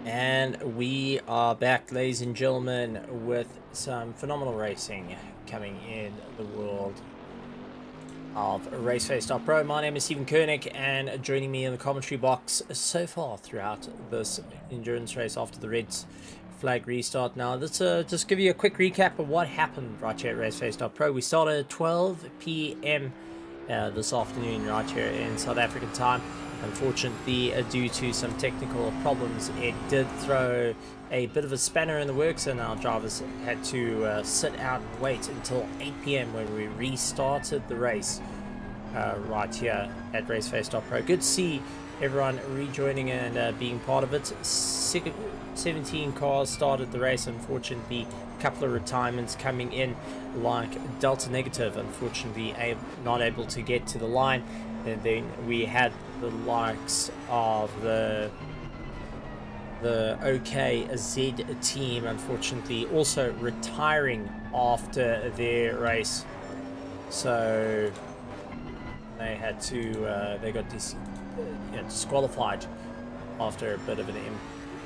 And we are back, ladies and gentlemen, with some phenomenal racing coming in the world of RaceFace.Pro. My name is Stephen Koenig, and joining me in the commentary box so far throughout this endurance race after the red flag restart. Now, let's just give you a quick recap of what happened right here at RaceFace.Pro. We started at 12 p.m. This afternoon right here in South African time. Unfortunately, due to some technical problems, it did throw a bit of a spanner in the works, and our drivers had to sit out and wait until 8 p.m. when we restarted the race right here at RaceFace.Pro. Good to see everyone rejoining and being part of it. 17 cars started the race. Unfortunately, a couple of retirements coming in, like Delta Negative, unfortunately not able to get to the line. And then we had the likes of the OKZ team, unfortunately, also retiring after their race. So they had to they got disqualified after a bit of an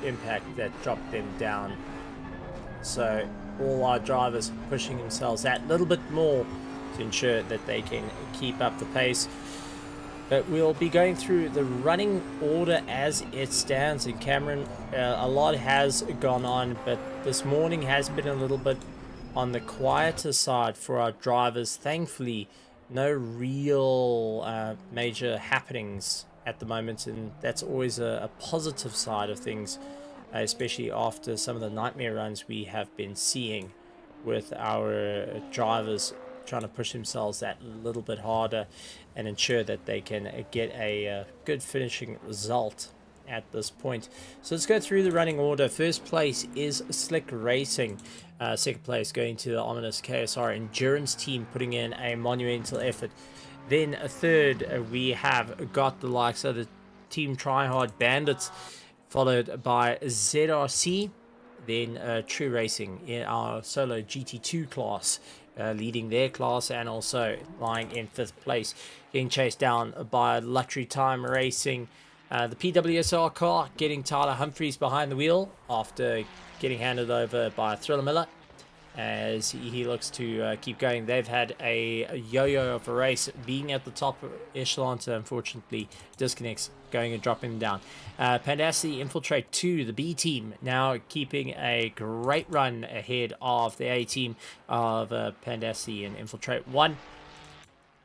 impact that dropped them down. So all our drivers pushing themselves that little bit more to ensure that they can keep up the pace. But we'll be going through the running order as it stands. And Cameron, a lot has gone on, but this morning has been a little bit on the quieter side for our drivers. Thankfully, no real major happenings at the moment, and that's always a positive side of things, especially after some of the nightmare runs we have been seeing with our drivers trying to push themselves that little bit harder and ensure that they can get a good finishing result at this point. So let's go through the running order. First place is Slick Racing. Second place going to the ominous KSR Endurance team, putting in a monumental effort. Then a third, we have got the likes of the Team Tryhard Bandits, followed by ZRC. Then True Racing in our solo GT2 class, leading their class, and also lying in 5th place, getting chased down by Luxury Time Racing. The PWSR car getting Tyler Humphreys behind the wheel after getting handed over by Thriller Miller as he looks to keep going. They've had a yo-yo of a race, being at the top echelon to unfortunately disconnects, going and dropping down. Pandassi Infiltrate 2, the B team, now keeping a great run ahead of the A team of Pandassi and Infiltrate 1.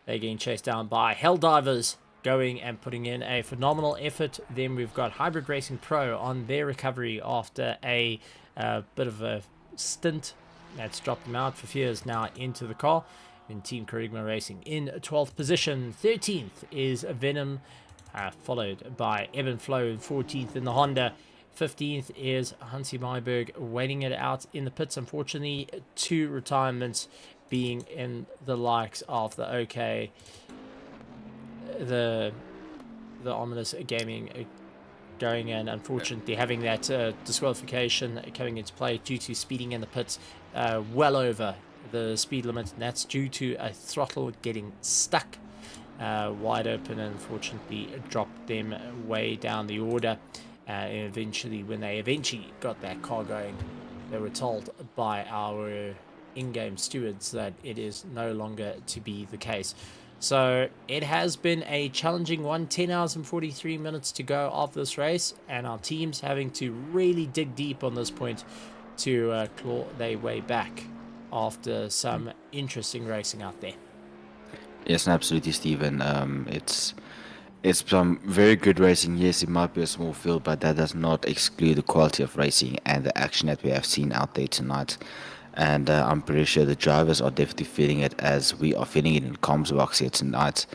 They're getting chased down by Helldivers, going and putting in a phenomenal effort. Then we've got Hybrid Racing Pro on their recovery after a bit of a stint that's dropped them out. Fafia is now into the car, and Team Kerigma Racing in 12th position. 13th is Venom, followed by Evan Flow in 14th in the Honda. 15th is Hansi Myberg, waiting it out in the pits. Unfortunately, 2 retirements being in the likes of the OK, the ominous gaming going, and unfortunately having that disqualification coming into play due to speeding in the pits well over the speed limit, and that's due to a throttle getting stuck wide open, and unfortunately dropped them way down the order. And eventually, when they got that car going, they were told by our in-game stewards that it is no longer to be the case. So it has been a challenging one. 10 hours and 43 minutes to go of this race, and our teams having to really dig deep on this point to claw their way back after some interesting racing out there. Yes, absolutely, Stephen. It's some very good racing. Yes, it might be a small field, but that does not exclude the quality of racing and the action that we have seen out there tonight. And I'm pretty sure the drivers are definitely feeling it as we are feeling it in comms box here tonight.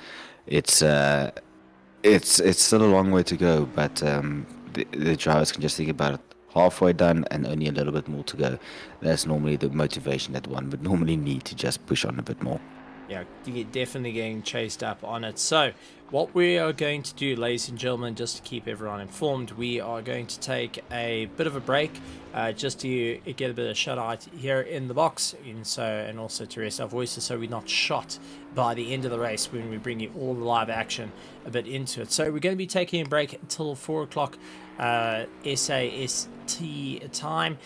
It's still a long way to go, but the drivers can just think about it. Halfway done and only a little bit more to go. That's normally the motivation that one would normally need to just push on a bit more. Yeah, definitely getting chased up on it. So what we are going to do, ladies and gentlemen, just to keep everyone informed, we are going to take a bit of a break, just to get a bit of shut eye here in the box, and also to rest our voices, so we're not shot by the end of the race when we bring you all the live action a bit into it. So we're going to be taking a break until 4 o'clock SAST time,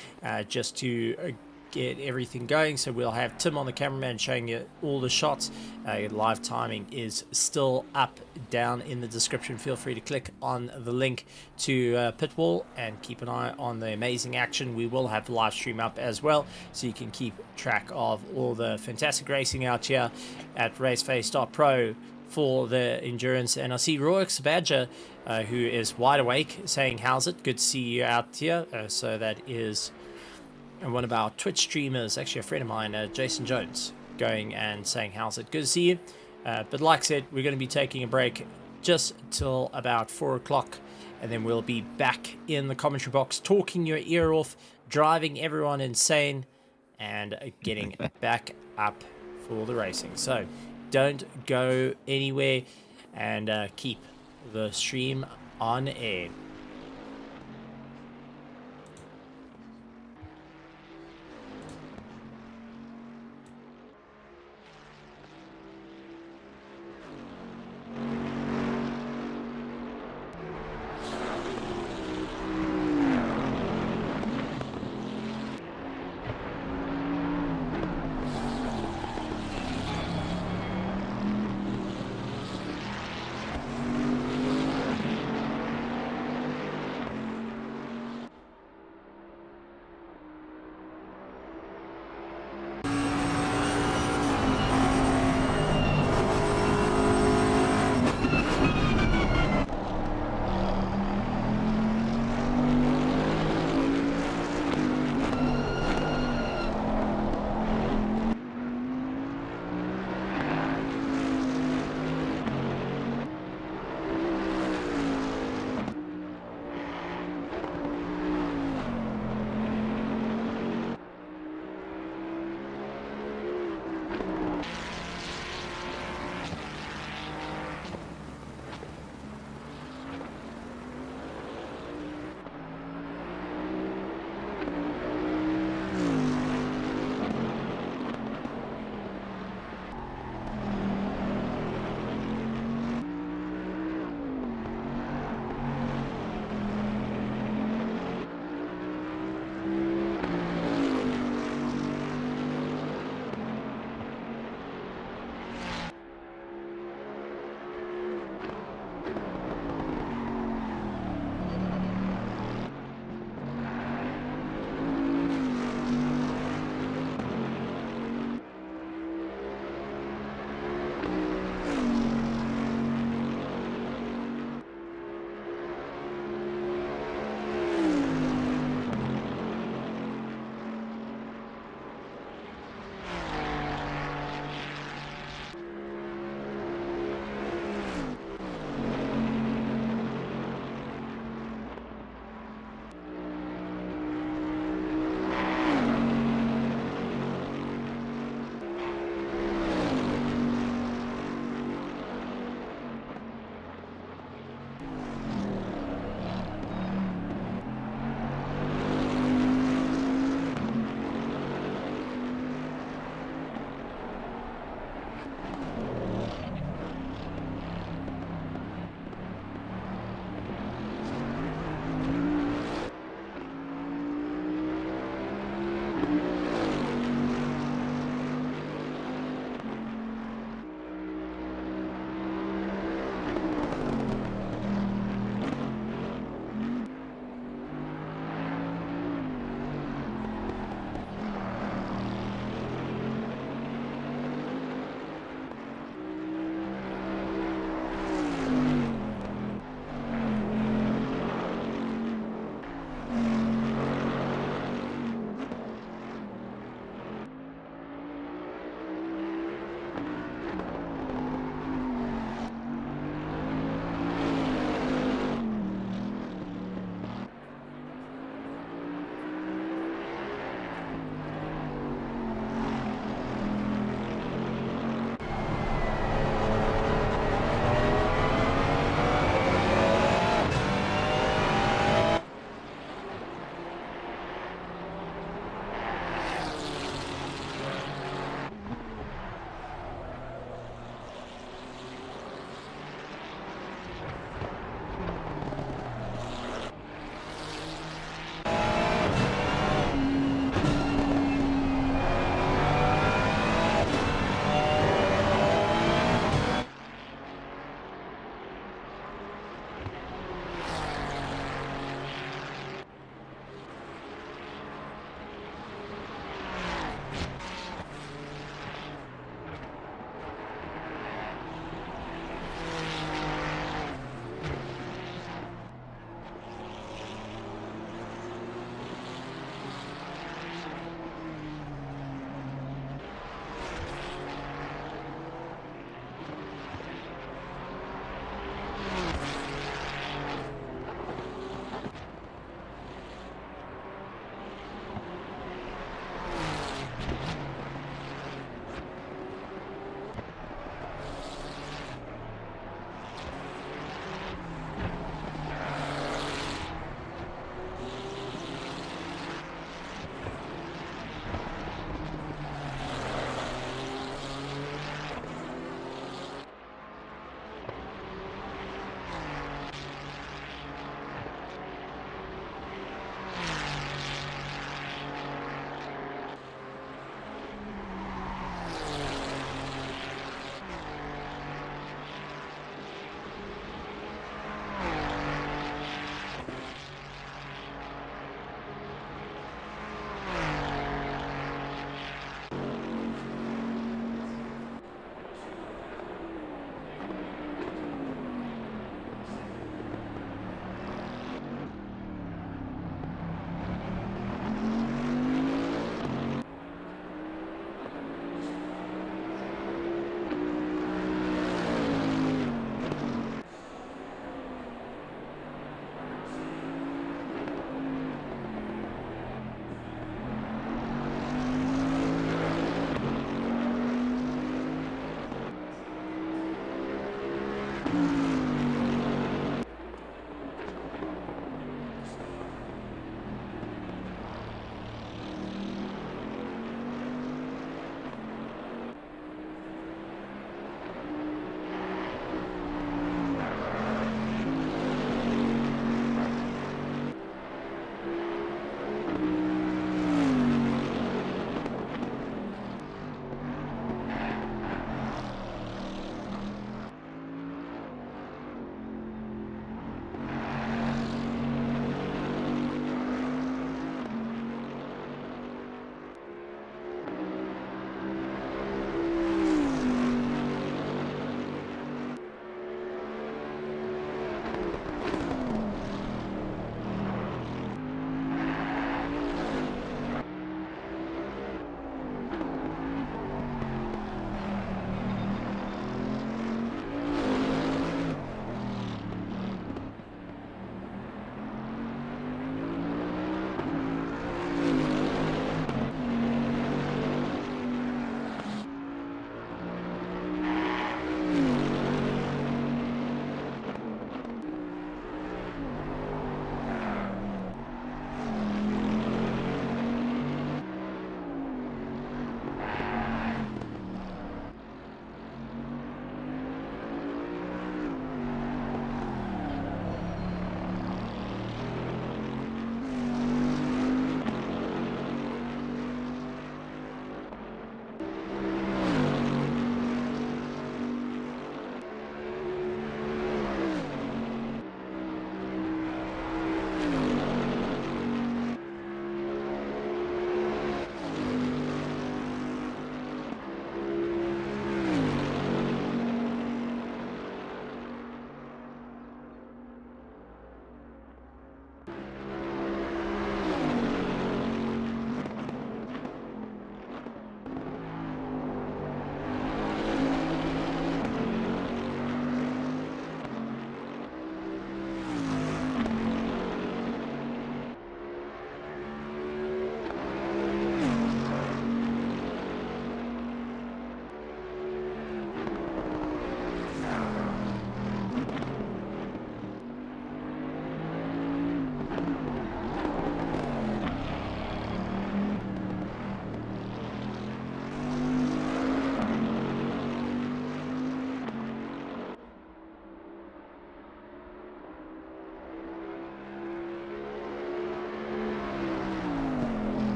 just to get everything going. So we'll have Tim on the cameraman showing you all the shots. Live timing is still up down in the description. Feel free to click on the link to Pitwall and keep an eye on the amazing action. We will have the live stream up as well, so you can keep track of all the fantastic racing out here at RaceFace.Pro for the endurance. And I see Roix Badger, who is wide awake, saying how's it, good to see you out here. So that is one of our Twitch streamers, actually a friend of mine, Jason Jones, going and saying how's it, good to see you. But like I said, we're going to be taking a break just till about 4 o'clock, and then we'll be back in the commentary box talking your ear off, driving everyone insane, and getting back up for the racing. So don't go anywhere, and keep the stream on air.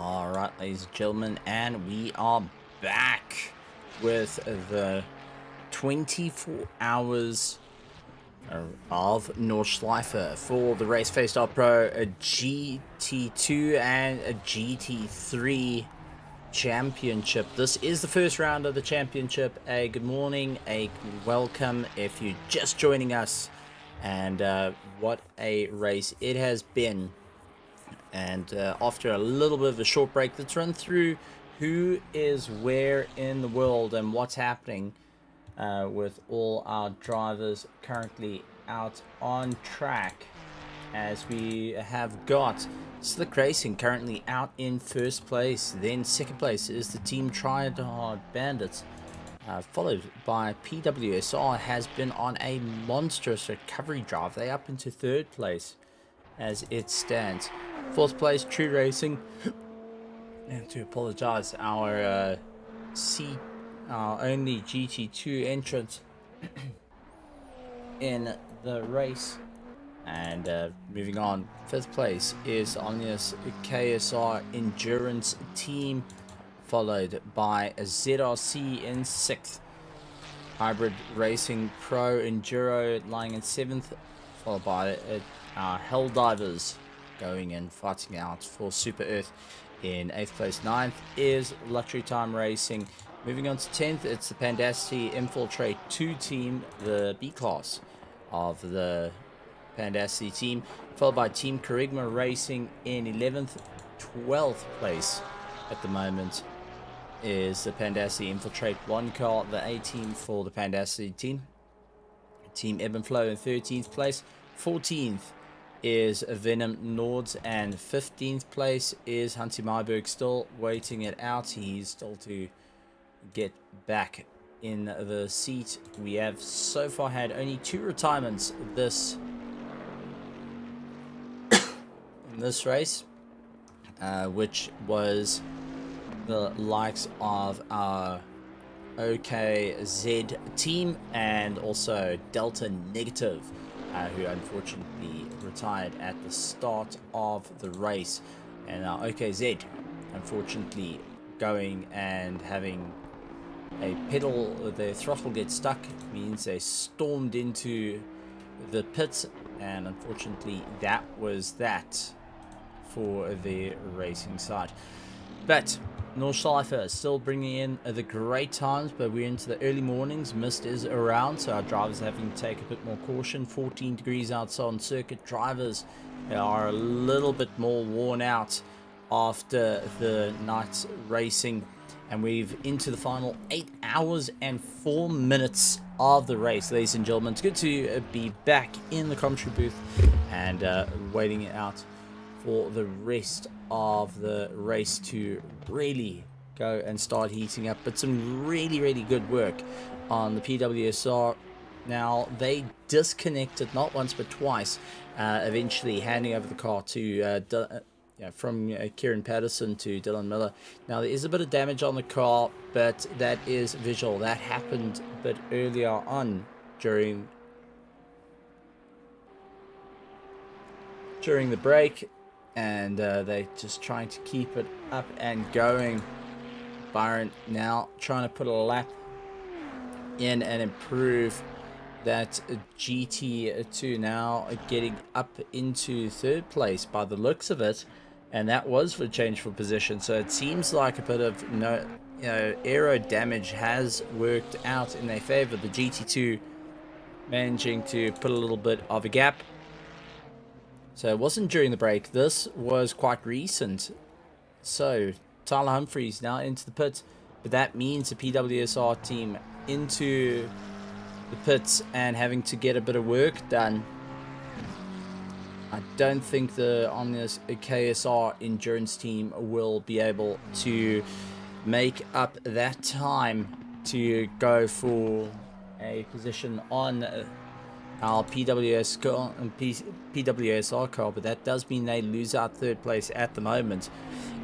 Alright, ladies and gentlemen, and we are back with the 24 hours of Nordschleife for the RaceFace.Pro, a GT2 and a GT3 championship. This is the first round of the championship. A good morning, a welcome if you're just joining us, and what a race it has been. And after a little bit of a short break, let's run through who is where in the world and what's happening with all our drivers currently out on track. As we have got Slick Racing currently out in first place. Then second place is the Team Tryhard Bandits, followed by PWSR. Has been on a monstrous recovery drive. They up into third place as it stands. Fourth place, True Racing. And to apologize, our only GT2 entrant in the race. And moving on, fifth place is Omnius KSR Endurance Team, followed by a ZRC in sixth. Hybrid Racing Pro Enduro lying in seventh, followed by our Helldivers going and fighting out for Super Earth in 8th place. 9th is Luxury Time Racing. Moving on to 10th, it's the Pandacity Infiltrate 2 team, the B class of the Pandacity team, followed by Team Kerygma Racing in 11th. 12th place at the moment is the Pandacity Infiltrate 1 car, the A team for the Pandacity team. Team Ebb and Flow in 13th place. 14th is Venom Nords, and 15th place is Hansi Myberg, still waiting it out. He's still to get back in the seat. We have so far had only 2 retirements this in this race, which was the likes of our OKZ team and also Delta Negative, who unfortunately retired at the start of the race. And our OKZ unfortunately going and having a pedal, their throttle get stuck, means they stormed into the pits, and unfortunately that was that for the racing side. But Nordschleife is still bringing in the great times, but we're into the early mornings. Mist is around, so our drivers are having to take a bit more caution. 14 degrees outside on circuit. Drivers are a little bit more worn out after the night's racing, and we've into the final 8 hours and 4 minutes of the race. Ladies and gentlemen, it's good to be back in the commentary booth and waiting it out for the rest of the race to really go and start heating up. But some really good work on the PWSR. Now they disconnected not once but twice, eventually handing over the car to from Kieran Patterson to Dylan Miller. Now there is a bit of damage on the car, but that is visual. That happened a bit earlier on during the break, and they're just trying to keep it up and going. Byron now trying to put a lap in and improve that GT2, now getting up into third place by the looks of it, and that was for change for position. So it seems like a bit of aero damage has worked out in their favor. The GT2 managing to put a little bit of a gap. So it wasn't during the break. This was quite recent. So Tyler Humphreys now into the pits, but that means the PWSR team into the pits and having to get a bit of work done. I don't think the Omnius KSR Endurance team will be able to make up that time to go for a position on our PWSR car, but that does mean they lose out third place at the moment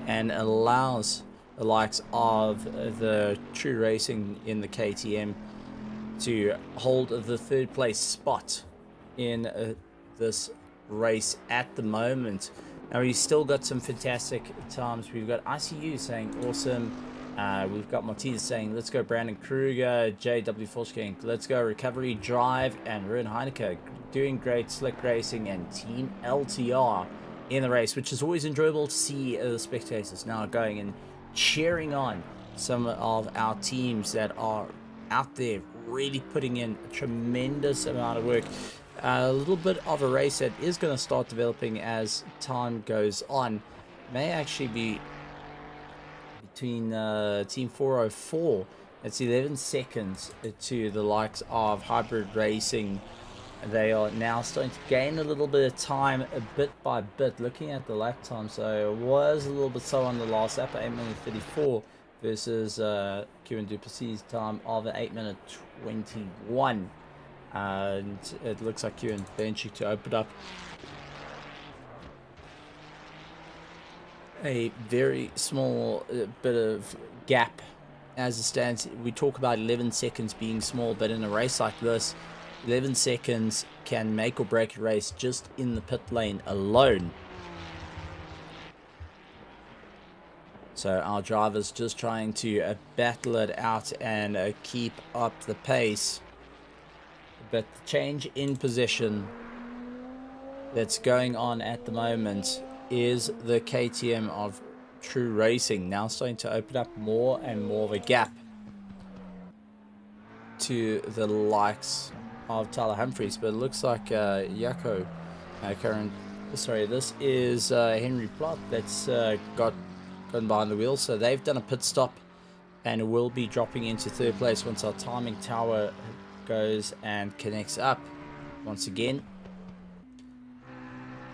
and allows the likes of the True Racing in the KTM to hold the third place spot in this race at the moment. Now we've still got some fantastic times. We've got ICU saying awesome. We've got Martinez saying let's go Brandon Kruger, JW Forschking, let's go Recovery Drive, and Ruin Heineke doing great, Slick Racing and Team LTR in the race, which is always enjoyable to see the spectators now going and cheering on some of our teams that are out there really putting in a tremendous amount of work. A little bit of a race that is going to start developing as time goes on. May actually be between Team 404. It's 11 seconds to the likes of Hybrid Racing. They are now starting to gain a little bit of time, bit by bit. Looking at the lap time, so it was a little bit slow on the last lap, 8 minute 34 versus Kieran Duplessis' time of 8 minute 21. And it looks like Kieran benching to open up a very small bit of gap as it stands. We talk about 11 seconds being small, but in a race like this, 11 seconds can make or break a race just in the pit lane alone. So our drivers just trying to battle it out and keep up the pace. But the change in position that's going on at the moment is the KTM of True Racing now starting to open up more and more of a gap to the likes of Tyler Humphries. But it looks like Jaco this is Henry Plott that's gone behind the wheel, so they've done a pit stop and will be dropping into third place once our timing tower goes and connects up once again.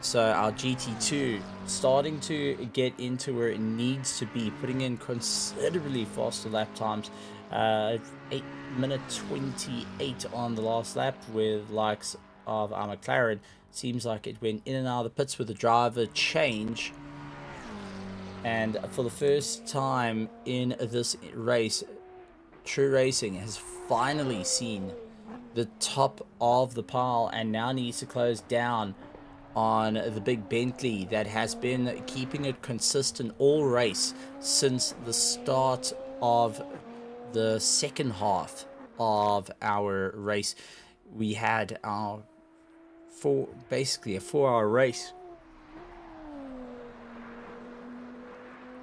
So our GT2 starting to get into where it needs to be, putting in considerably faster lap times. 8 minute 28 on the last lap with likes of our McLaren. Seems like it went in and out of the pits with the driver change. And for the first time in this race, True Racing has finally seen the top of the pile and now needs to close down on the big Bentley that has been keeping it consistent all race since the start of the second half of our race. We had our basically a 4-hour race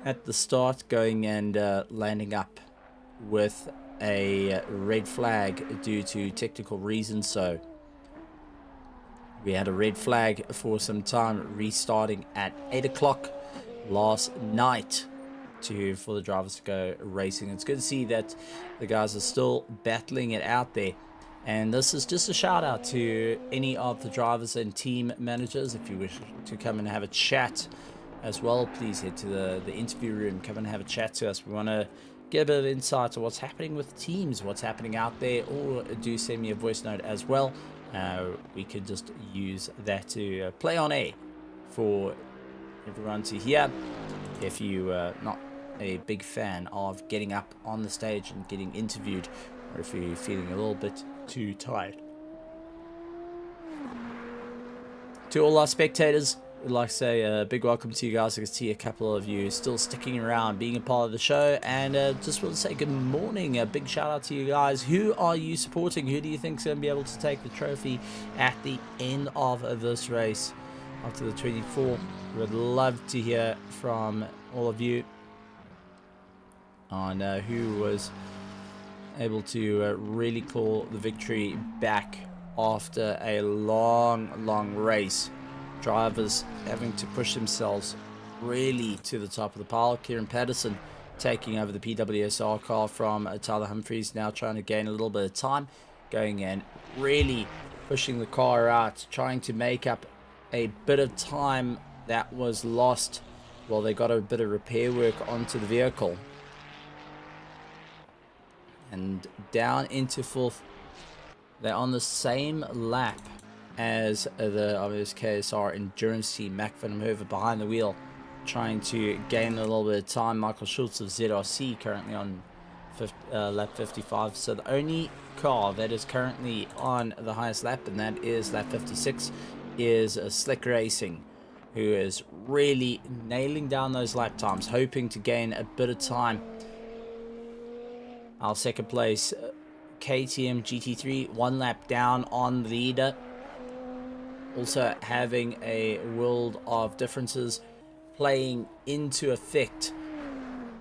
at the start, going and landing up with a red flag due to technical reasons. So we had a red flag for some time, restarting at 8 o'clock last night for the drivers to go racing. It's good to see that the guys are still battling it out there. And this is just a shout out to any of the drivers and team managers. If you wish to come and have a chat as well, please head to the interview room, come and have a chat to us. We want to get a bit of insight to what's happening with teams, what's happening out there, or do send me a voice note as well. We could just use that to play on air for everyone to hear. If you are not a big fan of getting up on the stage and getting interviewed, or if you're feeling a little bit too tired. To all our spectators, I'd like to say a big welcome to you guys. I can see a couple of you still sticking around, being a part of the show, and just want to say good morning. A big shout out to you guys. Who are you supporting? Who do you think is going to be able to take the trophy at the end of this race after the 24? Would love to hear from all of you on who was able to really call the victory back after a long race. Drivers having to push themselves really to the top of the pile. Kieran Patterson taking over the PWSR car from Tyler Humphries, now trying to gain a little bit of time, going and really pushing the car out, trying to make up a bit of time that was lost while they got a bit of repair work onto the vehicle. And down into fourth, they're on the same lap as the obvious KSR endurance team. Mac Van Hoover behind the wheel, trying to gain a little bit of time. Michael Schultz of ZRC currently on lap 55. So the only car that is currently on the highest lap, and that is lap 56, is Slick Racing, who is really nailing down those lap times, hoping to gain a bit of time. Our second place KTM GT3, 1 lap down on the leader. Also having a world of differences playing into effect,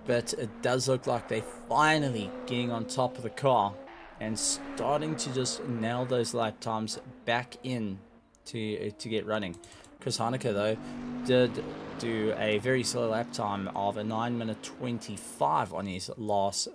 but it does look like they finally getting on top of the car and starting to just nail those lap times back in to get running. Chris Haneke though did do a very slow lap time of a 9:25 on his last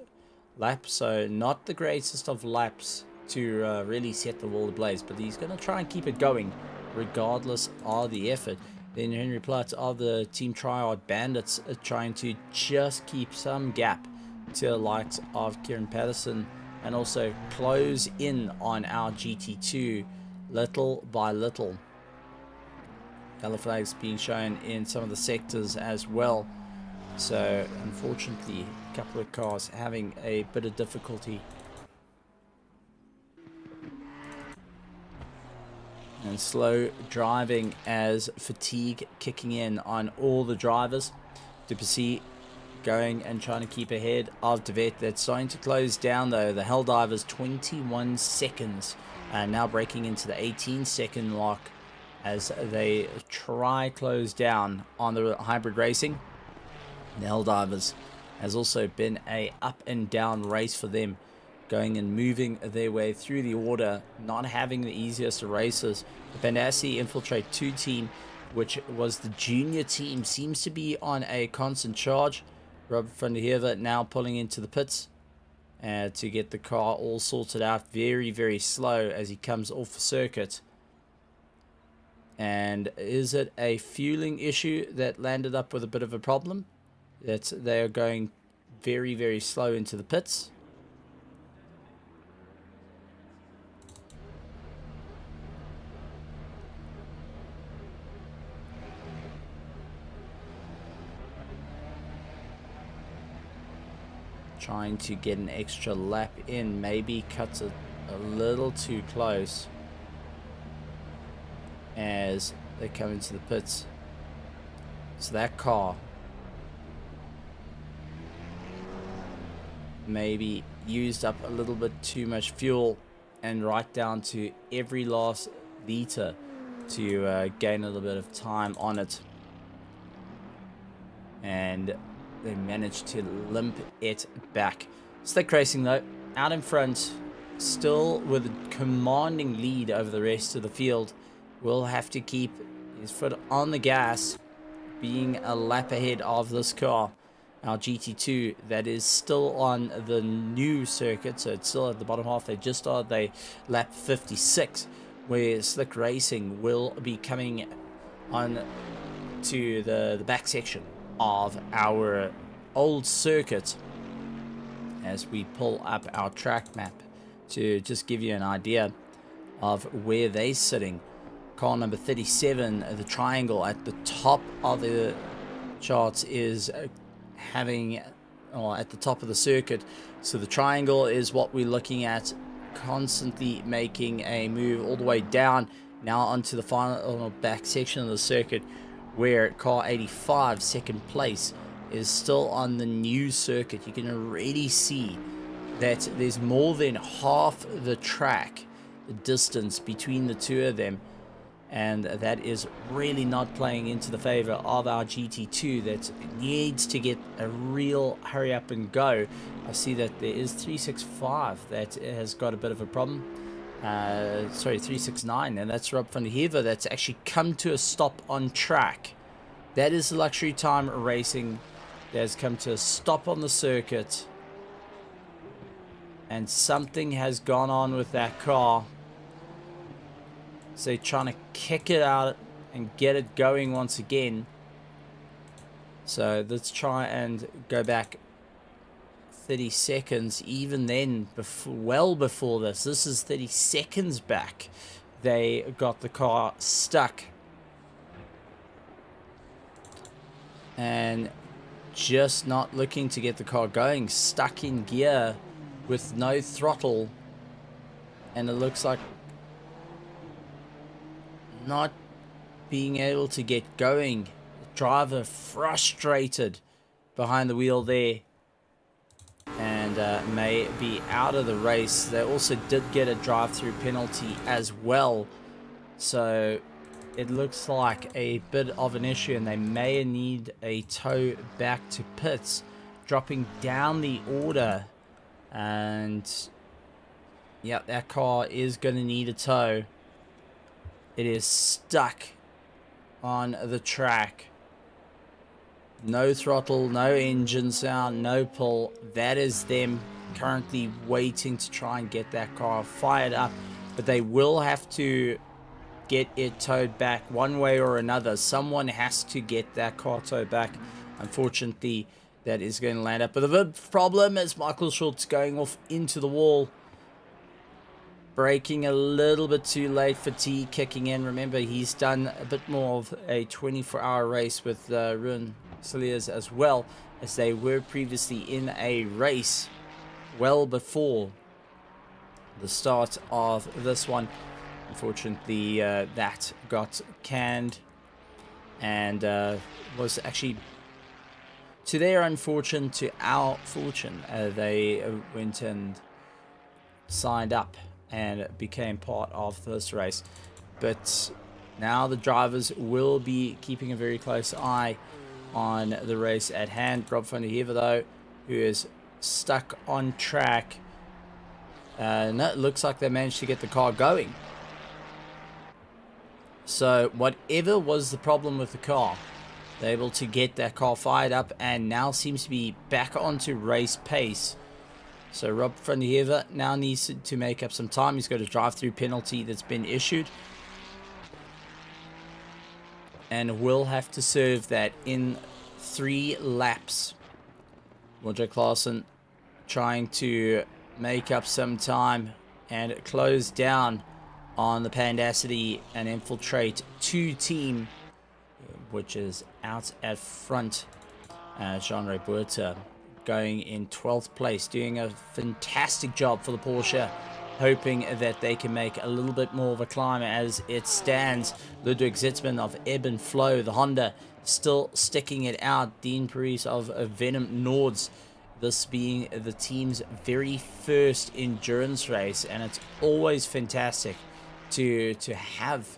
lap, so not the greatest of laps to really set the world ablaze, but he's going to try and keep it going regardless of the effort. Then Henry Platt of the Team Triad Bandits are trying to just keep some gap to the likes of Kieran Patterson and also close in on our GT2 little by little. Yellow flags being shown in some of the sectors as well. So unfortunately, a couple of cars having a bit of difficulty. And slow driving as fatigue kicking in on all the drivers. Duplessis going and trying to keep ahead of Devet. That's starting to close down though. The Helldivers 21 seconds. Now breaking into the 18-second mark as they try close down on the hybrid racing. The Helldivers has also been a up and down race for them, going and moving their way through the order, not having the easiest of races. The Bandassi Infiltrate 2 team, which was the junior team, seems to be on a constant charge. Rob van der Heever now pulling into the pits to get the car all sorted out. Very, very slow as he comes off the circuit. And is it a fueling issue that landed up with a bit of a problem? That they are going very, very slow into the pits. Trying to get an extra lap in, maybe cuts it a little too close as they come into the pits. So that car maybe used up a little bit too much fuel, and right down to every last liter to gain a little bit of time on it. And they managed to limp it back. Slick Racing though, out in front, still with a commanding lead over the rest of the field. Will have to keep his foot on the gas, being a lap ahead of this car. Our GT2 that is still on the new circuit, so it's still at the bottom half. They just started the lap 56, where Slick Racing will be coming on to the back section of our old circuit as we pull up our track map to just give you an idea of where they're sitting. Car number 37, the Triangle at the top of the charts, is having, or at the top of the circuit. So the Triangle is what we're looking at, constantly making a move all the way down now onto the final back section of the circuit, where car 85, second place, is still on the new circuit. You can already see that there's more than half the track, the distance between the two of them, and that is really not playing into the favor of our GT2 that needs to get a real hurry up and go. I see that there is 365 that has got a bit of a problem. Sorry, 369, and that's Rob van der Heever that's actually come to a stop on track. That is Luxury Time Racing that has come to a stop on the circuit, and something has gone on with that car. So they're trying to kick it out and get it going once again. So let's try and go back 30 seconds. Even then, well before this is 30 seconds back, they got the car stuck and just not looking to get the car going, stuck in gear with no throttle, and it looks like not being able to get going. driver frustrated behind the wheel there, and may be out of the race. They also did get a drive-through penalty as well, so it looks like a bit of an issue, and they may need a tow back to pits, dropping down the order. And yeah, that car is going to need a tow. It is stuck on the track. No throttle, no engine sound, no pull. That is them currently waiting to try and get that car fired up, but they will have to get it towed back one way or another. Someone has to get that car towed back. Unfortunately, that is going to land up with a bit of a problem as Michael Schultz going off into the wall. Braking a little bit too late, fatigue kicking in. Remember, he's done a bit more of a 24-hour race with Ruin Cilliers as well, as they were previously in a race well before the start of this one. Unfortunately, that got canned, and was actually, to their unfortune, to our fortune, they went and signed up and became part of this race. But now the drivers will be keeping a very close eye on the race at hand. Rob van der Heever, though, who is stuck on track. No, it looks like they managed to get the car going. So whatever was the problem with the car, they're able to get that car fired up and now seems to be back onto race pace. So Rob van der Heever now needs to make up some time. He's got a drive-through penalty that's been issued, and will have to serve that in 3 laps. Roger Claassen trying to make up some time and close down on the Pandacity and Infiltrate 2 team, which is out at front. Jean-Ray Buerta going in 12th place, doing a fantastic job for the Porsche, hoping that they can make a little bit more of a climb as it stands. Ludwig Zitzman of Ebb and Flow, the Honda, still sticking it out. Dean Paris of Venom Nords, this being the team's very first endurance race, and it's always fantastic to have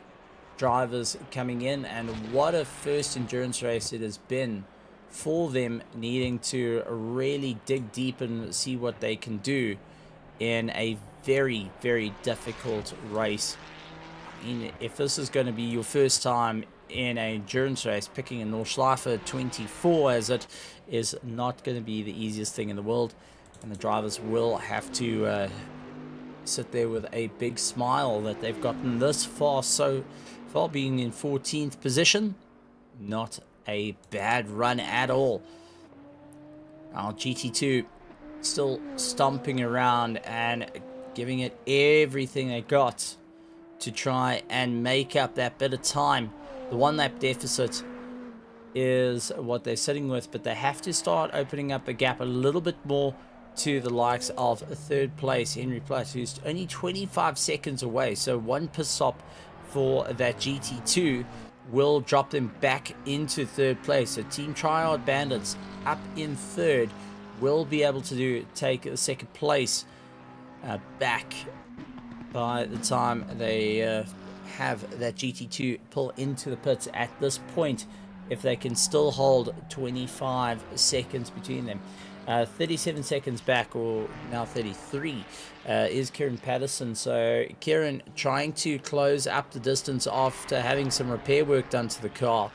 drivers coming in, and what a first endurance race it has been for them, needing to really dig deep and see what they can do in a very, very difficult race. I mean, if this is going to be your first time in an endurance race, picking a Nordschleife 24 as it is not going to be the easiest thing in the world, and the drivers will have to sit there with a big smile that they've gotten this far, so far being in 14th position. Not a bad run at all. Our GT2 still stomping around and giving it everything they got to try and make up that bit of time. The 1 lap deficit is what they're sitting with, but they have to start opening up a gap a little bit more to the likes of 3rd place Henry Platt, who's only 25 seconds away. So 1 pit stop for that GT2 will drop them back into 3rd place. So Team Triad Bandits up in 3rd will be able to take the 2nd place back by the time they have that GT2 pull into the pits at this point, if they can still hold 25 seconds between them. 37 seconds back, or now 33, is Kieran Patterson. So Kieran trying to close up the distance after having some repair work done to the car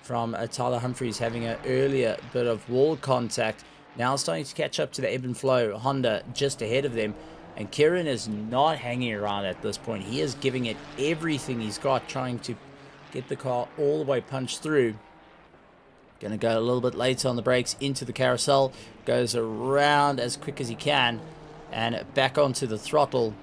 from Tyler Humphries, having an earlier bit of wall contact. Now starting to catch up to the Ebb and Flow Honda just ahead of them. And Kieran is not hanging around at this point. He is giving it everything he's got, trying to get the car all the way punched through. Going to go a little bit later on the brakes into the carousel. Goes around as quick as he can and back onto the throttle.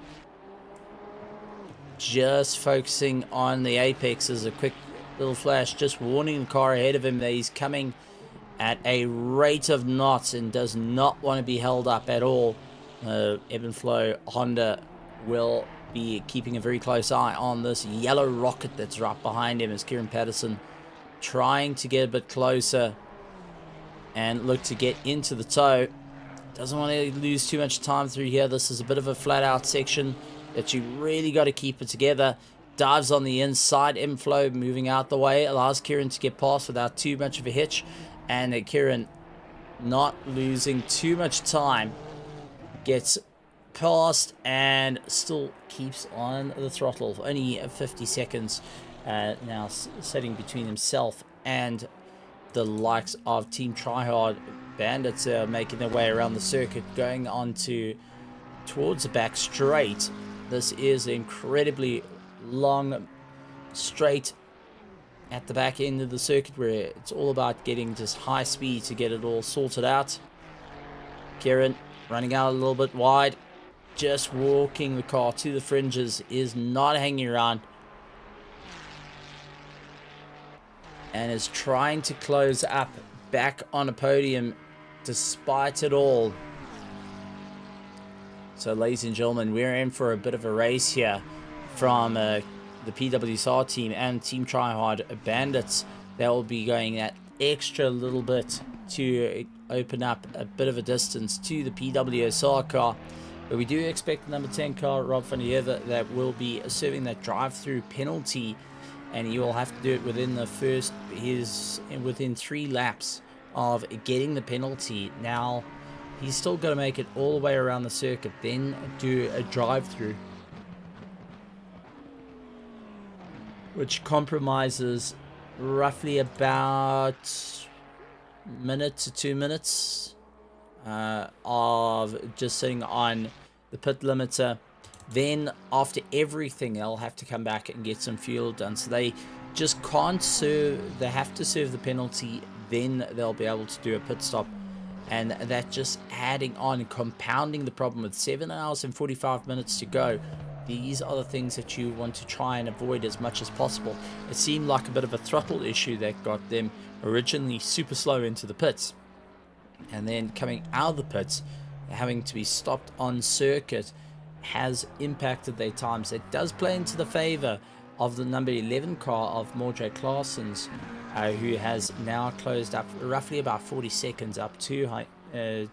Just focusing on the apex as a quick little flash, just warning the car ahead of him that he's coming at a rate of knots and does not want to be held up at all. Ebb and Flow Honda will be keeping a very close eye on this yellow rocket that's right behind him as Kieran Patterson trying to get a bit closer and look to get into the toe. Doesn't want to lose too much time through here. This is a bit of a flat out section that you really got to keep it together. Dives on the inside, inflow moving out the way, allows Kieran to get past without too much of a hitch, and Kieran not losing too much time, gets past and still keeps on the throttle. Only 50 seconds now sitting between himself and the likes of Team Tryhard. Bandits are making their way around the circuit, going on towards the back straight. This is incredibly long straight at the back end of the circuit, where it's all about getting just high speed to get it all sorted out. Kieran running out a little bit wide, just walking the car to the fringes, is not hanging around, and is trying to close up back on a podium despite it all. So ladies and gentlemen, we're in for a bit of a race here from the PWSR team and Team Tryhard Bandits. They will be going that extra little bit to open up a bit of a distance to the PWSR car. But we do expect the number 10 car, Rob van der Heever, that will be serving that drive-through penalty, and he will have to do it within within 3 laps of getting the penalty. Now he's still got to make it all the way around the circuit, then do a drive-through, which compromises roughly about a minute to 2 minutes of just sitting on the pit limiter. Then after everything, they'll have to come back and get some fuel done. So they just can't serve, they have to serve the penalty, then they'll be able to do a pit stop. And that just adding on, compounding the problem with 7 hours and 45 minutes to go. These are the things that you want to try and avoid as much as possible. It seemed like a bit of a throttle issue that got them originally super slow into the pits, and then coming out of the pits, having to be stopped on circuit, has impacted their times. It does play into the favor of the number 11 car of Mordred Claessens, who has now closed up roughly about 40 seconds up to 40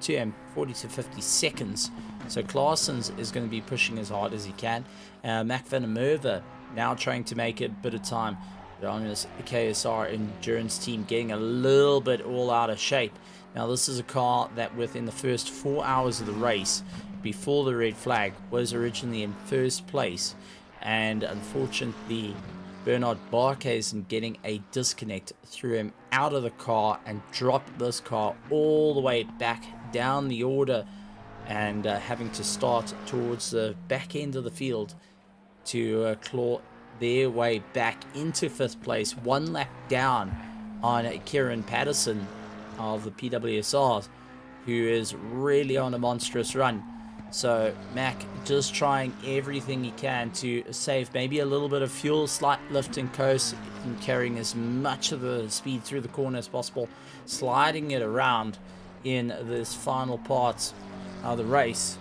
to 50 seconds. So Claessens is going to be pushing as hard as he can. Mac van der Merwe now trying to make a bit of time. The honest KSR endurance team getting a little bit all out of shape. Now this is a car that within the first 4 hours of the race, before the red flag, was originally in first place, and unfortunately Bernard Barkhuizen getting a disconnect threw him out of the car and dropped this car all the way back down the order, and having to start towards the back end of the field to claw their way back into 5th place, 1 lap down on Kieran Patterson of the PWSR, who is really on a monstrous run. So Mac just trying everything he can to save maybe a little bit of fuel, slight lift and coast, and carrying as much of the speed through the corner as possible, sliding it around in this final part of the race,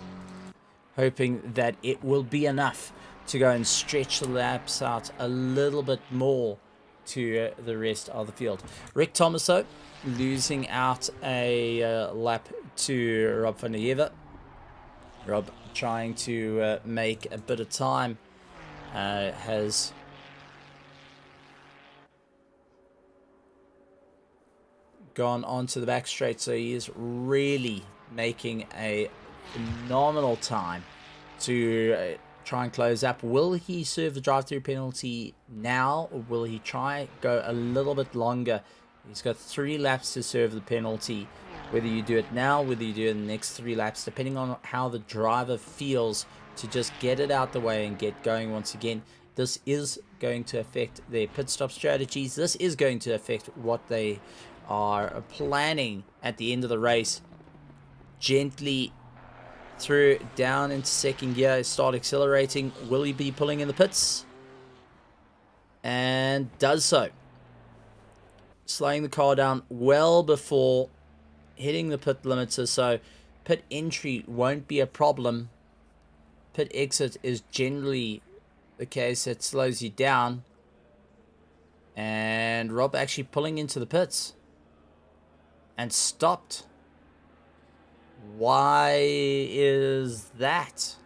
hoping that it will be enough to go and stretch the laps out a little bit more to the rest of the field. Rick Thomas, though, losing out a lap to Rob van der Heever. Rob trying to make a bit of time, has gone onto the back straight, so he is really making a phenomenal time to try and close up. Will he serve the drive-through penalty now, or will he try go a little bit longer? He's got 3 laps to serve the penalty. Whether you do it now, whether you do it in the next 3 laps, depending on how the driver feels, to just get it out the way and get going once again. This is going to affect their pit stop strategies. This is going to affect what they are planning at the end of the race. Gently through down into 2nd gear, start accelerating. Will he be pulling in the pits? And does so. Slowing the car down well before hitting the pit limiter, so pit entry won't be a problem. Pit exit is generally the case that slows you down, And Rob actually pulling into the pits. And stopped. Why is that?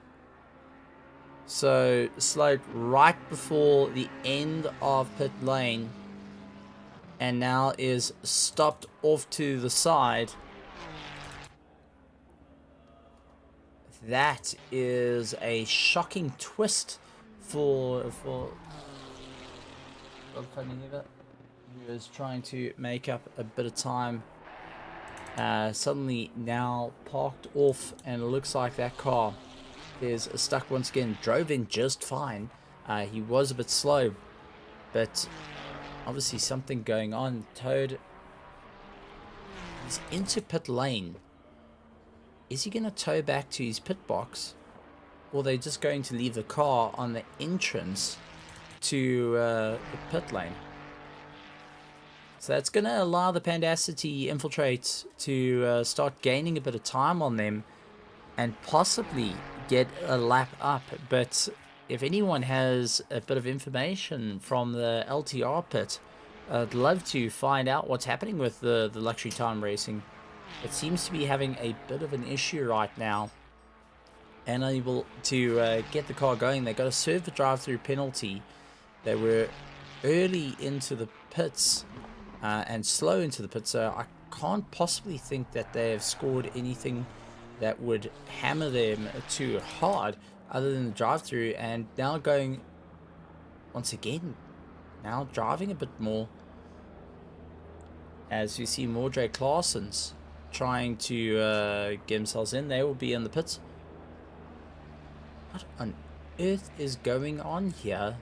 So slowed right before the end of pit lane. And now is stopped off to the side. That is a shocking twist for who is trying to make up a bit of time. Suddenly now parked off, and it looks like that car is stuck once again. Drove in just fine. He was a bit slow, but obviously something going on. Toad is into pit lane. Is he going to tow back to his pit box, or are they just going to leave the car on the entrance to the pit lane? So that's going to allow the Pandacity Infiltrate to start gaining a bit of time on them and possibly get a lap up. But if anyone has a bit of information from the LTR pit, I'd love to find out what's happening with the Luxury Time Racing. It seems to be having a bit of an issue right now. Unable to get the car going. They got to serve the drive-through penalty. They were early into the pits and slow into the pits, so I can't possibly think that they have scored anything that would hammer them too hard other than the drive-through. And now going once again, now driving a bit more, as you see more Drake Clarsons trying to get themselves in. They will be in the pits. What on earth is going on here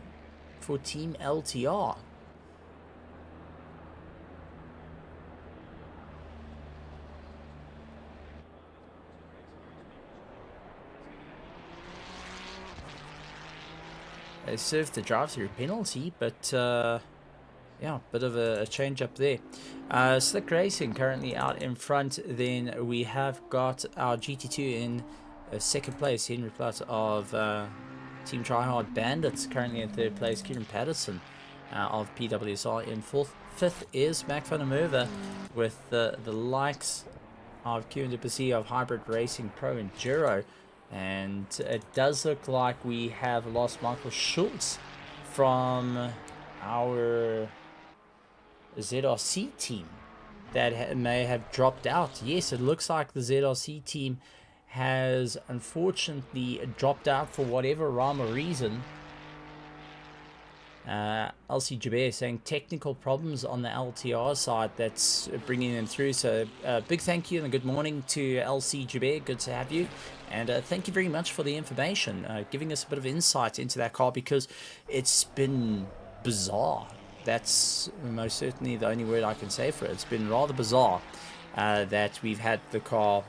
for Team LTR? They served the drive-through penalty, but yeah, bit of a change up there. Slick Racing currently out in front. Then we have got our GT2 in second place. Henry Platt of Team Tryhard Bandits currently in third place. Kieran Patterson of PWSR in fourth. Fifth is Mac van der Merwe with the likes of Kieran Duplessis of Hybrid Racing Pro Enduro. And it does look like we have lost Michael Schultz from our ZRC team that may have dropped out. Yes, it looks like the ZRC team has unfortunately dropped out for whatever rhyme or reason. LC Jabir saying technical problems on the LTR side that's bringing them through. So big thank you and a good morning to LC Jabir. Good to have you. And thank you very much for the information, giving us a bit of insight into that car, because it's been bizarre. That's most certainly the only word I can say for it. It's been rather bizarre that we've had the car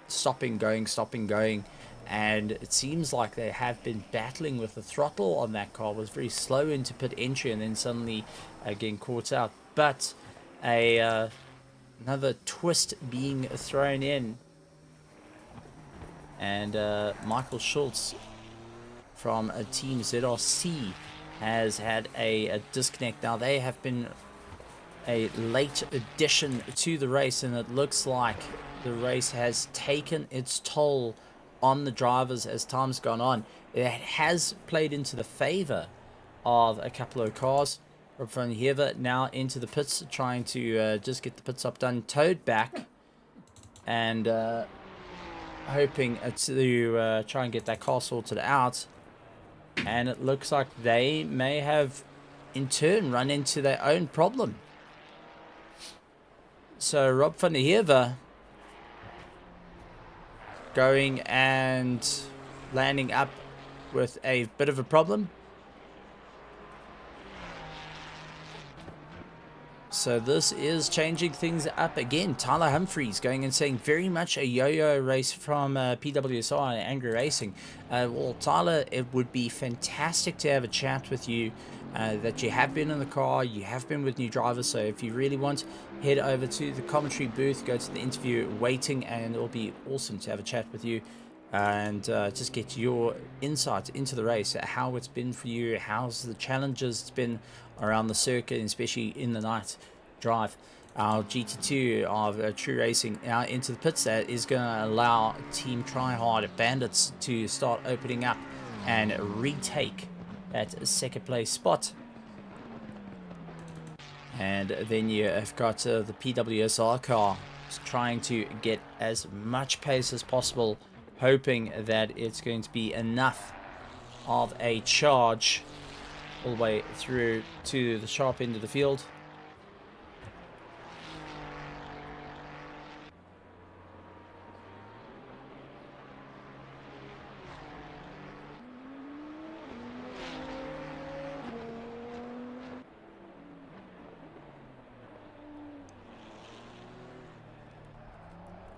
stopping, going, and it seems like they have been battling with the throttle on that car. It was very slow into pit entry and then suddenly getting caught out. But another twist being thrown in, and Michael Schultz from Team ZRC has had a disconnect. Now they have been a late addition to the race, and it looks like the race has taken its toll on the drivers as time's gone on. It has played into the favor of a couple of cars. Rob van Heerden now into the pits, trying to just get the pit stop done. Towed back and hoping to try and get that car sorted out. And it looks like they may have in turn run into their own problem. So Rob van Heerden going and landing up with a bit of a problem. So this is changing things up again. Tyler Humphreys going and saying very much a yo-yo race from PWSR and Angry Racing. Well, Tyler, it would be fantastic to have a chat with you. That you have been in the car, you have been with new drivers, so if you really want, head over to the commentary booth, go to the interview waiting, and it'll be awesome to have a chat with you. and just get your insight into the race, how it's been for you, how's the challenges it's been around the circuit, and especially in the night drive. Our GT2 of True Racing now into the pits. That is going to allow Team Tryhard Bandits to start opening up and retake that second place spot. And then you have got the PWSR car trying to get as much pace as possible, hoping that it's going to be enough of a charge all the way through to the sharp end of the field.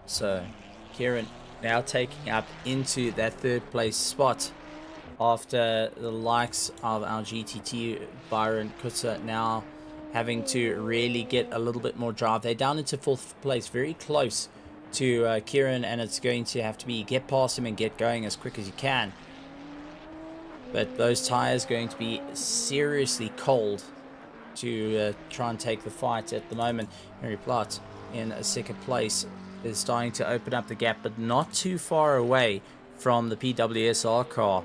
So Kieran now taking up into that third place spot after the likes of our GT2 Byron Kutzer now having to really get a little bit more drive. They're down into fourth place, very close to Kieran, and it's going to have to be get past him and get going as quick as you can. But those tires going to be seriously cold to try and take the fight at the moment. Henry Platt in a second place is starting to open up the gap, but not too far away from the PWSR car.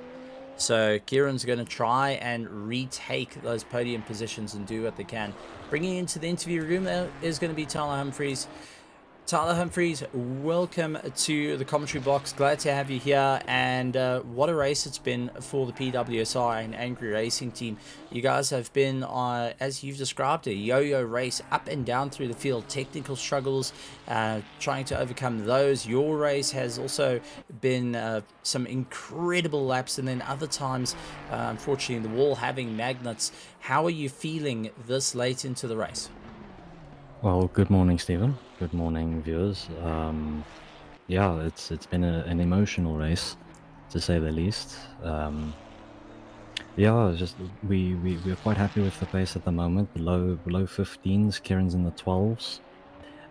So Kieran's going to try and retake those podium positions and do what they can. Bringing into the interview room there is going to be Tyler Humphries. Tyler Humphries, welcome to the commentary box. Glad to have you here. And what a race it's been for the PWSR and Angry Racing team. You guys have been, as you've described, a yo-yo race up and down through the field. Technical struggles, trying to overcome those. Your race has also been some incredible laps, and then other times, unfortunately, the wall having magnets. How are you feeling this late into the race? Well, good morning, Stephen. Good morning, viewers. Yeah, it's been an emotional race, to say the least. Yeah, it's just we're quite happy with the pace at the moment. Below 15s, Kieran's in the 12s,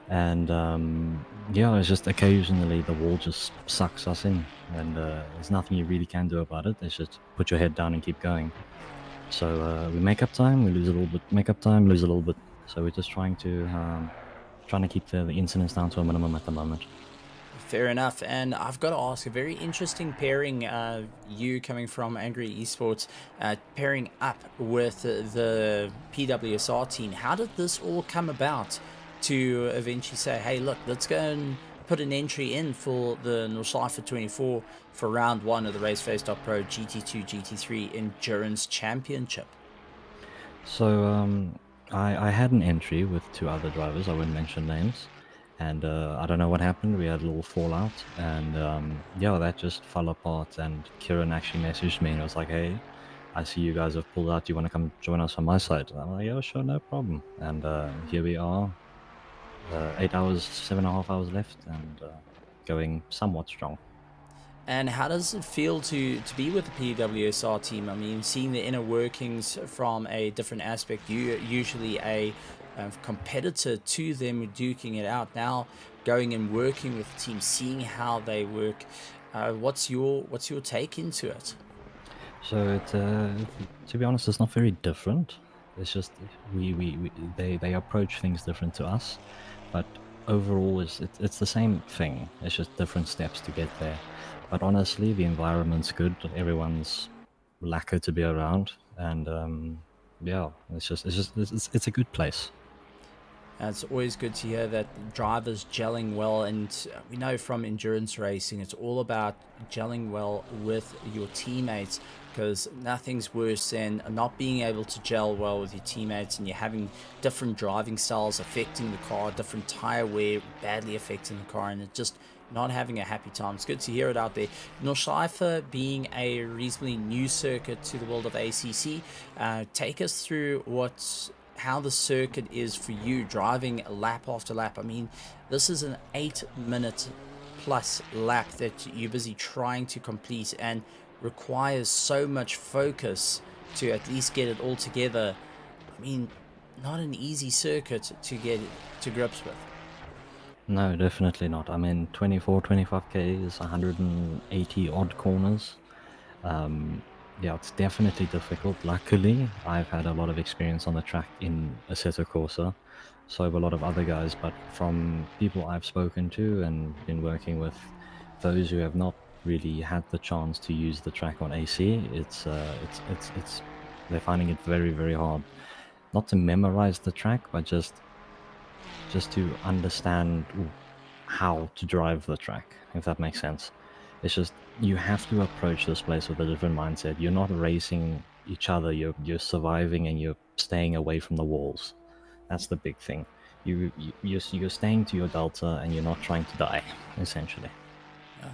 and yeah, it's just occasionally the wall just sucks us in, and there's nothing you really can do about it. It's just put your head down and keep going. So we make up time, we lose a little bit. Make up time, lose a little bit. So we're just trying to keep the incidents down to a minimum at the moment. Fair enough. And I've got to ask, a very interesting pairing, you coming from Angry Esports, pairing up with the PWSR team. How did this all come about to eventually say, hey, look, let's go and put an entry in for the Nordschleife 24 for round one of the RaceFace.Pro GT2 GT3 Endurance Championship? So I had an entry with two other drivers. I wouldn't mention names, and I don't know what happened. We had a little fallout, and yeah, that just fell apart. And Kieran actually messaged me and was like, "Hey, I see you guys have pulled out. Do you want to come join us on my side?" And I'm like, "Yeah, sure, no problem." And here we are, 8 hours, 7.5 hours left, and going somewhat strong. And how does it feel to be with the PWSR team? I mean, seeing the inner workings from a different aspect. You're usually a competitor to them, duking it out. Now going and working with the team, seeing how they work. What's your take into it? So to be honest, it's not very different. It's just they approach things different to us, but overall it's the same thing. It's just different steps to get there. But honestly, the environment's good. Everyone's lacquer to be around, and yeah, it's a good place. It's always good to hear that drivers gelling well, and we know from endurance racing, it's all about gelling well with your teammates, because nothing's worse than not being able to gel well with your teammates, and you're having different driving styles affecting the car, different tire wear badly affecting the car, and it just not having a happy time. It's good to hear it out there. Nordschleife being a reasonably new circuit to the world of ACC, take us through how the circuit is for you, driving lap after lap. I mean, this is an 8-minute plus lap that you're busy trying to complete and requires so much focus to at least get it all together. I mean, not an easy circuit to get to grips with. No, definitely not. I mean, 24, 25k is 180 odd corners. Yeah, it's definitely difficult. Luckily, I've had a lot of experience on the track in Assetto Corsa, so have a lot of other guys. But from people I've spoken to and been working with, those who have not really had the chance to use the track on AC, it's they're finding it very, very hard. Not to memorize the track, but just to understand how to drive the track, if that makes sense. It's just you have to approach this place with a different mindset. You're not racing each other. You're surviving and you're staying away from the walls. That's the big thing. You're staying to your delta and you're not trying to die, essentially.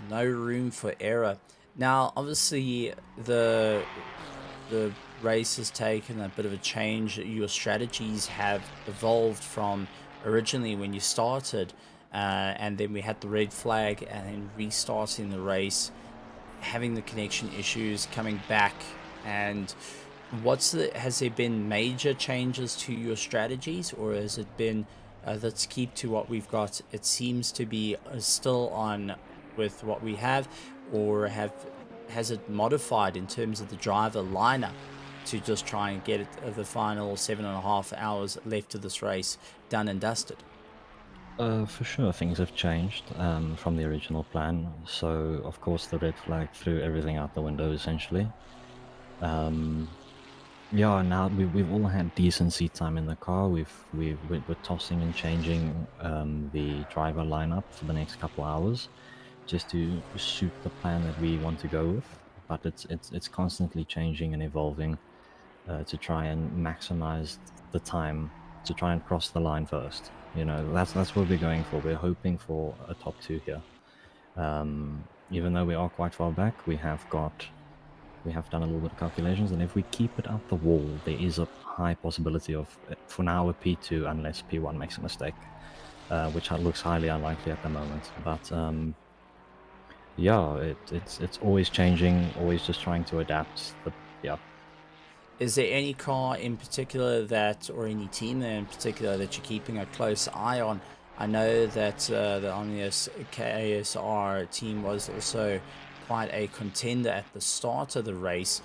No room for error. Now, obviously, the race has taken a bit of a change. Your strategies have evolved from originally when you started, and then we had the red flag, and then restarting the race, having the connection issues, coming back, and has there been major changes to your strategies, or has it been let's keep to what we've got? It seems to be still on with what we have, or has it modified in terms of the driver lineup to just try and get it the final 7.5 hours left of this race done and dusted? For sure, things have changed from the original plan. So, of course, the red flag threw everything out the window, essentially. Yeah, now we've all had decent seat time in the car. We're tossing and changing the driver lineup for the next couple hours, just to suit the plan that we want to go with. But it's constantly changing and evolving to try and maximize the time to try and cross the line first. You know, that's what we're going for. We're hoping for a top two here. Even though we are quite far back, we have done a little bit of calculations, and if we keep it out the wall, there is a high possibility of, for now, a P2 unless P1 makes a mistake, which looks highly unlikely at the moment. But yeah, it's always changing, always just trying to adapt. But yeah. Is there any car in particular or any team there in particular that you're keeping a close eye on? I know that the Omnius KSR team was also quite a contender at the start of the race,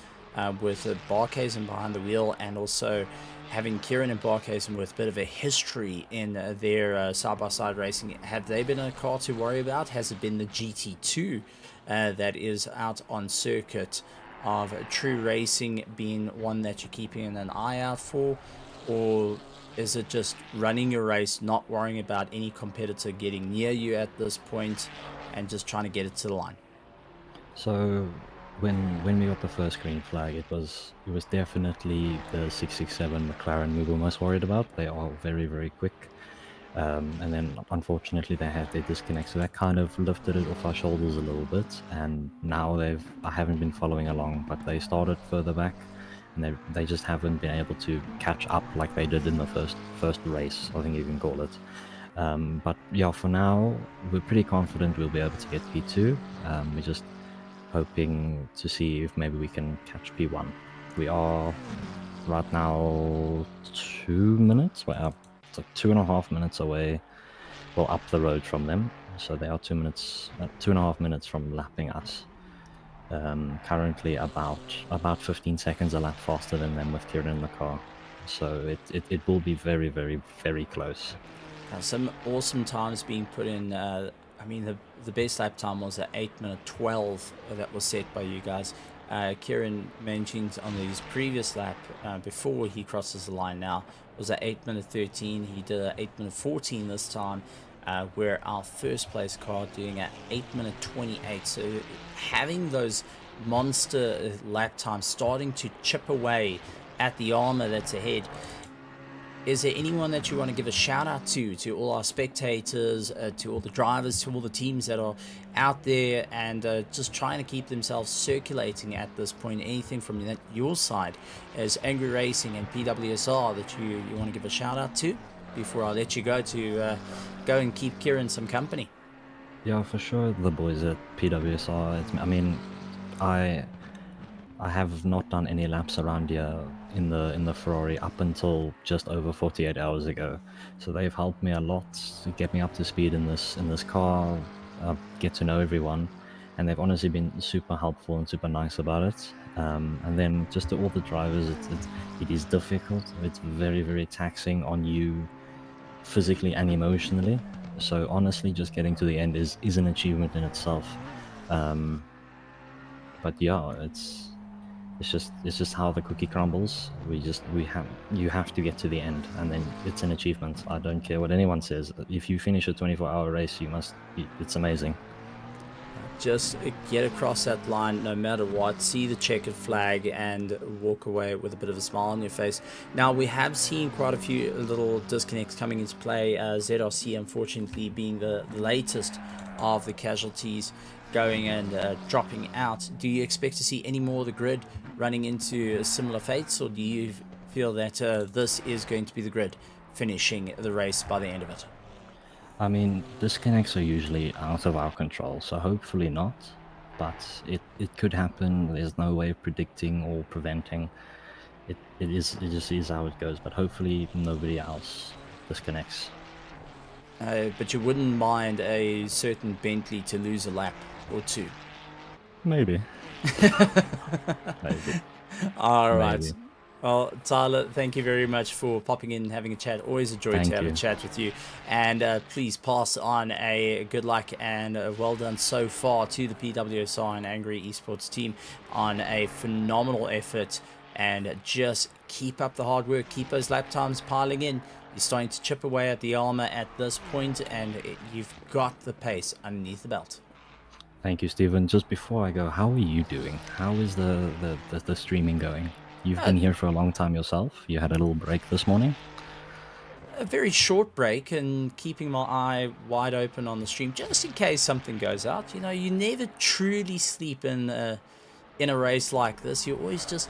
with Barkhuizen behind the wheel, and also having Kieran and Barkhuizen with a bit of a history in their side-by-side racing. Have they been a car to worry about? Has it been the GT2 that is out on circuit of true racing being one that you're keeping an eye out for? Or is it just running your race, not worrying about any competitor getting near you at this point, and just trying to get it to the line? So when we got the first green flag, it was definitely the 667 McLaren we were most worried about. They are very, very quick. And then unfortunately they had their disconnect, so that kind of lifted it off our shoulders a little bit. And now I haven't been following along, but they started further back, and they just haven't been able to catch up like they did in the first race, I think you can call it. But yeah, for now we're pretty confident we'll be able to get P2. We're just hoping to see if maybe we can catch P1. We are right now 2 minutes. Well, it's like 2.5 minutes away, well, up the road from them. So they are 2.5 minutes from lapping us. Currently about 15 seconds a lap faster than them with Kieran in the car. So it will be very, very, very close. Some awesome times being put in. I mean, the best lap time was at 8:12 that was set by you guys. Kieran mentioned on his previous lap, before he crosses the line now, was at 8:13. He did at 8:14 this time, where our first place car doing at 8:28. So having those monster lap times starting to chip away at the armor that's ahead. Is there anyone that you want to give a shout out to all our spectators, to all the drivers, to all the teams that are out there and just trying to keep themselves circulating at this point? Anything from your side as Angry Racing and PWSR that you want to give a shout out to before I let you go to go and keep Kieran some company? Yeah, for sure. The boys at PWSR. I mean, I have not done any laps around here in the Ferrari up until just over 48 hours ago. So they've helped me a lot to get me up to speed in this car, get to know everyone, and they've honestly been super helpful and super nice about it. And then just to all the drivers, it is difficult. It's very, very taxing on you physically and emotionally. So honestly, just getting to the end is an achievement in itself. But yeah, it's just how the cookie crumbles. You have to get to the end, and then it's an achievement. I don't care what anyone says. If you finish a 24-hour race, it's amazing. Just get across that line no matter what, see the checkered flag and walk away with a bit of a smile on your face. Now, we have seen quite a few little disconnects coming into play, ZRC unfortunately being the latest of the casualties going and dropping out. Do you expect to see any more of the grid running into similar fates, or do you feel that this is going to be the grid finishing the race by the end of it? I mean, disconnects are usually out of our control, so hopefully not, but it could happen. There's no way of predicting or preventing. It just is how it goes, but hopefully nobody else disconnects. But you wouldn't mind a certain Bentley to lose a lap or two? Maybe. Maybe. All right. Maybe. Well, Tyler, thank you very much for popping in and having a chat. Always a joy to have a chat with you. And please pass on a good luck and well done so far to the PWSR and Angry Esports team on a phenomenal effort. And just keep up the hard work. Keep those lap times piling in. You're starting to chip away at the armor at this point, and you've got the pace underneath the belt. Thank you, Stephen. Just before I go, how are you doing? How is the streaming going? You've been here for a long time yourself. You had a little break this morning. A very short break, and keeping my eye wide open on the stream just in case something goes out. You know, you never truly sleep in a race like this. You always just,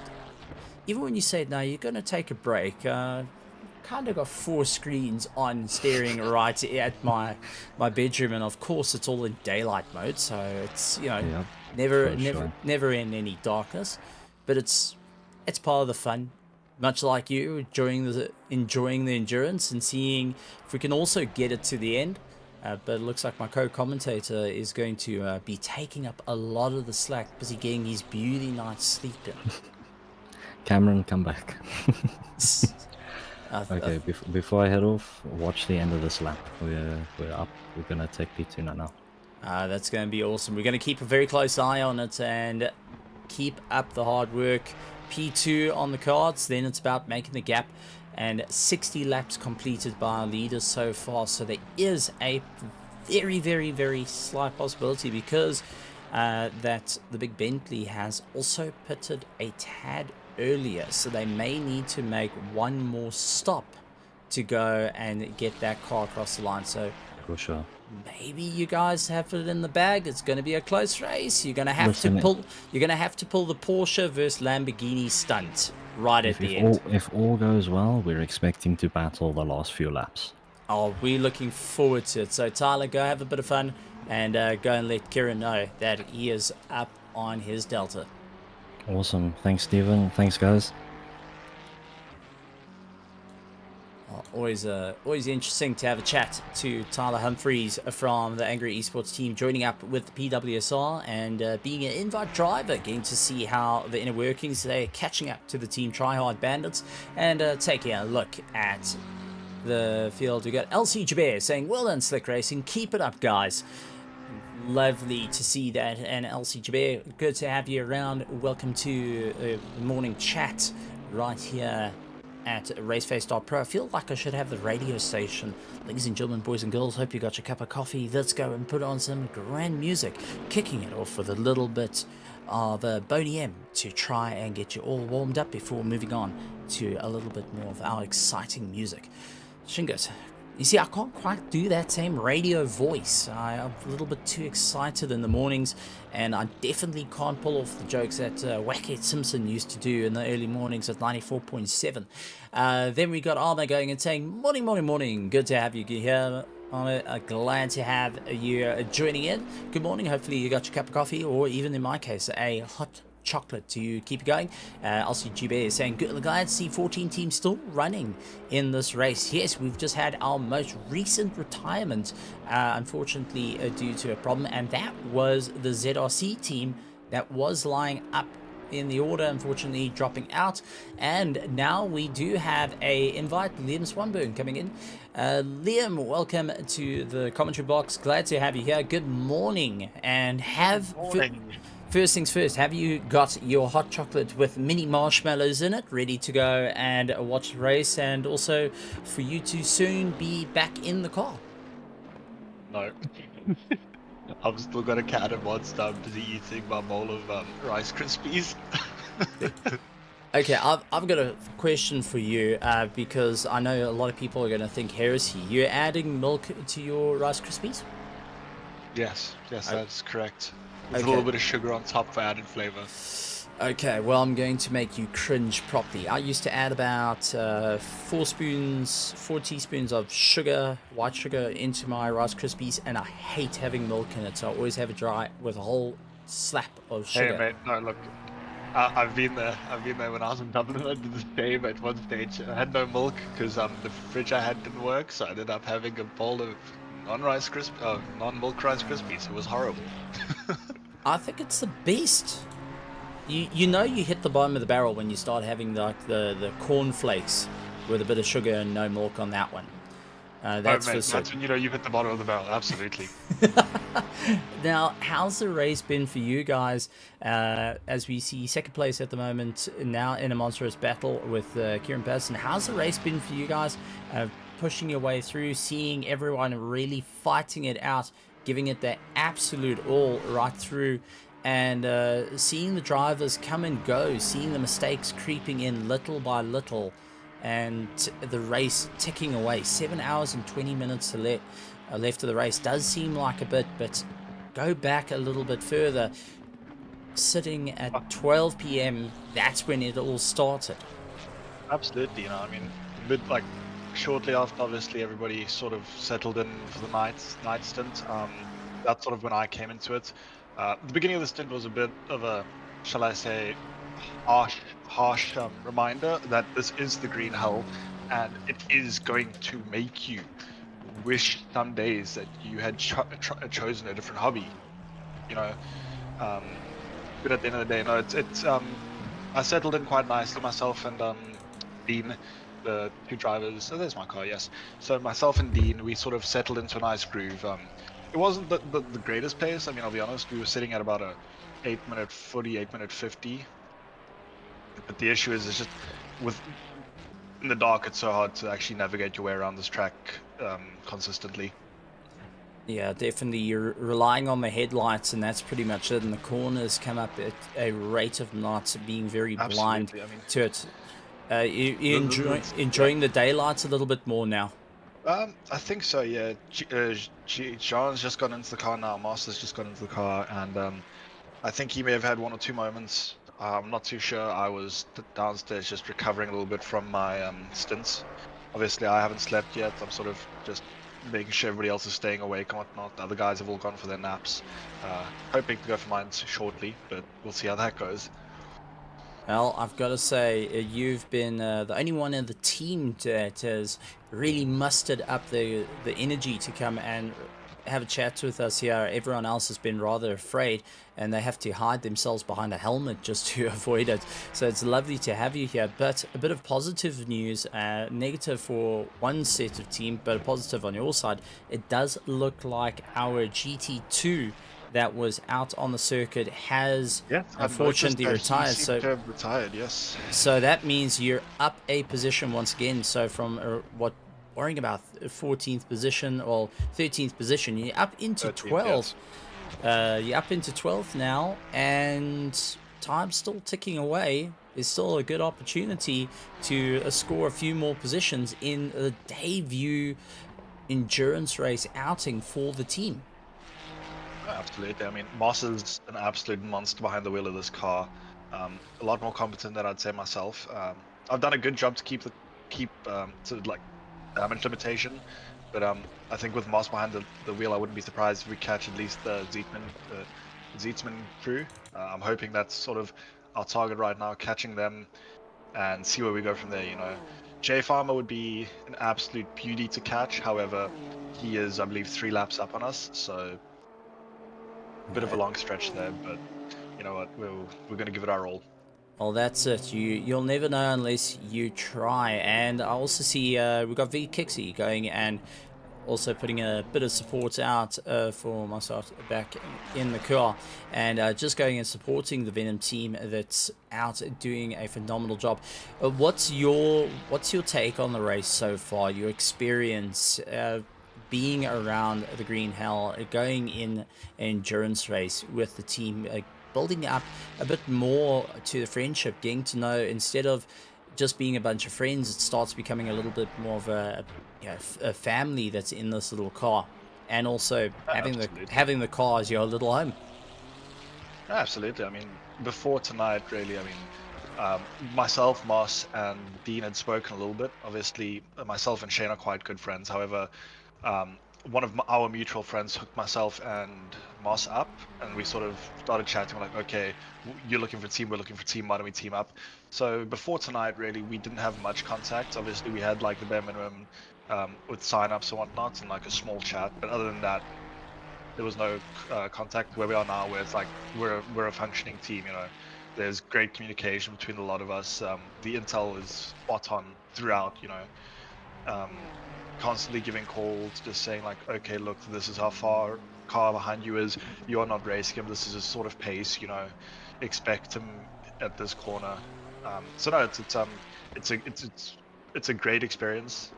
even when you say, no, you're going to take a break, kind of got 4 screens on staring right at my bedroom, and of course it's all in daylight mode, so it's, you know, never in any darkness, but it's part of the fun, much like you enjoying the endurance and seeing if we can also get it to the end. But it looks like my co-commentator is going to be taking up a lot of the slack, busy getting his beauty night sleep in. Cameron, come back. Okay, before I head off, watch the end of this lap. We're up. We're gonna take P2 now. That's going to be awesome. We're going to keep a very close eye on it and keep up the hard work. P2 on the cards. Then it's about making the gap. And 60 laps completed by our leaders so far. So there is a very, very, very slight possibility, because that the big Bentley has also pitted a tad earlier, so they may need to make one more stop to go and get that car across the line. So for sure, maybe you guys have it in the bag. It's going to be a close race. You're going to have to pull the Porsche versus Lamborghini stunt right at the end. If all goes well, we're expecting to battle the last few laps. Oh, we're looking forward to it. So Tyler, go have a bit of fun and go and let Kieran know that he is up on his Delta. Awesome. Thanks, Stephen. Thanks, guys. Always interesting to have a chat to Tyler Humphreys from the Angry Esports team, joining up with the PWSR and being an invite driver, getting to see how the inner workings, they're catching up to the team Tryhard Bandits, and taking a look at the field. We got LC Jabir saying, well done, Slick Racing, keep it up, guys. Lovely to see that. And LC Jabir, good to have you around. Welcome to the morning chat right here at RaceFace.Pro. I feel like I should have the radio station. Ladies and gentlemen, boys and girls, hope you got your cup of coffee. Let's go and put on some grand music, kicking it off with a little bit of Boney M to try and get you all warmed up before moving on to a little bit more of our exciting music. Shingos, you see, I can't quite do that same radio voice. I'm a little bit too excited in the mornings, and I definitely can't pull off the jokes that Wackhead Simpson used to do in the early mornings at 94.7. Then we got Arma going and saying, morning, morning, morning. Good to have you here. I'm glad to have you joining in. Good morning. Hopefully you got your cup of coffee, or even in my case, a hot chocolate to keep it going. Also, GB is saying, glad to see 14 teams still running in this race. Yes, we've just had our most recent retirement, unfortunately, due to a problem, and that was the ZRC team that was lying up in the order, unfortunately dropping out. And now we do have a invite, Liam Swanburn coming in. Liam, welcome to the commentary box. Glad to have you here. Good morning. And first things first, have you got your hot chocolate with mini marshmallows in it ready to go and watch the race, and also for you to soon be back in the car? No. I've still got a cat and monster. I'm busy eating my bowl of Rice Krispies. Okay, I've got a question for you, because I know a lot of people are going to think heresy. You're adding milk to your Rice Krispies? Yes, that's correct. With Okay. a little bit of sugar on top for added flavor. Okay, well, I'm going to make you cringe properly. I used to add about 4 teaspoons of sugar, white sugar, into my Rice Krispies, and I hate having milk in it, so I always have it dry with a whole slap of sugar. Hey mate, no look, I've been there when I was in Dublin. I did the same at one stage. I had no milk because the fridge I had didn't work, so I ended up having a bowl of non-milk Rice Krispies. It was horrible. I think it's the best. You know you hit the bottom of the barrel when you start having the corn flakes with a bit of sugar and no milk on that one. That's mate, for certain. that's when you know you've hit the bottom of the barrel. Absolutely. Now, how's the race been for you guys? As we see second place at the moment, now in a monstrous battle with Kieran Patterson. How's the race been for you guys? Pushing your way through, seeing everyone really fighting it out, giving it their absolute all right through, and seeing the drivers come and go, seeing the mistakes creeping in little by little, and the race ticking away. 7 hours and 20 minutes left of the race does seem like a bit, but go back a little bit further. Sitting at 12 p.m, that's when it all started. Absolutely, you know, I mean, a bit like shortly after, obviously, everybody sort of settled in for the night stint. That's sort of when I came into it. The beginning of the stint was a bit of a, shall I say, harsh reminder that this is the green hell, and it is going to make you wish some days that you had chosen a different hobby. You know, but at the end of the day, no, it's I settled in quite nicely, myself and Dean, the two drivers. Oh, there's my car, yes. So myself and Dean, we sort of settled into a nice groove. It wasn't the greatest pace. I mean, I'll be honest, we were sitting at about a 8-minute 40, 8-minute 50. But the issue is, it's just in the dark, it's so hard to actually navigate your way around this track consistently. Yeah, definitely. You're relying on the headlights, and that's pretty much it. And the corners come up at a rate of knots, being very blind to it. You enjoying the daylights a little bit more now? I think so, yeah. Jean's just gone into the car now. Master's just gone into the car, and I think he may have had 1 or 2 moments. I'm not too sure. I was downstairs just recovering a little bit from my stints. Obviously, I haven't slept yet. I'm sort of just making sure everybody else is staying awake and whatnot. The other guys have all gone for their naps. Hoping to go for mine shortly, but we'll see how that goes. Well, I've got to say, you've been the only one in the team that has really mustered up the energy to come and have a chat with us here. Everyone else has been rather afraid, and they have to hide themselves behind a helmet just to avoid it. So it's lovely to have you here. But a bit of positive news, negative for one set of team, but a positive on your side. It does look like our GT2 that was out on the circuit has unfortunately retired. So retired, yes. So that means you're up a position once again. So from worrying about 14th position or 13th position, you're up into 12th. You're up into 12th now, and time's still ticking away. There's still a good opportunity to score a few more positions in the debut endurance race outing for the team. Absolutely. I mean, Moss is an absolute monster behind the wheel of this car. A lot more competent than I'd say myself. I've done a good job to keep sort of like damage limitation, but I think with Moss behind the wheel, I wouldn't be surprised if we catch at least the Zeitman crew. I'm hoping that's sort of our target right now, catching them, and see where we go from there. You know, J Farmer would be an absolute beauty to catch. However, he is, I believe, 3 laps up on us, so a bit of a long stretch there. But you know what, we're going to give it our all. Well, that's it. You'll never know unless you try. And I also see we've got V Kixie going and also putting a bit of support out for myself back in the car, and just going and supporting the Venom team that's out doing a phenomenal job. What's your take on the race so far? Your experience being around the Green Hell, going in an endurance race with the team, building up a bit more to the friendship, getting to know, instead of just being a bunch of friends, it starts becoming a little bit more of a family that's in this little car, and also having the car as your little home. Absolutely. I mean, before tonight, really, I mean, myself, Moss, and Dean had spoken a little bit. Obviously, myself and Shane are quite good friends. However, one of our mutual friends hooked myself and Moss up, and we sort of started chatting. We're like, okay, you're looking for a team, we're looking for a team, why don't we team up? So before tonight, really, we didn't have much contact. Obviously, we had like the bare minimum with sign-ups and whatnot, and like a small chat. But other than that, there was no contact. Where we are now, where it's like we're a functioning team. You know, there's great communication between a lot of us. The intel is spot on throughout. You know, constantly giving calls, just saying like, okay, look, this is how far car behind you is. You are not racing him. This is a sort of pace. You know, expect him at this corner. So no, it's a great experience.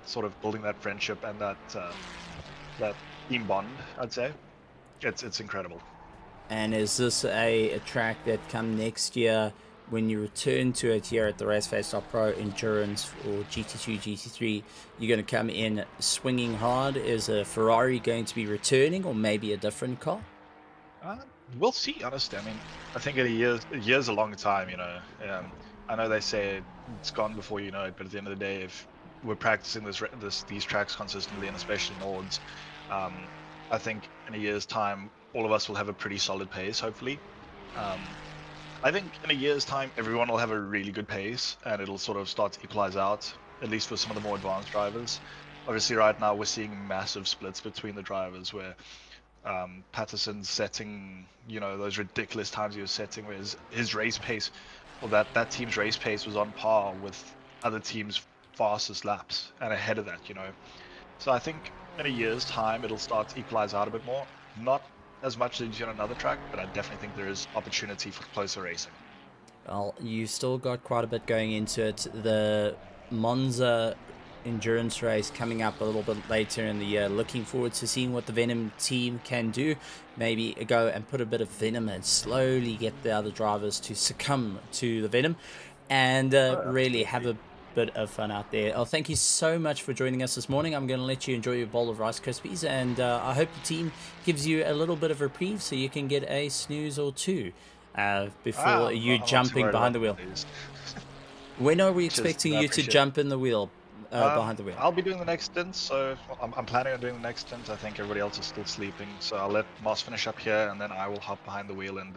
Sort of building that friendship and that team bond, I'd say. It's incredible. And is this a track that come next year when you return to it here at the RaceFace.Pro Endurance or GT2, GT3? You're going to come in swinging hard? Is a Ferrari going to be returning, or maybe a different car? We'll see, honestly. I mean, I think in a year's a long time, you know. I know they say it's gone before you know it, but at the end of the day, if we're practicing these tracks consistently, and especially Nords, I think in a year's time, all of us will have a pretty solid pace, hopefully. I think in a year's time, everyone will have a really good pace, and it'll sort of start to equalize out, at least for some of the more advanced drivers. Obviously, right now, we're seeing massive splits between the drivers, where Patterson's setting, you know, those ridiculous times he was setting, where his race pace, or that team's race pace was on par with other teams' fastest laps and ahead of that, you know. So I think in a year's time, it'll start to equalize out a bit more. Not as much as you see on another track, but I definitely think there is opportunity for closer racing. Well, you still got quite a bit going into it. The Monza endurance race coming up a little bit later in the year. Looking forward to seeing what the Venom team can do. Maybe go and put a bit of venom and slowly get the other drivers to succumb to the venom, and really have a bit of fun out there. Oh, thank you so much for joining us this morning. I'm going to let you enjoy your bowl of Rice Krispies, and I hope the team gives you a little bit of reprieve so you can get a snooze or two before you jumping behind the wheel. When are we expecting you to jump in the wheel? Behind the wheel. I'll be doing the next stint, so I'm planning on doing the next stint. I think everybody else is still sleeping, so I'll let Moss finish up here, and then I will hop behind the wheel and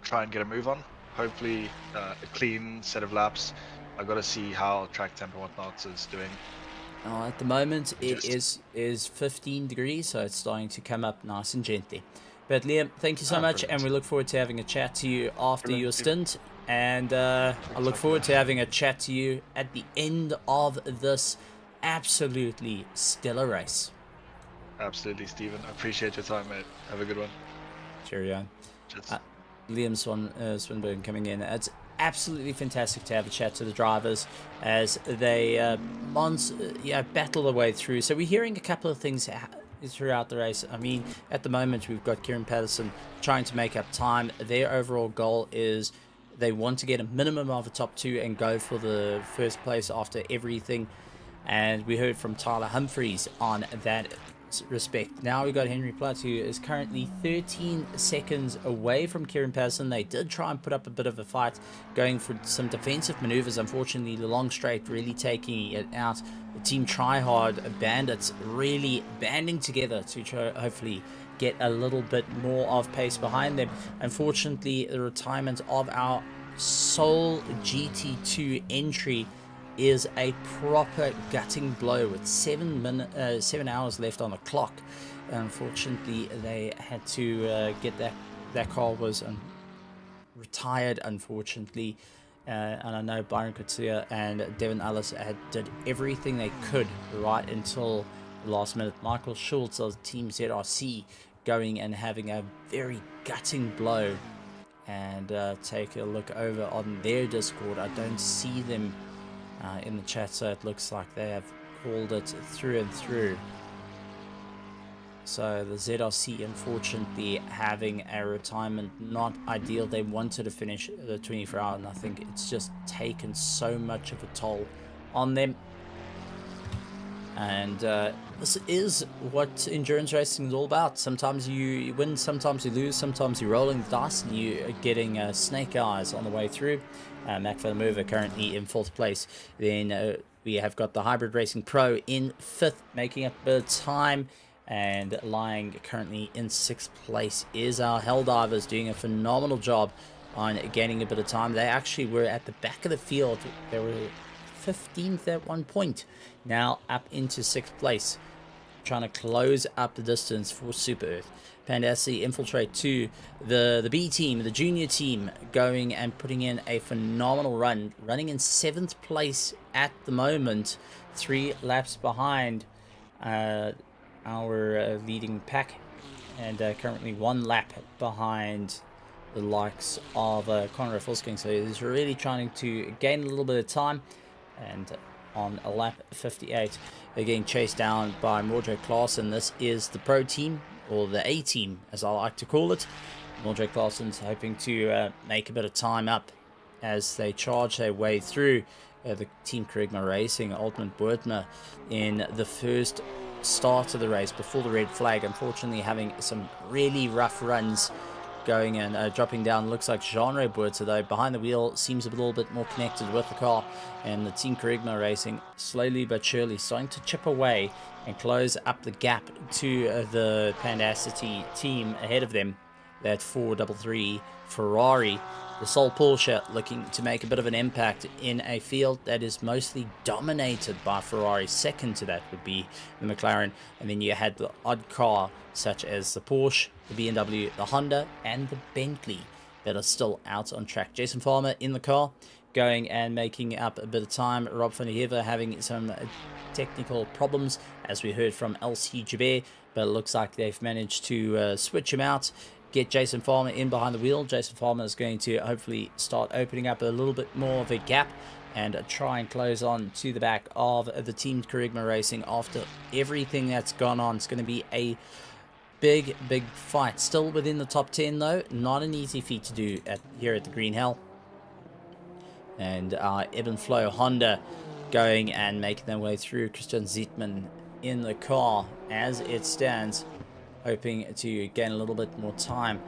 try and get a move on. Hopefully, a clean set of laps. I've got to see how track temp and whatnot is doing. At the moment, it is 15 degrees, so it's starting to come up nice and gently. But Liam, thank you so much, brilliant. And we look forward to having a chat to you after your stint. And I look forward to having a chat to you at the end of this absolutely stellar race. Absolutely, Stephen. I appreciate your time, mate. Have a good one. Cheerio. Liam Swinburne coming in. It's absolutely fantastic to have a chat to the drivers as they battle their way through. So we're hearing a couple of things throughout the race. I mean, at the moment, we've got Kieran Patterson trying to make up time. Their overall goal is they want to get a minimum of a top 2 and go for the first place after everything. And we heard from Tyler Humphreys on that respect. Now we got Henry Platt, who is currently 13 seconds away from Kieran Patterson. They did try and put up a bit of a fight, going for some defensive maneuvers. Unfortunately, the long straight really taking it out. The Team Tryhard Bandits really banding together to try, hopefully get a little bit more of pace behind them. Unfortunately, the retirement of our sole GT2 entry is a proper gutting blow with 7 hours left on the clock. Unfortunately, they had to get that car was retired, unfortunately. And I know Byron Couture and Devin Ellis did everything they could right until the last minute. Michael Schultz of Team ZRC going and having a very gutting blow. And take a look over on their Discord. I don't see them in the chat, so it looks like they have called it through and through. So the ZRC unfortunately having a retirement, not ideal. They wanted to finish the 24 hour, and I think it's just taken so much of a toll on them. And this is what endurance racing is all about. Sometimes you win, sometimes you lose, sometimes you're rolling the dice and you're getting snake eyes on the way through. Mac Mover currently in 4th place. Then we have got the Hybrid Racing Pro in 5th, making up a bit of time. And lying currently in 6th place is our Helldivers, doing a phenomenal job on gaining a bit of time. They actually were at the back of the field. They were 15th at one point, now up into 6th place, trying to close up the distance for Super Earth. Pandassi Infiltrate 2, the B team, the junior team, going and putting in a phenomenal run, running in 7th place at the moment, 3 laps behind our leading pack, and currently 1 lap behind the likes of Conrad Fosking. So he's really trying to gain a little bit of time. And on a lap 58, they're getting chased down by Mordred Claassen. This is the pro team, or the A team as I like to call it. Mordred Claassen's hoping to make a bit of time up as they charge their way through. The Team Kerygma Racing, Ultimate Boertner, in the first start of the race before the red flag, unfortunately having some really rough runs going and dropping down. Looks like Genre Boertner, though, behind the wheel, seems a little bit more connected with the car. And the Team Kerygma Racing, slowly but surely, starting to chip away and close up the gap to the Pandacity team ahead of them. That 433 Ferrari, the sole Porsche, looking to make a bit of an impact in a field that is mostly dominated by Ferrari. Second to that would be the McLaren, and then you had the odd car such as the Porsche, the BMW, the Honda, and the Bentley that are still out on track. Jason Farmer in the car, going and making up a bit of time. Rob van der Heever having some technical problems, as we heard from LC Jabir, but it looks like they've managed to switch him out, get Jason Farmer in behind the wheel. Jason Farmer is going to hopefully start opening up a little bit more of a gap and try and close on to the back of the Team Kerygma Racing. After everything that's gone on, it's going to be a big fight. Still within the top 10 though, not an easy feat to do here at the Green Hell. And our Ebb and Flow Honda going and making their way through. Christian Zietman in the car as it stands, hoping to gain a little bit more time.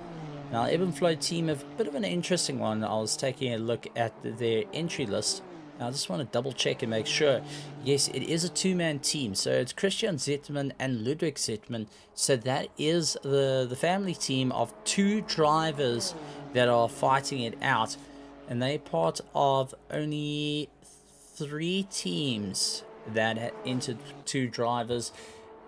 Now, Ebb and Flow team, a bit of an interesting one. I was taking a look at their entry list. Now, I just want to double check and make sure. Yes, it is a 2-man team. So it's Christian Zietman and Ludwig Zietman. So that is the family team of 2 drivers that are fighting it out. And they're part of only 3 teams that had entered 2 drivers.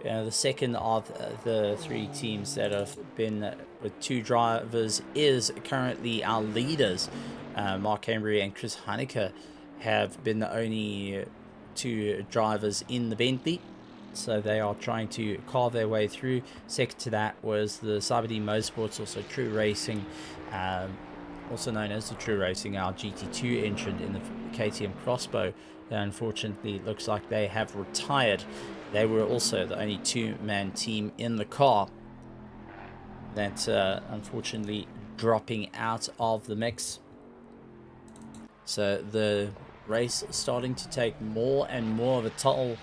The second of the 3 teams that have been with 2 drivers is currently our leaders. Mark Cambry and Chris Haneke have been the only 2 drivers in the Bentley. So they are trying to carve their way through. Second to that was the Cyber-D Motorsports, also True Racing, also known as the True Racing, our GT2 entrant in the KTM Crossbow. Unfortunately, it looks like they have retired. They were also the only 2-man team in the car that unfortunately dropping out of the mix. So the race is starting to take more and more of a toll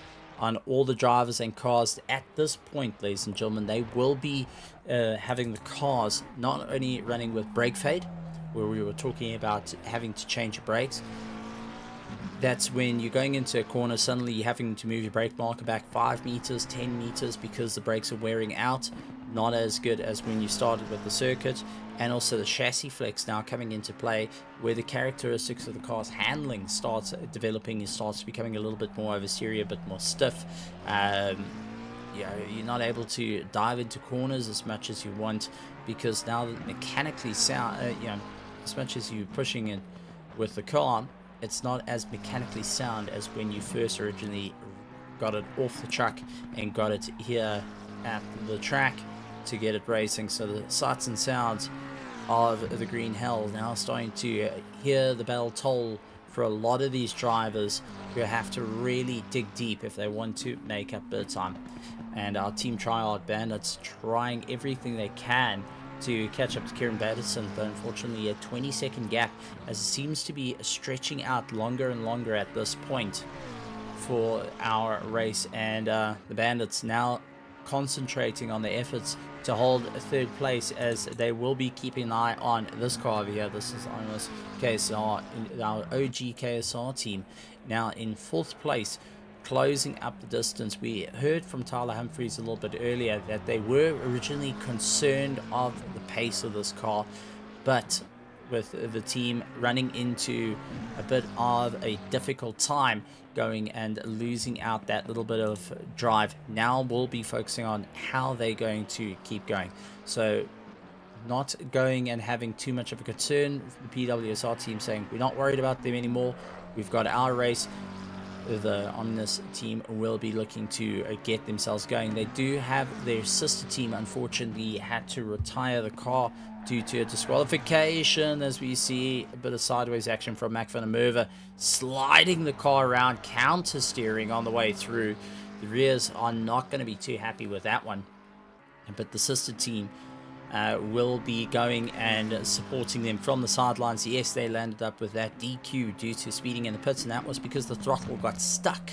on all the drivers and cars at this point, ladies and gentlemen. They will be having the cars not only running with brake fade, where we were talking about having to change your brakes. That's when you're going into a corner, suddenly you're having to move your brake marker back 5 meters, 10 meters, because the brakes are wearing out. Not as good as when you started with the circuit. And also the chassis flex now coming into play, where the characteristics of the car's handling starts developing. It starts becoming a little bit more oversteery, a bit more stiff. You're not able to dive into corners as much as you want, because now mechanically sound, as much as you're pushing it with the car, it's not as mechanically sound as when you first originally got it off the truck and got it here at the track to get it racing. So the sights and sounds of the green hell now starting to hear the bell toll for a lot of these drivers who have to really dig deep if they want to make up their time. And our Team Tryout Bandits trying everything they can to catch up to Kieran Batterson, but unfortunately a 20-second gap, as it seems to be stretching out longer and longer at this point for our race. And the Bandits now concentrating on their efforts to hold a third place, as they will be keeping an eye on this car over here. This is on this KSR, our OG KSR team, now in 4th place, closing up the distance. We heard from Tyler Humphries a little bit earlier that they were originally concerned of the pace of this car, but with the team running into a bit of a difficult time going and losing out that little bit of drive, now we'll be focusing on how they're going to keep going. So not going and having too much of a concern, the PWSR team saying we're not worried about them anymore, we've got our race. The Omnis team will be looking to get themselves going. They do have their sister team, unfortunately, had to retire the car due to a disqualification, as we see a bit of sideways action from Mac van der Merwe, sliding the car around, counter steering on the way through. The rears are not going to be too happy with that one, but the sister team will be going and supporting them from the sidelines. Yes, they landed up with that DQ due to speeding in the pits, and that was because the throttle got stuck,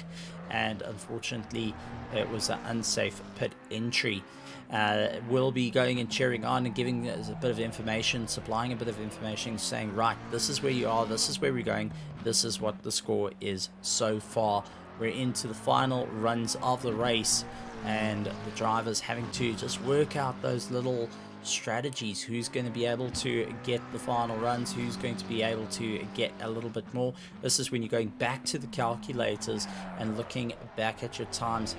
and unfortunately it was an unsafe pit entry. We'll be going and cheering on and giving us a bit of information, supplying a bit of information, saying, right, this is where you are, this is where we're going, this is what the score is so far. We're into the final runs of the race, and the drivers having to just work out those little strategies. Who's going to be able to get the final runs, who's going to be able to get a little bit more. This is when you're going back to the calculators and looking back at your times.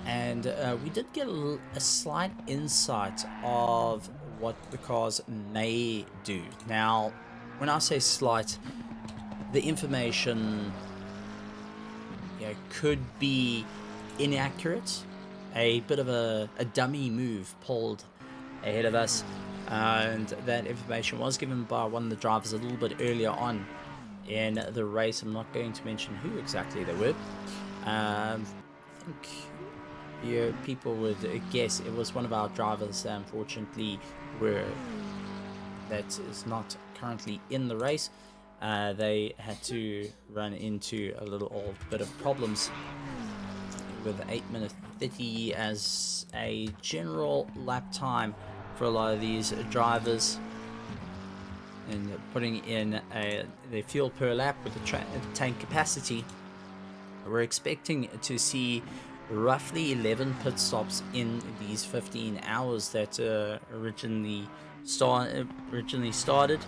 And we did get a slight insight of what the cars may do. Now, when I say slight, the information could be inaccurate, a bit of a dummy move pulled ahead of us, and that information was given by one of the drivers a little bit earlier on in the race. I'm not going to mention who exactly they were. I think people would guess it was one of our drivers, unfortunately, that is not currently in the race. They had to run into a little bit of problems with 8 minute 30 as a general lap time for a lot of these drivers, and putting in their fuel per lap with the tank capacity. We're expecting to see roughly 11 pit stops in these 15 hours that originally started.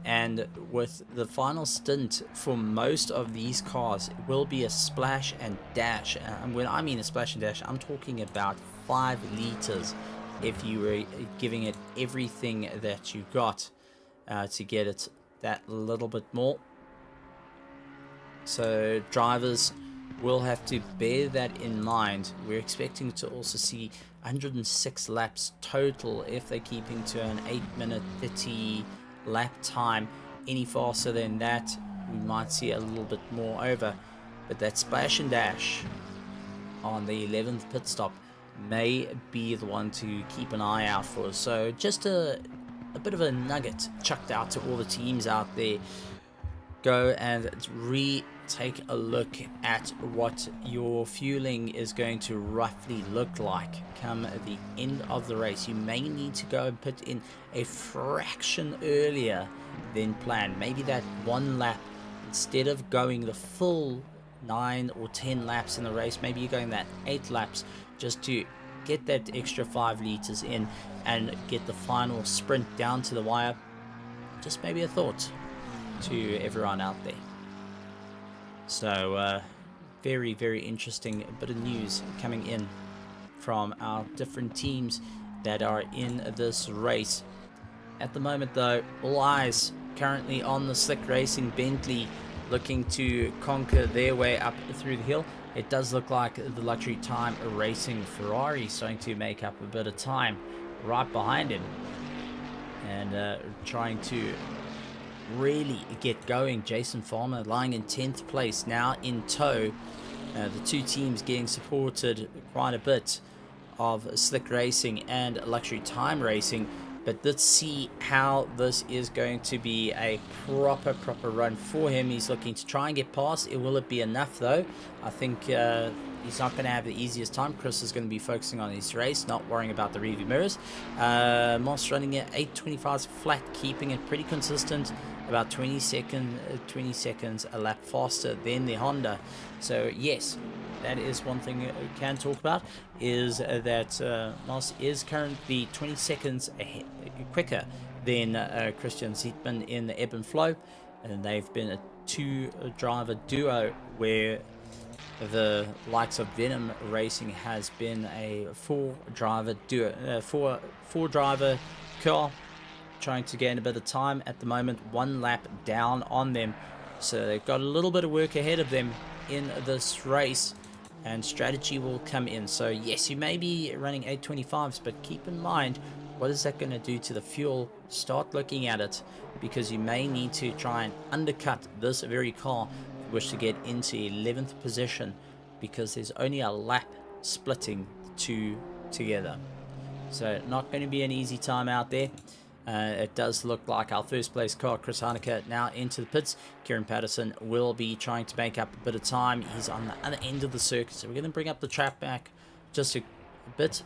And with the final stint for most of these cars, it will be a splash and dash. And when I mean a splash and dash, I'm talking about 5 liters if you were giving it everything that you got to get it that little bit more. So drivers will have to bear that in mind. We're expecting to also see 106 laps total if they're keeping to an 8 minute 30 lap time. Any faster than that, we might see a little bit more over. But that splash and dash on the 11th pit stop may be the one to keep an eye out for. So just a bit of a nugget chucked out to all the teams out there. Go and take a look at what your fueling is going to roughly look like come the end of the race. You may need to go and put in a fraction earlier than planned. Maybe that one lap, instead of going the full 9 or 10 laps in the race, maybe you're going that 8 laps just to get that extra 5 liters in and get the final sprint down to the wire. Just maybe a thought to everyone out there. So very, very interesting bit of news coming in from our different teams that are in this race. At the moment though, all eyes currently on the Slick Racing Bentley, looking to conquer their way up through the hill. It does look like the Luxury Time Racing Ferrari starting to make up a bit of time right behind him, and trying to really get going. Jason Farmer lying in 10th place, now in tow. The two teams getting supported quite a bit of Slick Racing and Luxury Time Racing. But let's see how this is going to be a proper run for him. He's looking to try and get past. Will it be enough though? I think he's not going to have the easiest time. Chris is going to be focusing on his race, not worrying about the rearview mirrors. Moss running at 8:25 flat, keeping it pretty consistent, about 20 seconds a lap faster than the Honda. So yes, that is one thing we can talk about, is that Moss is currently 20 seconds ahead, quicker than Christian Zietman in the ebb and flow, and they've been a 2-driver duo, where the likes of Venom Racing has been a 4-driver duo, 4-driver car, trying to gain a bit of time. At the moment, 1 lap down on them, so they've got a little bit of work ahead of them in this race, and strategy will come in. So yes, you may be running 825s, but keep in mind, what is that going to do to the fuel? Start looking at it, because you may need to try and undercut this very car if you wish to get into 11th position, because there's only a lap splitting the two together. So not going to be an easy time out there. It does look like our first place car, Chris Haneke, now into the pits. Kieran Patterson will be trying to make up a bit of time. He's on the other end of the circuit, so we're going to bring up the trap back just a bit.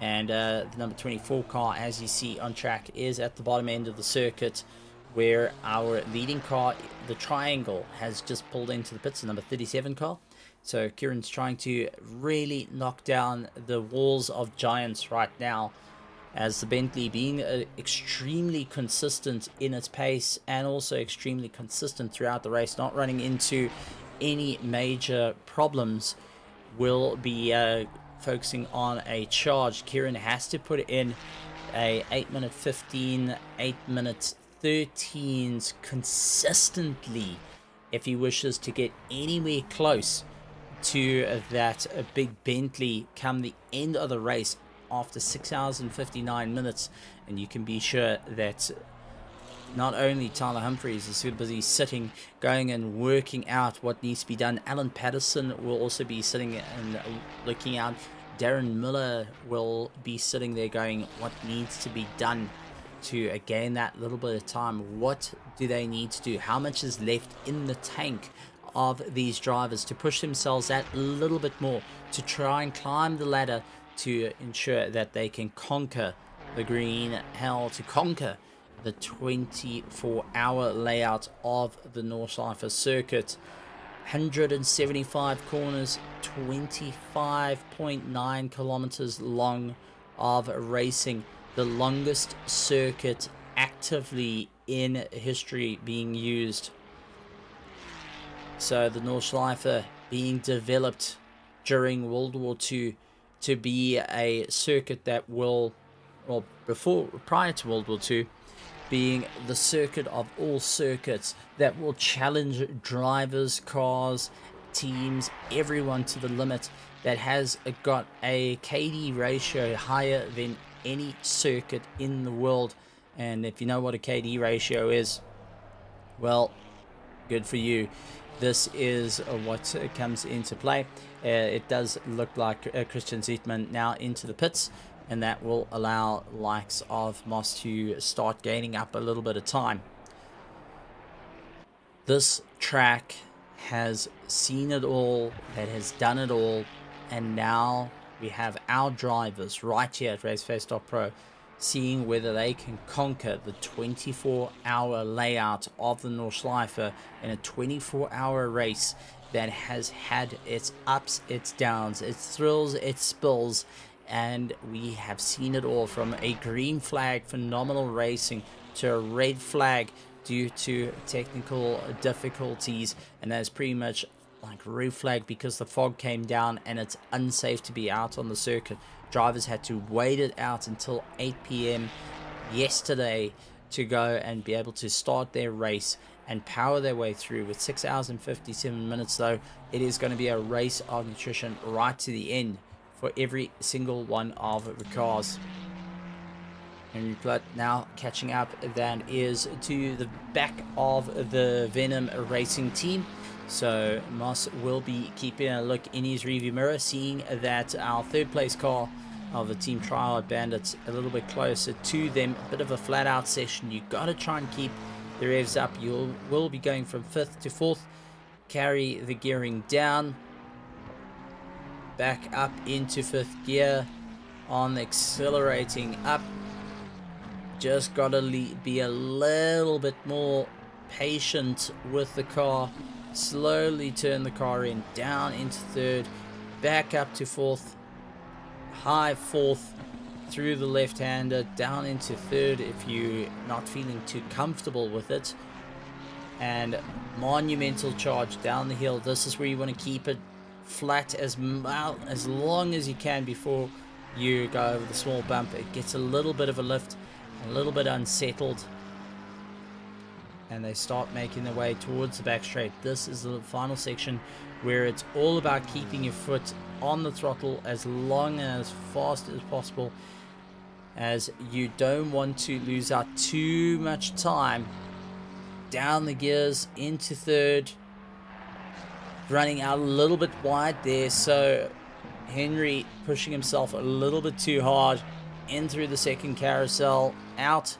And the number 24 car, as you see on track, is at the bottom end of the circuit, where our leading car, the Triangle, has just pulled into the pits, the number 37 car. So Kieran's trying to really knock down the walls of giants right now, as the Bentley, being extremely consistent in its pace and also extremely consistent throughout the race, not running into any major problems, will be focusing on a charge. Kieran has to put in a 8-minute 15, 8-minute 13s consistently if he wishes to get anywhere close to that big Bentley come the end of the race, after 6 hours and 59 minutes. And you can be sure that not only Tyler Humphries is too busy sitting, going and working out what needs to be done. Alan Patterson will also be sitting and looking out. Darren Miller will be sitting there going, what needs to be done to gain that little bit of time? What do they need to do? How much is left in the tank of these drivers to push themselves that little bit more, to try and climb the ladder, to ensure that they can conquer the green hell, to conquer the 24-hour layout of the Nordschleife circuit. 175 corners, 25.9 kilometers long of racing, the longest circuit actively in history being used. So the Nordschleife being developed during World War II to be a circuit that will, well, prior to World War II, being the circuit of all circuits that will challenge drivers, cars, teams, everyone to the limit, that has got a KD ratio higher than any circuit in the world. And if you know what a KD ratio is, well, good for you. This is what comes into play. It does look like Christian Zietman now into the pits, and that will allow likes of Moss to start gaining up a little bit of time. This track has seen it all, that has done it all, and now we have our drivers right here at RaceFace.Pro seeing whether they can conquer the 24-hour layout of the Nordschleife in a 24-hour race that has had its ups, its downs, its thrills, its spills, and we have seen it all, from a green flag phenomenal racing to a red flag due to technical difficulties, and that's pretty much like red flag because the fog came down and it's unsafe to be out on the circuit. Drivers had to wait it out until 8 p.m. yesterday to go and be able to start their race and power their way through. With 6 hours and 57 minutes though, it is going to be a race of nutrition right to the end for every single one of the cars. Henry Platt now catching up, that is to the back of the Venom Racing team. So Moss will be keeping a look in his rearview mirror, seeing that our third place car of the Team Trial Bandits a little bit closer to them. A bit of a flat out session. You got to try and keep the revs up. You will be going from 5th to 4th. Carry the gearing down. Back up into 5th gear. On accelerating up. Just got to be a little bit more patient with the car. Slowly turn the car in, down into 3rd, back up to 4th, high 4th, through the left-hander, down into 3rd if you're not feeling too comfortable with it, and monumental charge down the hill. This is where you want to keep it flat as long as you can before you go over the small bump. It gets a little bit of a lift, a little bit unsettled, and they start making their way towards the back straight. This is the final section where it's all about keeping your foot on the throttle as long and as fast as possible, as you don't want to lose out too much time. Down the gears into 3rd, running out a little bit wide there, so Henry pushing himself a little bit too hard in through the 2nd carousel, out.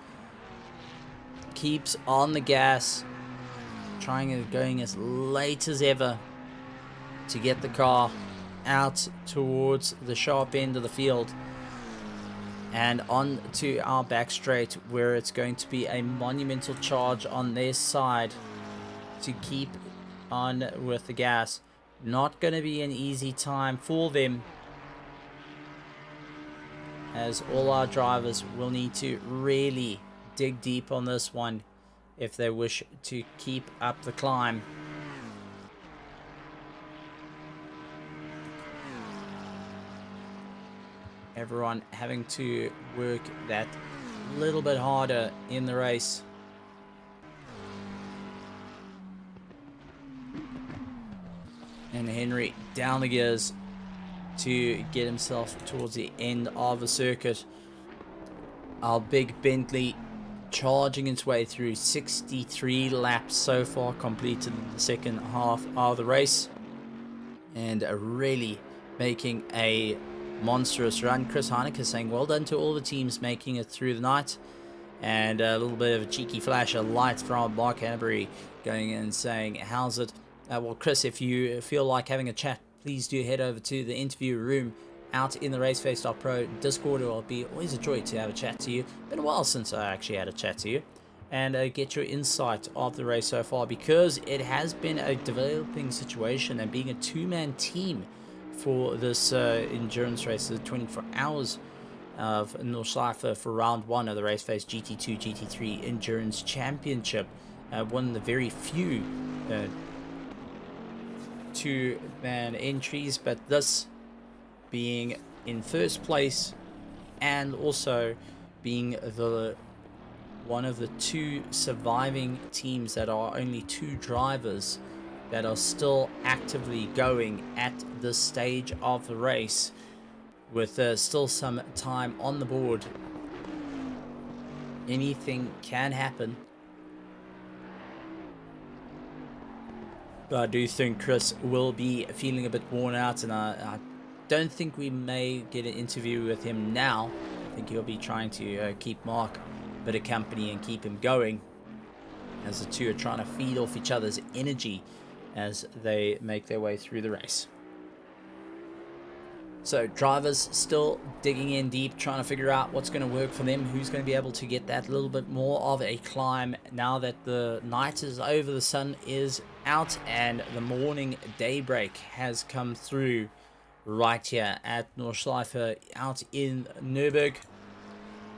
Keeps on the gas, trying and going as late as ever to get the car out towards the sharp end of the field and on to our back straight, where it's going to be a monumental charge on their side to keep on with the gas. Not going to be an easy time for them, as all our drivers will need to really dig deep on this one if they wish to keep up the climb. Everyone having to work that little bit harder in the race. And Henry down the gears to get himself towards the end of the circuit. Our big Bentley charging its way through 63 laps so far completed in the 2nd half of the race, and really making a monstrous run. Chris Heineke saying well done to all the teams making it through the night, and a little bit of a cheeky flash of light from Mark Hanbury going in and saying how's it. Well, Chris, if you feel like having a chat, please do head over to the interview room out in the RaceFace.Pro Discord. It will be always a joy to have a chat to you. Been a while since I actually had a chat to you, and get your insight of the race so far, because it has been a developing situation, and being a 2-man team for this endurance race, the 24 hours of Nordschleife for round 1 of the RaceFace GT2 GT3 Endurance Championship, one of the very few 2-man entries, but this being in 1st place, and also being the one of the 2 surviving teams that are only 2 drivers that are still actively going at this stage of the race, with still some time on the board. Anything can happen, but I do think Chris will be feeling a bit worn out, and I don't think we may get an interview with him now. I think he'll be trying to keep Mark a bit of company and keep him going, as the 2 are trying to feed off each other's energy as they make their way through the race. So drivers still digging in deep, trying to figure out what's going to work for them, who's going to be able to get that little bit more of a climb now that the night is over, the sun is out, and the morning daybreak has come through right here at Nordschleife out in Nürburgring.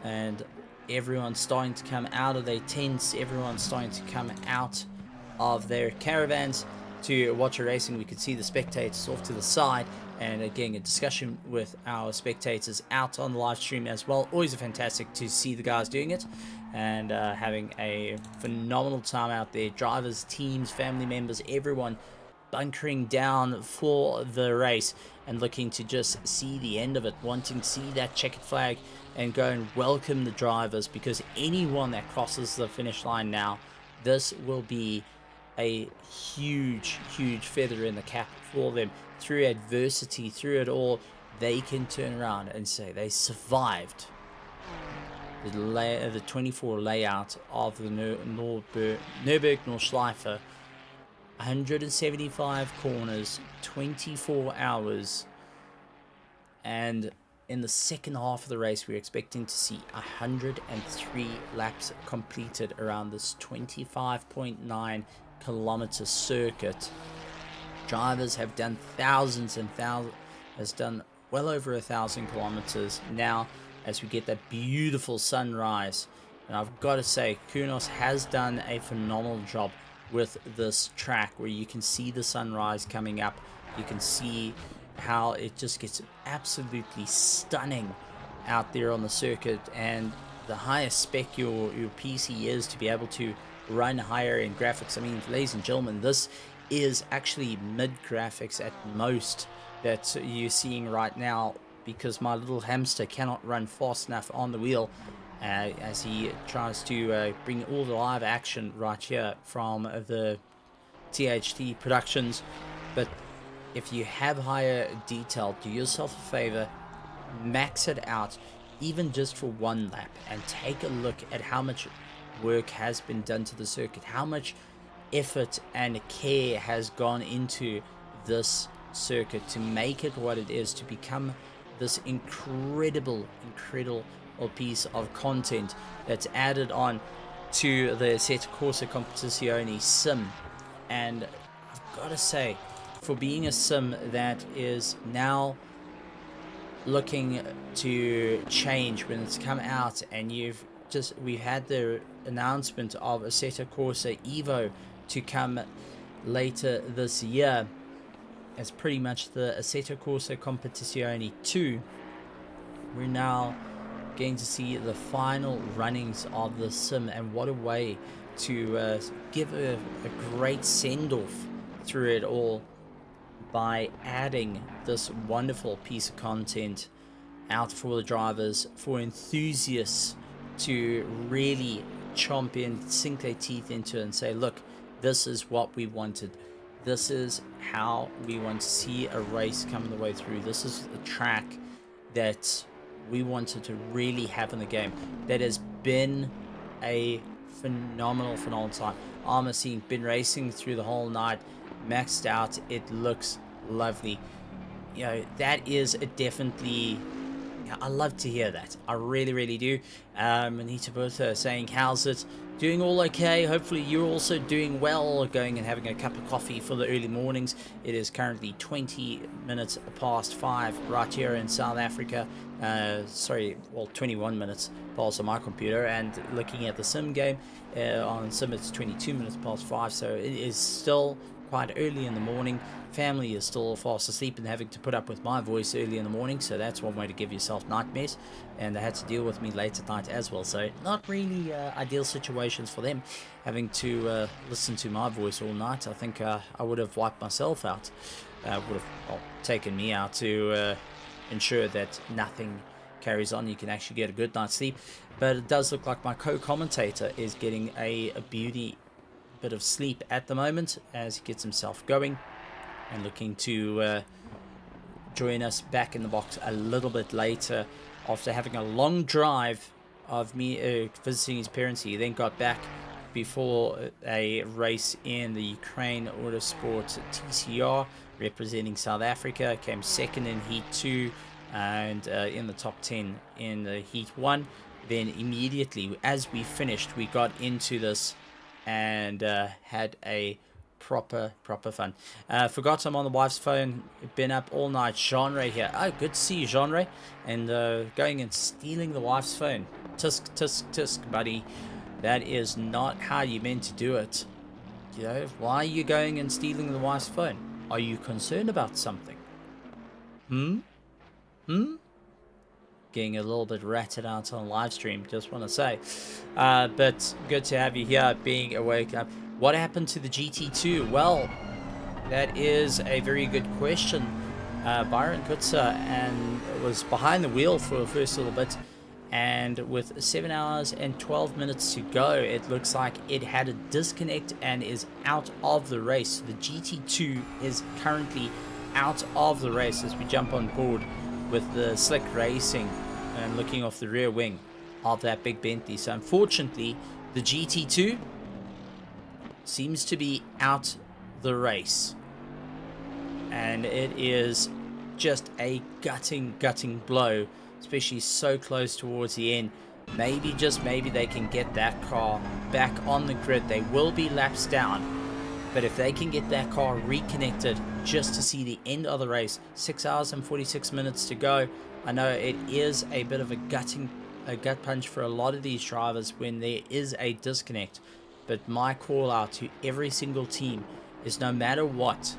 And everyone's starting to come out of their tents, everyone's starting to come out of their caravans to watch a racing. We could see the spectators off to the side, and again a discussion with our spectators out on the live stream as well. Always fantastic to see the guys doing it and having a phenomenal time out there. Drivers, teams, family members, everyone bunkering down for the race and looking to just see the end of it, wanting to see that checkered flag and go and welcome the drivers, because anyone that crosses the finish line now, this will be a huge feather in the cap for them. Through adversity, through it all, they can turn around and say they survived the 24 layout of the Nürburgring Nordschleife. 175 corners, 24 hours, and in the second half of the race we're expecting to see 103 laps completed around this 25.9 kilometer circuit. Drivers have done thousands and thousands, has done well over 1,000 kilometers now as we get that beautiful sunrise. And I've got to say, Kunos has done a phenomenal job with this track, where you can see the sunrise coming up, you can see how it just gets absolutely stunning out there on the circuit. And the higher spec your PC is to be able to run higher in graphics, I mean, ladies and gentlemen, this is actually mid graphics at most that you're seeing right now, because my little hamster cannot run fast enough on the wheel as he tries to bring all the live action right here from the THT Productions. But if you have higher detail, do yourself a favor, max it out even just for one lap, and take a look at how much work has been done to the circuit, how much effort and care has gone into this circuit to make it what it is, to become this incredible piece of content that's added on to the Assetto Corsa Competizione sim. And I've got to say, for being a sim that is now looking to change, when it's come out and we've had the announcement of Assetto Corsa Evo to come later this year as pretty much the Assetto Corsa Competizione 2, we're now going to see the final runnings of the sim, and what a way to give a great send-off through it all by adding this wonderful piece of content out for the drivers, for enthusiasts to really chomp in, sink their teeth into it and say, look, this is what we wanted. This is how we want to see a race coming the way through. This is the track that we wanted to really have in the game. That has been a phenomenal time. Armor Scene been racing through the whole night, maxed out. It looks lovely. You know, that is a definitely, I love to hear that. I really do. Anita Bertha saying, how's it? Doing all okay. Hopefully you're also doing well, going and having a cup of coffee for the early mornings. It is currently 20 minutes past 5 right here in South Africa. 21 minutes past on my computer, and looking at the sim game on sim, it's 22 minutes past 5, so it is still quite early in the morning. Family is still fast asleep and having to put up with my voice early in the morning, so that's one way to give yourself nightmares, and they had to deal with me late at night as well, so not really ideal situations for them, having to listen to my voice all night. I think I would have wiped myself out, would have taken me out to ensure that nothing carries on. You can actually get a good night's sleep. But it does look like my co-commentator is getting a beauty bit of sleep at the moment as he gets himself going and looking to join us back in the box a little bit later after having a long drive of me visiting his parents. He then got back before a race in the Ukraine Autosport TCR representing South Africa. Came second in Heat 2 and in the top 10 in the Heat 1. Then immediately as we finished, we got into this and had a proper fun. Forgot I'm on the wife's phone. Been up all night. Genre here. Oh, good to see you, Genre. And going and stealing the wife's phone. Tisk, buddy. That is not how you meant to do it. You know, why are you going and stealing the wife's phone? Are you concerned about something? Getting a little bit ratted out on live stream, just want to say. But good to have you here, being awake up. What happened to the GT2? Well, that is a very good question. Byron Kutzer and was behind the wheel for the first little bit, and with 7 hours and 12 minutes to go, it looks like it had a disconnect and is out of the race. The GT2 is currently out of the race as we jump on board with the Slick Racing and looking off the rear wing of that big Bentley. So unfortunately, the GT2 seems to be out the race, and it is just a gutting blow, especially so close towards the end. Maybe, just maybe, they can get that car back on the grid. They will be laps down, but if they can get that car reconnected just to see the end of the race, 6 hours and 46 minutes to go. I know it is a bit of a gut punch for a lot of these drivers when there is a disconnect. But my call out to every single team is, no matter what,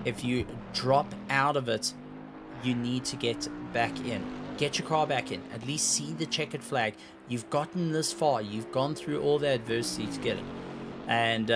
if you drop out of it, you need to get back in. Get your car back in. At least see the checkered flag. You've gotten this far. You've gone through all the adversity to get it. And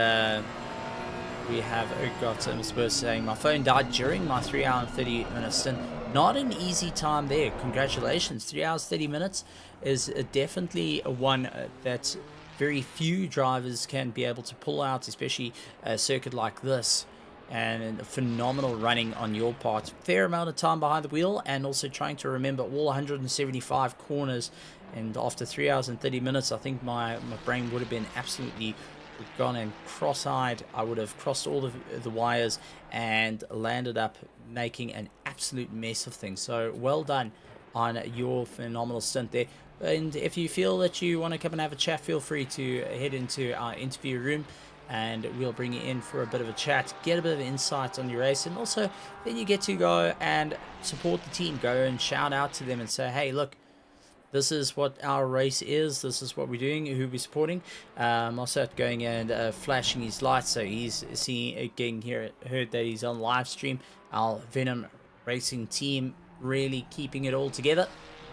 we have got Spurs saying, my phone died during my 3 hour and 30 minute stint. Not an easy time there. Congratulations. 3 hours 30 minutes is definitely one that's very few drivers can be able to pull out, especially a circuit like this. And phenomenal running on your part. Fair amount of time behind the wheel, and also trying to remember all 175 corners. And after 3 hours and 30 minutes, I think my brain would have been absolutely gone and cross-eyed. I would have crossed all the wires and landed up making an absolute mess of things. So well done on your phenomenal stint there. And if you feel that you want to come and have a chat, feel free to head into our interview room, and we'll bring you in for a bit of a chat, get a bit of insight on your race, and also then you get to go and support the team. Go and shout out to them and say, hey, look, this is what our race is, this is what we're doing, who we're supporting. Also going and flashing his lights, so he's heard that he's on live stream. Our Venom Racing team really keeping it all together.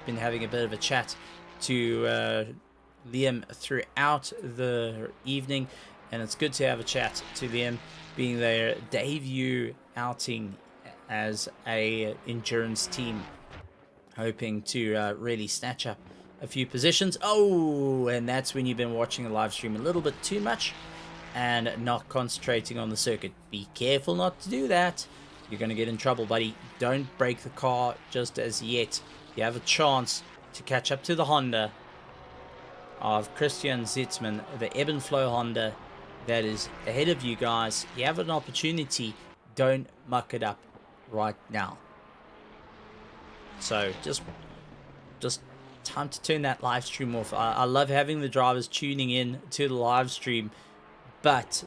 Been having a bit of a chat to Liam throughout the evening, and it's good to have a chat to them, being their debut outing as a endurance team, hoping to really snatch up a few positions. Oh, and that's when you've been watching the live stream a little bit too much and not concentrating on the circuit. Be careful not to do that. You're going to get in trouble, buddy. Don't break the car just as yet. You have a chance to catch up to the Honda of Christian Zitzman, the Ebb and Flow Honda that is ahead of you guys. You have an opportunity. Don't muck it up right now. So just time to turn that live stream off. I love having the drivers tuning in to the live stream, but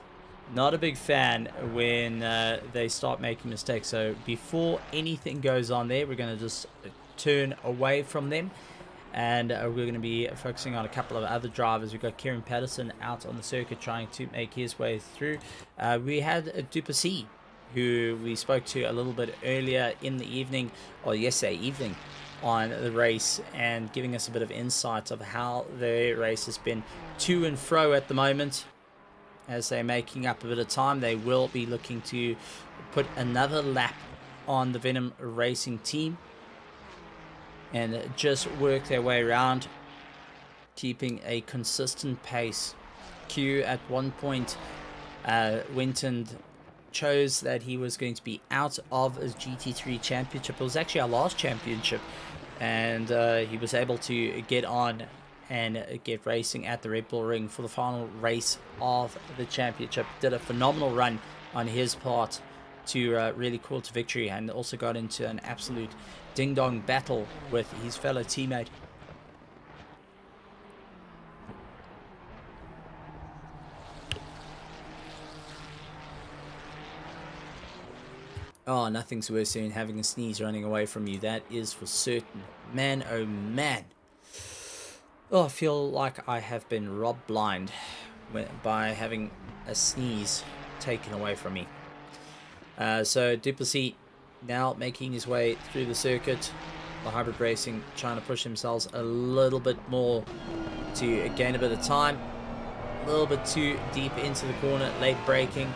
not a big fan when they start making mistakes. So before anything goes on there, we're going to just turn away from them, and we're going to be focusing on a couple of other drivers. We've got Kieran Patterson out on the circuit trying to make his way through. We had Duplessis, who we spoke to a little bit earlier in the evening, or yesterday evening, on the race, and giving us a bit of insight of how the race has been to and fro at the moment. As they're making up a bit of time, they will be looking to put another lap on the Venom Racing team and just work their way around, keeping a consistent pace. Q at one point went and chose that he was going to be out of his GT3 championship. It was actually our last championship, and he was able to get on and get racing at the Red Bull Ring for the final race of the championship. Did a phenomenal run on his part to really call to victory, and also got into an absolute ding-dong battle with his fellow teammate. Oh, nothing's worse than having a sneeze running away from you. That is for certain. Man, oh man. Oh, I feel like I have been robbed blind by having a sneeze taken away from me. So Duplessis now making his way through the circuit. The hybrid racing trying to push themselves a little bit more to gain a bit of time. A little bit too deep into the corner, late braking,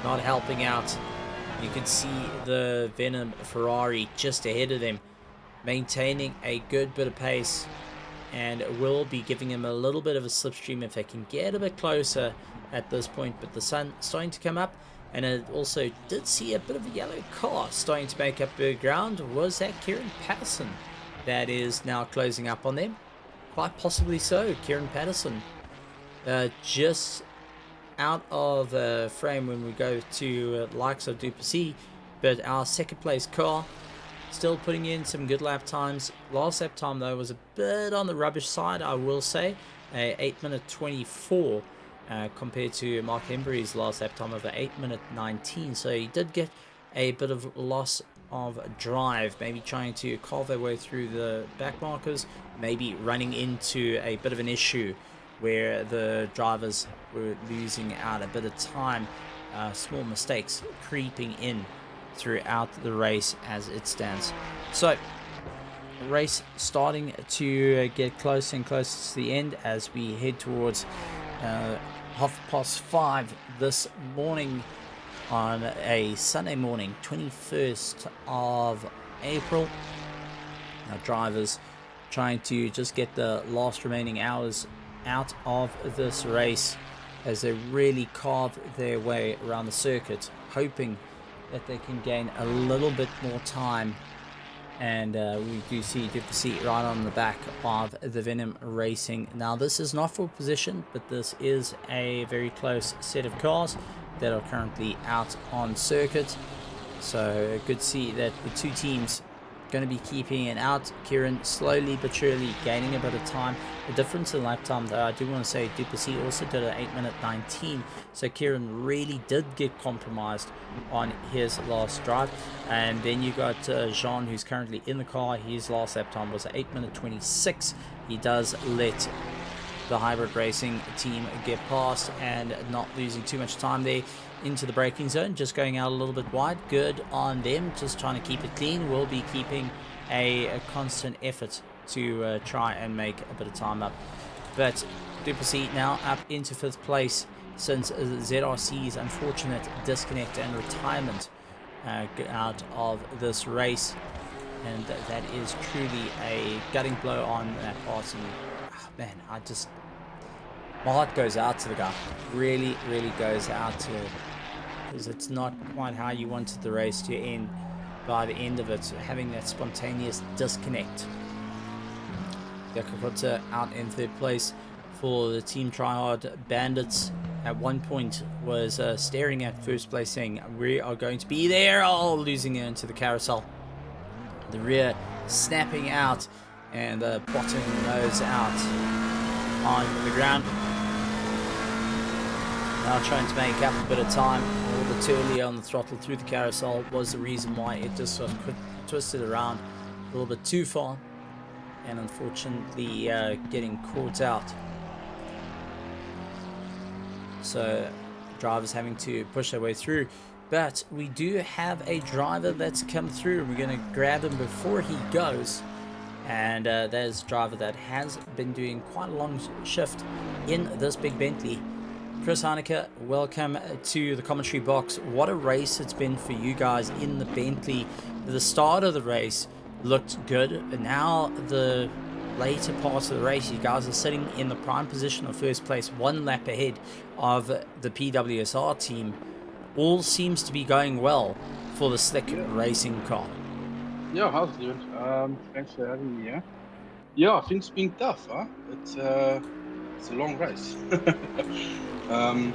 not helping out. You can see the Venom Ferrari just ahead of them, maintaining a good bit of pace, and will be giving him a little bit of a slipstream if they can get a bit closer at this point. But the sun starting to come up, and it also did see a bit of a yellow car starting to make up ground. Was that Kieran Patterson that is now closing up on them? Quite possibly so. Kieran Patterson just out of frame when we go to likes of Duplessis, but our second place car still putting in some good lap times. Last lap time though was a bit on the rubbish side, I will say. 8 minute 24 compared to Mark Embry's last lap time of 8 minute 19, so he did get a bit of loss of drive, maybe trying to carve their way through the back markers, maybe running into a bit of an issue where the drivers were losing out a bit of time. Small mistakes creeping in throughout the race as it stands. So race starting to get closer and closer to the end as we head towards 5:30 this morning on a Sunday morning, 21st of April. Our drivers trying to just get the last remaining hours out of this race as they really carve their way around the circuit, hoping that they can gain a little bit more time. And we do see Duplessis right on the back of the Venom Racing. Now this is not for position, but this is a very close set of cars that are currently out on circuit. So good to see that the two teams going to be keeping it out. Kieran slowly but surely gaining a bit of time. The difference in lap time though, I do want to say Duplessis also did an 8 minute 19, so Kieran really did get compromised on his last drive. And then you got Jean, who's currently in the car. His last lap time was 8 minute 26. He does let the hybrid racing team get past and not losing too much time there into the braking zone, just going out a little bit wide. Good on them, just trying to keep it clean. We'll be keeping a constant effort to try and make a bit of time up. But Duplessis now up into 5th place since ZRC's unfortunate disconnect and retirement out of this race, and that is truly a gutting blow on that part. And man, my heart goes out to the guy, really goes out to it, because it's not quite how you wanted the race to end by the end of it, having that spontaneous disconnect. Yakakota out in 3rd place for the Team Tryhard Bandits. At one point was staring at 1st place saying, we are going to be there. Oh, losing it into the carousel. The rear snapping out and the bottom nose out on the ground. Now trying to make up a bit of time. A little bit too early on the throttle through the carousel was the reason why it just sort of twisted around a little bit too far, and unfortunately getting caught out. So drivers having to push their way through. But we do have a driver that's come through. We're going to grab him before he goes. And that is a driver that has been doing quite a long shift in this big Bentley. Chris Heineke, welcome to the commentary box. What a race it's been for you guys in the Bentley. The start of the race looked good, and now the later parts of the race, you guys are sitting in the prime position of 1st place, 1 lap ahead of the PWSR team. All seems to be going well for the slick racing car. Yeah, how's it doing? Thanks for having me here. Yeah, I think it's been tough, huh? It's a long race. um,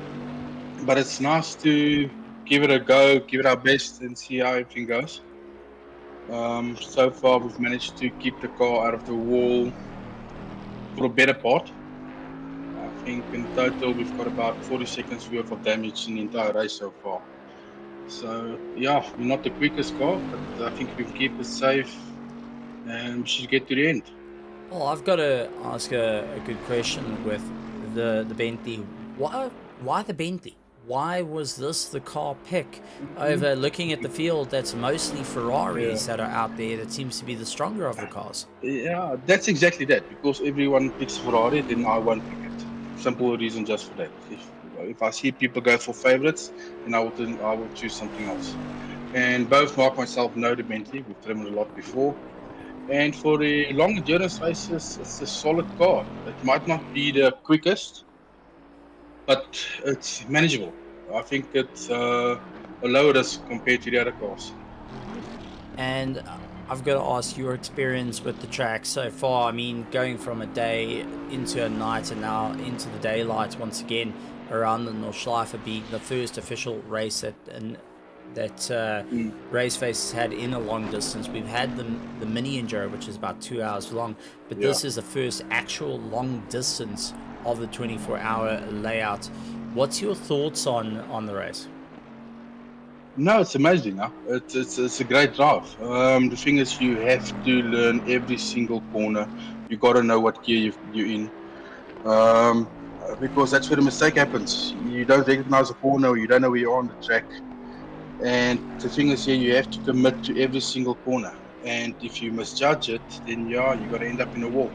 but it's nice to give it a go, give it our best, and see how everything goes. So far, we've managed to keep the car out of the wall for a better part. I think in total we've got about 40 seconds worth of damage in the entire race so far. So yeah, we're not the quickest car, but I think we can keep it safe and we should get to the end. Well, I've got to ask a good question with the Bentley. Why the Bentley? Why was this the car pick over looking at the field that's mostly Ferraris that are out there that seems to be the stronger of the cars? Yeah, that's exactly that. Because everyone picks Ferrari, then I won't pick it. Simple reason just for that. If I see people go for favorites, then I will choose something else. And both Mark and myself know the Bentley. We've driven a lot before. And for the long endurance races, it's a solid car. It might not be the quickest, but it's manageable. I think it's a low risk compared to the other cars. And I've got to ask your experience with the track so far. I mean, going from a day into a night and now into the daylight once again around the Nordschleife being the first official race that RaceFace has had in a long distance. We've had the mini enduro, which is about 2 hours long, but this is the first actual long distance of the 24-hour layout. What's your thoughts on the race? No, it's amazing. Huh? It's a great drive. The thing is, you have to learn every single corner. You got to know what gear you're in, because that's where the mistake happens. You don't recognize a corner, or you don't know where you are on the track. And the thing is, here you have to commit to every single corner. And if you misjudge it, then you're going to end up in a wall.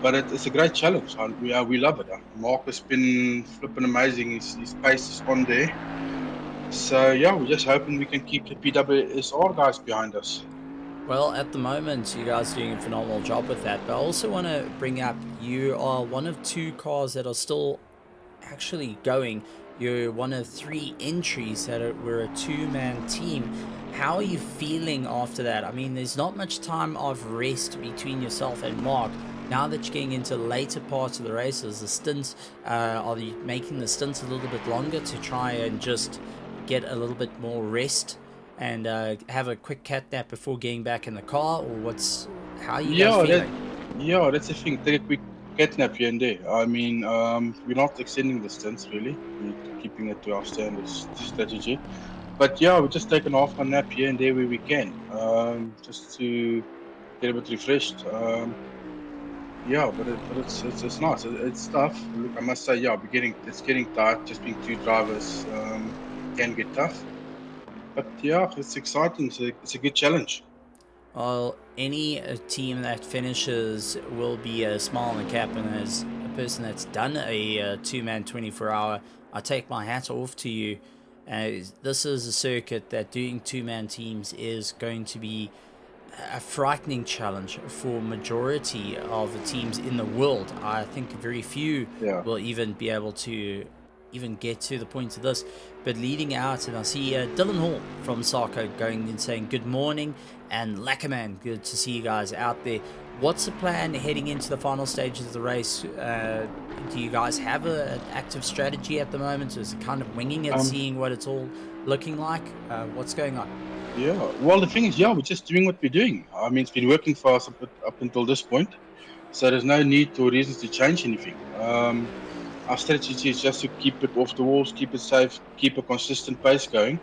But it's a great challenge. We love it. Huh? Mark has been flipping amazing. His pace is on there. So yeah, we're just hoping we can keep the PWSR guys behind us. Well, at the moment, you guys are doing a phenomenal job with that. But I also want to bring up, you are one of 2 cars that are still actually going. You're one of 3 entries that were a 2-man team. How are you feeling after that? I mean, there's not much time of rest between yourself and Mark. Now that you're getting into later parts of the races, the stints, are you making the stints a little bit longer to try and just get a little bit more rest and have a quick cat nap before getting back in the car, or how are you guys feeling? That's the thing. Take a quick cat nap here and there. I mean, we're not extending the stints really. We're keeping it to our standard strategy. But yeah, we're just taking half a nap here and there where we can, just to get a bit refreshed. Yeah, but it's nice. It's tough. Look, I must say, yeah, it's getting tight. Just being 2 drivers can get tough. But yeah, it's exciting. It's a good challenge. Well, any team that finishes will be a smile on the cap, and as a person that's done a 2-man 24-hour, I take my hat off to you. This is a circuit that doing 2-man teams is going to be a frightening challenge for majority of the teams in the world. I think very few will even be able to even get to the point of this. But leading out, and I see Dylan Hall from Sarko going and saying good morning, and Lackerman, good to see you guys out there. What's the plan heading into the final stages of the race? Do you guys have an active strategy at the moment? Is it kind of winging it, seeing what it's all looking like? What's going on? Yeah, well, the thing is, we're just doing what we're doing. I mean, it's been working for us up until this point, so there's no need or reasons to change anything. Our strategy is just to keep it off the walls, keep it safe, keep a consistent pace going.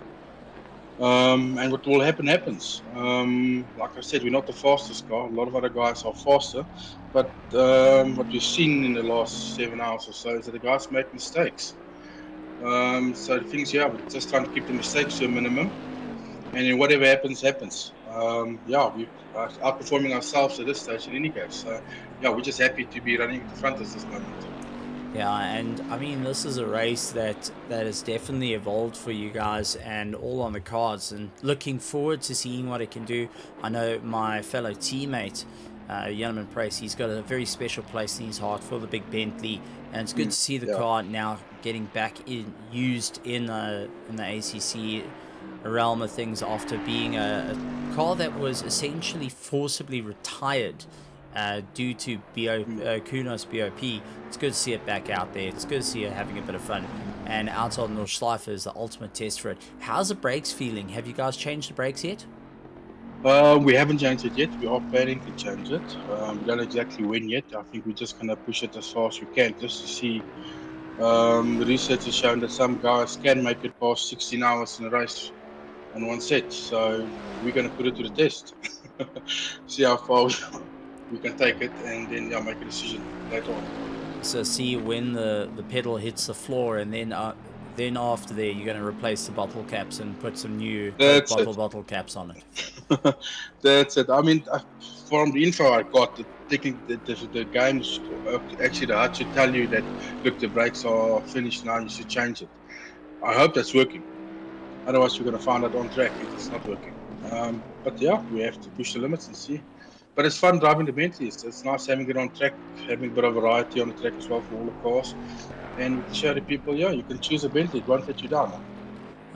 And what will happen happens. Like I said, we're not the fastest car. A lot of other guys are faster, but what we've seen in the last 7 hours or so is that the guys make mistakes. So the thing is, we're just trying to keep the mistakes to a minimum. And then whatever happens, happens. We are outperforming ourselves at this stage in any case. So, we're just happy to be running at the front at this moment. Yeah, and I mean, this is a race that has definitely evolved for you guys and all on the cards, and looking forward to seeing what it can do. I know my fellow teammate, Jan Price, he's got a very special place in his heart for the big Bentley, and it's good to see the car now getting back used in the ACC realm of things after being a car that was essentially forcibly retired due to Kunos BOP. It's good to see it back out there. It's good to see it having a bit of fun. And out on Nordschleife is the ultimate test for it. How's the brakes feeling? Have you guys changed the brakes yet? We haven't changed it yet. We are planning to change it. We don't know exactly when yet. I think we're just gonna push it as far as we can, just to see. The research has shown that some guys can make it past 16 hours in a race on one set. So we're gonna put it to the test. See how far we can take it, and then make a decision later on. So see when the pedal hits the floor, and then after there you're going to replace the bottle caps and put some new bottle caps on it. That's it. I mean, from the info I got, the games, actually the HUD should tell you that, look, the brakes are finished now, you should change it. I hope that's working. Otherwise, we're going to find out on track if it's not working. But yeah, we have to push the limits and see. But it's fun driving the Bentleys. It's nice having it on track, having a bit of variety on the track as well for all the cars. And show the people, you can choose a Bentley. It won't let you down.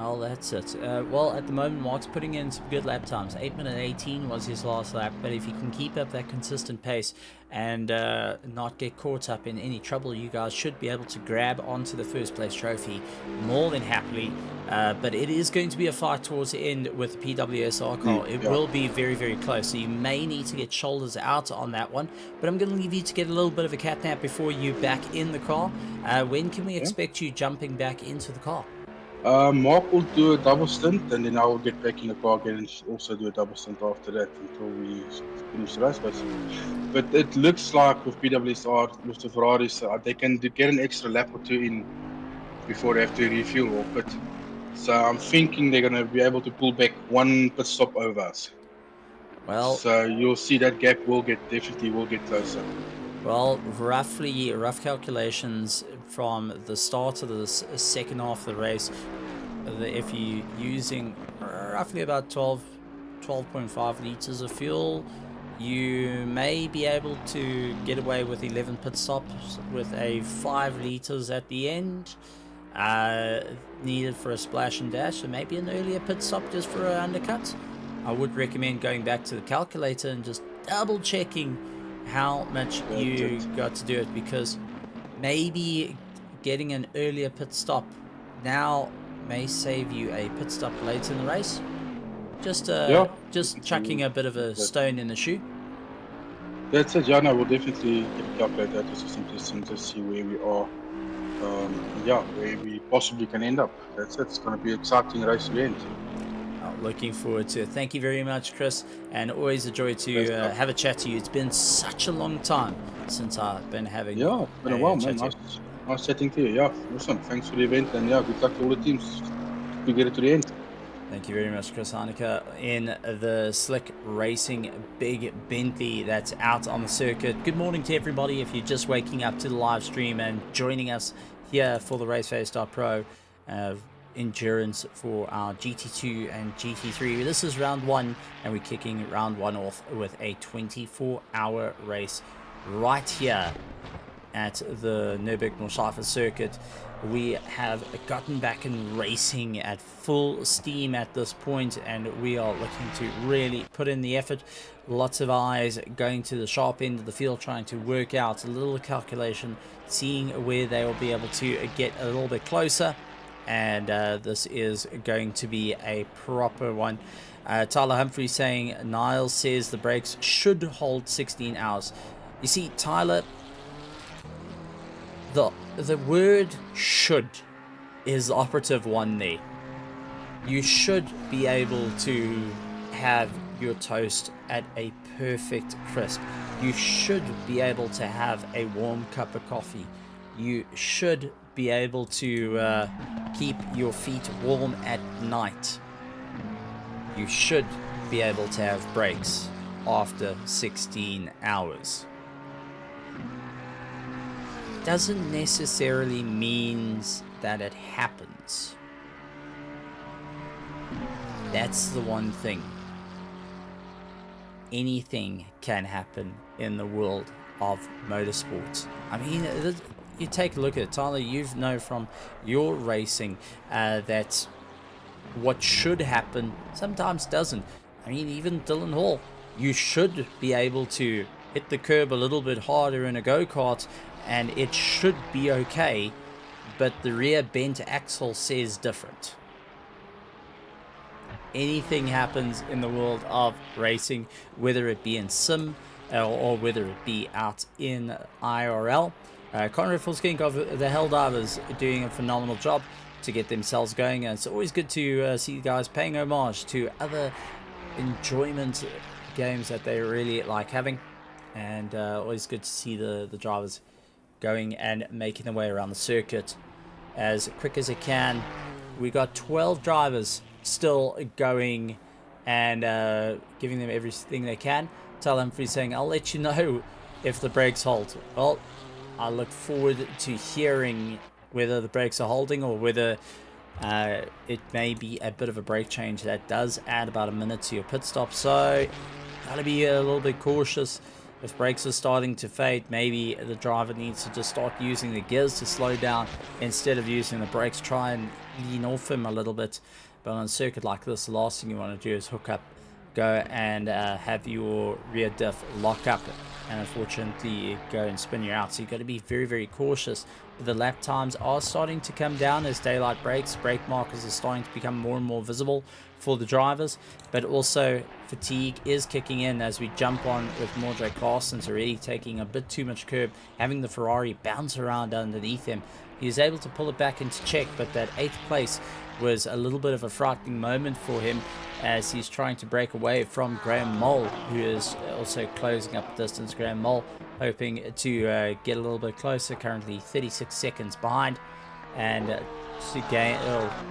Oh, that's it. Well, at the moment, Mark's putting in some good lap times. 8 minute 18 was his last lap, but if he can keep up that consistent pace and not get caught up in any trouble, you guys should be able to grab onto the first place trophy more than happily. But it is going to be a fight towards the end with the PWSR car. It will be very, very close, so you may need to get shoulders out on that one. But I'm going to leave you to get a little bit of a cat nap before you back in the car. When can we expect you jumping back into the car? Mark will do a double stint, and then I will get back in the car again and also do a double stint after that until we finish the race, basically. But it looks like with PWSR, with the Ferraris, they can get an extra lap or two in before they have to refuel or pit. So I'm thinking they're going to be able to pull back one pit stop over us. Well, so you'll see that gap definitely will get closer. Well, rough calculations from the start of the second half of the race, if you're using roughly about 12.5 liters of fuel, you may be able to get away with 11 pit stops with a 5 liters at the end needed for a splash and dash, so maybe an earlier pit stop just for an undercut. I would recommend going back to the calculator and just double checking how much you got to do it, because maybe getting an earlier pit stop now may save you a pit stop later in the race. Just chucking a bit of a stone in the shoe. That's it. Yeah, no, we'll definitely get a calculator to some testing to see where we are. Where we possibly can end up. That's it. It's going to be an exciting race to the end. Looking forward to it. Thank you very much, Chris, and always a joy to have a chat to you. It's been such a long time since I've been having it's been a while, man. Nice chatting to you. Yeah, awesome. Thanks for the event, and good luck to all the teams to get it to the end. Thank you very much, Chris Heineke, in the Slick Racing Big Bentley that's out on the circuit. Good morning to everybody if you're just waking up to the live stream and joining us here for the RaceFace.Pro endurance for our GT2 and GT3. This is round 1, and we're kicking round 1 off with a 24-hour race right here at the Nordschleife circuit. We have gotten back in racing at full steam at this point, and we are looking to really put in the effort. Lots of eyes going to the sharp end of the field, trying to work out a little calculation, seeing where they will be able to get a little bit closer. And this is going to be a proper one. Tyler Humphrey saying Niles says the brakes should hold 16 hours. You see, Tyler, the word should is the operative one there. You should be able to have your toast at a perfect crisp. You should be able to have a warm cup of coffee. You should be able to keep your feet warm at night. You should be able to have breaks after 16 hours. Doesn't necessarily means that it happens. That's the one thing. Anything can happen in the world of motorsports. I mean, you take a look at it, Tyler, you know from your racing that what should happen sometimes doesn't. I mean, even Dylan Hall, you should be able to hit the curb a little bit harder in a go-kart and it should be okay, but the rear bent axle says different. Anything happens in the world of racing, whether it be in sim or whether it be out in IRL. Conrad Fulskink of the Helldivers doing a phenomenal job to get themselves going, and it's always good to see you guys paying homage to other enjoyment games that they really like having, and always good to see the drivers going and making their way around the circuit as quick as it can. We got 12 drivers still going and giving them everything they can. Tell Humphrey saying, I'll let you know if the brakes hold. Well, I look forward to hearing whether the brakes are holding or whether it may be a bit of a brake change that does add about a minute to your pit stop. So gotta be a little bit cautious. If brakes are starting to fade, maybe the driver needs to just start using the gears to slow down instead of using the brakes. Try and lean off him a little bit. But on a circuit like this, the last thing you want to do is hook up, go and have your rear diff lock up, and unfortunately go and spin you out. So you've got to be very, very cautious. The lap times are starting to come down as daylight breaks. Brake markers are starting to become more and more visible for the drivers, but also fatigue is kicking in as we jump on with Mordred Carson's already taking a bit too much curb, having the Ferrari bounce around underneath him. He was able to pull it back into check, but that 8th place was a little bit of a frightening moment for him as he's trying to break away from Graham Mole, who is also closing up the distance. Graham Mole hoping to get a little bit closer, currently 36 seconds behind, and to gain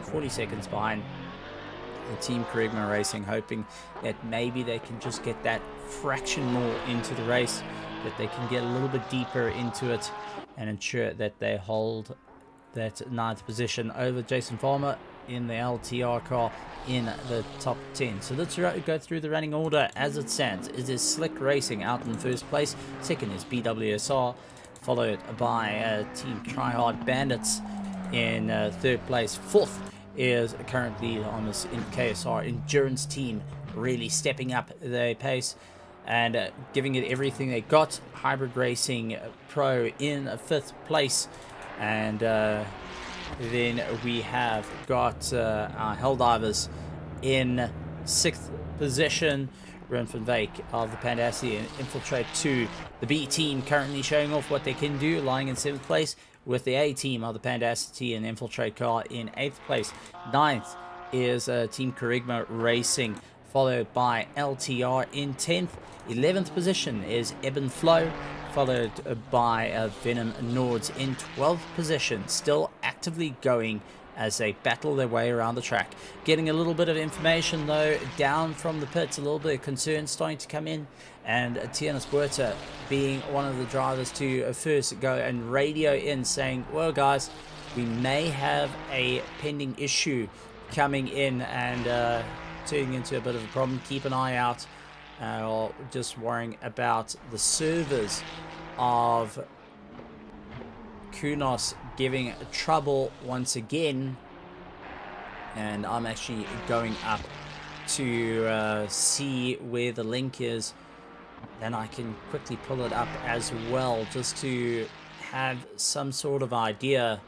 40 seconds behind the Team Kerigma Racing, hoping that maybe they can just get that fraction more into the race, that they can get a little bit deeper into it and ensure that they hold that 9th position over Jason Farmer in the LTR car in the top 10. So let's go through the running order as it stands. It is Slick Racing out in first place. Second is BWSR, followed by Team Tryhard Bandits in third place. Fourth is currently on this in KSR Endurance team, really stepping up their pace and giving it everything they got. Hybrid Racing Pro in 5th place, and then we have got our Helldivers in 6th position. Ron van Wyk of the Pandassi and Infiltrate 2. The B team currently showing off what they can do, lying in 7th place, with the A team of the Pandassi and Infiltrate car in 8th place. 9th is Team Kerigma Racing, followed by LTR in 10th. 11th position is Ebb and Flow, followed by Venom Nords in 12th position, still actively going as they battle their way around the track. Getting a little bit of information though down from the pits, a little bit of concern starting to come in, and Tiana Spuerta being one of the drivers to first go and radio in saying, well guys, we may have a pending issue coming in and turning into a bit of a problem. Keep an eye out, or just worrying about the servers of Kunos giving trouble once again. And I'm actually going up to see where the link is, then I can quickly pull it up as well, just to have some sort of idea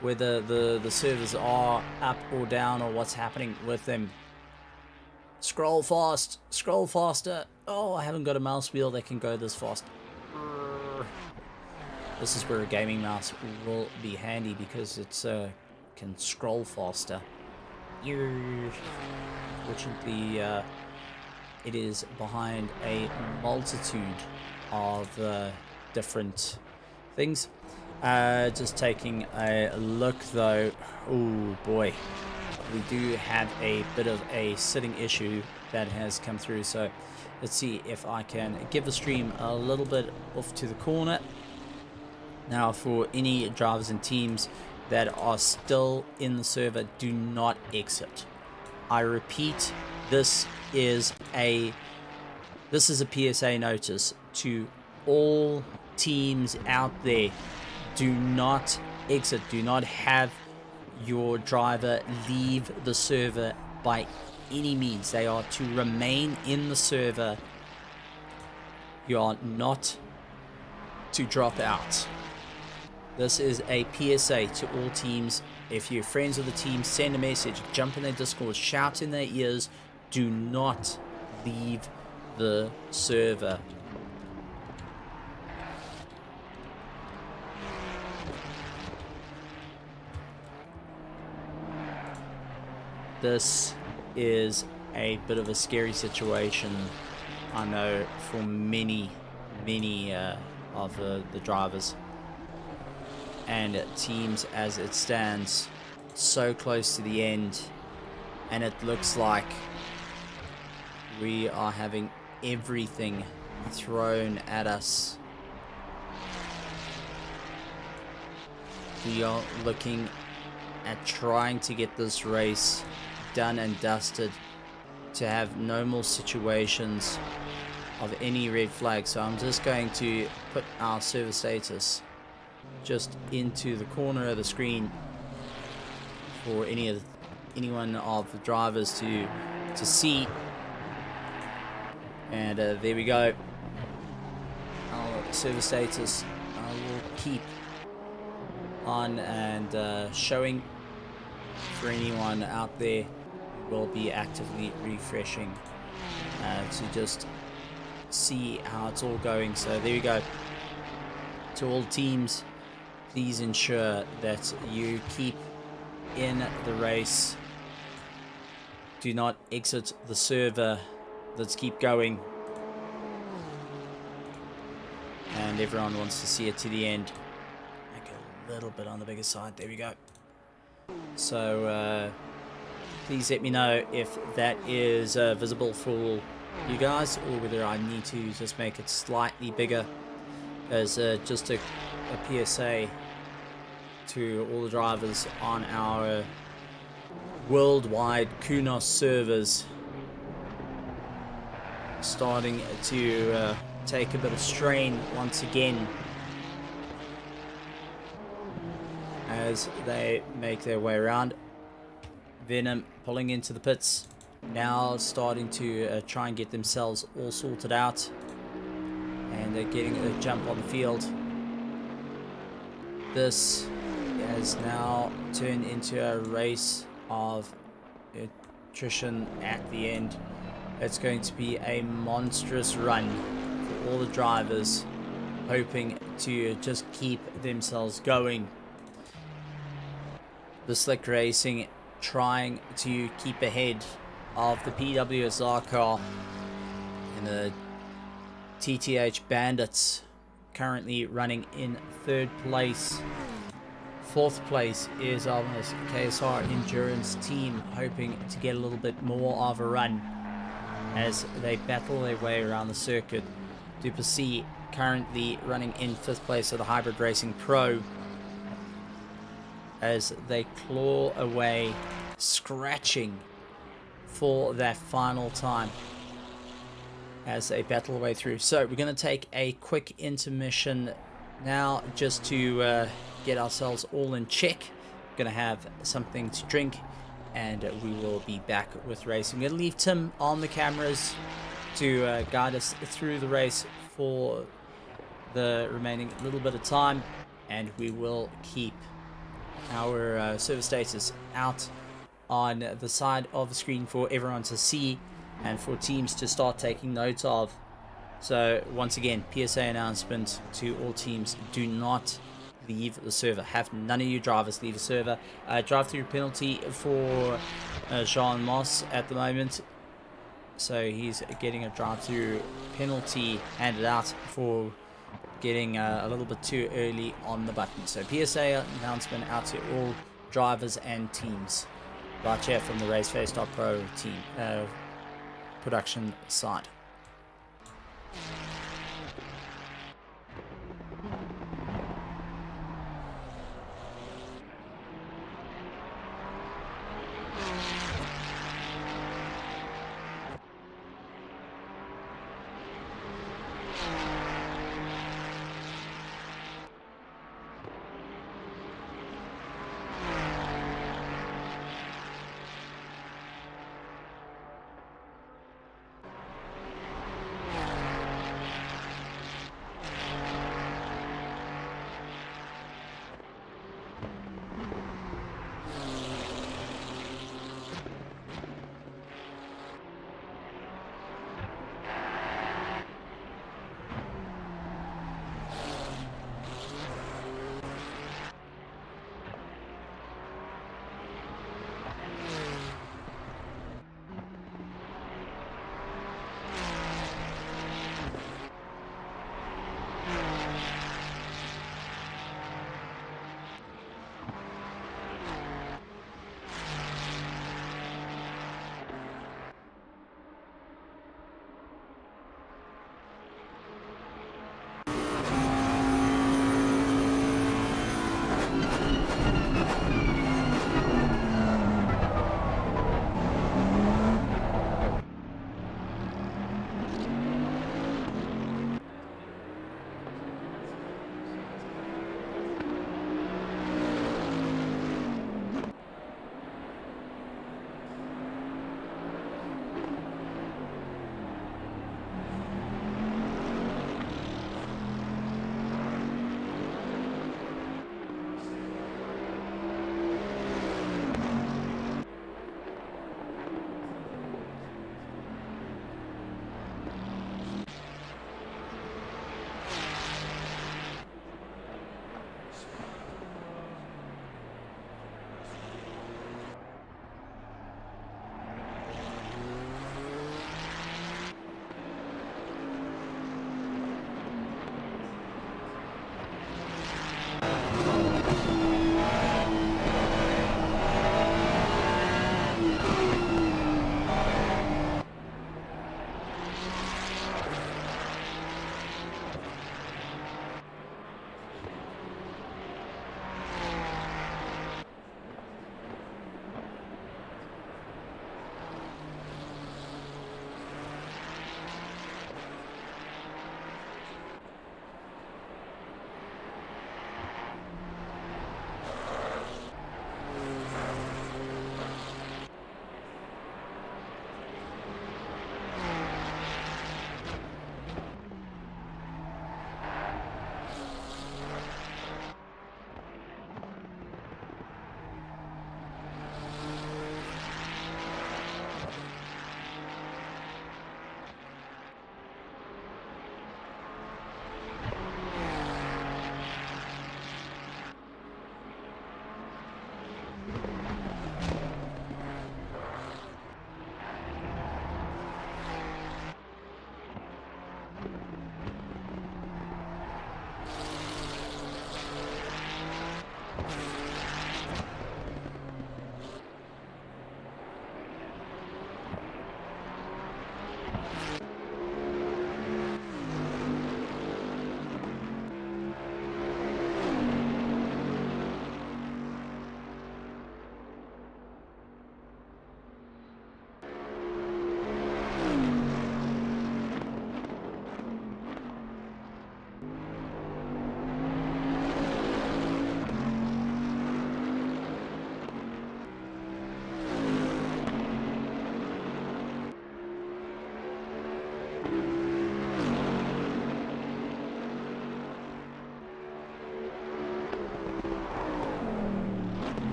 whether the servers are up or down or what's happening with them. Scroll fast, scroll faster. Oh, I haven't got a mouse wheel that can go this fast. This is where a gaming mouse will be handy, because it's can scroll faster. Fortunately, it is behind a multitude of different things. Just taking a look though. Oh boy, we do have a bit of a sitting issue that has come through. So let's see if I can give the stream a little bit off to the corner. Now, for any drivers and teams that are still in the server, do not exit. I repeat, this is a PSA notice to all teams out there. Do not exit. Do not have your driver leave the server by any means. They are to remain in the server You are not to drop out. This is a PSA to all teams. If you're friends with the team, send a message, jump in their Discord, shout in their ears. Do not leave the server. This is a bit of a scary situation, I know, for many of the drivers and teams as it stands, so close to the end, and it looks like we are having everything thrown at us. We are looking at trying to get this race done and dusted, to have no more situations of any red flags. So I'm just going to put our server status just into the corner of the screen for anyone of the drivers to see. And there we go. Our server status will keep on and showing for anyone out there. Will be actively refreshing to just see how it's all going. So there we go. To all teams, please ensure that you keep in the race. Do not exit the server. Let's keep going. And everyone wants to see it to the end. Make it a little bit on the bigger side. There we go. So please let me know if that is visible for you guys, or whether I need to just make it slightly bigger as just a PSA to all the drivers on our worldwide Kunos servers, starting to take a bit of strain once again as they make their way around. Venom pulling into the pits, now starting to try and get themselves all sorted out, and they're getting a jump on the field. This has now turned into a race of attrition at the end. It's going to be a monstrous run for all the drivers, hoping to just keep themselves going. The Slick Racing trying to keep ahead of the PWSR car, and the TTH Bandits currently running in 3rd place. 4th place is our KSR Endurance team, hoping to get a little bit more of a run as they battle their way around the circuit. Duplessis currently running in 5th place of the Hybrid Racing Pro, as they claw away, scratching for that final time as they battle their way through. So we're going to take a quick intermission now, just to get ourselves all in check. We're going to have something to drink, and we will be back with racing. I'm going to leave Tim on the cameras to guide us through the race for the remaining little bit of time, and we will keep our server status out on the side of the screen for everyone to see and for teams to start taking notes of. So once again, PSA announcement to all teams: do not leave the server. Have none of you drivers leave the server. Drive-through penalty for Jean Moss at the moment, so he's getting a drive-through penalty handed out for getting a little bit too early on the button. So PSA announcement out to all drivers and teams right here from the RaceFace.Pro team production side.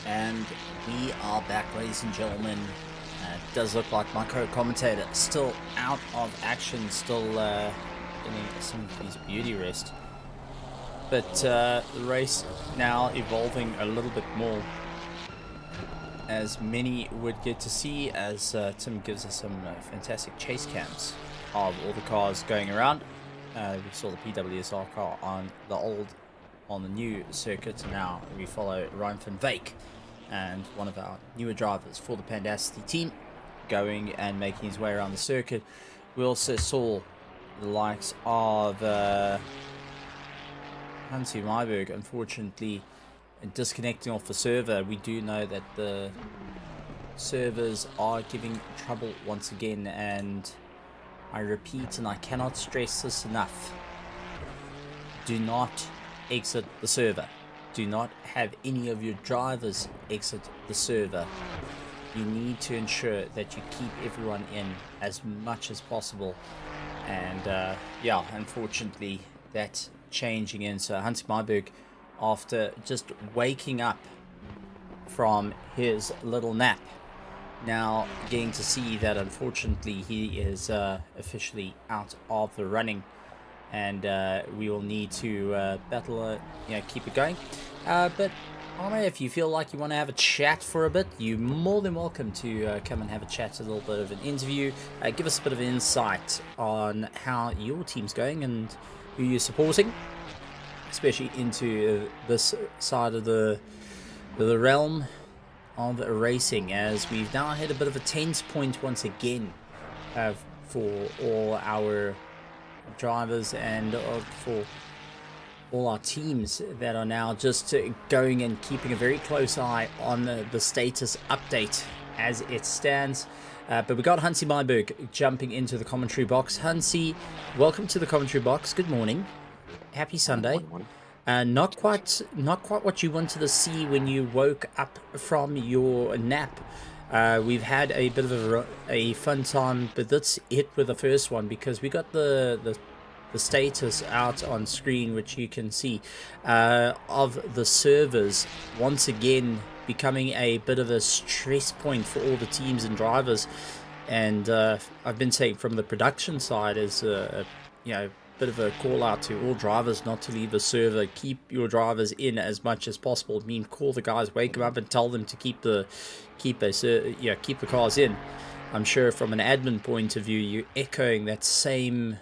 And we are back, ladies and gentlemen. It does look like my co-commentator is still out of action, still getting some of his beauty rest. But the race now evolving a little bit more, as many would get to see, as Tim gives us some fantastic chase cams of all the cars going around. We saw the PWSR car on the new circuit, and now we follow Ryan van Wyk, and one of our newer drivers for the Pandacity team, going and making his way around the circuit. We also saw the likes of Hansi Myberg, unfortunately, disconnecting off the server. We do know that the servers are giving trouble once again, and I repeat, and I cannot stress this enough, do not exit the server. Do not have any of your drivers exit the server. You need to ensure that you keep everyone in as much as possible. And yeah, unfortunately, that's changing in. So Hansi Myberg, after just waking up from his little nap, now getting to see that unfortunately he is officially out of the running, and we will need to battle, keep it going. But Honor, if you feel like you want to have a chat for a bit, you're more than welcome to come and have a chat, a little bit of an interview. Give us a bit of insight on how your team's going and who you're supporting, especially into this side of the realm of racing, as we've now hit a bit of a tense point once again for all our drivers and for all our teams that are now just going and keeping a very close eye on the status update as it stands. But we got Hansi Meiberg jumping into the commentary box. Hansi, welcome to the commentary box. Good morning. Happy Sunday. Morning. Not quite what you wanted to see when you woke up from your nap. We've had a bit of a fun time, but let's hit with the first one, because we got the status out on screen, which you can see, of the servers once again becoming a bit of a stress point for all the teams and drivers. And I've been saying from the production side is bit of a call out to all drivers not to leave the server. Keep your drivers in as much as possible. I mean, call the guys, wake them up, and tell them to keep the cars in. I'm sure from an admin point of view, you're echoing that same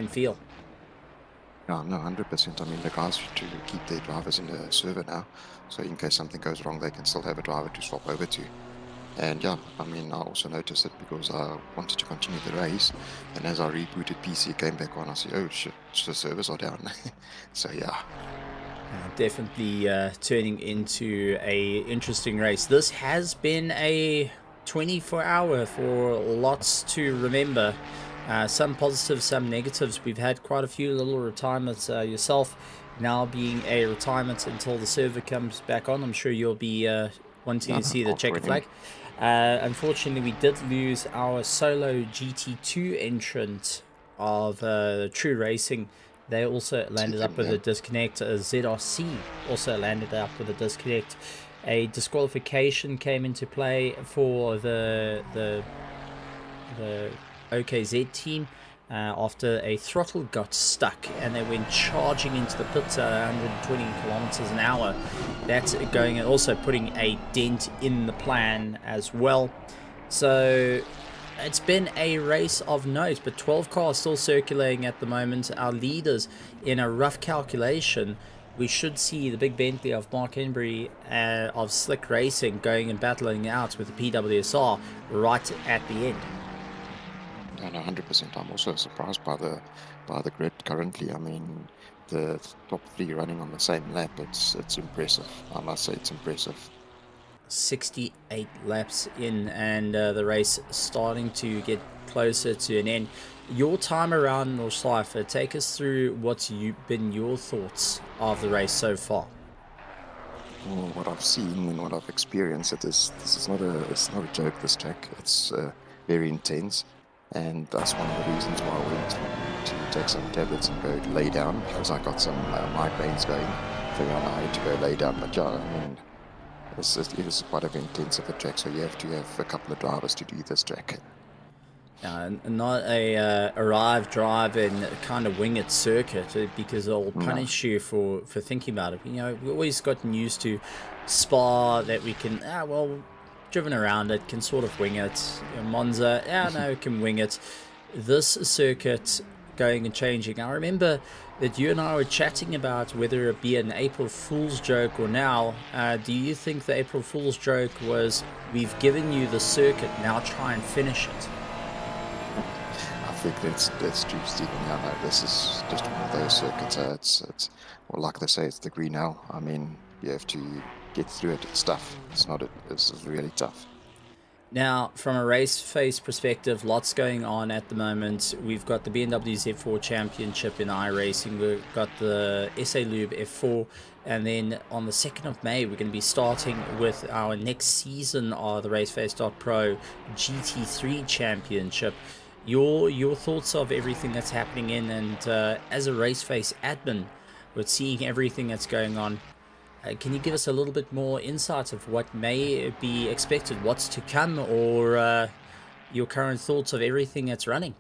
feel. Yeah, no, 100%. I mean, the guys should keep their drivers in the server now, so in case something goes wrong, they can still have a driver to swap over to. And yeah, I mean, I also noticed it because I wanted to continue the race, and as I rebooted PC, it came back on, I said, oh shit, the servers are down. So yeah. Definitely turning into a interesting race. This has been a 24-hour for lots to remember. Some positives, some negatives. We've had quite a few little retirements. Yourself now being a retirement until the server comes back on. I'm sure you'll be wanting to see the checker flag. Unfortunately, we did lose our solo GT2 entrant of True Racing. They also landed up with a disconnect. ZRC also landed up with a disconnect. A disqualification came into play for the OKZ team after a throttle got stuck and they went charging into the pits at 120 kilometers an hour. That's going and also putting a dent in the plan as well. So it's been a race of note, but 12 cars still circulating at the moment. Our leaders, in a rough calculation, we should see the big Bentley of Mark Henbury of Slick Racing going and battling out with the PWSR right at the end. And 100%. I'm also surprised by the grid currently. I mean, the top three running on the same lap. It's impressive. I must say, it's impressive. 68 laps in, and the race starting to get closer to an end. Your time around Nordschleife, take us through what's been your thoughts of the race so far. Well, what I've seen and what I've experienced, this is not a joke. This track, it's very intense. And that's one of the reasons why I went to take some tablets and go lay down, because I got some migraines going. So yeah, I had to go lay down. But yeah, I mean, it was quite an intensive track, so you have to have a couple of drivers to do this track. Not a arrive, drive, and kind of wing it circuit, because they'll punish you for thinking about it. You know, we've always gotten used to Spa, that we can, driven around it, can sort of wing it. Monza, can wing it. This circuit going and changing. I remember that you and I were chatting about whether it be an April Fool's joke or now. Do you think the April Fool's joke was, we've given you the circuit, now try and finish it? I think that's true, Stephen. Yeah, no, this is just one of those circuits. It's well, like they say, it's the green hell. I mean, you have to get through it. It's tough. It's really tough. Now, from a RaceFace perspective, lots going on at the moment. We've got the BMW Z4 Championship in iRacing. We've got the SA Lube F4. And then on the 2nd of May, we're going to be starting with our next season of the RaceFace.Pro GT3 Championship. Your thoughts of everything that's happening in, and as a RaceFace admin, with seeing everything that's going on, can you give us a little bit more insight of what may be expected, what's to come, or your current thoughts of everything that's running?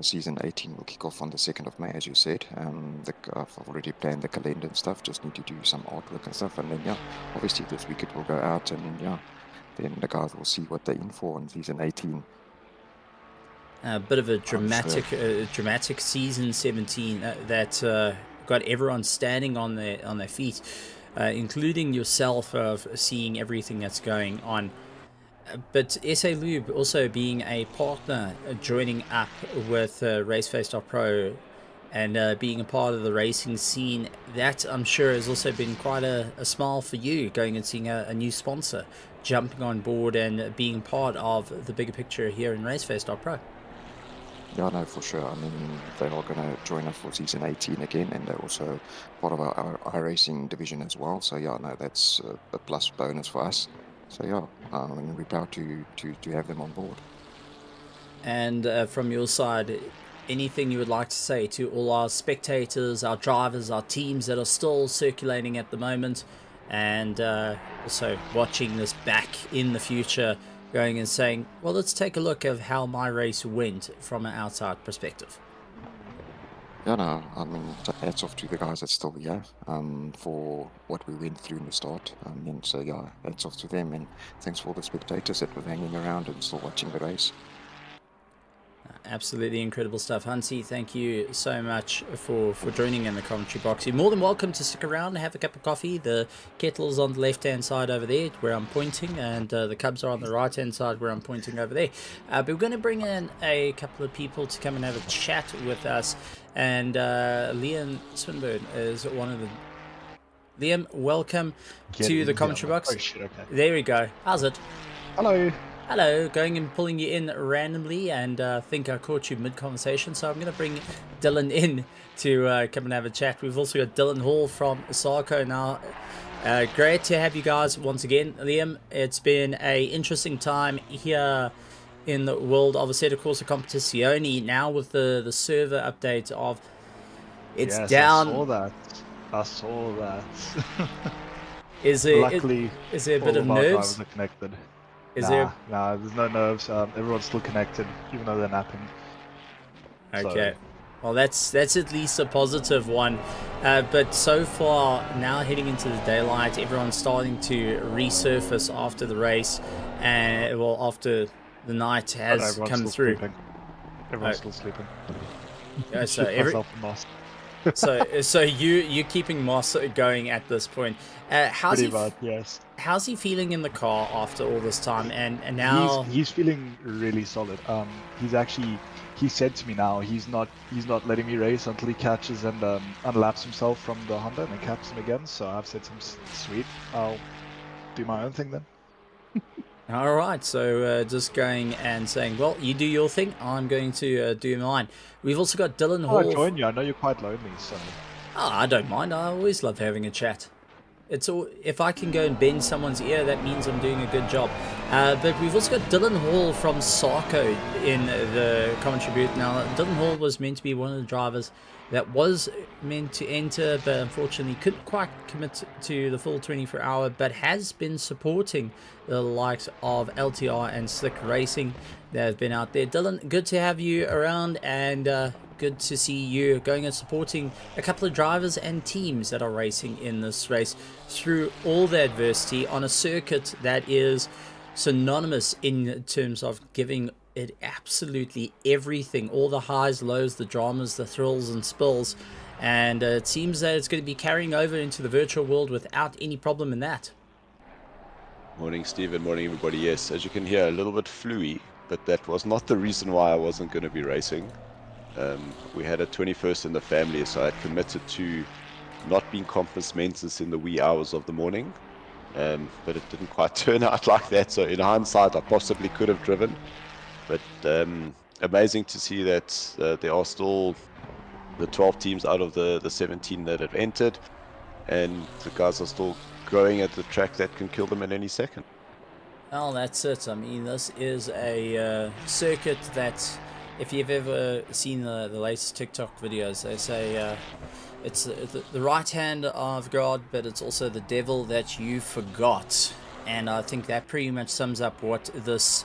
Season 18 will kick off on the 2nd of May, as you said. I've already planned the calendar and stuff, just need to do some artwork and stuff. And then, yeah, obviously this week it will go out, and yeah, then the guys will see what they're in for in Season 18. A bit of a dramatic season 17 that got everyone standing on their feet, including yourself, of seeing everything that's going on. But SA Lube also being a partner, joining up with RaceFace.Pro and being a part of the racing scene, that I'm sure has also been quite a smile for you, going and seeing a new sponsor jumping on board and being part of the bigger picture here in RaceFace.Pro. Yeah, no, for sure. I mean, they are going to join us for Season 18 again, and they're also part of our iRacing division as well. So yeah, no, that's a plus bonus for us. So yeah, I mean, we're proud to have them on board. And from your side, anything you would like to say to all our spectators, our drivers, our teams that are still circulating at the moment, and also watching this back in the future, going and saying, well, let's take a look at how my race went from an outside perspective? Yeah, no, I mean, hats off to the guys that's still here for what we went through in the start. And so, yeah, hats off to them, and thanks for all the spectators that were hanging around and still watching the race. Absolutely incredible stuff. Hansi, thank you so much for joining in the commentary box. You're more than welcome to stick around and have a cup of coffee. The kettle's on the left-hand side over there where I'm pointing, and the cubs are on the right-hand side where I'm pointing over there. But we're going to bring in a couple of people to come and have a chat with us, and Liam Swinburne is one of them. Liam, welcome to the commentary box. Oh, shit, okay. There we go. How's it? Hello. Hello, going and pulling you in randomly, and I think I caught you mid-conversation, so I'm going to bring Dylan in to come and have a chat. We've also got Dylan Hall from Sarko now. Great to have you guys once again. Liam, it's been a interesting time here in the world of Assetto Corsa Competizione now with the server update of it's Yes, down. I saw that. Is there Luckily, is there a bit all of our nerves? drivers are connected. Nah, there's no nerves. Everyone's still connected, even though they're napping. Okay. Well, that's at least a positive one. But so far, now heading into the daylight, everyone's starting to resurface after the race, and well, after the night has come through. Sleeping. Everyone's still sleeping. Yeah, so Shoot myself in Moss. so you're keeping Moss going at this point. How's Pretty he? bad, yes. How's he feeling in the car after all this time? And now he's feeling really solid. He said to me now he's not letting me race until he catches and unlaps himself from the Honda and then caps him again. So I've said to him, sweet, I'll do my own thing then. All right, so just going and saying, well, you do your thing, I'm going to do mine. We've also got Dylan Hall. I'll join you. I know you're quite lonely, so. Oh, I don't mind. I always love having a chat. It's all, if I can go and bend someone's ear, that means I'm doing a good job. But we've also got Dylan Hall from Sarko in the commentary booth. Now, Dylan Hall was meant to be one of the drivers that was meant to enter, but unfortunately couldn't quite commit to the full 24-hour, but has been supporting the likes of LTR and Slick Racing that have been out there. Dylan, good to have you around, and good to see you going and supporting a couple of drivers and teams that are racing in this race through all the adversity on a circuit that is synonymous in terms of giving it absolutely everything, all the highs, lows, the dramas, the thrills and spills, and it seems that it's going to be carrying over into the virtual world without any problem in that. Morning, Stephen. Morning, everybody. Yes, as you can hear, a little bit fluey, but that was not the reason why I wasn't going to be racing. We had a 21st in the family, so I had committed to not being conference mentis in the wee hours of the morning, but it didn't quite turn out like that. So in hindsight, I possibly could have driven. But amazing to see that there are still the 12 teams out of the 17 that have entered, and the guys are still growing at the track that can kill them at any second. Well, that's it. I mean, this is a circuit that, if you've ever seen the latest TikTok videos, they say it's the right hand of God, but it's also the devil that you forgot. And I think that pretty much sums up what this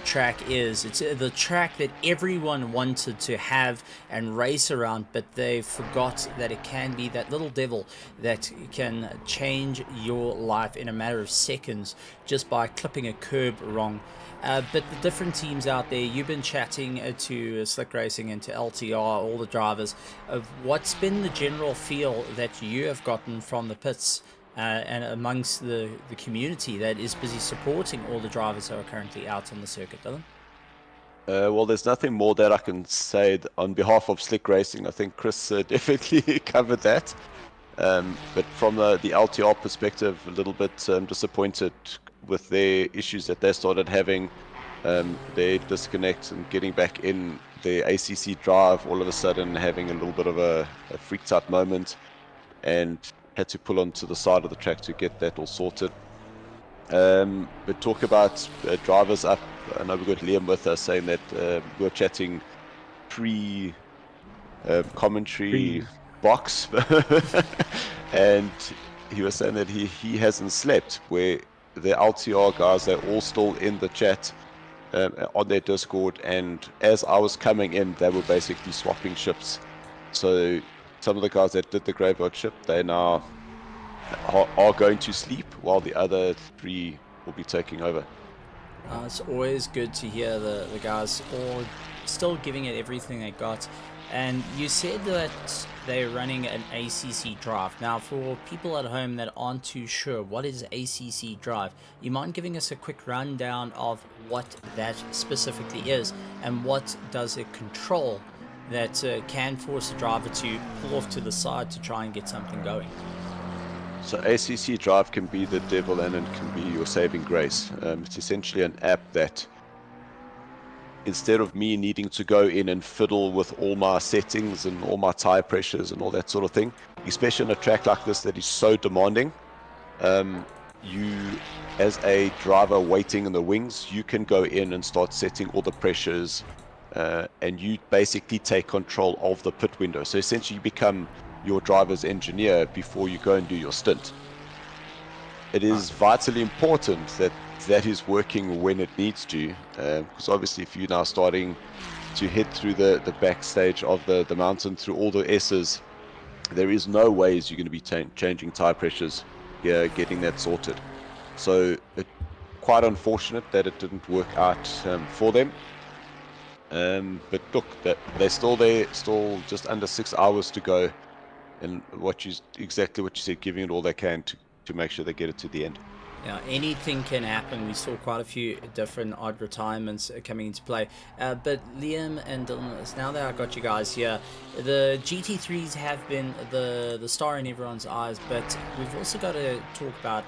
track is. It's the track that everyone wanted to have and race around, but they forgot that it can be that little devil that can change your life in a matter of seconds just by clipping a curb wrong. But the different teams out there, you've been chatting to Slick Racing and to LTR, all the drivers, of what's been the general feel that you have gotten from the pits and amongst the community that is busy supporting all the drivers that are currently out on the circuit, Dylan? Well, there's nothing more that I can say on behalf of Slick Racing. I think Chris definitely covered that. But from the LTR perspective, a little bit disappointed with their issues that they started having. Their disconnect and getting back in their ACC drive, all of a sudden having a little bit of a freaked out moment, and had to pull onto the side of the track to get that all sorted. But talk about drivers up. I know we've got Liam with us saying that we were chatting pre-commentary box, and he was saying that he hasn't slept, where the LTR guys, they're all still in the chat on their Discord, and as I was coming in, they were basically swapping ships. So some of the guys that did the graveyard ship, they now are going to sleep, while the other 3 will be taking over. It's always good to hear the guys all still giving it everything they got. And you said that they're running an ACC drive. Now, for people at home that aren't too sure, what is ACC drive? You mind giving us a quick rundown of what that specifically is, and what does it control that can force a driver to pull off to the side to try and get something going? So ACC Drive can be the devil and it can be your saving grace. It's essentially an app that, instead of me needing to go in and fiddle with all my settings and all my tire pressures and all that sort of thing, especially on a track like this that is so demanding, you, as a driver waiting in the wings, you can go in and start setting all the pressures, and you basically take control of the pit window. So essentially you become your driver's engineer before you go and do your stint. It is vitally important that that is working when it needs to, because obviously if you're now starting to head through the backstage of the mountain through all the S's, there is no ways you're going to be changing tire pressures here, getting that sorted. So quite unfortunate that it didn't work out for them. But look, they're still there, still just under 6 hours to go, and exactly what you said, giving it all they can to make sure they get it to the end. Yeah, anything can happen. We saw quite a few different odd retirements coming into play. But Liam and Dylan, now that I got you guys here, the GT3s have been the star in everyone's eyes, but we've also got to talk about,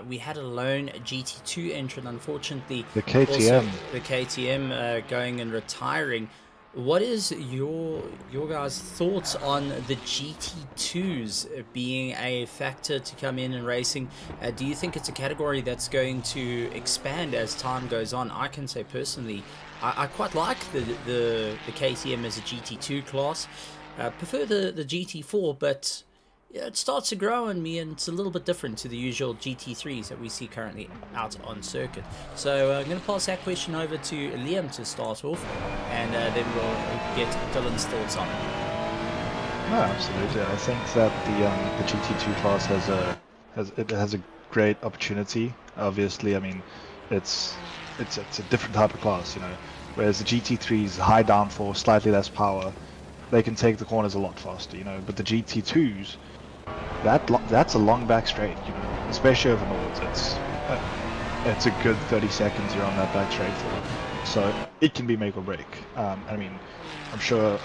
we had a lone GT2 entrant, unfortunately. The KTM. Also, the KTM going and retiring. What is your guys' thoughts on the GT2s being a factor to come in and racing? Do you think it's a category that's going to expand as time goes on? I can say personally, I quite like the KTM as a GT2 class. Prefer the GT4, but it starts to grow on me, and it's a little bit different to the usual GT3s that we see currently out on circuit. So I'm going to pass that question over to Liam to start off, and then we'll get Dylan's thoughts on it. No, absolutely. I think that the GT2 class has a great opportunity. Obviously, I mean, it's a different type of class, you know. Whereas the GT3s, high downforce, slightly less power, they can take the corners a lot faster, you know. But the GT2s, that's a long back straight, you know, especially over Nords. It's a good 30 seconds you're on that back straight for, so it can be make or break. I mean, I'm sure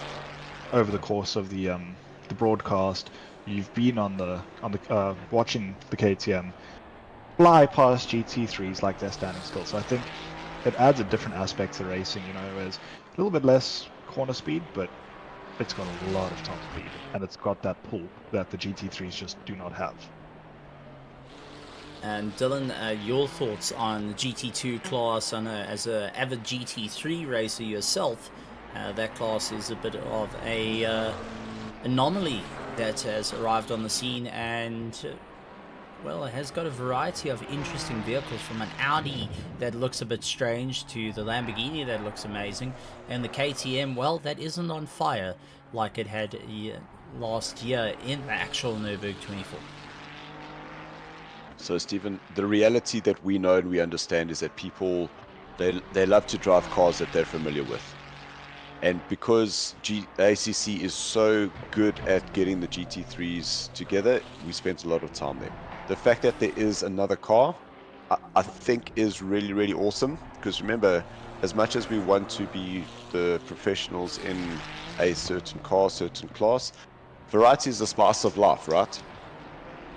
over the course of the broadcast, you've been on the watching the KTM fly past GT3s like they're standing still. So I think it adds a different aspect to racing, you know, there's a little bit less corner speed, but it's got a lot of top speed, and it's got that pull that the GT3s just do not have. And Dylan, your thoughts on the GT2 class? I know as an avid GT3 racer yourself, that class is a bit of a anomaly that has arrived on the scene, and well, it has got a variety of interesting vehicles, from an Audi that looks a bit strange to the Lamborghini that looks amazing, and the KTM, well, that isn't on fire like it had last year in the actual Nürburgring 24. So, Stephen, the reality that we know and we understand is that people, they love to drive cars that they're familiar with. And because ACC is so good at getting the GT3s together, we spent a lot of time there. The fact that there is another car, I think is really, really awesome. Because remember, as much as we want to be the professionals in a certain car, certain class, variety is the spice of life, right?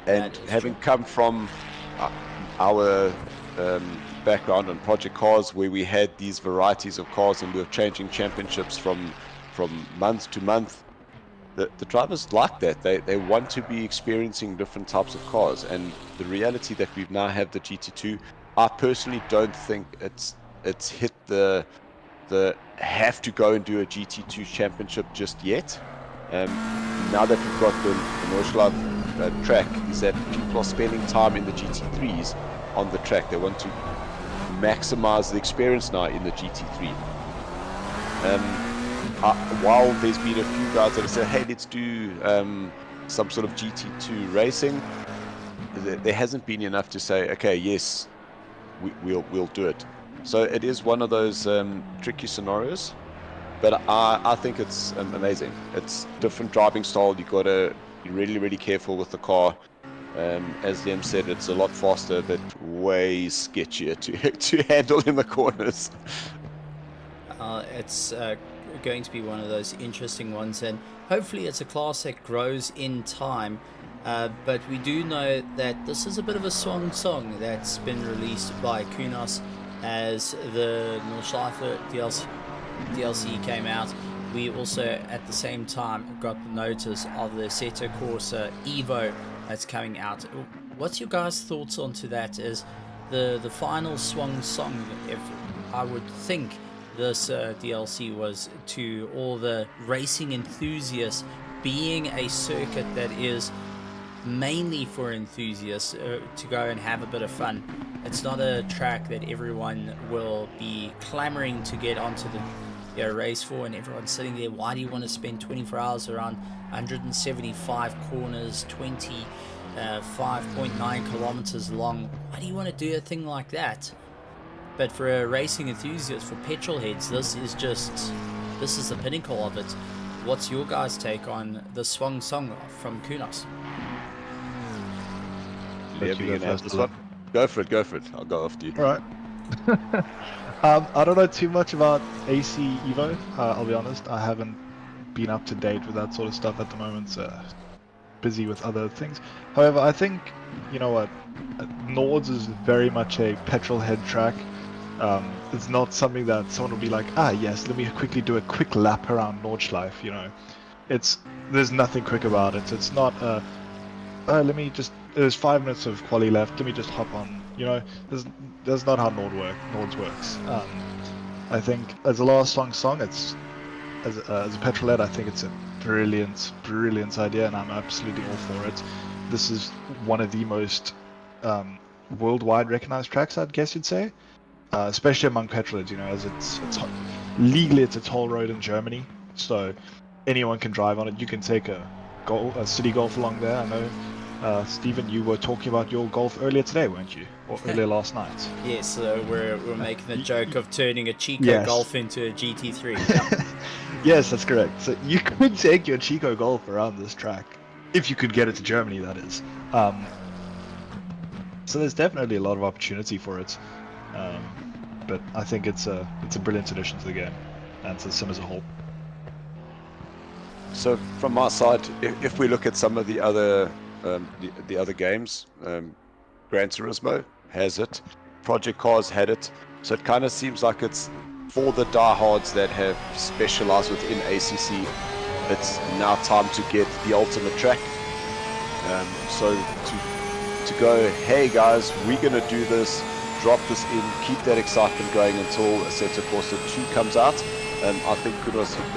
And having come from our background on project cars, where we had these varieties of cars and we were changing championships from month to month, the drivers like that. They want to be experiencing different types of cars. And the reality that we now have the GT2, I personally don't think it's hit the have to go and do a GT2 championship just yet. Now that we've got the Nordschleife track, is that people are spending time in the GT3s on the track. They want to maximize the experience now in the GT3. While there's been a few guys that have said, hey, let's do some sort of GT2 racing, there hasn't been enough to say, okay, yes, we'll do it. So it is one of those tricky scenarios, but I think it's amazing. It's different driving style. You got to be really, really careful with the car. As Liam said, it's a lot faster, but way sketchier to handle in the corners. It's going to be one of those interesting ones, and hopefully it's a class that grows in time. But we do know that this is a bit of a song that's been released by Kunos as the Nordschleife DLC came out. We also at the same time got the notice of the Assetto Corsa Evo that's coming out. What's your guys' thoughts onto that? Is the final song, if I would think this DLC was to all the racing enthusiasts, being a circuit that is mainly for enthusiasts to go and have a bit of fun. It's not a track that everyone will be clamoring to get onto the race for, and everyone's sitting there, why do you want to spend 24 hours around 175 corners, 5.9 kilometers long? Why do you want to do a thing like that? But for a racing enthusiast, for petrol heads, this is the pinnacle of it. What's your guys' take on the Swung Song from Kunos? Yeah, you have this one. Go for it. I'll go after you. All right. I don't know too much about AC Evo. I'll be honest. I haven't been up to date with that sort of stuff at the moment. Busy with other things. However, I think, you know what, Nords is very much a petrol head track. It's not something that someone will be like, yes, let me quickly do a quick lap around Nordschleife. You know, there's nothing quick about it. It's not there's 5 minutes of quali left, let me just hop on. You know, that's not how Nords works. I think as a last song, it's as a petrol head, I think it's a brilliant idea, and I'm absolutely all for it. This is one of the most worldwide recognized tracks, I'd guess you'd say, especially among petrol heads. You know, as it's legally it's a toll road in Germany, so anyone can drive on it. You can take a city golf along there. I know. Stephen, you were talking about your golf earlier today, weren't you? Or earlier last night? Yes, we're making the joke of turning a Chico Golf into a GT3. Yeah. Yes, that's correct. So you could take your Chico Golf around this track, if you could get it to Germany, that is. So there's definitely a lot of opportunity for it. But I think it's a brilliant addition to the game and to the sim as a whole. So from my side, if we look at some of the other games, Gran Turismo has it, Project Cars had it, so it kind of seems like it's for the diehards that have specialized within ACC. It's now time to get the ultimate track. So to go, hey guys, we're gonna do this, drop this in, keep that excitement going until Assetto Corsa 2 comes out. I think Kudos hit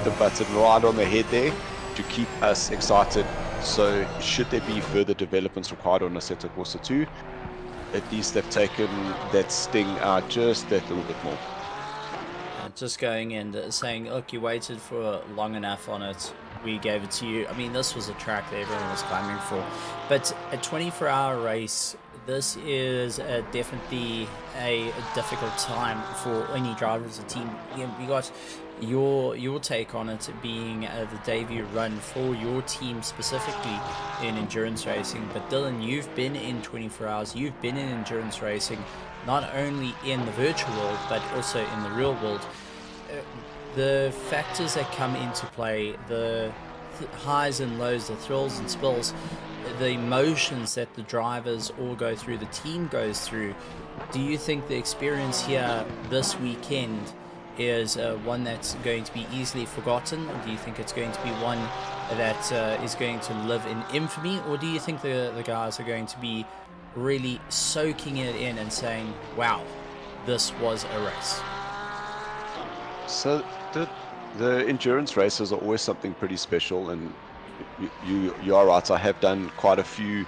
the button right on the head there to keep us excited So should there be further developments required on Assetto Corsa 2, at least they've taken that sting out just that little bit more. Just going and saying, look, you waited for long enough on it. We gave it to you. I mean, this was a track that everyone was clamoring for. But a 24-hour race, this is definitely a difficult time for any driver as a team. You got your take on it being the debut run for your team specifically in endurance racing. But Dylan, you've been in 24 hours. You've been in endurance racing, not only in the virtual world, but also in the real world. The factors that come into play, the highs and lows, the thrills and spills, the emotions that the drivers all go through, the team goes through. Do you think the experience here this weekend is one that's going to be easily forgotten? Or do you think it's going to be one that is going to live in infamy? Or do you think the guys are going to be really soaking it in and saying, wow, this was a race? So the endurance races are always something pretty special, and you are right. I have done quite a few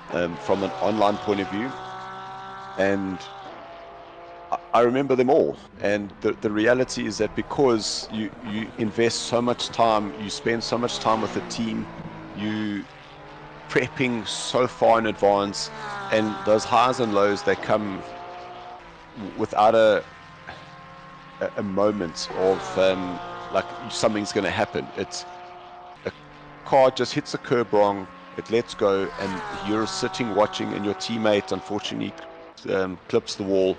from an online point of view, and I remember them all. And the reality is that because you invest so much time, you spend so much time with the team, you prepping so far in advance, and those highs and lows, they come without a moment of like something's going to happen. It's a car just hits a curb wrong, it lets go, and you're sitting watching, and your teammate unfortunately clips the wall,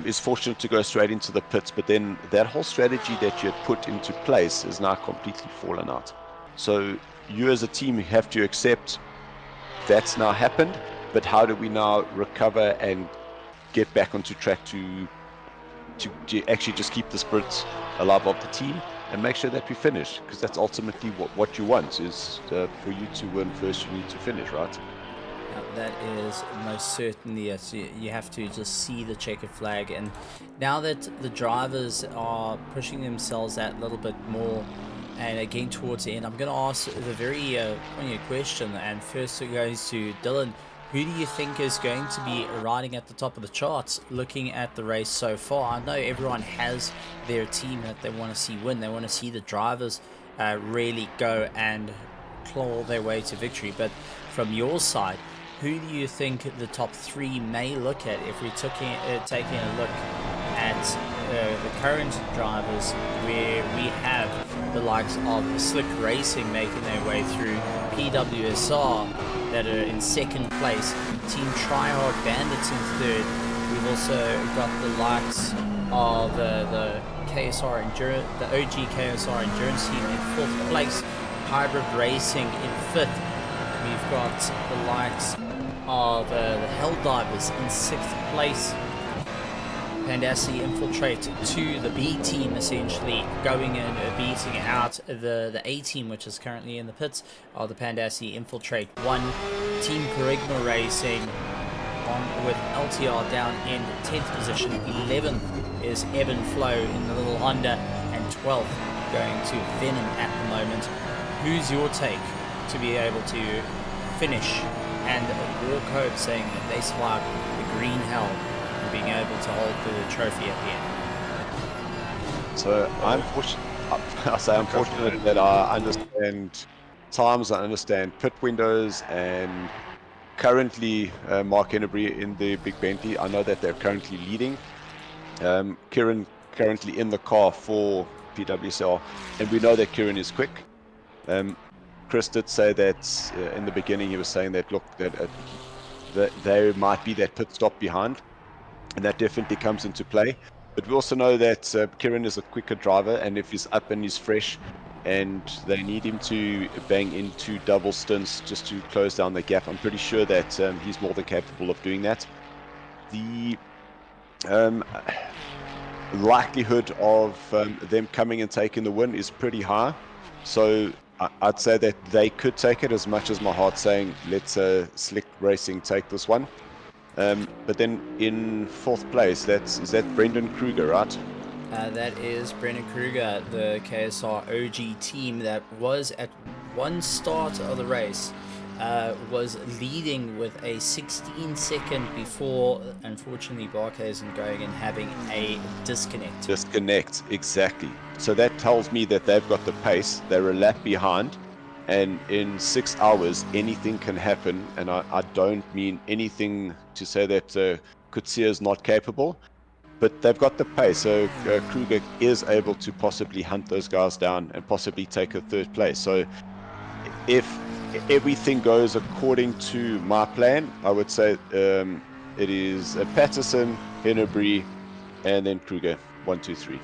is fortunate to go straight into the pits, but then that whole strategy that you had put into place is now completely fallen out. So you as a team have to accept that's now happened, but how do we now recover and get back onto track to actually just keep the spirit alive of the team and make sure that we finish, because that's ultimately what you want is for you to win first. You need to finish, right? That is most certainly it. You have to just see the checkered flag, and now that the drivers are pushing themselves that little bit more and getting towards the end, I'm going to ask the very poignant question, and first it goes to Dylan. Who do you think is going to be riding at the top of the charts looking at the race so far? I know everyone has their team that they want to see win. They want to see the drivers really go and claw their way to victory. But from your side, who do you think the top three may look at if we're taking a look at the current drivers, where we have the likes of Slick Racing making their way through, PWSR that are in second place, Team Tryhard Bandits in third. We've also got the likes of the KSR Endurance, the OG KSR Endurance team in fourth place, Hybrid Racing in fifth. We've got the likes of the Helldivers in sixth place. Pandassi Infiltrate to the B team, essentially going and beating out the A team, which is currently in the pits of the Pandassi Infiltrate 1. Team Perigma Racing on with LTR down in 10th position. 11th is Ebb and Flow in the little Honda, and 12th going to Venom at the moment. Who's your take to be able to finish and walk home saying that they survived the green hell, being able to hold the trophy at the end? So I'm fortunate that I understand times, I understand pit windows, and currently Mark Hennebree in the Big Bentley, I know that they're currently leading. Kieran currently in the car for PWSR, and we know that Kieran is quick. Chris did say that in the beginning, he was saying that, look, that there might be that pit stop behind, and that definitely comes into play. But we also know that Kieran is a quicker driver, and if he's up and he's fresh and they need him to bang into double stints just to close down the gap, I'm pretty sure that he's more than capable of doing that. The likelihood of them coming and taking the win is pretty high. So I'd say that they could take it, as much as my heart's saying, let's Slick Racing take this one. But then in fourth place, is that Brendan Kruger, right? That is Brendan Kruger, the KSR OG team that was at one start of the race, was leading with a 16-second before, unfortunately, Barkhuizen going and having a disconnect. Disconnect, exactly. So that tells me that they've got the pace. They're a lap behind, and in 6 hours, anything can happen. And I don't mean anything to say that Kutsia is not capable, but they've got the pace. So Kruger is able to possibly hunt those guys down and possibly take a third place. So if everything goes according to my plan, I would say it is Patterson, Hennebury, and then Kruger. 1, 2, 3.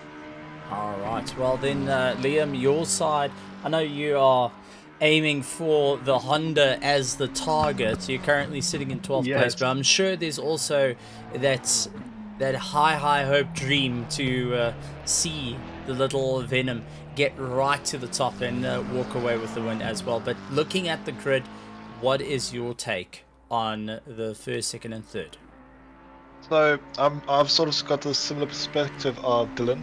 All right. Well, then, Liam, your side, I know you are aiming for the Honda as the target. You're currently sitting in 12th place, but I'm sure there's also that high hope dream to see the little Venom get right to the top and walk away with the win as well. But looking at the grid, what is your take on the first, second, and third? So I've sort of got the similar perspective of Dylan.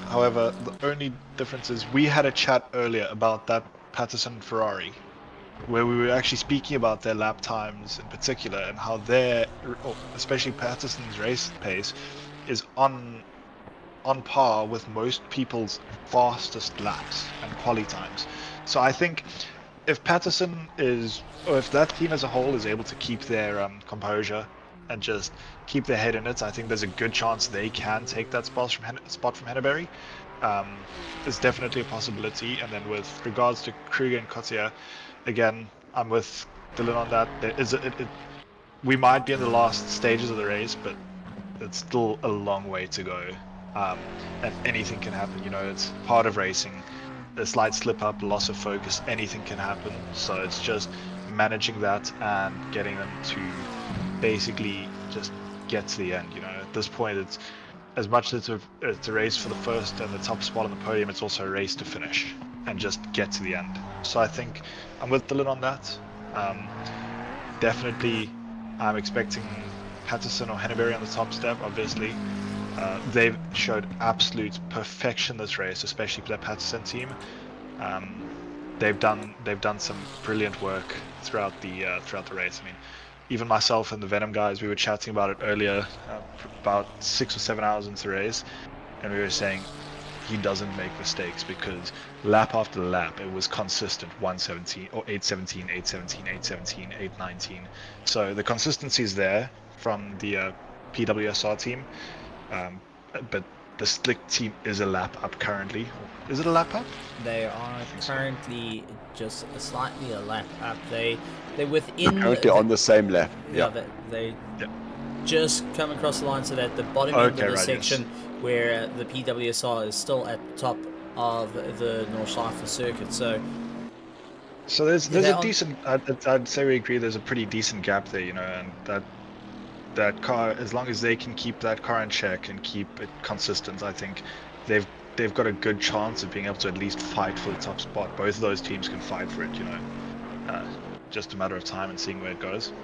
However, the only difference is we had a chat earlier about that Patterson Ferrari, where we were actually speaking about their lap times in particular and how their, especially Patterson's race pace, is on par with most people's fastest laps and quali times. So I think if Patterson is, or if that team as a whole is able to keep their composure and just keep their head in it, I think there's a good chance they can take that spot from Henneberry. It's definitely a possibility. And then with regards to Kruger and Kotsia, again, I'm with Dylan on that. We might be in the last stages of the race, but it's still a long way to go. And anything can happen, you know, it's part of racing. A slight slip up, loss of focus, anything can happen. So it's just managing that and getting them to basically just get to the end. You know, at this point, it's as much as it's a race for the first and the top spot on the podium, it's also a race to finish and just get to the end. So I think I'm with Dylan on that. Definitely, I'm expecting Patterson or Henneberry on the top step, obviously. They've showed absolute perfection this race, especially for that Patterson team. They've done some brilliant work throughout the race. I mean, even myself and the Venom guys, we were chatting about it earlier, about 6 or 7 hours into the race, and we were saying he doesn't make mistakes because lap after lap it was consistent 117 or 817, 817, 817, 819. So the consistency is there from the PWSR team. But the Slick team is a lap up currently. Is it a lap up? They are currently just slightly a lap up. They're within. Currently on the same lap. Yeah, they just come across the line, so that the bottom end of the section where the PWSR is still at the top of the Nordschleife circuit. So there's a decent. I'd say we agree. There's a pretty decent gap there, you know, and that car, as long as they can keep that car in check and keep it consistent, I think they've got a good chance of being able to at least fight for the top spot. Both of those teams can fight for it, you know. Just a matter of time and seeing where it goes.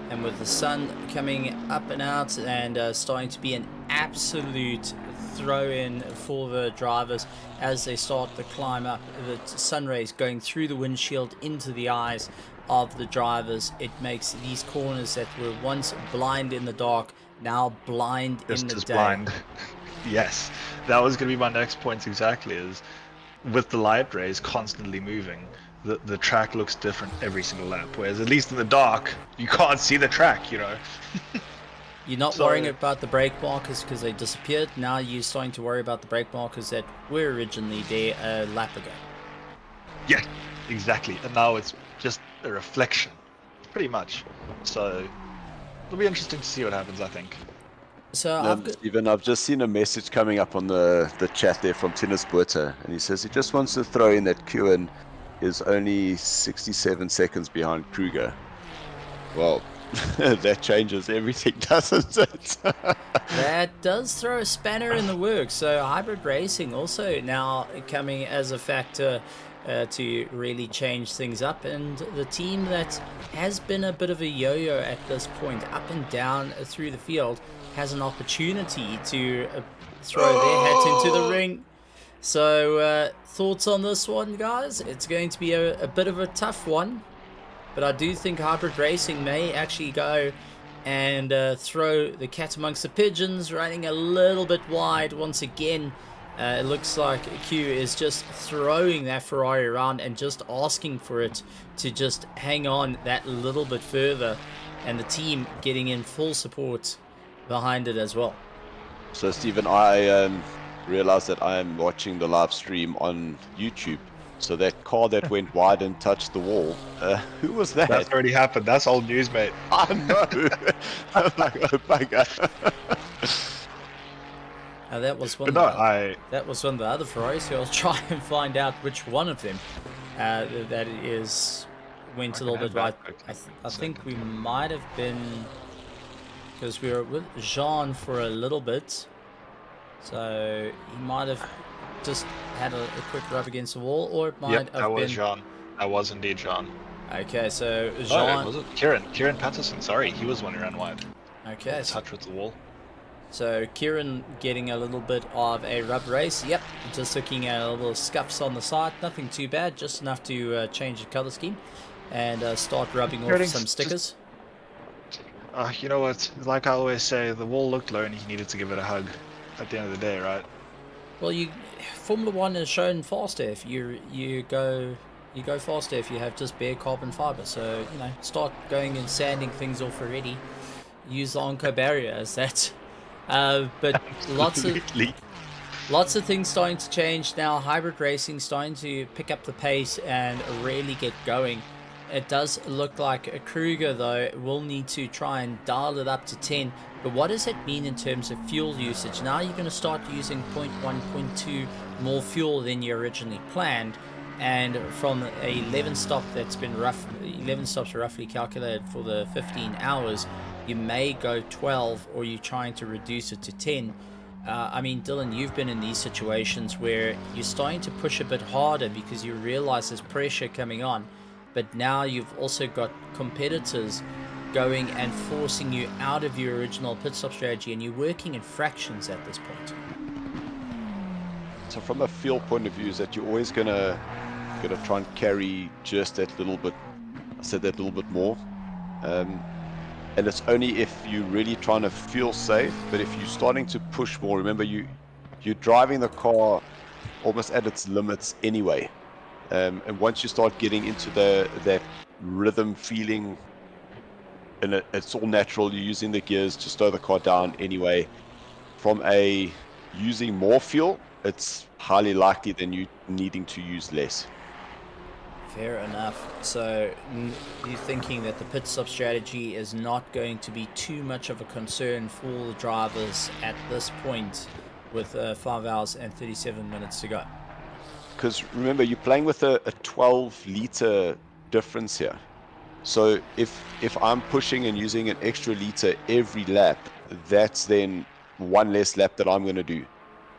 And with the sun coming up and out and starting to be an absolute throw-in for the drivers as they start to climb up, the sun rays going through the windshield into the eyes of the drivers, it makes these corners that were once blind in the dark now blind in the day. Blind. Yes, that was going to be my next point exactly, is with the light rays constantly moving, the track looks different every single lap, whereas at least in the dark you can't see the track, you know. You're not worrying about the brake markers because they disappeared. Now you're starting to worry about the brake markers that were originally there a lap ago. Yeah, exactly. And now it's just a reflection, pretty much. So it'll be interesting to see what happens, I think. So Stephen, I've just seen a message coming up on the chat there from Tinus Buerta, and he says he just wants to throw in that Kuhn is only 67 seconds behind Kruger. Well, that changes everything, doesn't it? That does throw a spanner in the works. So hybrid racing also now coming as a factor to really change things up, and the team that has been a bit of a yo-yo at this point, up and down through the field, has an opportunity to throw their hat into the ring. So, thoughts on this one, guys? It's going to be a bit of a tough one, but I do think Hybrid Racing may actually go and throw the cat amongst the pigeons, running a little bit wide once again. It looks like Q is just throwing that Ferrari around and just asking for it to just hang on that little bit further, and the team getting in full support behind it as well. So Stephen, I realized that I am watching the live stream on YouTube. So that car that went wide and touched the wall, who was that? That's already happened. That's old news, mate. I know. I'm like, oh bugger. That was one. That was one of the other Ferraris. So I'll try and find out which one of them that is went a little bit wide. I think we might have been, because we were with Jean for a little bit, so he might have just had a quick rub against the wall, or it might have been. That was Jean. That was indeed Jean. Okay, so Jean. Oh, was it Kieran Patterson? Sorry, he was the one who ran wide. Okay. Touch with the wall. So Kieran getting a little bit of a rub race. Yep, just looking at a little scuffs on the side. Nothing too bad, just enough to change the color scheme and start rubbing off some stickers. You know what? Like I always say, the wall looked low and he needed to give it a hug at the end of the day, right? Well, Formula One is shown faster if you go faster if you have just bare carbon fiber. So start going and sanding things off already. Use the Onco barrier as that. But lots of things starting to change now. Hybrid racing starting to pick up the pace and really get going. It does look like Kruger though will need to try and dial it up to 10. But what does it mean in terms of fuel usage? Now you're going to start using 0.1, 0.2 more fuel than you originally planned. And from a 11 stops roughly calculated for the 15 hours, you may go 12, or you're trying to reduce it to 10. I mean, Dylan, you've been in these situations where you're starting to push a bit harder because you realize there's pressure coming on, but now you've also got competitors going and forcing you out of your original pit stop strategy, and you're working in fractions at this point. So from a fuel point of view, is that you're always gonna try and carry just that little bit. I said that little bit more. And it's only if you're really trying to feel safe. But if you're starting to push more, remember you're driving the car almost at its limits anyway. And once you start getting into that rhythm feeling, and it's all natural, you're using the gears to slow the car down anyway. From using more fuel, it's highly likely than you needing to use less. Fair enough. So you're thinking that the pit stop strategy is not going to be too much of a concern for the drivers at this point with 5 hours and 37 minutes to go? Because remember, you're playing with a 12-liter difference here. So if I'm pushing and using an extra liter every lap, that's then one less lap that I'm going to do.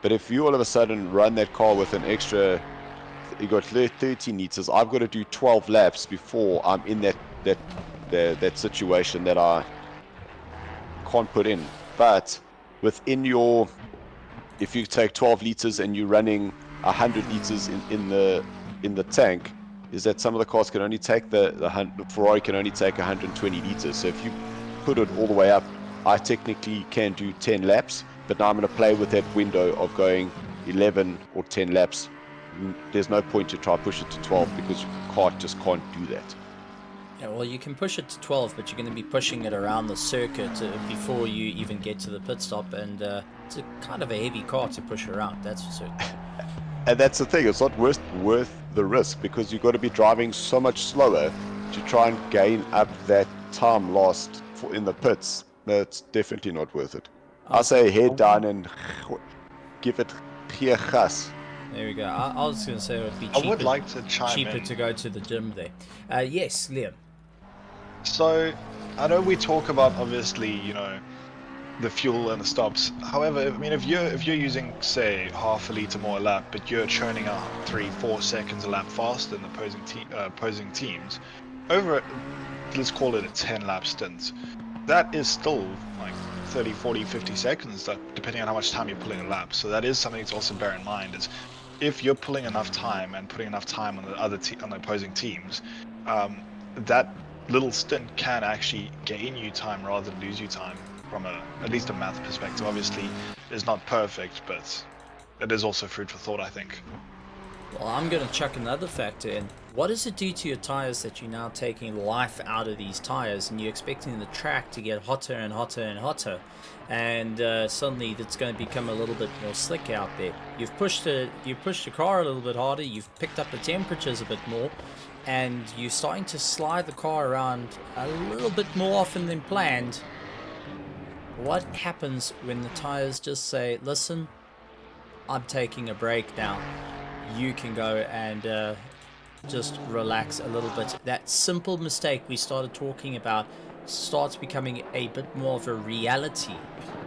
But if you all of a sudden run that car with an extra, you got 13 liters, I've got to do 12 laps before I'm in that situation that I can't put in. But within if you take 12 liters and you're running 100 liters in the tank, is that some of the cars can only take the Ferrari can only take 120 liters. So if you put it all the way up, I technically can do 10 laps, but now I'm going to play with that window of going 11 or 10 laps. There's no point to try to push it to 12 because your car just can't do that. Yeah, well, you can push it to 12, but you're going to be pushing it around the circuit before you even get to the pit stop, and it's a kind of a heavy car to push around, that's for certain. And that's the thing, it's not worth the risk, because you've got to be driving so much slower to try and gain up that time lost in the pits. That's definitely not worth it. I say head down and give it pure gas. There we go. I was going to say it would be cheaper, I would like to chime in. to go to the gym there. Yes, Liam. So, I know we talk about, obviously, the fuel and the stops. However, I mean, if you're using, say, half a liter more a lap, but you're churning out 3-4 seconds a lap faster than the opposing teams, over, let's call it a 10-lap stint, that is still like 30, 40, 50 seconds, depending on how much time you're pulling a lap. So that is something to also bear in mind. Is if you're pulling enough time and putting enough time on the on the opposing teams, that little stint can actually gain you time rather than lose you time from at least a math perspective. Obviously, it's not perfect, but it is also food for thought, I think. Well, I'm going to chuck another factor in. What does it do to your tires that you're now taking life out of these tires and you're expecting the track to get hotter and hotter and hotter, and suddenly it's going to become a little bit more slick out there. You've pushed the car a little bit harder, you've picked up the temperatures a bit more, and you're starting to slide the car around a little bit more often than planned. What happens when the tires just say, listen, I'm taking a break now, you can go and just relax a little bit? That simple mistake we started talking about starts becoming a bit more of a reality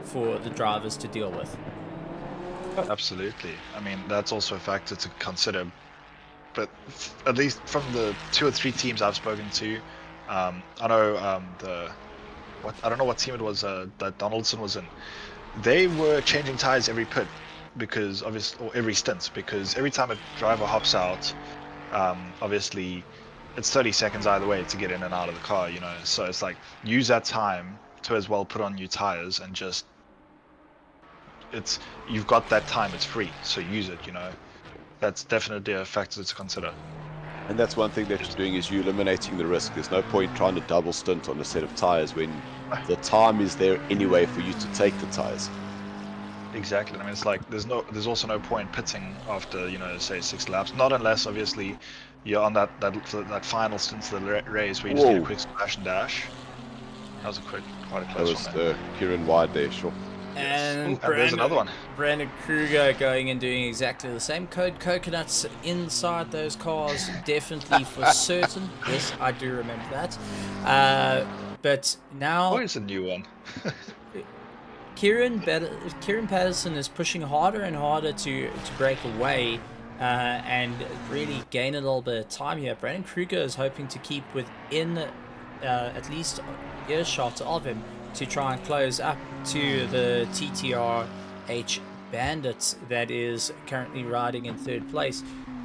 for the drivers to deal with. Absolutely. I mean, that's also a factor to consider. But at least from the 2 or 3 teams I've spoken to, I know I don't know what team it was that Donaldson was in. They were changing tires every pit, because obviously, or every stint, because every time a driver hops out, obviously it's 30 seconds either way to get in and out of the car, you know. So it's like, use that time to as well put on new tires, and just you've got that time, it's free, so use it, you know. That's definitely a factor to consider. And that's one thing that you're doing, is you're eliminating the risk. There's no point trying to double stint on a set of tires when the time is there anyway for you to take the tires. Exactly. I mean, it's like there's also no point pitting after, you know, say 6 laps. Not unless obviously you're on that final stint of the race where you just get a quick splash and dash. That was quite a That close was one there. Kieran wide there, sure. And there's another one. Brandon Kruger going and doing exactly the same. Code coconuts inside those cars, definitely for certain. Yes, I do remember that. But now, Oh, it's a new one. Kieran Patterson is pushing harder and harder to break away and really gain a little bit of time here. Brandon Kruger is hoping to keep within at least earshot of him to try and close up to the TTRH Bandits that is currently riding in 3rd place.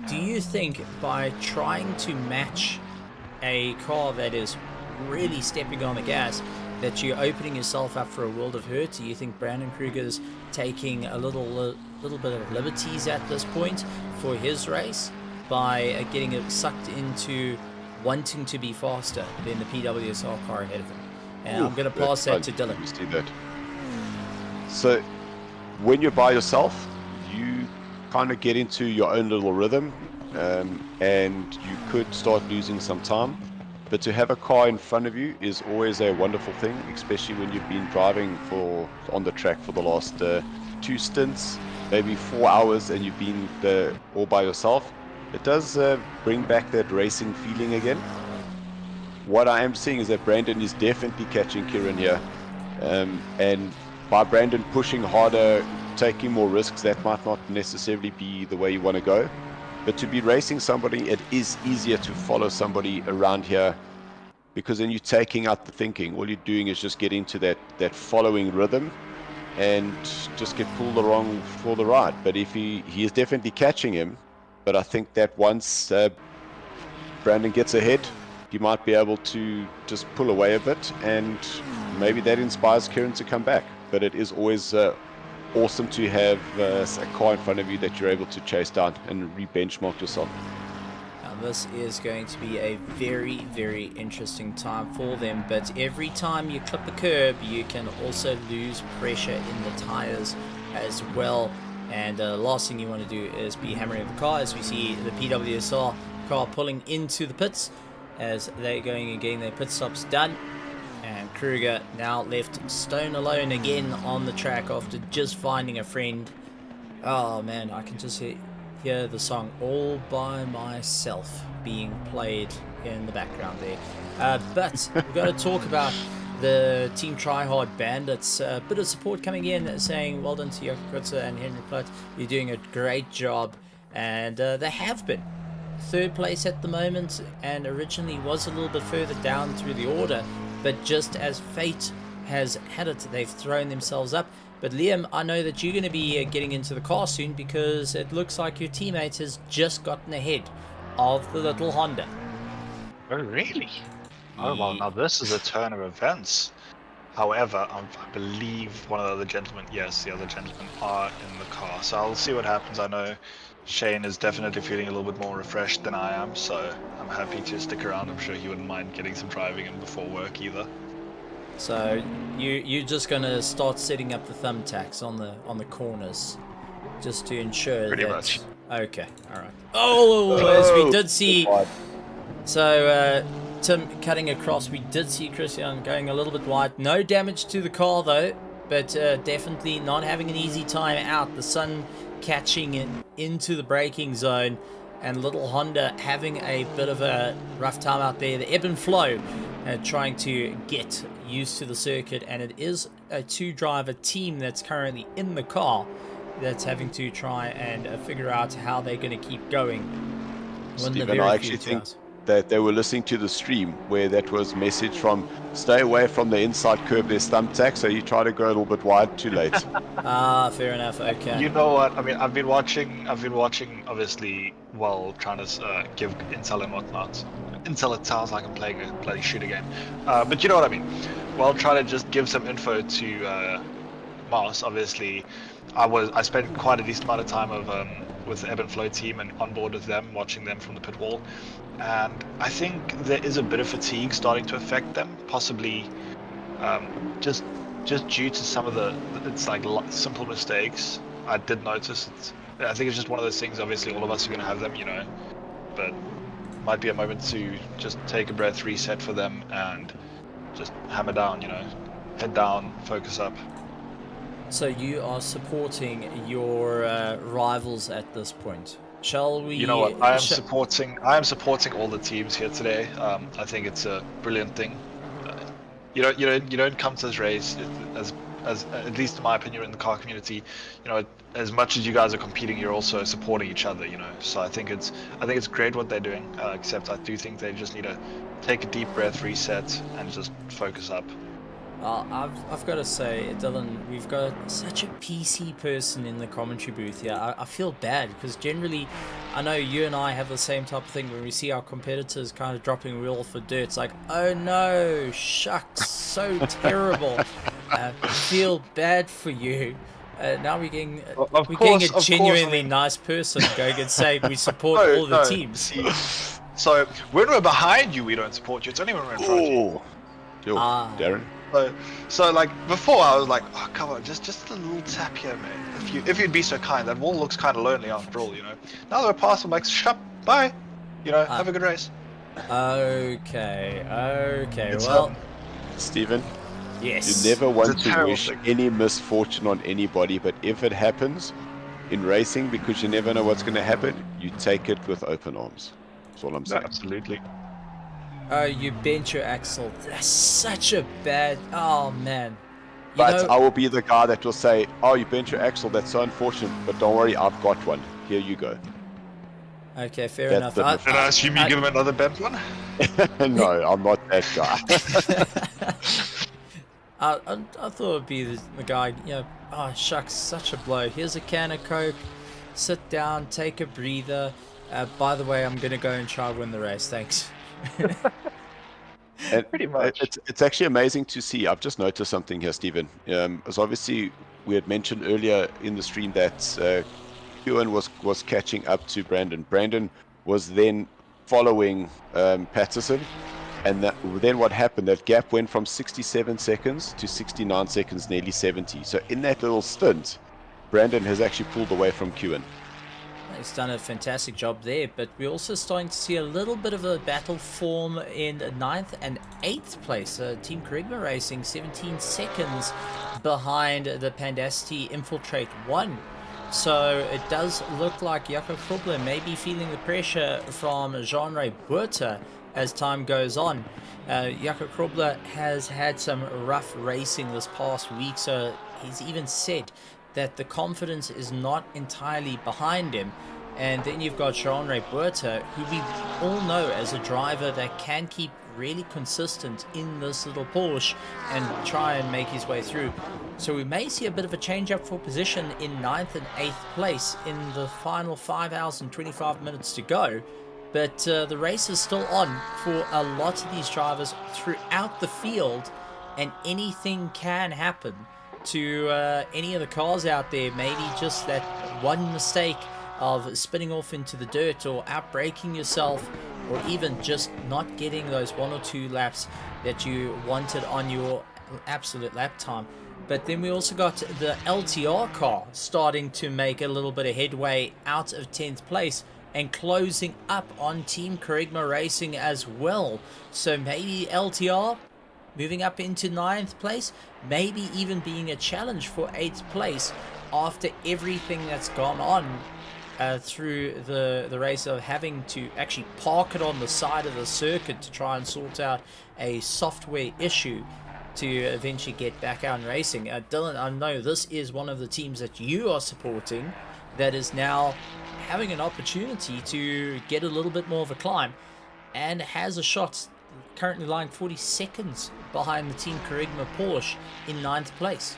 Do you think by trying to match a car that is really stepping on the gas, that you're opening yourself up for a world of hurt? Do you think Brandon Kruger's taking a little bit of liberties at this point for his race by getting it sucked into wanting to be faster than the PWSR car ahead of him? And I'm going to pass that to Dylan. You see that. So when you're by yourself, you kind of get into your own little rhythm, and you could start losing some time. But to have a car in front of you is always a wonderful thing, especially when you've been driving on the track for the last 2 stints, maybe 4 hours, and you've been all by yourself. It does bring back that racing feeling again. What I am seeing is that Brandon is definitely catching Kieran here, and by Brandon pushing harder, taking more risks, that might not necessarily be the way you want to go. But to be racing somebody, it is easier to follow somebody around here, because then you're taking out the thinking. All you're doing is just get into that following rhythm and just get pulled along for the ride. But if he is definitely catching him, but I think that once Brandon gets ahead, he might be able to just pull away a bit, and maybe that inspires Kieran to come back. But it is always awesome to have a car in front of you that you're able to chase down and re-benchmark yourself. Now this is going to be a very, very interesting time for them, but every time you clip the curb, you can also lose pressure in the tires as well. And the last thing you want to do is be hammering the car, as we see the PWSR car pulling into the pits as they're going and getting their pit stops done. And Kruger now left stone alone again on the track after just finding a friend. Oh man, I can just hear the song All By Myself being played in the background there. But we've got to talk about the Team Tryhard Bandits. A bit of support coming in saying well done to Joko Kutzer and Henry Platt. You're doing a great job. And they have been. 3rd place at the moment, and originally was a little bit further down through the order, but just as fate has had it. They've thrown themselves up. But Liam, I know that you're going to be getting into the car soon because it looks like your teammate has just gotten ahead of the little Honda. Oh, really? Oh, well, now this is a turn of events. However, I believe one of the other gentlemen, yes, the other gentlemen are in the car. So I'll see what happens. I know Shane is definitely feeling a little bit more refreshed than I am, so I'm happy to stick around. I'm sure he wouldn't mind getting some driving in before work either. So you're just gonna start setting up the thumbtacks on the corners, just to ensure Pretty that. much. Okay, all right. Oh, as we did see. So Tim cutting across, we did see Christian going a little bit wide. No damage to the car though, but definitely not having an easy time out. The sun catching into the braking zone, and little Honda having a bit of a rough time out there. The ebb and flow, trying to get used to the circuit, and it is a 2-driver team that's currently in the car that's having to try and figure out how they're going to keep going. Stephen, I actually think that they were listening to the stream where that was message from stay away from the inside curb, there's thumbtack, so you try to go a little bit wide, too late. Fair enough, okay. You know what, I mean, I've been watching obviously, while trying to give intel and whatnot. Intel, it sounds like I'm playing a bloody shooter game. But you know what I mean. While trying to just give some info to Mars, obviously, I spent quite a decent amount of time with the Ebb and Flow team and on board with them, watching them from the pit wall. And I think there is a bit of fatigue starting to affect them, possibly just due to some of it's like simple mistakes. I did notice it. I think it's just one of those things. Obviously, all of us are going to have them, you know, but might be a moment to just take a breath, reset for them, and just hammer down, you know, head down, focus up. So you are supporting your rivals at this point. Shall we? You know what? I am supporting all the teams here today. I think it's a brilliant thing. You don't come to this race as at least in my opinion in the car community. You know, as much as you guys are competing, you're also supporting each other. You know, so I think it's great what they're doing. Except I do think they just need to take a deep breath, reset, and just focus up. I've got to say, Dylan, we've got such a PC person in the commentary booth here. I feel bad because generally, I know you and I have the same type of thing when we see our competitors kind of dropping wheel for dirt. It's like, oh no, shucks, so terrible. Feel bad for you. Now we're getting a genuinely nice person going and saying we support all the teams. See, so when we're behind you, we don't support you. It's only when we're in front of you. Yo, Darren. So like before, I was like, oh come on, just a little tap here, man. If you'd be so kind, that wall looks kind of lonely after all, you know. Now that we're past, I'm like, shut up, bye. You know, have a good race. Okay. Well, Stephen. Yes. You never want to wish any misfortune on anybody, but if it happens in racing, because you never know what's going to happen, you take it with open arms. That's all I'm saying. Absolutely. Oh, you bent your axle. That's such a bad... Oh, man. But I will be the guy that will say, oh, you bent your axle. That's so unfortunate. But don't worry, I've got one. Here you go. Okay, fair enough. Did I assume you give him another bent one? No, I'm not that guy. I thought it'd be the guy, you know, oh, shucks, such a blow. Here's a can of Coke. Sit down, take a breather. By the way, I'm going to go and try win the race. Thanks. And pretty much. It's actually amazing to see. I've just noticed something here, Stephen. As obviously we had mentioned earlier in the stream that Ewan was catching up to Brandon. Brandon was then following Patterson, and then what happened? That gap went from 67 seconds to 69 seconds, nearly 70. So in that little stint, Brandon has actually pulled away from Ewan. He's done a fantastic job there, but we're also starting to see a little bit of a battle form in 9th and 8th place. Team Kerygma Racing 17 seconds behind the Pandacity Infiltrate 1. So it does look like Jaco Krobler may be feeling the pressure from Jean-Ray Buerta as time goes on. Jaco Krobler has had some rough racing this past week, so he's even said that the confidence is not entirely behind him, And then you've got Jean-Ray Buerta, who we all know as a driver that can keep really consistent in this little Porsche and try and make his way through. So we may see a bit of a change up for position in 9th and 8th place in the final 5 hours and 25 minutes to go. But the race is still on for a lot of these drivers throughout the field, and anything can happen to any of the cars out there. Maybe just that one mistake of spinning off into the dirt or outbraking yourself, or even just not getting those 1 or 2 laps that you wanted on your absolute lap time. But then we also got the LTR car starting to make a little bit of headway out of 10th place and closing up on Team Kerygma Racing as well. So maybe LTR moving up into 9th place, maybe even being a challenge for 8th place after everything that's gone on through the race, of having to actually park it on the side of the circuit to try and sort out a software issue to eventually get back out and racing. Dylan, I know this is one of the teams that you are supporting that is now having an opportunity to get a little bit more of a climb and has a shot, currently lying 40 seconds behind the Team Kerygma Porsche in 9th place.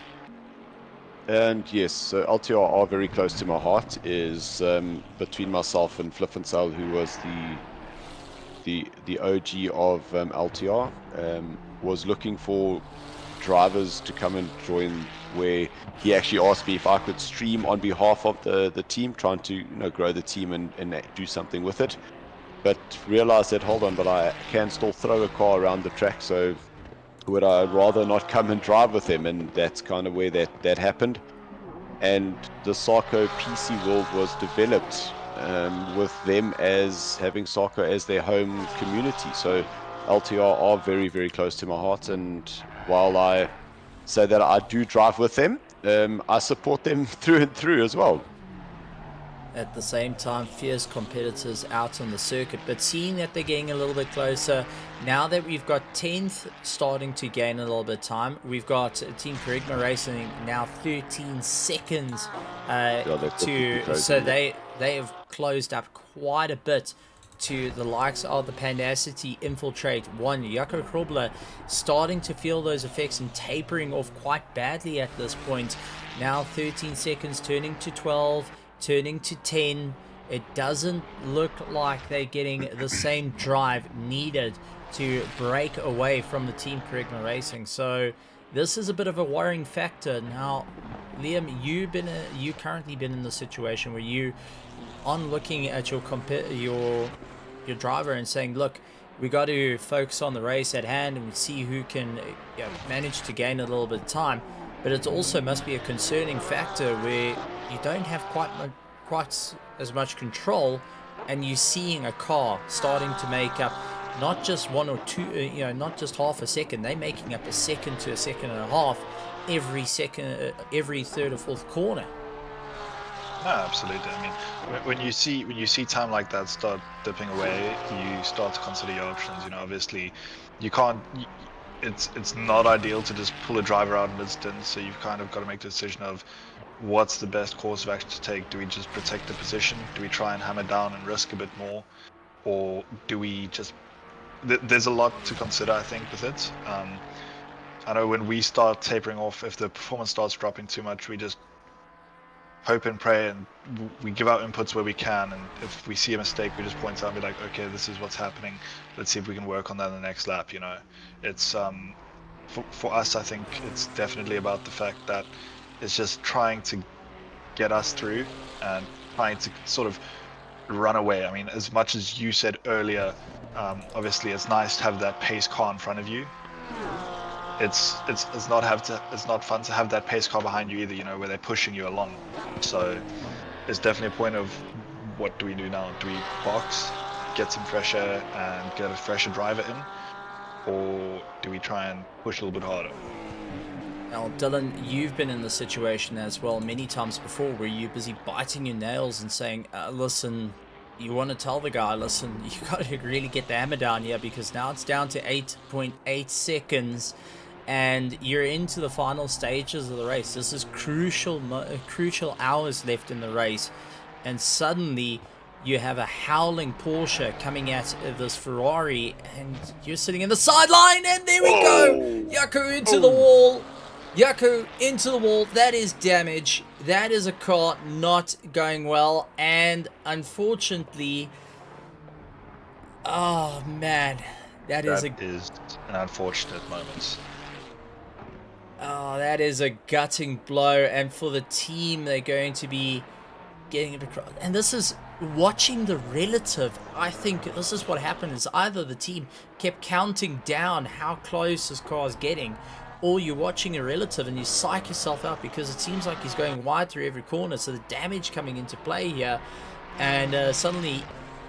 And yes, so LTR are very close to my heart. Is between myself and Fliffensel, who was the OG of LTR, was looking for drivers to come and join, where he actually asked me if I could stream on behalf of the team, trying to grow the team and do something with it. But realized that, hold on, but I can still throw a car around the track, so would I rather not come and drive with him? And that's kind of where that happened. And the Sarko PC World was developed with them as having Sarko as their home community. So LTR are very, very close to my heart, and while I say that I do drive with them, I support them through and through as well. At the same time, fierce competitors out on the circuit, but seeing that they're getting a little bit closer, now that we've got 10th starting to gain a little bit of time, we've got Team Kerygma Racing now 13 seconds so they have closed up quite a bit to the likes of the Pandacity, Infiltrate, Jaco Krobler starting to feel those effects and tapering off quite badly at this point. Now 13 seconds turning to 12, turning to 10. It doesn't look like they're getting the same drive needed to break away from the Team Kerygma Racing. So this is a bit of a worrying factor. Now, Liam, you currently been in the situation where you on looking at your driver and saying, look, we got to focus on the race at hand and see who can manage to gain a little bit of time. But it also must be a concerning factor where you don't have quite as much control, and you're seeing a car starting to make up not just 1 or 2, not just half a second. They're making up a second to a second and a half every third or fourth corner. No, absolutely. I mean, when you see time like that start dipping away, you start to consider your options. Obviously, you can't. It's not ideal to just pull a driver out mid-stint. So you've kind of got to make the decision of what's the best course of action to take. Do we just protect the position? Do we try and hammer down and risk a bit more, or do we just? There's a lot to consider, I think, with it. I know when we start tapering off, if the performance starts dropping too much, we just hope and pray, and we give out inputs where we can, and if we see a mistake, we just point out and be like, okay, this is what's happening, let's see if we can work on that in the next lap. It's for us, I think it's definitely about the fact that it's just trying to get us through and trying to sort of run away. I mean, as much as you said earlier, obviously it's nice to have that pace car in front of you. It's not fun to have that pace car behind you either, where they're pushing you along. So it's definitely a point of what do we do now? Do we box, get some fresh air and get a fresher driver in, or do we try and push a little bit harder? Now, Dylan, you've been in the situation as well many times before where you're busy biting your nails and saying, listen, you want to tell the guy, listen, you got to really get the hammer down here, because now it's down to 8.8 seconds. And you're into the final stages of the race. This is crucial hours left in the race. and suddenly you have a howling Porsche coming at this Ferrari, and you're sitting in the sideline, and there we go! Yaku into the wall. Yaku into the wall. That is damage. That is a car not going well, and unfortunately, oh man, that is an unfortunate moment. Oh, that is a gutting blow, and for the team, they're going to be getting it across. And this is watching the relative. I think this is what happened, is either the team kept counting down how close this car is getting, or you're watching a relative and you psych yourself out because it seems like he's going wide through every corner, so the damage coming into play here. And suddenly,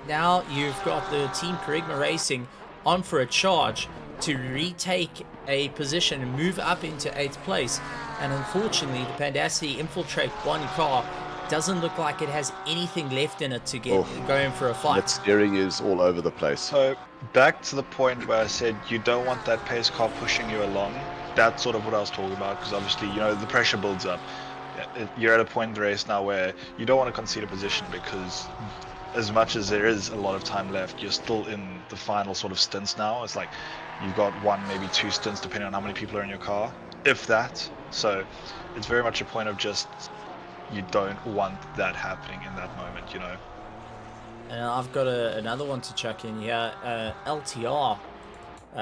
now you've got the Team Kerygma Racing on for a charge to retake a position and move up into 8th place. And unfortunately, the Pandacity infiltrate one car. Doesn't look like it has anything left in it to get going for a fight. That steering is all over the place. So back to the point where I said you don't want that pace car pushing you along. That's sort of what I was talking about, because obviously, you know, the pressure builds up. You're at a point in the race now where you don't want to concede a position, because as much as there is a lot of time left, you're still in the final sort of stints now. It's like you've got 1, maybe 2 stints depending on how many people are in your car, if that. So it's very much a point of just, you don't want that happening in that moment, you know. And I've got another one to chuck in here. LTR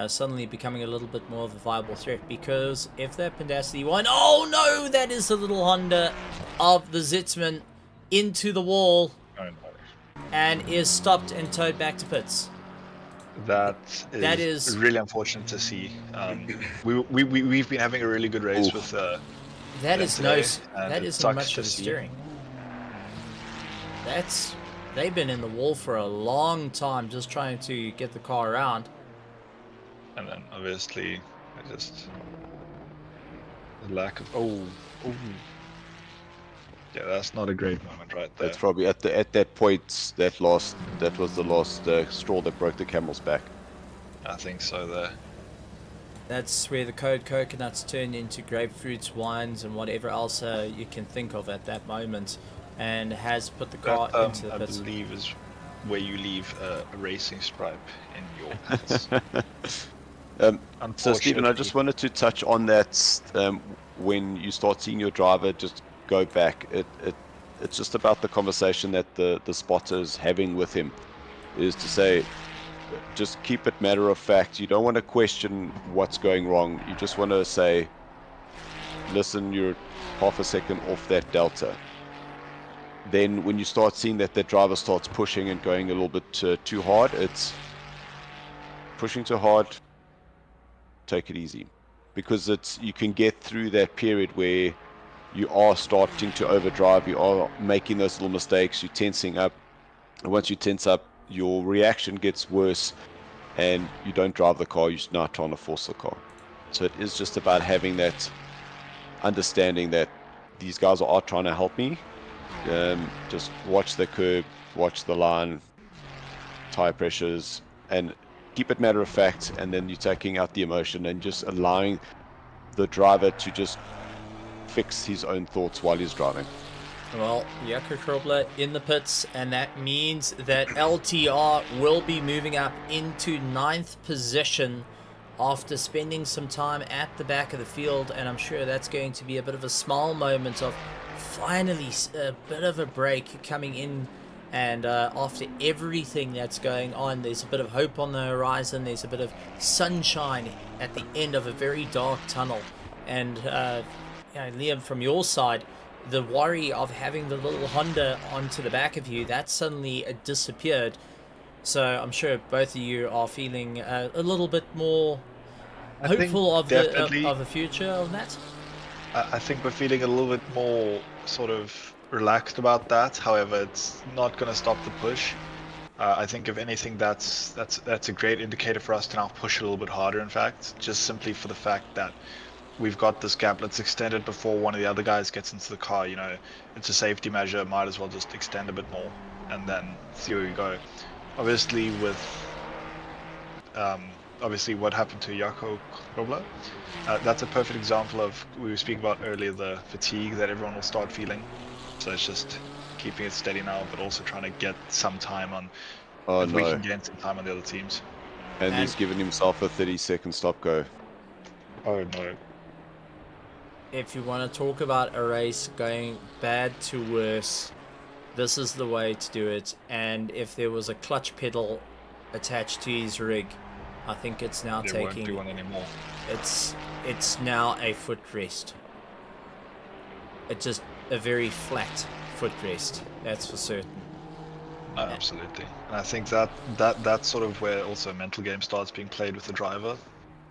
suddenly becoming a little bit more of a viable threat, because if that Pandacity won, oh no, that is the little Honda of the Zitzman into the wall. Oh, no. And is stopped and towed back to pits. That is really unfortunate to see. We've been having a really good race with that is today, that isn't much for the steering. They've been in the wall for a long time just trying to get the car around. And then obviously just the lack of yeah, that's not a great moment right there. That's probably at that point that was the last straw that broke the camel's back. I think so there. That's where the coconuts turned into grapefruits, wines, and whatever else you can think of at that moment, and has put the car into the I pits. believe is where you leave a racing stripe in your pits. So Stephen, I just wanted to touch on that. When you start seeing your driver just go back, it's just about the conversation that the spotter is having with him, is to say, just keep it matter of fact. You don't want to question what's going wrong. You just want to say, listen, you're half a second off that delta. Then when you start seeing that the driver starts pushing and going a little bit too hard, it's pushing too hard, take it easy. Because you can get through that period where you are starting to overdrive, you are making those little mistakes, you're tensing up. And once you tense up, your reaction gets worse and you don't drive the car, you're not trying to force the car. So it is just about having that understanding that these guys are trying to help me. Just watch the curb, watch the line, tire pressures, and keep it matter of fact, and then you're taking out the emotion and just allowing the driver to just fix his own thoughts while he's driving. Well, Jaco Krobler in the pits, and that means that LTR will be moving up into 9th position after spending some time at the back of the field, and I'm sure that's going to be a bit of a small moment of finally a bit of a break coming in. And after everything that's going on, there's a bit of hope on the horizon, there's a bit of sunshine at the end of a very dark tunnel. And Liam, from your side, the worry of having the little Honda onto the back of you, that suddenly disappeared. So I'm sure both of you are feeling a little bit more hopeful of the future of that. I think we're feeling a little bit more sort of relaxed about that. However, it's not going to stop the push. I think if anything, that's a great indicator for us to now push a little bit harder. In fact, just simply for the fact that we've got this gap. Let's extend it before one of the other guys gets into the car. You know, it's a safety measure. Might as well just extend a bit more and then see where we go. Obviously, with what happened to Jaco Krobler, that's a perfect example of, we were speaking about earlier, the fatigue that everyone will start feeling. So it's just keeping it steady now, but also trying to get some time on. Oh if we no. can gain some time on the other teams. And he's given himself a 30-second stop go. Oh no. If you want to talk about a race going bad to worse, this is the way to do it. And if there was a clutch pedal attached to his rig, I think it's now There taking. won't be one anymore. It's now a footrest. It's just a very flat footrest. That's for certain. Absolutely. And I think that's sort of where also a mental game starts being played with the driver.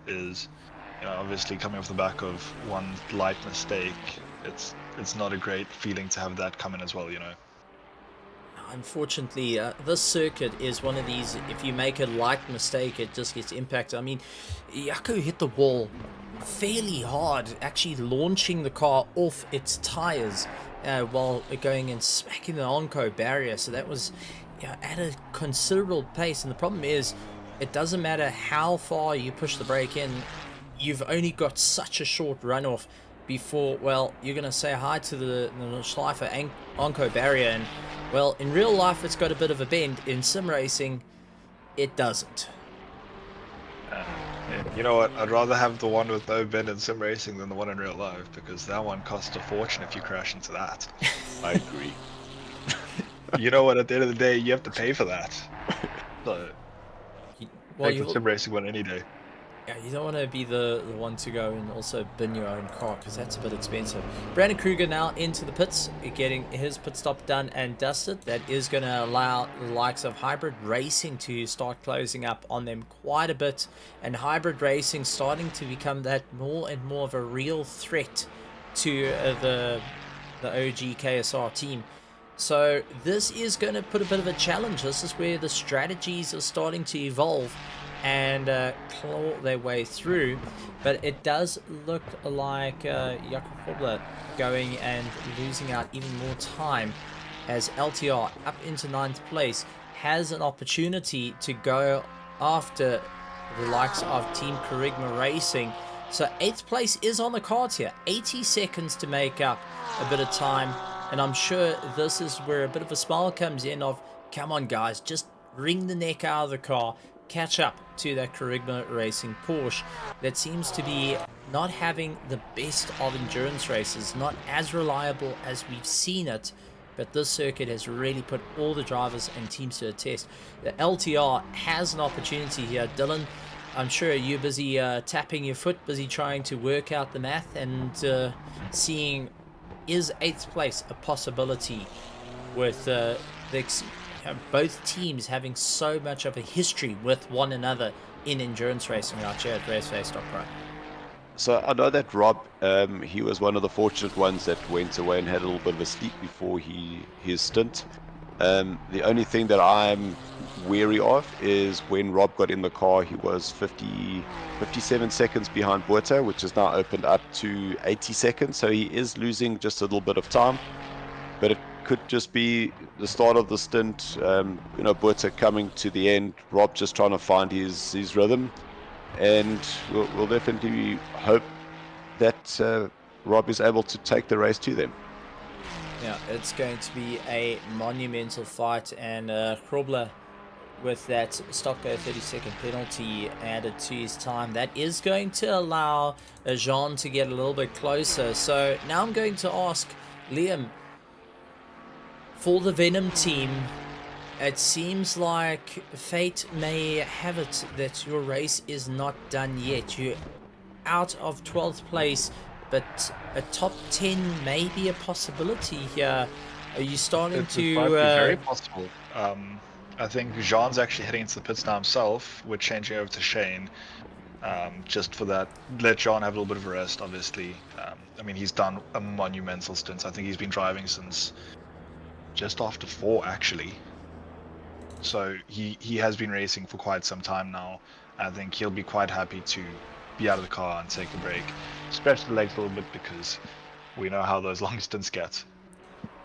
Is, obviously coming off the back of one light mistake, it's not a great feeling to have that come in as well. Unfortunately, this circuit is one of these, if you make a light mistake, it just gets impacted. I mean, Jaco hit the wall fairly hard, actually launching the car off its tires while going and smacking the Onco barrier. So that was at a considerable pace. And the problem is, it doesn't matter how far you push the brake in, you've only got such a short runoff before, well, you're going to say hi to the Nordschleife Onco barrier, and well, in real life it's got a bit of a bend. In sim racing, it doesn't. You know what? I'd rather have the one with no bend in sim racing than the one in real life, because that one costs a fortune if you crash into that. I agree. You know what? At the end of the day, you have to pay for that. So, Well, take the sim racing one any day. Yeah, you don't want to be the one to go and also bin your own car, because that's a bit expensive. Brandon Kruger now into the pits, getting his pit stop done and dusted. That is going to allow the likes of Hybrid Racing to start closing up on them quite a bit, and Hybrid Racing starting to become that more and more of a real threat to the OG KSR team. So this is going to put a bit of a challenge. This is where the strategies are starting to evolve and claw their way through, but it does look like Jaco going and losing out even more time, as LTR up into 9th place has an opportunity to go after the likes of Team Kerygma Racing. So 8th place is on the cards here, 80 seconds to make up a bit of time, and I'm sure this is where a bit of a smile comes in of, come on guys, just wring the neck out of the car, catch up to that Kerygma Racing Porsche that seems to be not having the best of endurance races, not as reliable as we've seen it, but this circuit has really put all the drivers and teams to a test. The LTR has an opportunity here. Dylan, I'm sure you're busy tapping your foot, busy trying to work out the math and seeing, is 8th place a possibility with both teams having so much of a history with one another in endurance racing out here at RaceFace.Pro. So I know that Rob, he was one of the fortunate ones that went away and had a little bit of a sleep before his stint. The only thing that I'm wary of is when Rob got in the car, he was 57 seconds behind Buerta, which has now opened up to 80 seconds. So he is losing just a little bit of time, but it could just be the start of the stint. Buerta coming to the end, Rob just trying to find his rhythm, and we'll definitely hope that Rob is able to take the race to them. Yeah, it's going to be a monumental fight, and Krobler with that stop go 30-second penalty added to his time, that is going to allow Jean to get a little bit closer. So now I'm going to ask Liam, for the Venom team, it seems like fate may have it that your race is not done yet. You're out of 12th place, but a top 10 may be a possibility here. Are you starting It to... might be very possible. I think Jean's actually heading into the pits now himself. We're changing over to Shane. Just for that, let Jean have a little bit of a rest, obviously. I mean, he's done a monumental stint. I think he's been driving since just after 4, actually. So he has been racing for quite some time now. I think he'll be quite happy to be out of the car and take a break, stretch the legs a little bit, because we know how those long stints get.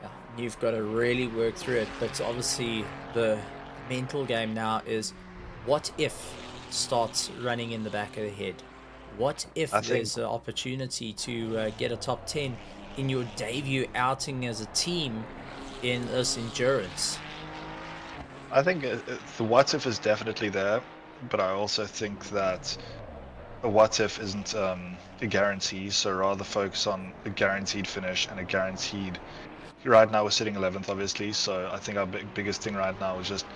Yeah, you've got to really work through it, but obviously the mental game now is, what if starts running in the back of the head? What if there's an opportunity to get a top 10 in your debut outing as a team? in this endurance? I think the what if is definitely there, but I also think that a what if isn't a guarantee, so rather focus on a guaranteed finish and a guaranteed. Right now we're sitting 11th, obviously, so I think our biggest thing right now is just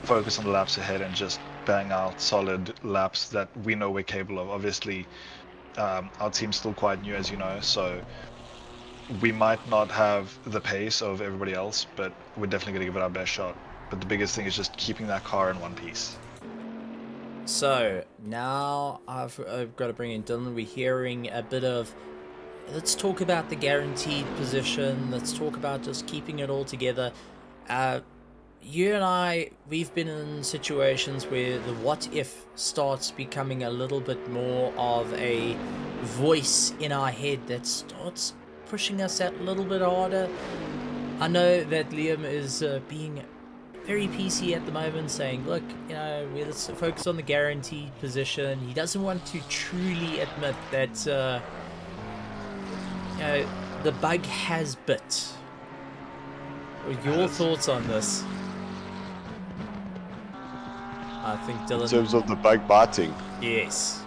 focus on the laps ahead and just bang out solid laps that we know we're capable of. Obviously, our team's still quite new, as you know, so we might not have the pace of everybody else, but we're definitely going to give it our best shot. But the biggest thing is just keeping that car in one piece. So now I've got to bring in Dylan. We're hearing a bit of, let's talk about the guaranteed position. Let's talk about just keeping it all together. You and I, we've been in situations where the what if starts becoming a little bit more of a voice in our head that starts pushing us that little bit harder. I know that Liam is being very PC at the moment, saying, look, you know, let's focus on the guaranteed position. He doesn't want to truly admit that you know, the bug has bit. Your thoughts on this? I think Dylan... In terms of the bug biting. Yes.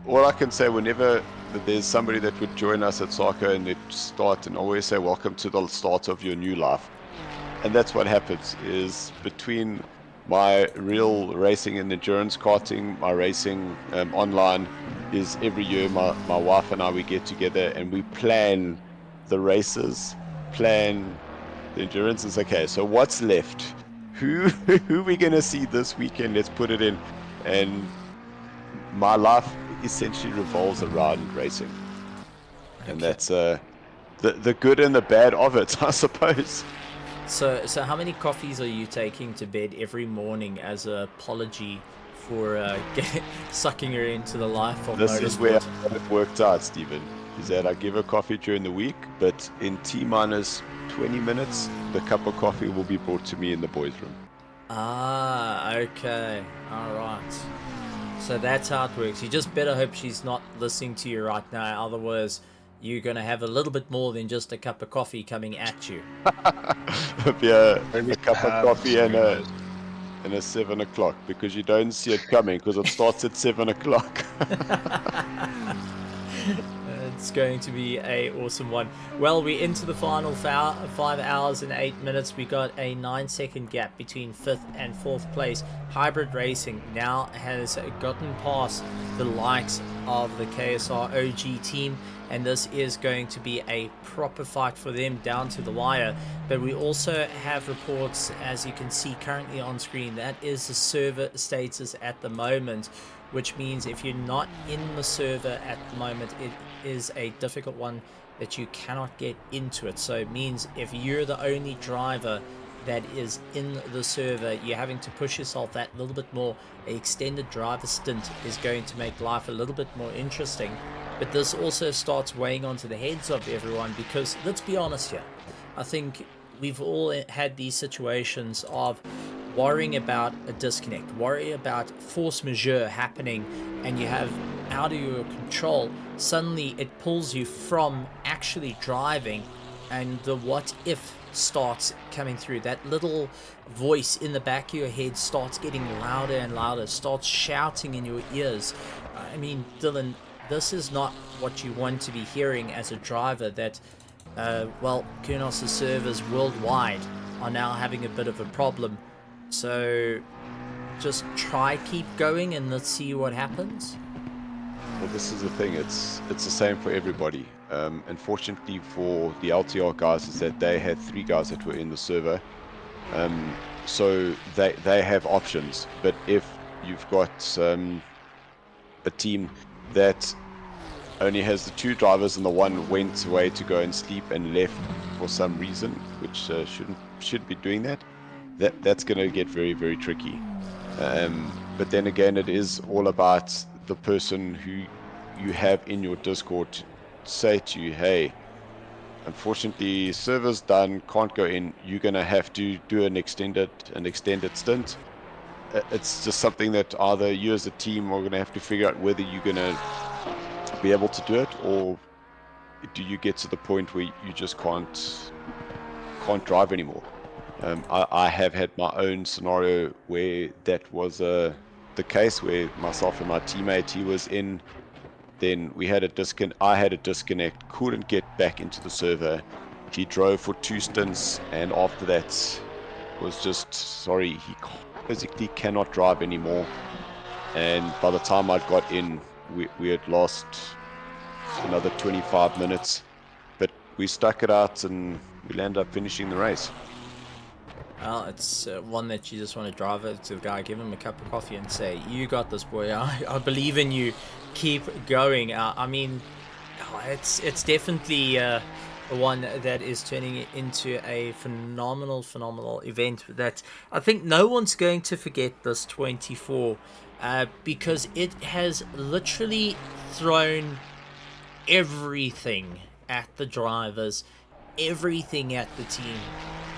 All I can say, whenever there's somebody that would join us at soccer and they'd start and always say, welcome to the start of your new life. And that's what happens, is between my real racing and endurance karting, my racing online, is every year my wife and I, we get together and we plan the races, plan the endurance. Is okay, so what's left? Who are we going to see this weekend? Let's put it in. And my life essentially revolves around racing. And that's the good and the bad of it, I suppose. So how many coffees are you taking to bed every morning as an apology for sucking her into the life of motorsport? This is where it worked out, Stephen, is that I give her coffee during the week, but in T-minus 20 minutes, the cup of coffee will be brought to me in the boys' room. Ah, okay. All right. So that's how it works. You just better hope she's not listening to you right now. Otherwise, you're going to have a little bit more than just a cup of coffee coming at you. Yeah, a cup of coffee and a 7 o'clock, because you don't see it coming because it starts at 7 o'clock. It's going to be a awesome one. Well, we're into the final 5 hours and 8 minutes. We got a 9-second gap between 5th and 4th place. Hybrid Racing now has gotten past the likes of the KSR OG team, and this is going to be a proper fight for them down to the wire. But we also have reports, as you can see currently on screen, that is the server status at the moment, which means if you're not in the server at the moment, it is a difficult one that you cannot get into it. So it means if you're the only driver that is in the server, you're having to push yourself that little bit more. An extended driver stint is going to make life a little bit more interesting. But this also starts weighing onto the heads of everyone, because let's be honest here, I think we've all had these situations of worrying about a disconnect, worry about force majeure happening, and you have out of your control, suddenly it pulls you from actually driving, and the what if starts coming through. That little voice in the back of your head starts getting louder and louder, starts shouting in your ears. I mean, Dylan, this is not what you want to be hearing as a driver, that well, Kunos' servers worldwide are now having a bit of a problem. So just try keep going and let's see what happens. Well, this is the thing, it's the same for everybody. Unfortunately for the LTR guys, is that they had 3 guys that were in the server, so they have options. But if you've got a team that only has the 2 drivers and the one went away to go and sleep and left for some reason, which should be doing that's going to get very, very tricky. But then again, it is all about the person who you have in your Discord to say to you, hey, unfortunately server's done, can't go in, you're going to have to do an extended stint. It's just something that either you as a team are going to have to figure out whether you're going to be able to do it, or do you get to the point where you just can't drive anymore? I have had my own scenario where that was the case, where myself and my teammate, he was in, then we had a I had a disconnect, couldn't get back into the server. He drove for 2 stints, and after that was just, sorry, he physically cannot drive anymore. And by the time I got in, we had lost another 25 minutes, but we stuck it out and we ended up finishing the race. Well, it's one that you just want to drive it to the guy, give him a cup of coffee and say, you got this, boy. I believe in you. Keep going. I mean, it's definitely one that is turning into a phenomenal event that I think no one's going to forget this 24, because it has literally thrown everything at the drivers, everything at the team.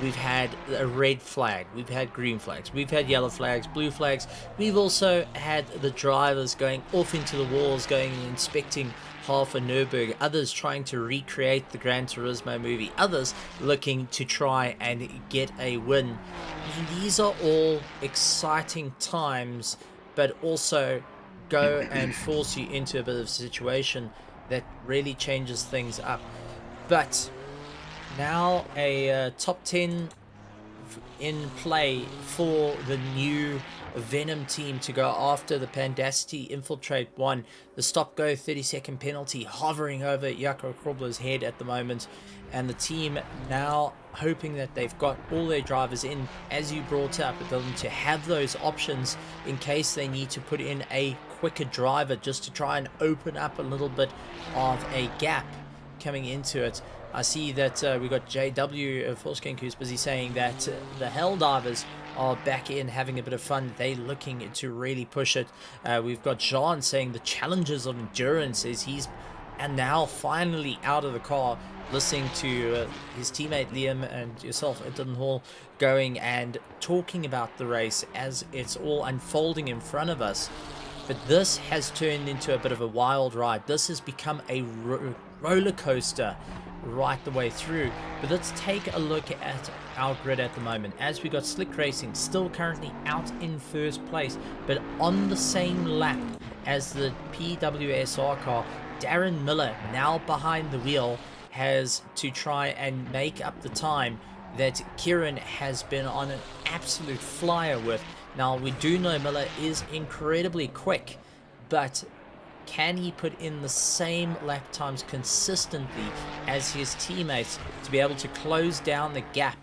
We've had a red flag, we've had green flags, we've had yellow flags, blue flags. We've also had the drivers going off into the walls, going and inspecting half of Nürburgring, others trying to recreate the Gran Turismo movie, others looking to try and get a win. I mean, these are all exciting times, but also go and force you into a bit of a situation that really changes things up. But now a top 10 in play for the new Venom team to go after the Pandacity Infiltrate 1. The stop-go 30-second penalty hovering over Jaco Krobler's head at the moment, and the team now hoping that they've got all their drivers in, as you brought up, them to have those options in case they need to put in a quicker driver just to try and open up a little bit of a gap coming into it. I see that we got JW Forskenk who's busy saying that the Hell Divers are back in having a bit of fun. They're looking to really push it. We've got Jean saying the challenges of endurance is he's and now finally out of the car, listening to his teammate Liam and yourself, Ethan Hall, going and talking about the race as it's all unfolding in front of us. But this has turned into a bit of a wild ride. This has become a roller coaster right the way through. But let's take a look at our grid at the moment, as we got Slick Racing still currently out in first place, but on the same lap as the PWSR car. Darren Miller, now behind the wheel, has to try and make up the time that Kieran has been on an absolute flyer with. Now, we do know Miller is incredibly quick, but can he put in the same lap times consistently as his teammates to be able to close down the gap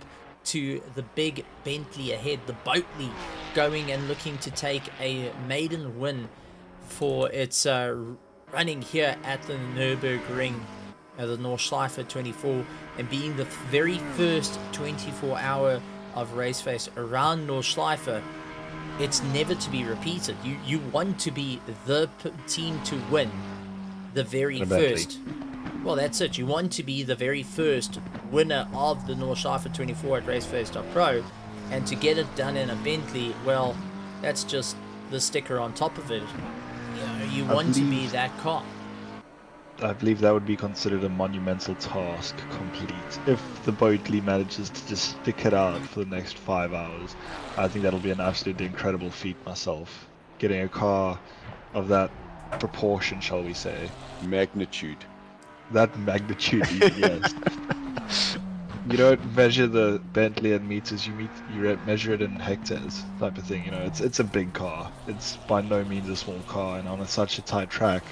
to the big Bentley ahead, the Boatley going and looking to take a maiden win for its running here at the Nürburgring, the Nordschleife 24, and being the very first 24-hour of RaceFace around Nordschleife. It's never to be repeated. You want to be the team to win the very first. Well, that's it. You want to be the very first winner of the Nordschleife 24 at RaceFace.Pro, and to get it done in a Bentley, well, that's just the sticker on top of it. You know, you want to be that car. I believe that would be considered a monumental task complete. If the Boatley manages to just stick it out for the next 5 hours, I think that'll be an absolutely incredible feat myself. Getting a car of that proportion, shall we say. Magnitude. That magnitude, yes. You don't measure the Bentley in meters, you measure it in hectares type of thing. You know, it's a big car. It's by no means a small car, and on such a tight track,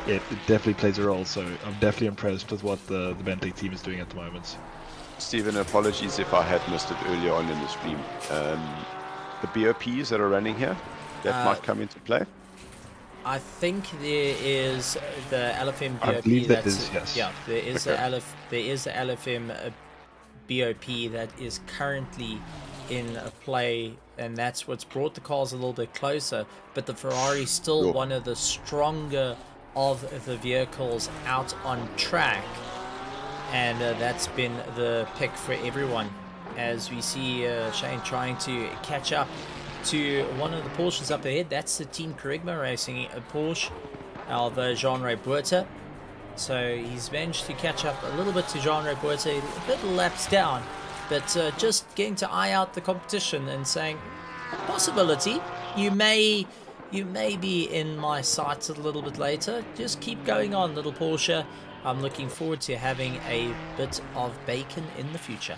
it definitely plays a role. So I'm definitely impressed with what the Bentley team is doing at the moment. Stephen, apologies if I had missed it earlier on in the stream. The BOPs that are running here, that might come into play. I think there is the LFM BOP. I believe that is, yes. Yeah, there is the LFM BOP that is currently in play, and that's what's brought the cars a little bit closer. But the Ferrari is still one of the stronger of the vehicles out on track, and that's been the pick for everyone. As we see Shane trying to catch up to one of the Porsches up ahead. That's the Team Kerygma Racing, a Porsche of Jean-Ray Buerta. So he's managed to catch up a little bit to Jean-Ray Boite, a bit laps down, but just getting to eye out the competition and saying, possibility, you may be in my sights a little bit later. Just keep going on, little Porsche. I'm looking forward to having a bit of bacon in the future.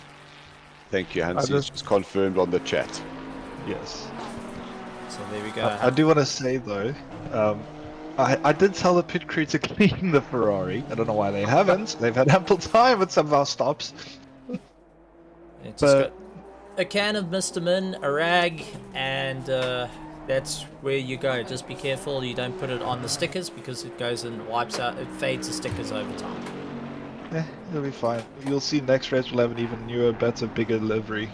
Thank you, Hansi. It's just confirmed on the chat. Yes. So there we go. I do want to say though, I did tell the pit crew to clean the Ferrari. I don't know why they haven't. They've had ample time with some of our stops. It's just got a can of Mr. Min, a rag, and that's where you go. Just be careful you don't put it on the stickers because it goes and wipes out, it fades the stickers over time. Yeah, it'll be fine. You'll see next race will have an even newer, better, bigger livery.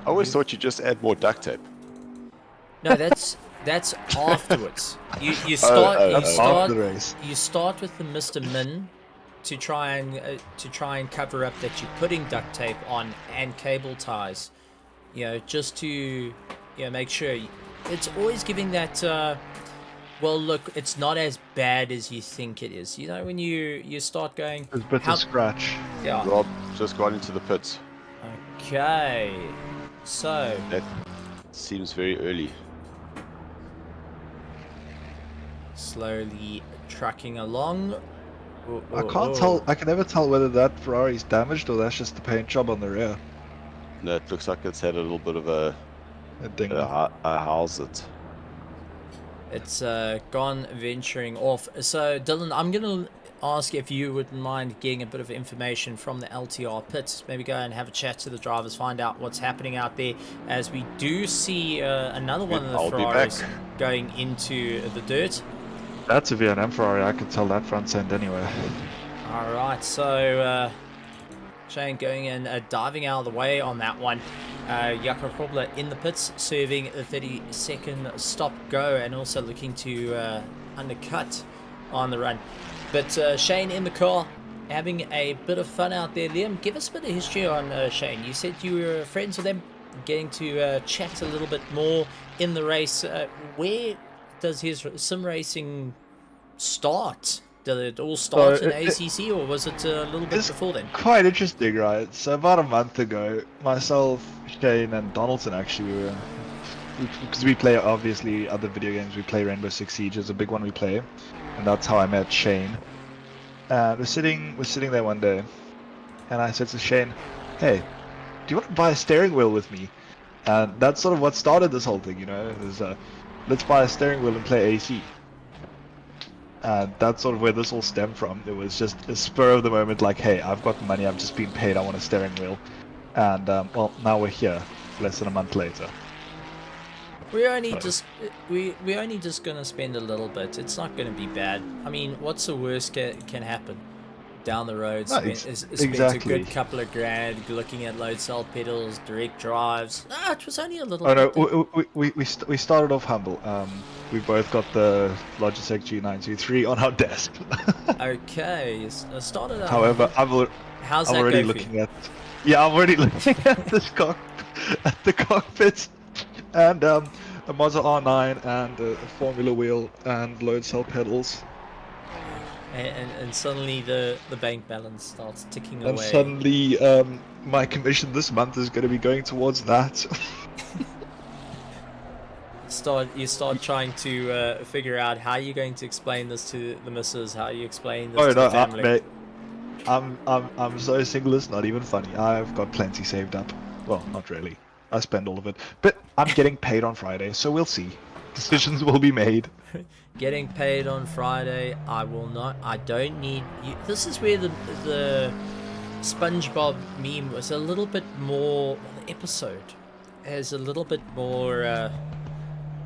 I always thought you just add more duct tape. No, that's afterwards. You start after the race. you start with the Mr. Min to try and cover up that you're putting duct tape on and cable ties. You know, just to make sure. It's always giving that. Well, look, it's not as bad as you think it is. You know, when you start going. There's a bit of scratch. Yeah. Rob just gone into the pits. Okay. So. That seems very early. Slowly trucking along. I can't tell. I can never tell whether that Ferrari's damaged or that's just the paint job on the rear. No, it looks like it's had a little bit of a ding. How's it? It's gone venturing off. So Dylan, I'm gonna ask if you wouldn't mind getting a bit of information from the LTR pits. Maybe go and have a chat to the drivers, find out what's happening out there, as we do see another one of the Ferraris going into the dirt. That's a V&M Ferrari. I can tell that front end anyway. All right, so Shane going and diving out of the way on that one. Jakob Probler in the pits, serving a 30-second stop go, and also looking to undercut on the run. But Shane in the car, having a bit of fun out there. Liam, give us a bit of history on Shane. You said you were friends with him, getting to chat a little bit more in the race. Where does his sim racing start? Did it all start in ACC, or was it a little bit before then? Quite interesting, right? So about a month ago, myself, Shane, and Donaldson actually because we play obviously other video games. We play Rainbow Six Siege is a big one we play, and that's how I met Shane. We're sitting there one day, and I said to Shane, "Hey, do you want to buy a steering wheel with me?" And that's sort of what started this whole thing, you know. It was, let's buy a steering wheel and play AC. And that's sort of where this all stemmed from. It was just a spur of the moment, like, hey, I've got money, I've just been paid, I want a steering wheel. And, well, now we're here, less than a month later. We're only just gonna spend a little bit. It's not gonna be bad. I mean, what's the worst can happen? Down the road, spend a good couple of grand looking at load cell pedals, direct drives. It was only a little bit. No, we started off humble. We both got the Logitech G923 on our desk. Okay, started out. However, I'm already looking at the cockpit, and a Mazda R9 and a Formula wheel and load cell pedals. And suddenly the bank balance starts ticking away. And suddenly my commission this month is going to be going towards that. You start trying to figure out how you're going to explain this to the missus, how you explain this to the family. Mate, I'm so single it's not even funny. I've got plenty saved up. Well, not really. I spend all of it. But I'm getting paid on Friday, so we'll see. Decisions will be made. Getting paid on Friday. I don't need you. This is where the SpongeBob meme was a little bit more. The episode has a little bit more.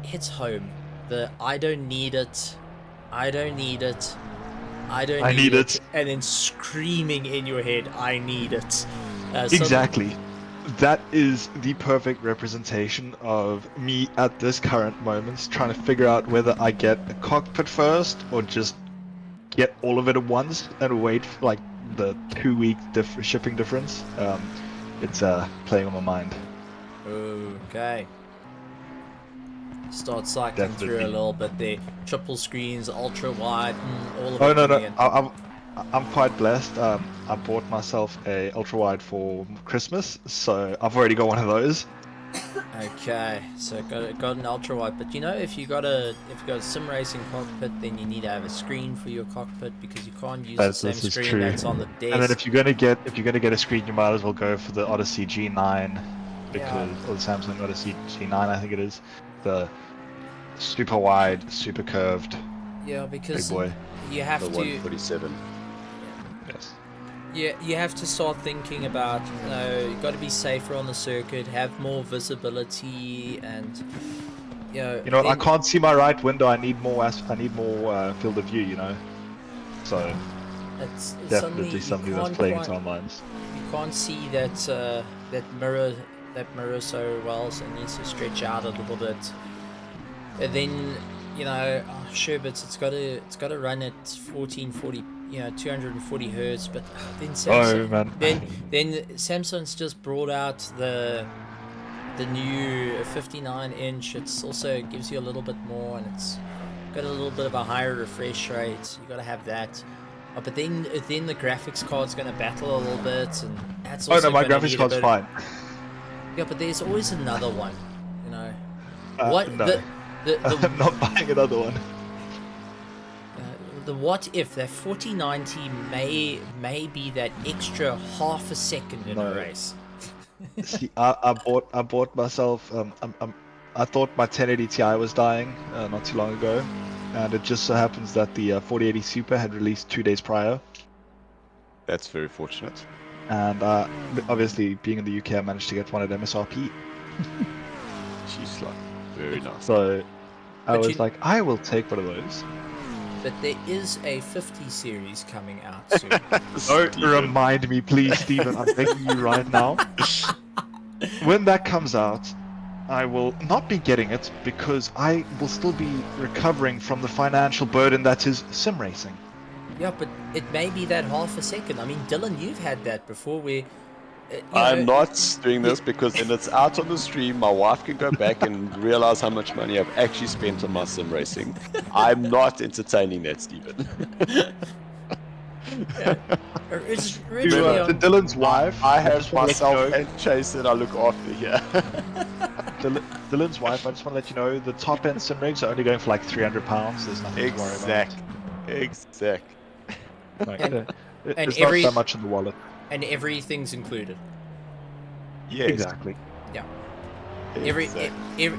Hits home. I don't need it. I don't need it. I need it. And then screaming in your head, I need it. Exactly. That is the perfect representation of me at this current moment, trying to figure out whether I get a cockpit first or just get all of it at once and wait for like the 2-week shipping difference. It's playing on my mind. Okay. Start cycling through a little bit there. Triple screens, ultra wide, all of it. Oh no! I'm quite blessed. I bought myself a ultra wide for Christmas, so I've already got one of those. Okay, so got an ultra wide, but you know, if you got a sim racing cockpit, then you need to have a screen for your cockpit because you can't use the same This is screen true. that's on the desk. And then if you're gonna get a screen, you might as well go for the Odyssey G9 because or the Samsung Odyssey G9, I think it is, the super wide, super curved. Yeah, because big boy. you have The to. 147. Yes. Yeah, you have to start thinking about, you got to be safer on the circuit, have more visibility, and You know, I can't see my right window. I need more field of view. You know, so it's definitely somebody that's playing into our quite, minds. you can't see that mirror so well, so it needs to stretch out a little bit. And then, you know, sure, but it's got to run at 1440. 240 hertz, but then Samsung, then Samsung's just brought out the new 59-inch. It's also gives you a little bit more, and it's got a little bit of a higher refresh rate. You got to have that. But then the graphics card's going to battle a little bit, and that's also. Oh no, my gonna graphics card's fine. Yeah, but there's always another one. You know. No. I'm not buying another one. The what if that 4090 may be that extra half a second in a race. See, I bought myself. I thought my 1080 Ti was dying not too long ago, and it just so happens that the 4080 Super had released 2 days prior. That's very fortunate. And obviously, being in the UK, I managed to get one at MSRP. Jeez, like, very nice. So I was like, I will take one of those. But there is a 50 series coming out soon. Don't remind me, please, Stephen. I'm begging you right now. When that comes out, I will not be getting it because I will still be recovering from the financial burden that is sim racing. Yeah, but it may be that half a second. I mean, Dylan, you've had that before where... I'm not doing this because then it's out on the stream. My wife can go back and realize how much money I've actually spent on my sim racing. I'm not entertaining that, Stephen. It's really to Dylan's wife, I have myself and Chase that I look after here. Dylan's wife, I just want to let you know the top end sim rigs are only going for like £300. There's nothing to worry about. Exact. Like, and it's not that much in the wallet. And everything's included. Yes. Exactly. Yeah. Exactly.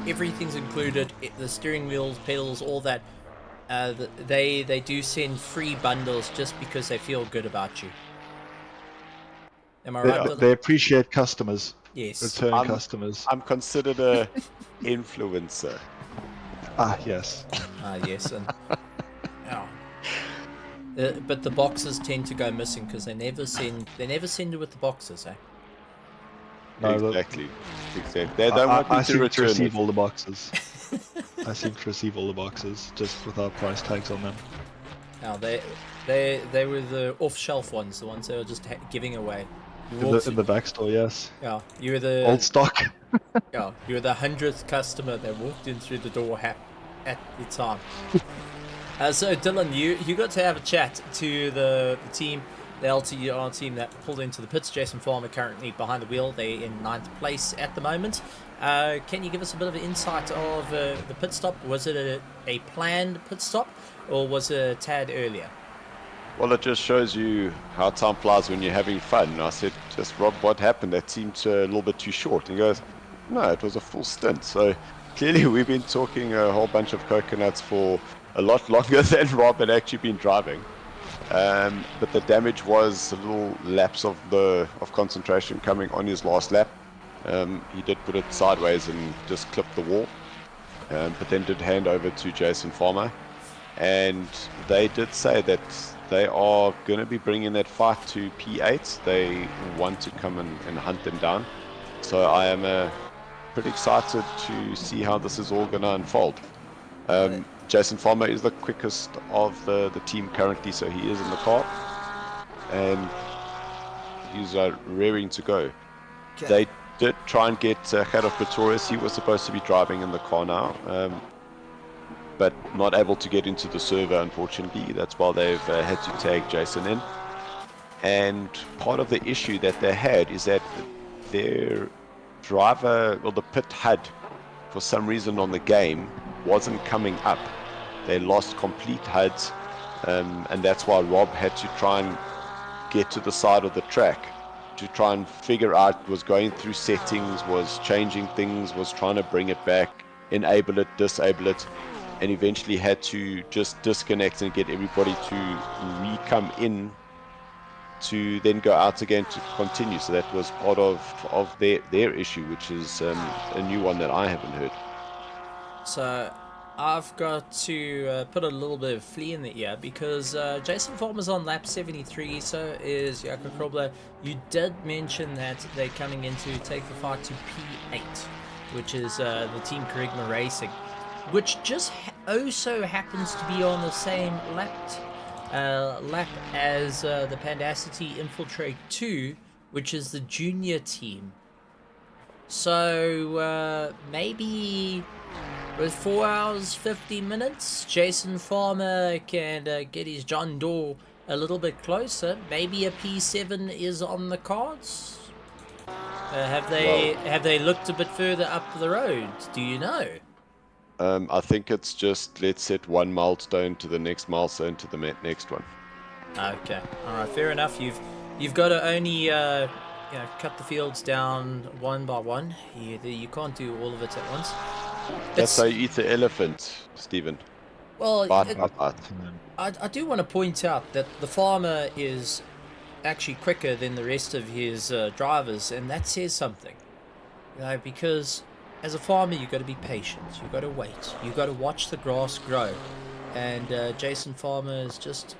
Everything's included. The steering wheels, pedals, all that. They do send free bundles just because they feel good about you. Am I right? They appreciate customers. Yes. Returning customers. I'm considered a influencer. Yes. Yes. And, but the boxes tend to go missing because they never send it with the boxes, eh? No, exactly. They don't want me to return receive all the boxes. I seem to receive all the boxes just without price tags on them. Now they were the off-shelf ones, the ones they were just giving away. In the back store, yes. Yeah, you were the old stock. Yeah, you were the 100th customer that walked in through the door at the time. So Dylan, you got to have a chat to the team, the LTR team that pulled into the pits. Jason Farmer currently behind the wheel. They're in 9th place at the moment. Can you give us a bit of an insight of the pit stop? Was it a planned pit stop, or was it a tad earlier? Well, it just shows you how time flies when you're having fun. And I said, just Rob, what happened? That seemed a little bit too short. And he goes, no, it was a full stint. So clearly we've been talking a whole bunch of coconuts for a lot longer than Rob had actually been driving. But the damage was a little lapse of concentration coming on his last lap. He did put it sideways and just clipped the wall, but then did hand over to Jason Farmer. And they did say that they are going to be bringing that fight to P8. They want to come and hunt them down. So I am pretty excited to see how this is all going to unfold. Jason Farmer is the quickest of the team currently, so he is in the car. And he's raring to go. Okay. They did try and get Gerard Pretorius. He was supposed to be driving in the car now. but not able to get into the server, unfortunately. That's why they've had to tag Jason in. And part of the issue that they had is that their driver, or the pit HUD, for some reason on the game, wasn't coming up. They lost complete HUDs, and that's why Rob had to try and get to the side of the track to try and figure out, was going through settings, was changing things, was trying to bring it back, enable it, disable it, and eventually had to just disconnect and get everybody to re-come in to then go out again to continue. So that was part of their issue, which is a new one that I haven't heard. So I've got to put a little bit of flea in the ear, because Jason Farmer's on lap 73, so is Jakob Krobler. You did mention that they're coming in to take the fight to P8, which is the Team Kerygma Racing, which just also happens to be on the same lap as the Pandacity Infiltrate 2, which is the junior team. So maybe with 4 hours 50 minutes, Jason Farmer can get his John Doe a little bit closer. Maybe a P7 is on the cards. Have they looked a bit further up the road? Do you know? I think it's just, let's set one milestone to the next milestone to the next one. Okay, all right, fair enough. You've got to only cut the fields down one by one. You can't do all of it at once. That's how you eat the elephant, Stephen. Well, Bite by bite. I do want to point out that the farmer is actually quicker than the rest of his drivers, and that says something. Because as a farmer, you've got to be patient. You've got to wait. You've got to watch the grass grow. And Jason Farmer is just,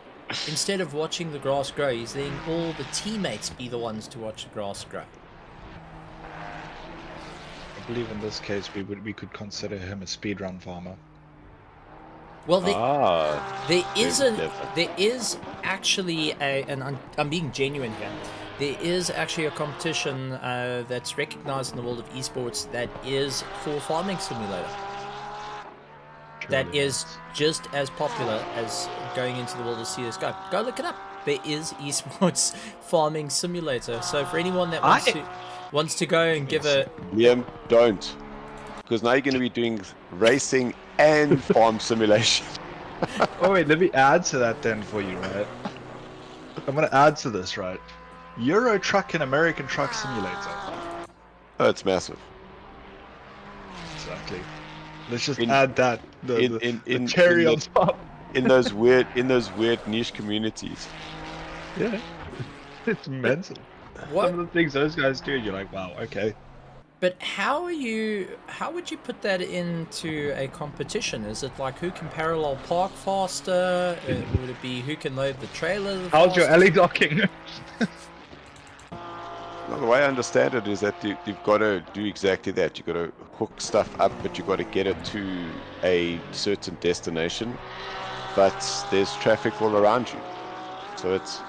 instead of watching the grass grow, he's letting all the teammates be the ones to watch the grass grow. I believe in this case we could consider him a speedrun farmer. Well, there is actually and I'm being genuine here. There is actually a competition that's recognized in the world of esports that is for Farming Simulator. That is just as popular as going into the world of CSGO. Go look it up. There is esports Farming Simulator. So for anyone that wants to go and give a... Liam, don't. Because now you're going to be doing racing and farm simulation. Oh wait, let me add to that then for you, right? I'm going to add to this, right? Euro Truck and American Truck Simulator. Oh, it's massive. Exactly. Let's just add that. The cherry on top. In those weird niche communities. Yeah. It's mental. What? Some of the things those guys do, you're like, wow, okay. But how would you put that into a competition? Is it like who can parallel park faster? Would it be who can load the trailer the How's your fastest? alley docking? Well, the way I understand it is that you've got to do exactly that. You've got to hook stuff up, but you've got to get it to a certain destination. But there's traffic all around you. So it's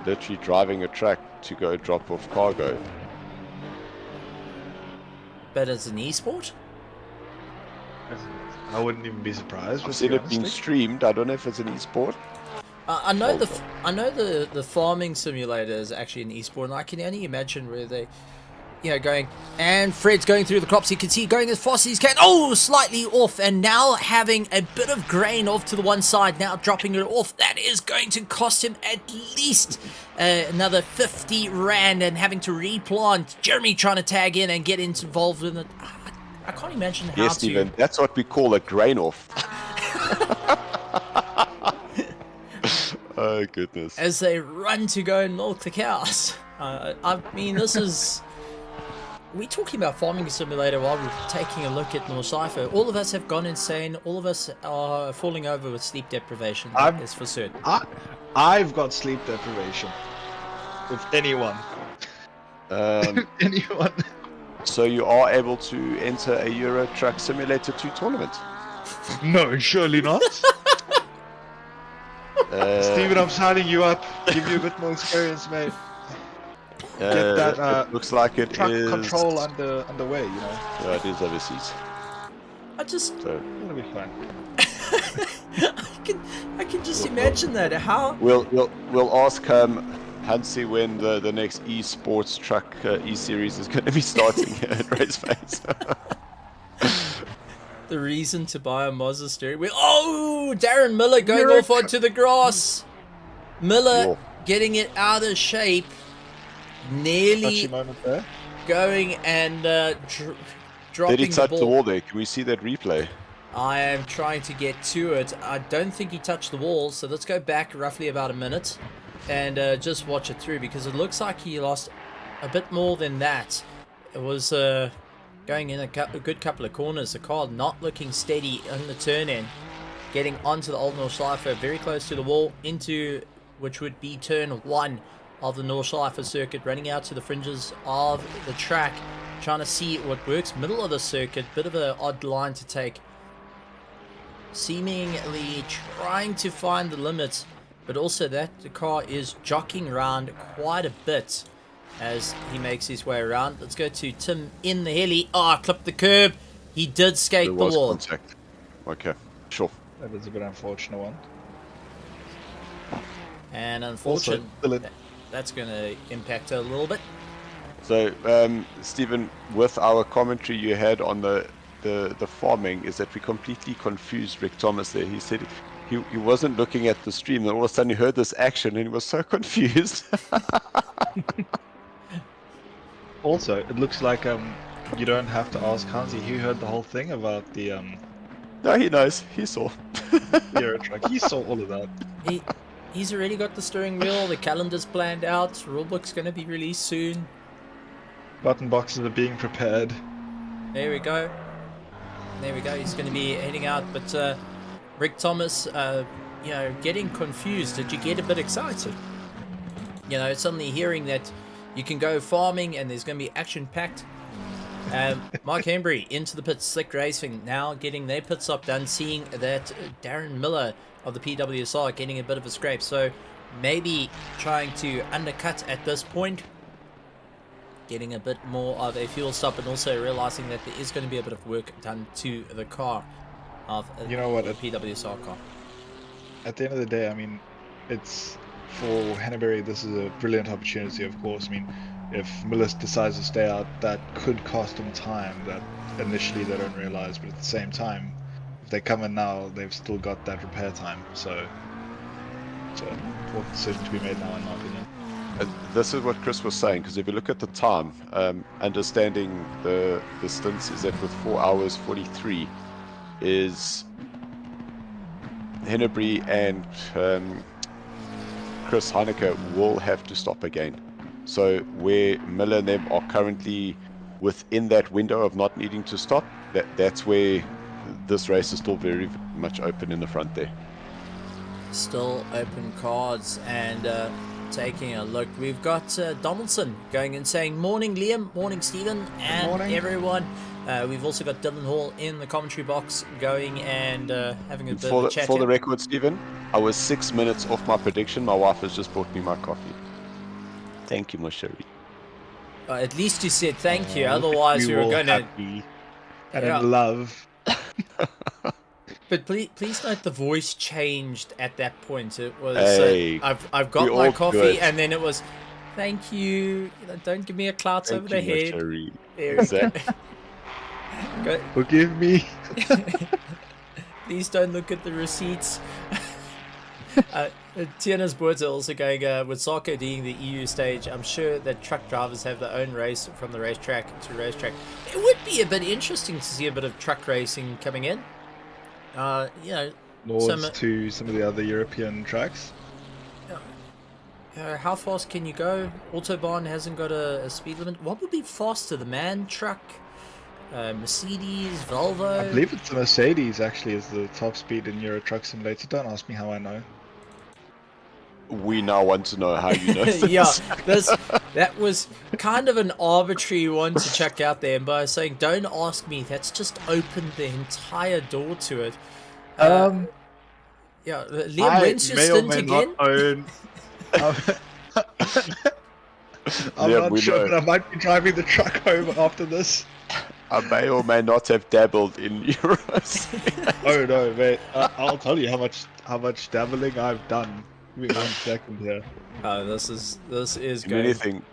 literally driving a truck to go drop off cargo. But it's an esport? I wouldn't even be surprised. I've seen it being streamed. I don't know if it's an esport. I know the farming simulator is actually an esport, and I can only imagine where they, going, and Fred's going through the crops. You can see going as fast as he can. Oh, slightly off, and now having a bit of grain off to the one side. Now dropping it off. That is going to cost him at least another 50 rand, and having to replant. Jeremy trying to tag in and get involved in it. I can't imagine how Yes, Stephen, that's what we call a grain off. Oh, goodness. As they run to go and milk the cows. I mean, this is... We're talking about Farming Simulator while we're taking a look at Nordschleife. All of us have gone insane. All of us are falling over with sleep deprivation. That is for certain. I've got sleep deprivation. If anyone. Anyone. So you are able to enter a Euro Truck Simulator 2 tournament? No, surely not. Steven, I'm signing you up. Give you a bit more experience, mate. Get that it looks like it truck is... control underway, Yeah, it is overseas. just So It'll be fine. I can just imagine that. How we'll ask Hansi when the next esports truck e-series is going to be starting here at RaceFace. the reason to buy a Mazda steering wheel. Oh, Darren Miller going off onto the grass. Miller Whoa. getting it out of shape. Touchy Nearly moment there. going and dropping Did he touch the the ball. wall there? Can we see that replay? I am trying to get to it. I don't think he touched the wall, so let's go back roughly about a minute and just watch it through, because it looks like he lost a bit more than that. It was going in a good couple of corners. The car not looking steady in the turn in, getting onto the old Nordschleife, very close to the wall, into which would be turn 1 of the Nordschleife circuit, running out to the fringes of the track, trying to see what works. Middle of the circuit, bit of an odd line to take, seemingly trying to find the limits, but also that the car is jockeying around quite a bit as he makes his way around. Let's go to Tim in the heli. Clipped the curb. He did skate There the was wall. contact. Okay, sure. That was a bit unfortunate one. And Also, unfortunately, Dylan, that's going to impact a little bit. So, Stephen, with our commentary you had on the farming, is that we completely confused Rick Thomas there. He said he wasn't looking at the stream, and all of a sudden he heard this action and he was so confused. also, it looks like you don't have to ask Hansi. He heard the whole thing about the No, he knows. He saw. Euro truck. He saw all of that. He's already got the steering wheel. The calendar's planned out. Rulebook's going to be released soon. Button boxes are being prepared. There we go. There we go. He's going to be heading out. But Rick Thomas, getting confused. Did you get a bit excited? Suddenly hearing that you can go farming and there's going to be action-packed. Mark Hembry into the pits. Slick Racing now getting their pit stop done, seeing that Darren Miller of the PWSR getting a bit of a scrape. So maybe trying to undercut at this point, getting a bit more of a fuel stop, and also realizing that there is going to be a bit of work done to the car of You know what, the PWSR car. At the end of the day, I mean, it's for Hanbury, this is a brilliant opportunity, of course. I mean, if Miller decides to stay out, that could cost him time that initially they don't realize, but at the same time, if they come in now, they've still got that repair time. So it's an important decision to be made now, in my opinion. This is what Chris was saying, because if you look at the time, understanding the distance is that with 4 hours 43 is Hennebree and Chris Heineke will have to stop again. So where Miller and them are currently within that window of not needing to stop, that's where this race is still very much open in the front there. Still open cards, and taking a look, we've got Donaldson going and saying morning Liam, morning Stephen, and Morning. everyone. We've also got Dylan Hall in the commentary box going and having a bit For of a the, chat. for the record, Stephen, I was 6 minutes off my prediction. My wife has just bought me my coffee. Thank you, my sherry. At least you said thank you, otherwise we were all going to... happy and Yeah. in love. But please note the voice changed at that point. It was, Hey, I've got we're my all coffee, good. and then it was, thank you, don't give me a clout over Thank the you, my head. sherry. There we go. Exactly. Go. Forgive me. Please don't look at the receipts. Tiena's words are also going, with Sarko being the EU stage, I'm sure that truck drivers have their own race from the racetrack to racetrack. It would be a bit interesting to see a bit of truck racing coming in. Nords to some of the other European tracks. How fast can you go? Autobahn hasn't got a speed limit. What would be faster, the MAN truck, Mercedes, Volvo? I believe it's the Mercedes actually is the top speed in Euro Truck Simulator. Don't ask me how I know. We now want to know how you know this. Yeah, that was kind of an arbitrary one to check out there. And by saying, don't ask me, that's just opened the entire door to it. Yeah, Liam, when's your stint again? I'm Liam, not we sure, know. but I might be driving the truck home after this. I may or may not have dabbled in Euros. Oh no, mate! I'll tell you how much dabbling I've done. Give me 1 second here. This is In going.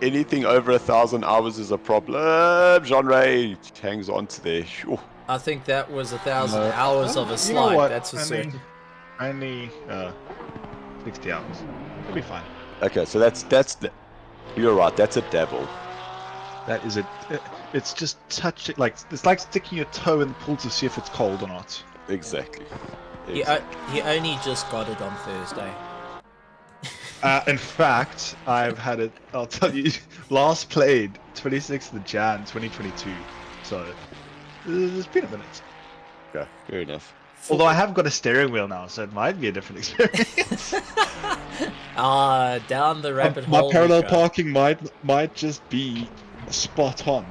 anything over 1,000 hours is a problem. Jean-Ray hangs on to there. Sure. I think that was 1,000 No. hours of a You know slide. what? That's for certain. Only 60 hours. It'll be fine. Okay, so that's you're right. That's a dabble. That is it. It's just touching, like it's like sticking your toe in the pool to see if it's cold or not. Exactly. He only just got it on Thursday. In fact, I've had it. I'll tell you, last played 26th of Jan 2022. So it's been a minute. Okay, fair enough. Although I have got a steering wheel now, so it might be a different experience. Down the rapid My hole. parallel we go. parking might just be spot on.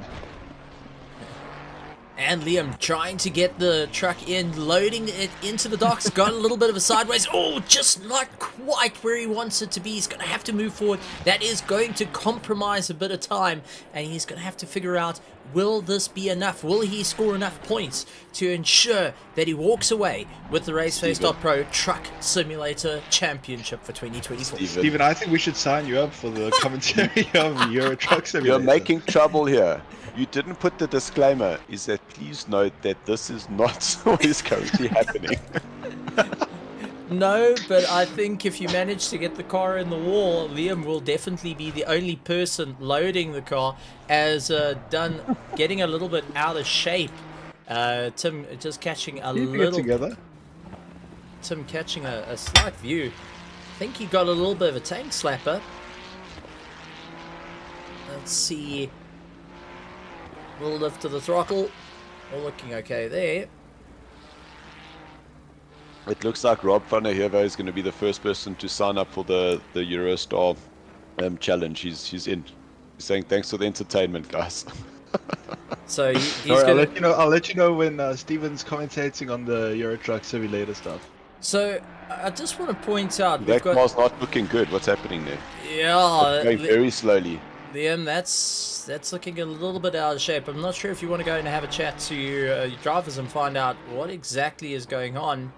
And Liam trying to get the truck in, loading it into the docks, got a little bit of a sideways. Oh, just not quite where he wants it to be. He's going to have to move forward. That is going to compromise a bit of time, and he's going to have to figure out, will this be enough? Will he score enough points to ensure that he walks away with the RaceFace.Pro Truck Simulator Championship for 2024? Steven, I think we should sign you up for the commentary of Euro Truck Simulator. You're making trouble here. You didn't put the disclaimer, is that please note that this is not what is currently happening. No, but I think if you manage to get the car in the wall, Liam will definitely be the only person loading the car as getting a little bit out of shape. Tim just catching a little... together. Tim catching a slight view. I think he got a little bit of a tank slapper. Let's see... Little lift to the throttle. All looking okay there. It looks like Rob van der Heever is going to be the first person to sign up for the Eurostar challenge. He's in. He's saying thanks for the entertainment, guys. So he's Alright, gonna... I'll let you know when Steven's commentating on the Euro Truck Simulator stuff. So I just want to point out That car's not looking good. What's happening there? Yeah, It's going very slowly. Liam, that's looking a little bit out of shape. I'm not sure if you want to go and have a chat to your drivers and find out what exactly is going on,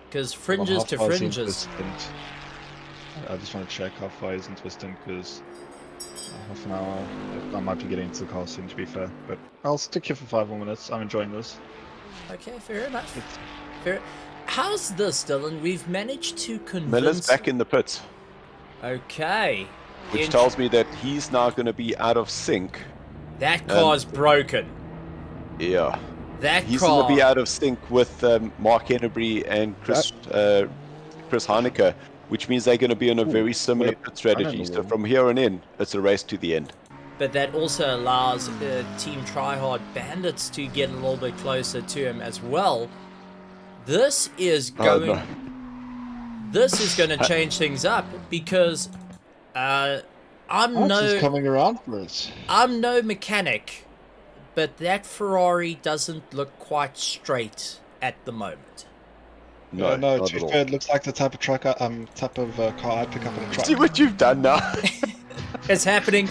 because fringes to fringes. I just want to check how far he's into a stint, because half an hour, I might be getting into the car soon, to be fair. But I'll stick here for 5 more minutes. I'm enjoying this. Okay, fair enough. Fair. How's this, Dylan? We've managed to convince... Miller's back in the pits, Okay. which tells me that he's now going to be out of sync. That car's broken. Yeah. That He's car... going to be out of sync with Mark Hennebrey and Chris Heineke, which means they're going to be on a very similar pit strategy. So from here on in, it's a race to the end. But that also allows Team Tryhard Bandits to get a little bit closer to him as well. This is going... This is going to change things up, because I'm coming around for us. I'm no mechanic, but that Ferrari doesn't look quite straight at the moment. No, not to at be all. fair, it looks like the type of car I'd pick up in a truck. See what you've done now? It's happening.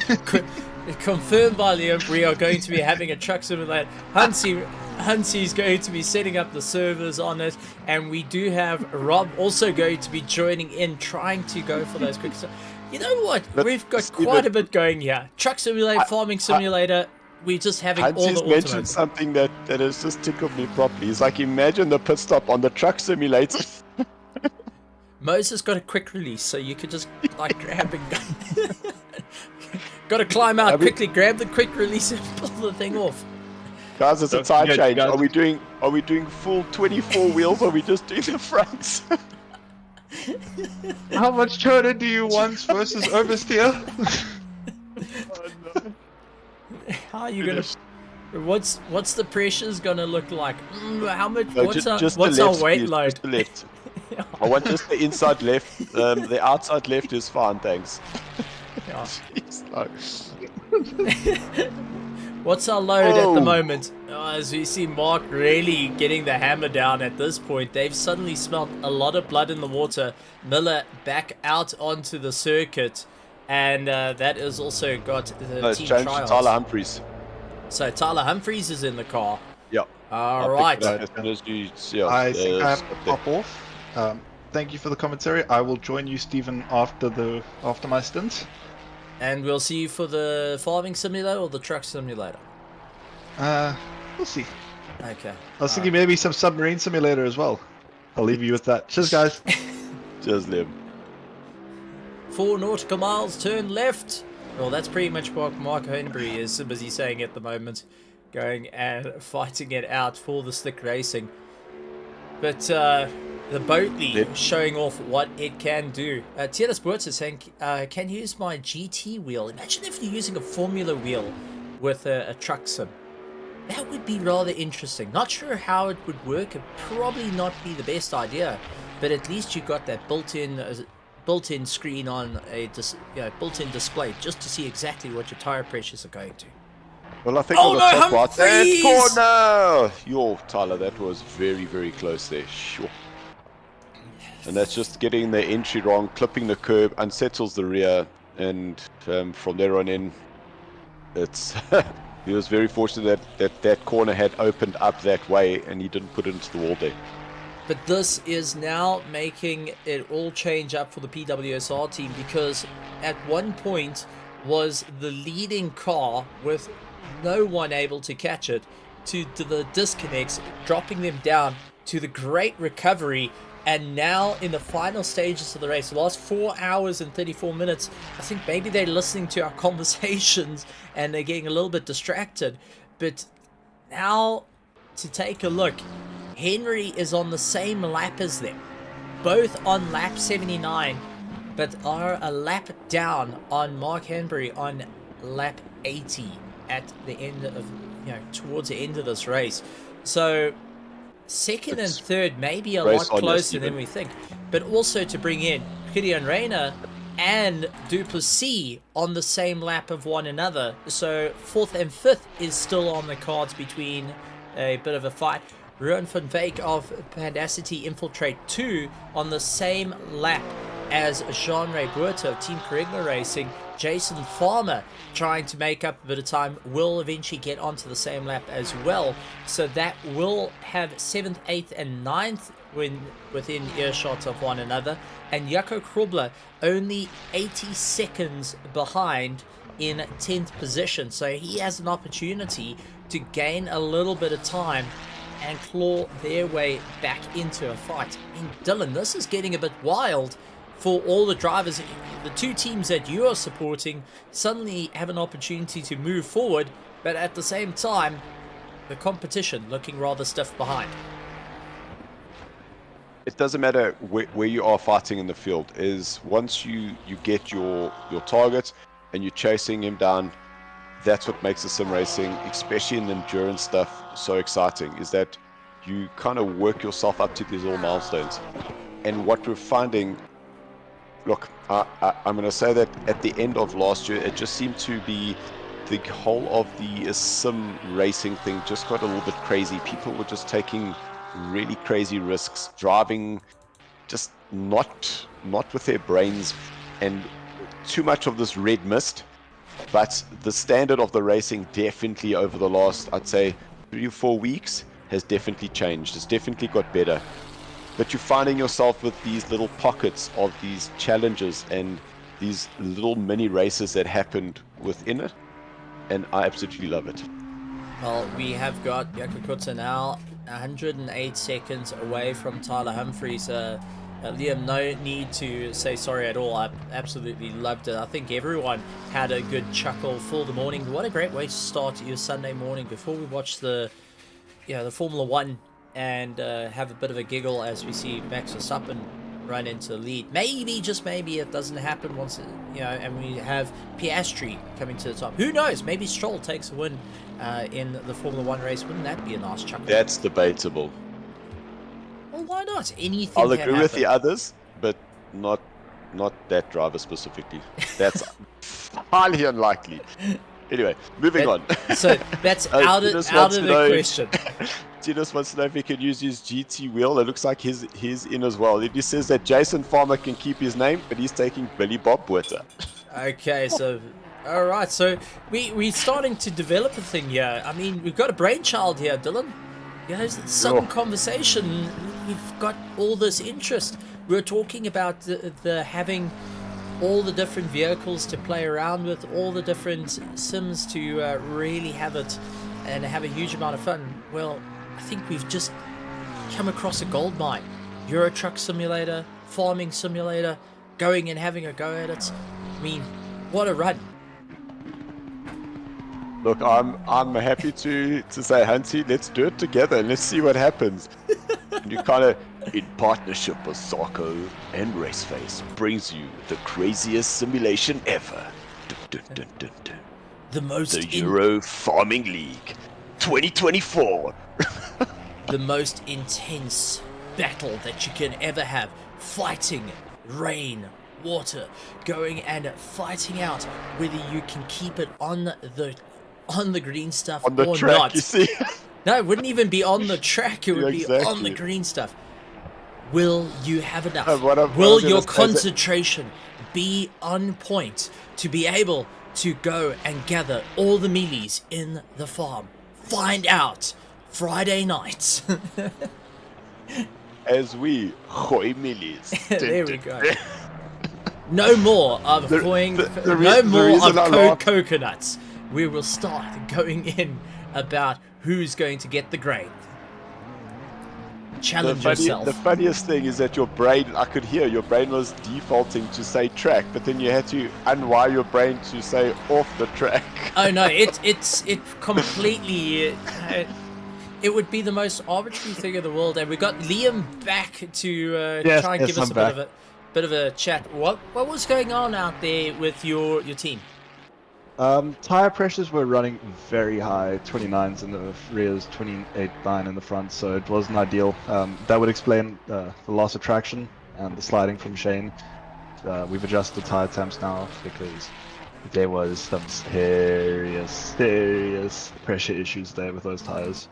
Confirmed by Liam. We are going to be having a truck simulator. Hansi's going to be setting up the servers on it, and we do have Rob also going to be joining in, trying to go for those quick. You know what? We've got quite a bit going here. Truck simulator, farming simulator. We're just having all the Hansi's mentioned automated. something that has just tickled me properly. He's like, imagine the pit stop on the truck simulator. Moses got a quick release, so you could just like grab and got to climb out quickly, grab the quick release, and pull the thing off. Guys, it's a tire Yeah, change. guys. Are we doing full 24 wheels, or are we just doing the fronts? How much toner do you want versus oversteer? How are you gonna? What's the pressures gonna look like? How much? No, What's our the left, weight please, load? just the left. I want just the inside left. The outside left is fine, thanks. Yeah. Jeez, no. What's our load at the Oh. moment? As we see Mark really getting the hammer down at this point, they've suddenly smelt a lot of blood in the water. Miller back out onto the circuit, and that has also got the No, it's team changed to trials. Tyler Humphries. So Tyler Humphries is in the car. Yeah. All right. I think I have to pop off. Thank you for the commentary. I will join you, Stephen, after my stint. And we'll see you for the farming simulator or the truck simulator. We'll see. Okay. I was thinking maybe some submarine simulator as well. I'll leave you with that. Cheers, guys. Cheers, Liam. 4 nautical miles, turn left. Well, that's pretty much what Mark Henry is busy saying at the moment. Going and fighting it out for the slick racing. But the Boatley showing off what it can do. Tierra Sports is saying, can use my GT wheel. Imagine if you're using a Formula wheel with a truck sim. That would be rather interesting. Not sure how it would work. It'd probably not be the best idea. But at least you got that built-in screen on a built-in display just to see exactly what your tire pressures are going to. Well, I think on the top right, that corner! Yo, Tyler, that was very, very close there. Sure. And that's just getting the entry wrong, clipping the curb, unsettles the rear, and from there on in, it's he was very fortunate that corner had opened up that way, and he didn't put it into the wall there. But this is now making it all change up for the PWSR team, because at one point was the leading car with no one able to catch it, to the disconnects, dropping them down to the great recovery. And now in the final stages of the race, the last 4 hours and 34 minutes, I think maybe they're listening to our conversations and they're getting a little bit distracted. But now to take a look, Henry is on the same lap as them, both on lap 79, but are a lap down on Mark Henry on lap 80 at the end of, towards the end of this race. So second and third may be a lot closer than we think. But also to bring in Gideon Reyna and Duplessis on the same lap of one another. So fourth and fifth is still on the cards between a bit of a fight. Ruan van Veek of Pandacity Infiltrate 2 on the same lap as Jean-Ray Buerta of Team Carigna Racing. Jason Farmer trying to make up a bit of time will eventually get onto the same lap as well. So that will have 7th, 8th and 9th within earshot of one another. And Jaco Krobler only 80 seconds behind in 10th position. So he has an opportunity to gain a little bit of time and claw their way back into a fight. I mean, Dylan, this is getting a bit wild for all the drivers. The two teams that you are supporting suddenly have an opportunity to move forward, but at the same time, the competition looking rather stiff behind. It doesn't matter where you are fighting in the field. Is once you get your target and you're chasing him down, that's what makes the sim racing, especially in the endurance stuff, so exciting, is that you kind of work yourself up to these little milestones. And what we're finding, look, I'm going to say that at the end of last year, it just seemed to be the whole of the sim racing thing just got a little bit crazy. People were just taking really crazy risks, driving just not with their brains, and too much of this red mist. But the standard of the racing definitely over the last, I'd say, 3 or 4 weeks has definitely changed. It's definitely got better. But you're finding yourself with these little pockets of these challenges and these little mini races that happened within it. And I absolutely love it. Well, we have got Jaco Kutzer now 108 seconds away from Tyler Humphries. Liam, no need to say sorry at all. I absolutely loved it. I think everyone had a good chuckle for the morning. What a great way to start your Sunday morning before we watch the Formula One and have a bit of a giggle as we see Max Verstappen run into the lead. Maybe, just maybe, it doesn't happen once, and we have Piastri coming to the top. Who knows? Maybe Stroll takes a win in the Formula One race. Wouldn't that be a nice chuckle? That's debatable. Well, why not? Anything I'll can agree happen. with the others, but not that driver specifically. That's highly unlikely. Anyway, moving on. So that's out of the question. Tinos wants to know if he can use his GT wheel. It looks like he's in as well. It says that Jason Farmer can keep his name, but he's taking Billy Bob Buerta. Okay, so All right, so we're starting to develop a thing here. I mean, we've got a brainchild here, Dylan. You know, sudden conversation. We've got all this interest. We're talking about the having all the different vehicles to play around with, all the different sims to really have it and have a huge amount of fun. Well, I think we've just come across a gold mine. Euro Truck Simulator, Farming Simulator, going and having a go at it. I mean, what a run. Look, I'm happy to say, Hunty, let's do it together and let's see what happens. And you kind of, in partnership with Sarko and RaceFace, brings you the craziest simulation ever. Dun, dun, dun, dun, dun. The Euro Farming League 2024. The most intense battle that you can ever have. Fighting rain, water, going and fighting out whether you can keep it on the green stuff On the or track, not. you see? No, it wouldn't even be on the track. It would be on Exactly. the green stuff. Will you have enough? What I Will was gonna your say is that- concentration be on point to be able to go and gather all the mealies in the farm? Find out Friday night. As we hoy millies. There we go. No more of The- going. the No reason more of I laugh- coconuts. We will start going in about who's going to get the grain. Challenge yourself. The funniest thing is that your brain, I could hear your brain was defaulting to say track, but then you had to unwire your brain to say off the track. Oh no, it completely. It would be the most arbitrary thing in the world, and we got Liam back to Yes, try and yes, give us I'm a back. bit of a chat. What was going on out there with your team? Tire pressures were running very high, 29s in the rears, 28.9 in the front, so it wasn't ideal. That would explain the loss of traction and the sliding from Shane. We've adjusted tire temps now because there was some serious pressure issues there with those tires.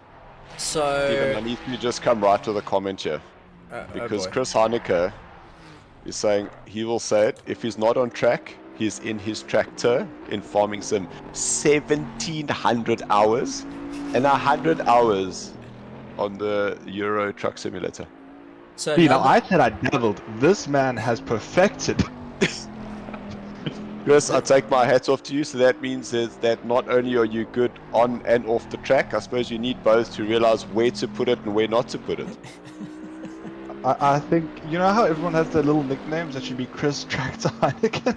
Steven, I So need you to just come right to the comment here. Because boy. Chris Heineke is saying he will say it. If he's not on track, he's in his tractor in Farming Sim. 1,700 hours and 100 hours on the Euro Truck Simulator. so You know, now I said I dabbled. This man has perfected. Chris, I take my hats off to you. So that means is that not only are you good on and off the track, I suppose you need both to realize where to put it and where not to put it. I think, you know how everyone has their little nicknames? That should be Chris Tractor Heineken.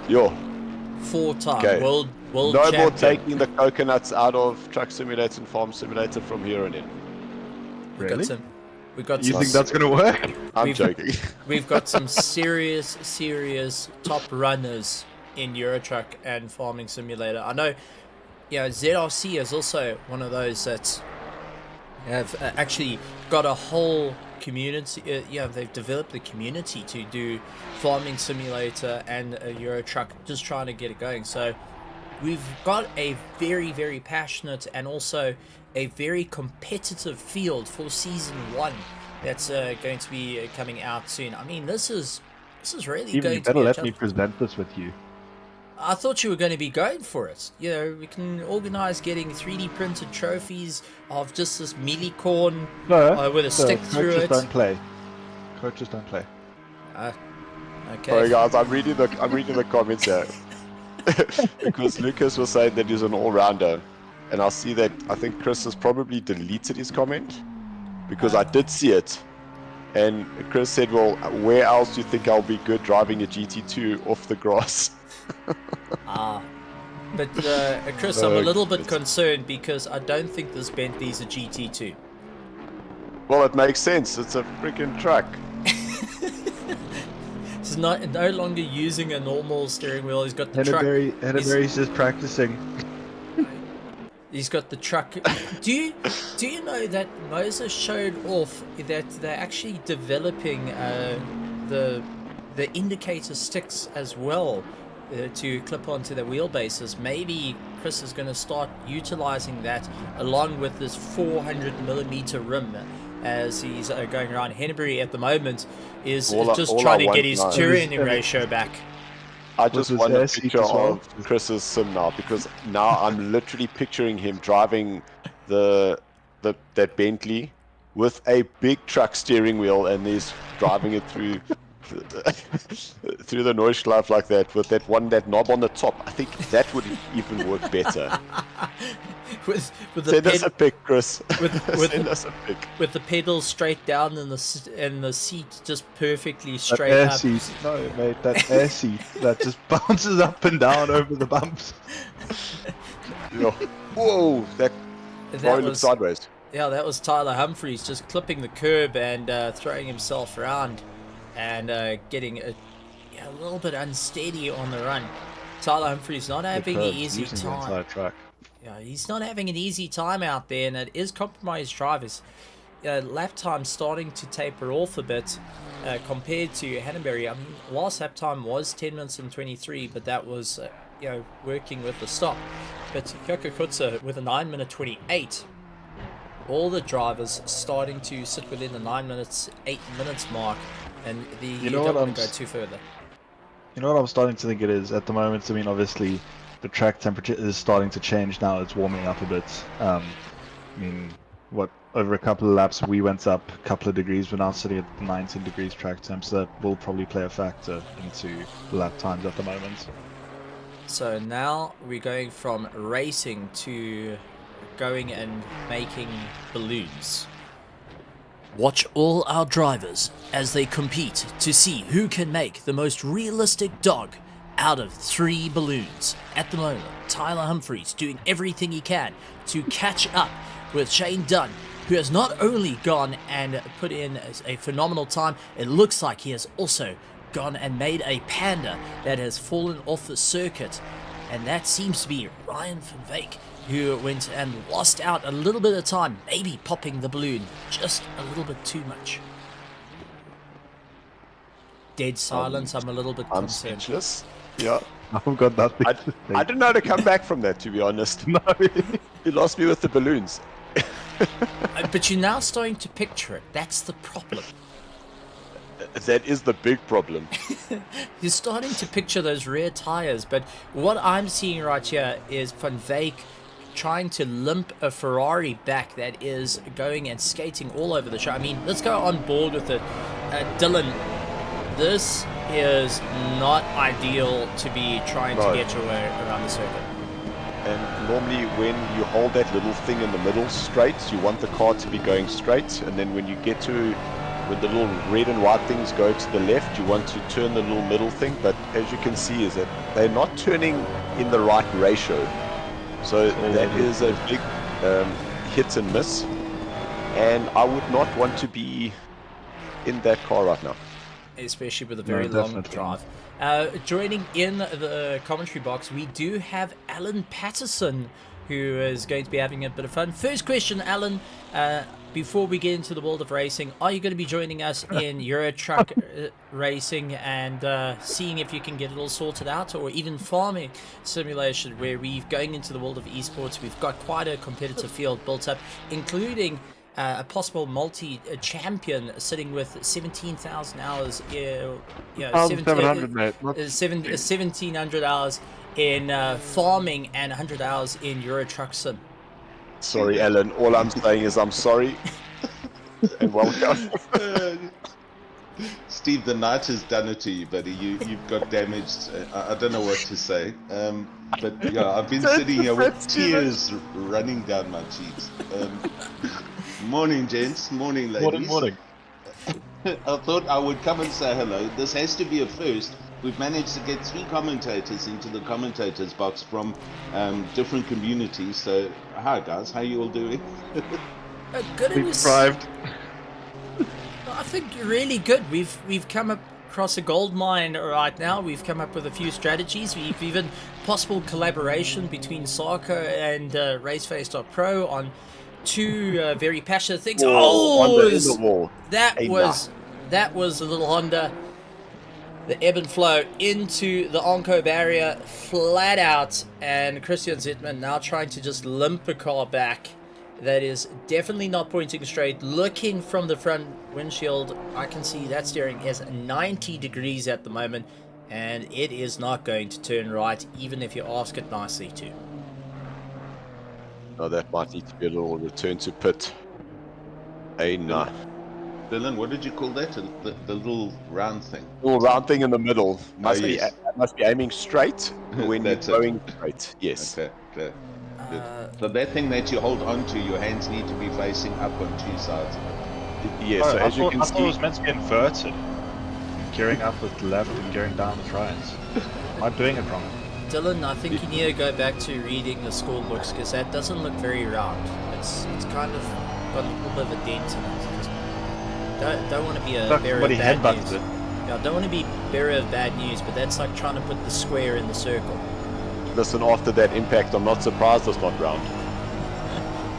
Yo, 4-time Okay. world no champion. more taking the coconuts out of Truck Simulator and Farm Simulator from here on in. We got You some. think that's gonna work? I'm We've- joking. We've got some serious top runners in Euro Truck and Farming Simulator. I know, you know, ZRC is also one of those that have actually got a whole community. They've developed the community to do Farming Simulator and Euro Truck, just trying to get it going. So we've got a very passionate and also a very competitive field for season 1 that's going to be coming out soon. I mean, this is really Even going you to better be a let me challenge. present this with you. I thought you were going to be going for it. You know, we can organize getting 3D printed trophies of just this mealy corn No, with a stick through coaches it. don't play. Coaches don't play. Okay. Sorry guys, I'm reading the comments here. Because Lucas was saying that he's an all-rounder. And I see that I think Chris has probably deleted his comment. Because I did see it. And Chris said, well, where else do you think I'll be good driving a GT2 off the grass? But Chris, I'm a Oh, little bit goodness. concerned because I don't think this Bentley's a GT2. Well, it makes sense. It's a freaking truck. He's no longer using a normal steering wheel. He's got the truck. Henneberry's just practicing. He's got the truck. Do you know that Moses showed off that they're actually developing the indicator sticks as well to clip onto their wheelbases? Maybe Chris is going to start utilizing that along with this 400mm rim as he's going around. Henneberry at the moment is All just I trying to want get his now- turning ratio back. I just his want a air seat picture as well? of Chris's sim now, because now I'm literally picturing him driving that Bentley with a big truck steering wheel, and he's driving it through through the Nordschleife like that, with that knob on the top. I think that would even work better. with the Send us a pic, Chris. with Send us a pic. with the pedals straight down and the seat just perfectly That straight air up. seat, no, mate, that air seat that just bounces up and down over the bumps. Yeah. Whoa, that That probably looked was sideways. Yeah, that was Tyler Humphries just clipping the curb and throwing himself around and getting a little bit unsteady on the run. Tyler Humphries not having an easy Using the time. entire track. Yeah, he's not having an easy time out there, and it is compromised drivers. Lap time starting to taper off a bit compared to Hanneberry. I mean, last lap time was 10 minutes and 23, but that was working with the stop. But Kyoko Kutsa with a 9-minute 28. All the drivers starting to sit within the 8 minutes mark, and you know don't what want to go too further. You know what I'm starting to think it is at the moment? I mean, obviously, the track temperature is starting to change now. It's warming up a bit. I mean, over a couple of laps, we went up a couple of degrees. We're now sitting at 19 degrees track temp, so that will probably play a factor into lap times at the moment. So now we're going from racing to going and making balloons. Watch all our drivers as they compete to see who can make the most realistic dog out of 3 balloons. At the moment, Tyler Humphries doing everything he can to catch up with Shane Dunn, who has not only gone and put in a phenomenal time, it looks like he has also gone and made a panda that has fallen off the circuit, and that seems to be Ryan van Wyk, who went and lost out a little bit of time, maybe popping the balloon just a little bit too much. Dead silence, I'm a little bit I'm concerned. speechless. Yeah. I've got nothing I to say. didn't know how to come back from that, to be honest. No. You lost me with the balloons. But you're now starting to picture it. That's the problem. That is the big problem. You're starting to picture those rear tires, but what I'm seeing right here is Van Wyk trying to limp a Ferrari back that is going and skating all over the show. I mean, let's go on board with it. Dylan, this is not ideal to be trying to get your way around the circuit. And normally when you hold that little thing in the middle straight, you want the car to be going straight, and then when you get to when the little red and white things go to the left, you want to turn the little middle thing, but as you can see is that they're not turning in the right ratio. So that is a big hit and miss, and I would not want to be in that car right now. Especially with a very long definitely. drive. Joining in the commentary box, we do have Alan Patterson, who is going to be having a bit of fun. First question, Alan, before we get into the world of racing, are you going to be joining us in Euro Truck racing and seeing if you can get it all sorted out, or even farming simulation, where we're going into the world of esports? We've got quite a competitive field built up, including a possible multi-champion sitting with 17,000 hours, 1,700, mate. 1,700 hours in farming and 100 hours in Euro Truck Sim. Sorry, Alan. All I'm saying is I'm sorry and welcome. Steve, the night has done it to you, buddy. You've got damaged. I don't know what to say. But yeah, I've been sitting here with tears running down my cheeks. Morning, gents. Morning, ladies. Morning. I thought I would come and say hello. This has to be a first. We've managed to get 3 commentators into the commentators box from different communities. So, hi guys, how you all doing? Good. We've thrived. I think really good. We've come across a gold mine right now. We've come up with a few strategies. We've even possible collaboration between Sarko and RaceFace.Pro on 2 very passionate things. That was a little Honda. The ebb and flow into the Onco barrier, flat out, and Christian Zittmann now trying to just limp a car back that is definitely not pointing straight. Looking from the front windshield, I can see that steering is 90 degrees at the moment, and it is not going to turn right, even if you ask it nicely to. Oh, that might need to be a little return to pit. No. Dylan, what did you call that? The little round thing. Little round thing in the middle. Must yes. be aiming straight when you're That's it. going straight. Yes. Okay. Good. So that thing that you hold onto, your hands need to be facing up on two sides. Yeah. Oh, So as you can I thought it see, was meant to be inverted. Gearing up with the left and gearing down with right. Am I doing it wrong? Dylan, I think you need to go back to reading the score books, because that doesn't look very round. It's kind of got a little bit of a dent in it. Don't want to be a Look, bearer of somebody bad headbutted news. it. Yeah, don't want to be bearer of bad news, but that's like trying to put the square in the circle. listen, after that impact, I'm not surprised it's not round.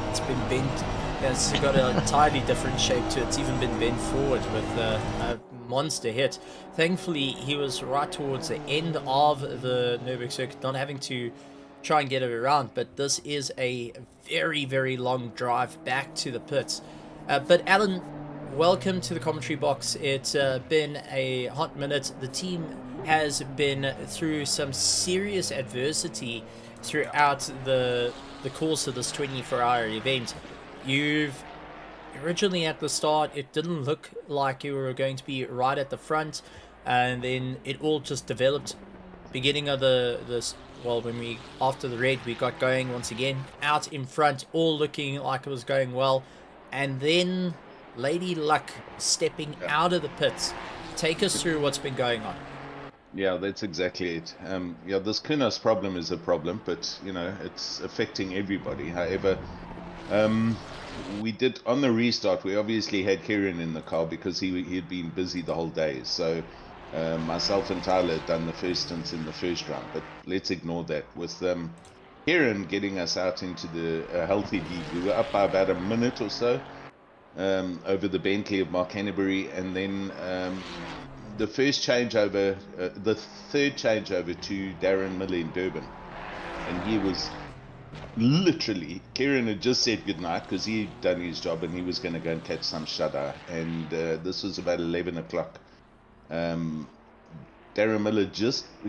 It's been bent. Yeah, it's got a entirely different shape to it. It's even been bent forward with a monster hit. Thankfully, he was right towards the end of the Nürburgring circuit, not having to try and get it around. But this is a very, very long drive back to the pits. But Alan, welcome to the commentary box. It's been a hot minute. The team has been through some serious adversity throughout the course of this 24-hour event. You've originally at the start, it didn't look like you were going to be right at the front, and then it all just developed. Beginning of after the red, we got going once again out in front, all looking like it was going well, and then Lady Luck stepping out of the pits. Take us through what's been going on. Yeah, that's exactly it. This Kunos problem is a problem, but it's affecting everybody. However, we did on the restart. We obviously had Kieran in the car because he had been busy the whole day. So myself and Tyler had done the first stints in the first round, but let's ignore that. With Kieran getting us out into the healthy lead, we were up by about a minute or so over the Bentley of Mark Hanbury, and then the third changeover to Darren Miller in Durban, and he was literally, Kieran had just said goodnight because he'd done his job and he was going to go and catch some shudder, and this was about 11 o'clock. Darren Miller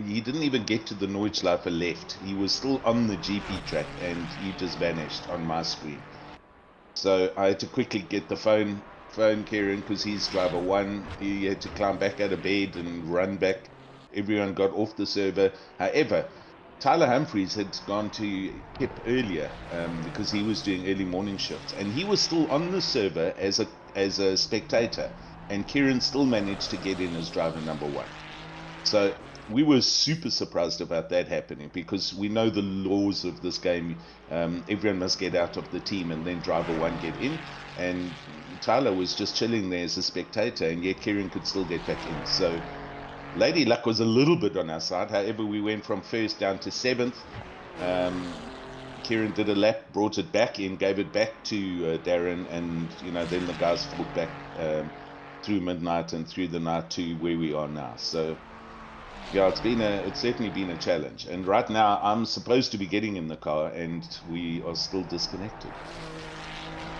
he didn't even get to the Nordschleife left. He was still on the GP track and he just vanished on my screen. So I had to quickly get the phone Kieran because he's driver one. He had to climb back out of bed and run back. Everyone got off the server. However, Tyler Humphreys had gone to Kip earlier because he was doing early morning shifts, and he was still on the server as a spectator, and Kieran still managed to get in as driver number one. So we were super surprised about that happening because we know the laws of this game. Everyone must get out of the team and then driver one get in, and Tyler was just chilling there as a spectator, and yet Kieran could still get back in. So Lady Luck was a little bit on our side. However, we went from first down to seventh. Kieran did a lap, brought it back in, gave it back to Darren, and then the guys fought back through midnight and through the night to where we are now. So yeah, it's certainly been a challenge. And right now, I'm supposed to be getting in the car, and we are still disconnected.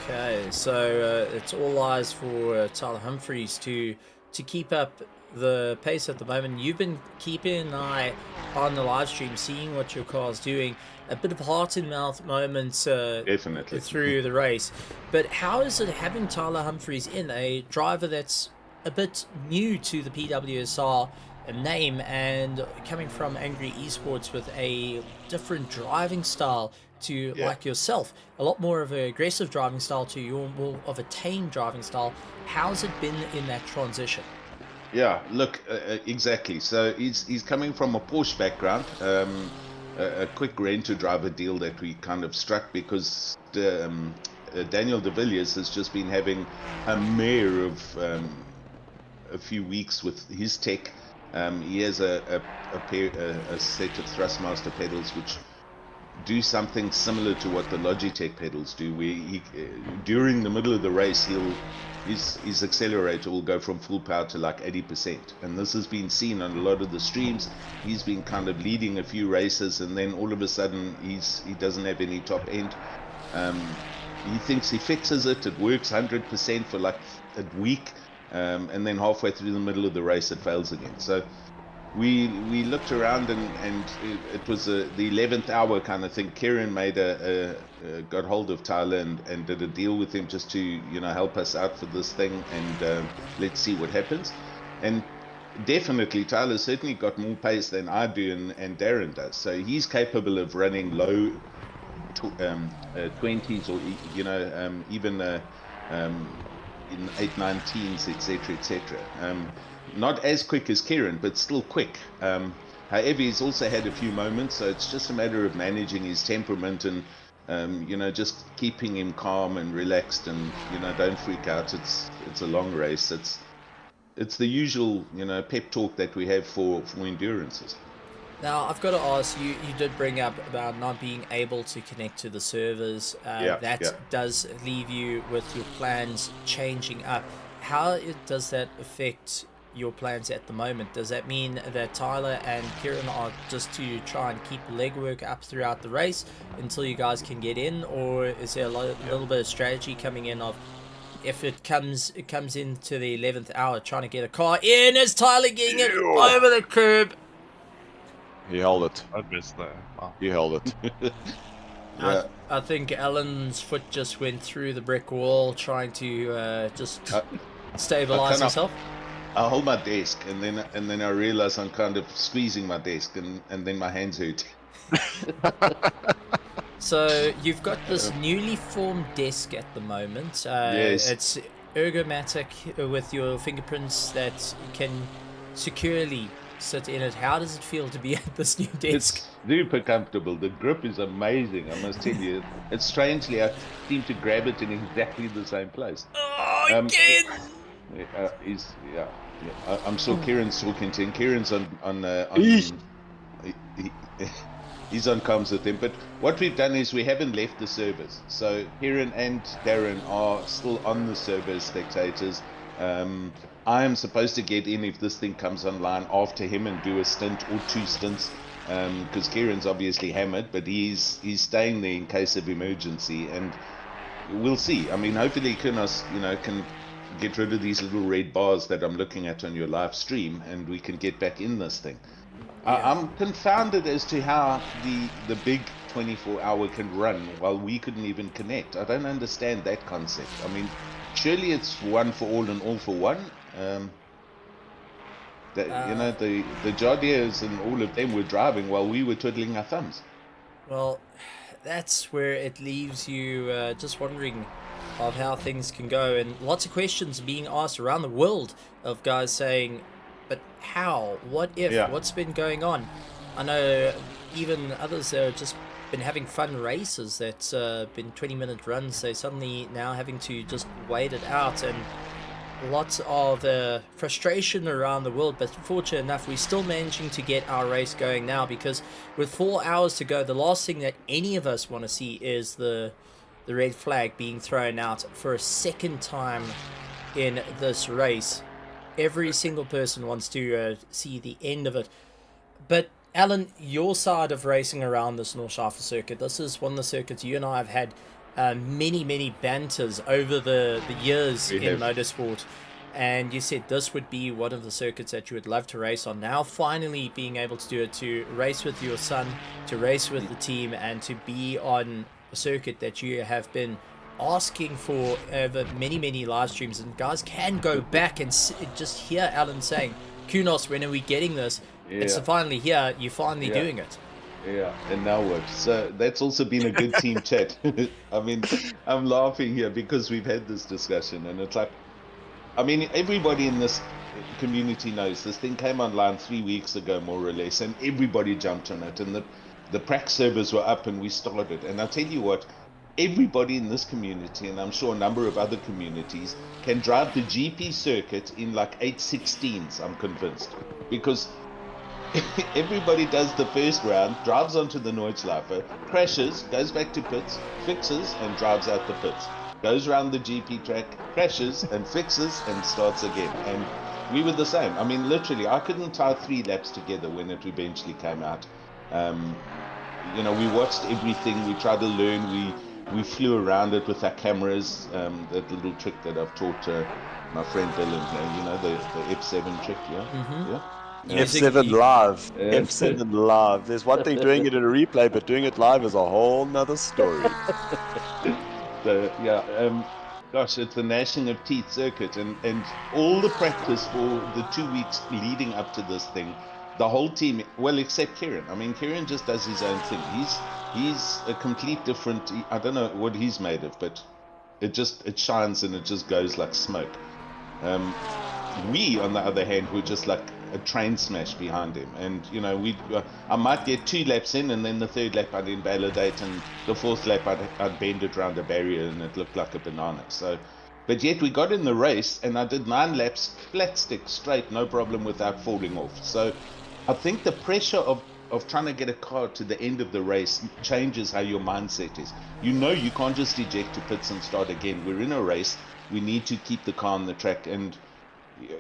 Okay, so it's all eyes for Tyler Humphreys to keep up the pace at the moment. You've been keeping an eye on the live stream, seeing what your car's doing. A bit of heart in mouth moments Definitely through the race. But how is it having Tyler Humphreys in, a driver that's a bit new to the PWSR name and coming from Angry Esports with a different driving style to like yourself, a lot more of an aggressive driving style to your more of a tame driving style? How's it been in that transition? Yeah, look, exactly. So he's coming from a Porsche background, a quick rent-to-driver deal that we kind of struck because Daniel de Villiers has just been having a mare of a few weeks with his tech. He has a set of Thrustmaster pedals which do something similar to what the Logitech pedals do, where during the middle of the race his accelerator will go from full power to like 80%, and this has been seen on a lot of the streams. He's been kind of leading a few races, and then all of a sudden he doesn't have any top end. he thinks he fixes it. It works 100% for like a week, and then halfway through the middle of the race, it fails again. So we looked around, and it was the 11th hour kind of thing. Kieran made got hold of Tyler and did a deal with him just to help us out for this thing, and let's see what happens. And definitely Tyler certainly got more pace than I do and Darren does. So he's capable of running low 20s, or even in 8/19s, etc., etc. Not as quick as Kieran, but still quick. However, he's also had a few moments, so it's just a matter of managing his temperament and just keeping him calm and relaxed, and don't freak out. It's a long race. It's the usual pep talk that we have for endurances. Now, I've got to ask you, you did bring up about not being able to connect to the servers. Does leave you with your plans changing up. How does that affect your plans at the moment? Does that mean that Tyler and Kieran are just to try and keep legwork up throughout the race until you guys can get in, or is there a little bit of strategy coming in of, if it comes into the 11th hour, trying to get a car in? Is Tyler getting it over the curb? He held it. I missed that. Wow. He held it. Yeah. I think Alan's foot just went through the brick wall trying to just stabilize himself. I hold my desk, and then I realize I'm kind of squeezing my desk, and then my hands hurt. So you've got this newly formed desk at the moment. Yes. It's ergomatic with your fingerprints that can securely sit in it. How does it feel to be at this new desk? It's super comfortable. The grip is amazing, I must tell you. It's strangely, I seem to grab it in exactly the same place. Oh, again! I'm sure Kieran's talking to him. Kieran's on he's on comms with him. But what we've done is we haven't left the servers. So Kieran and Darren are still on the server, spectators. I am supposed to get in if this thing comes online after him and do a stint or 2 stints, because Kieran's obviously hammered, but he's staying there in case of emergency, and we'll see. I mean, hopefully Kunos, can get rid of these little red bars that I'm looking at on your live stream, and we can get back in this thing. I'm confounded as to how the big 24-hour can run while we couldn't even connect. I don't understand that concept. I mean, surely it's one for all and all for one. The Jardiers and all of them were driving while we were twiddling our thumbs. Well, that's where it leaves you just wondering of how things can go, and lots of questions being asked around the world of guys saying, but how? What if? Yeah. What's been going on? I know even others that have just been having fun races that's been 20-minute runs. They're suddenly now having to just wait it out, and lots of frustration around the world. But fortunate enough, we're still managing to get our race going now, because with 4 hours to go, the last thing that any of us want to see is the red flag being thrown out for a second time in this race. Every single person wants to see the end of it. But Alan, your side of racing around this Nordschleife circuit, this is one of the circuits you and I have had many banters over the years in motorsport, and you said this would be one of the circuits that you would love to race on. Now finally being able to do it, to race with your son, to race with the team, and to be on a circuit that you have been asking for over many live streams. And guys can go back and just hear Alan saying, Kunos, when are we getting this? It's finally here, you're finally doing it. Yeah, and now what? So that's also been a good team chat. I mean, I'm laughing here because we've had this discussion, and it's like, I mean, everybody in this community knows this thing came online 3 weeks ago, more or less, and everybody jumped on it, and the prac servers were up and we started. And I'll tell you what, everybody in this community, and I'm sure a number of other communities, can drive the GP circuit in like 8/16s, I'm convinced, because everybody does the first round, drives onto the Nordschleife, crashes, goes back to pits, fixes, and drives out the pits. Goes around the GP track, crashes, and fixes, and starts again. And we were the same. I mean, literally, I couldn't tie 3 laps together when it eventually came out. We watched everything, we tried to learn, we flew around it with our cameras, that little trick that I've taught my friend Dylan, the F7 trick, yeah? Mm-hmm. Yeah. F7 live. Yeah. F7 live. There's one thing doing it in a replay, but doing it live is a whole nother story. So, yeah, gosh, it's the gnashing of teeth circuit, and all the practice for the 2 weeks leading up to this thing, the whole team, well, except Kieran. I mean, Kieran just does his own thing. He's a complete different. I don't know what he's made of, but it shines and it just goes like smoke. We, on the other hand, were just like a train smash behind him, and I might get 2 laps in, and then the 3rd lap I'd invalidate, and the 4th lap I'd bend it around a barrier, and it looked like a banana. So, but yet we got in the race, and I did 9 laps flat stick straight, no problem, without falling off. So, I think the pressure of trying to get a car to the end of the race changes how your mindset is. You can't just eject to pits and start again. We're in a race. We need to keep the car on the track, and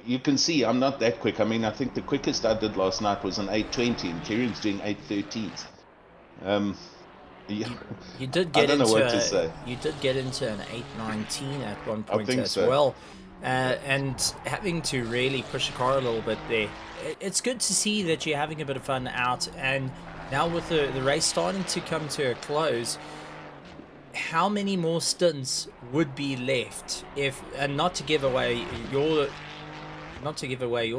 you can see I'm not that quick. I mean, I think the quickest I did last night was an 8:20, and Kieran's doing 8:13s. You did get I don't know what to say. You did get into an 8:19 at one point think as so. well, and having to really push the car a little bit there. It's good to see that you're having a bit of fun out, and now with the race starting to come to a close, how many more stints would be left if, and not to give away your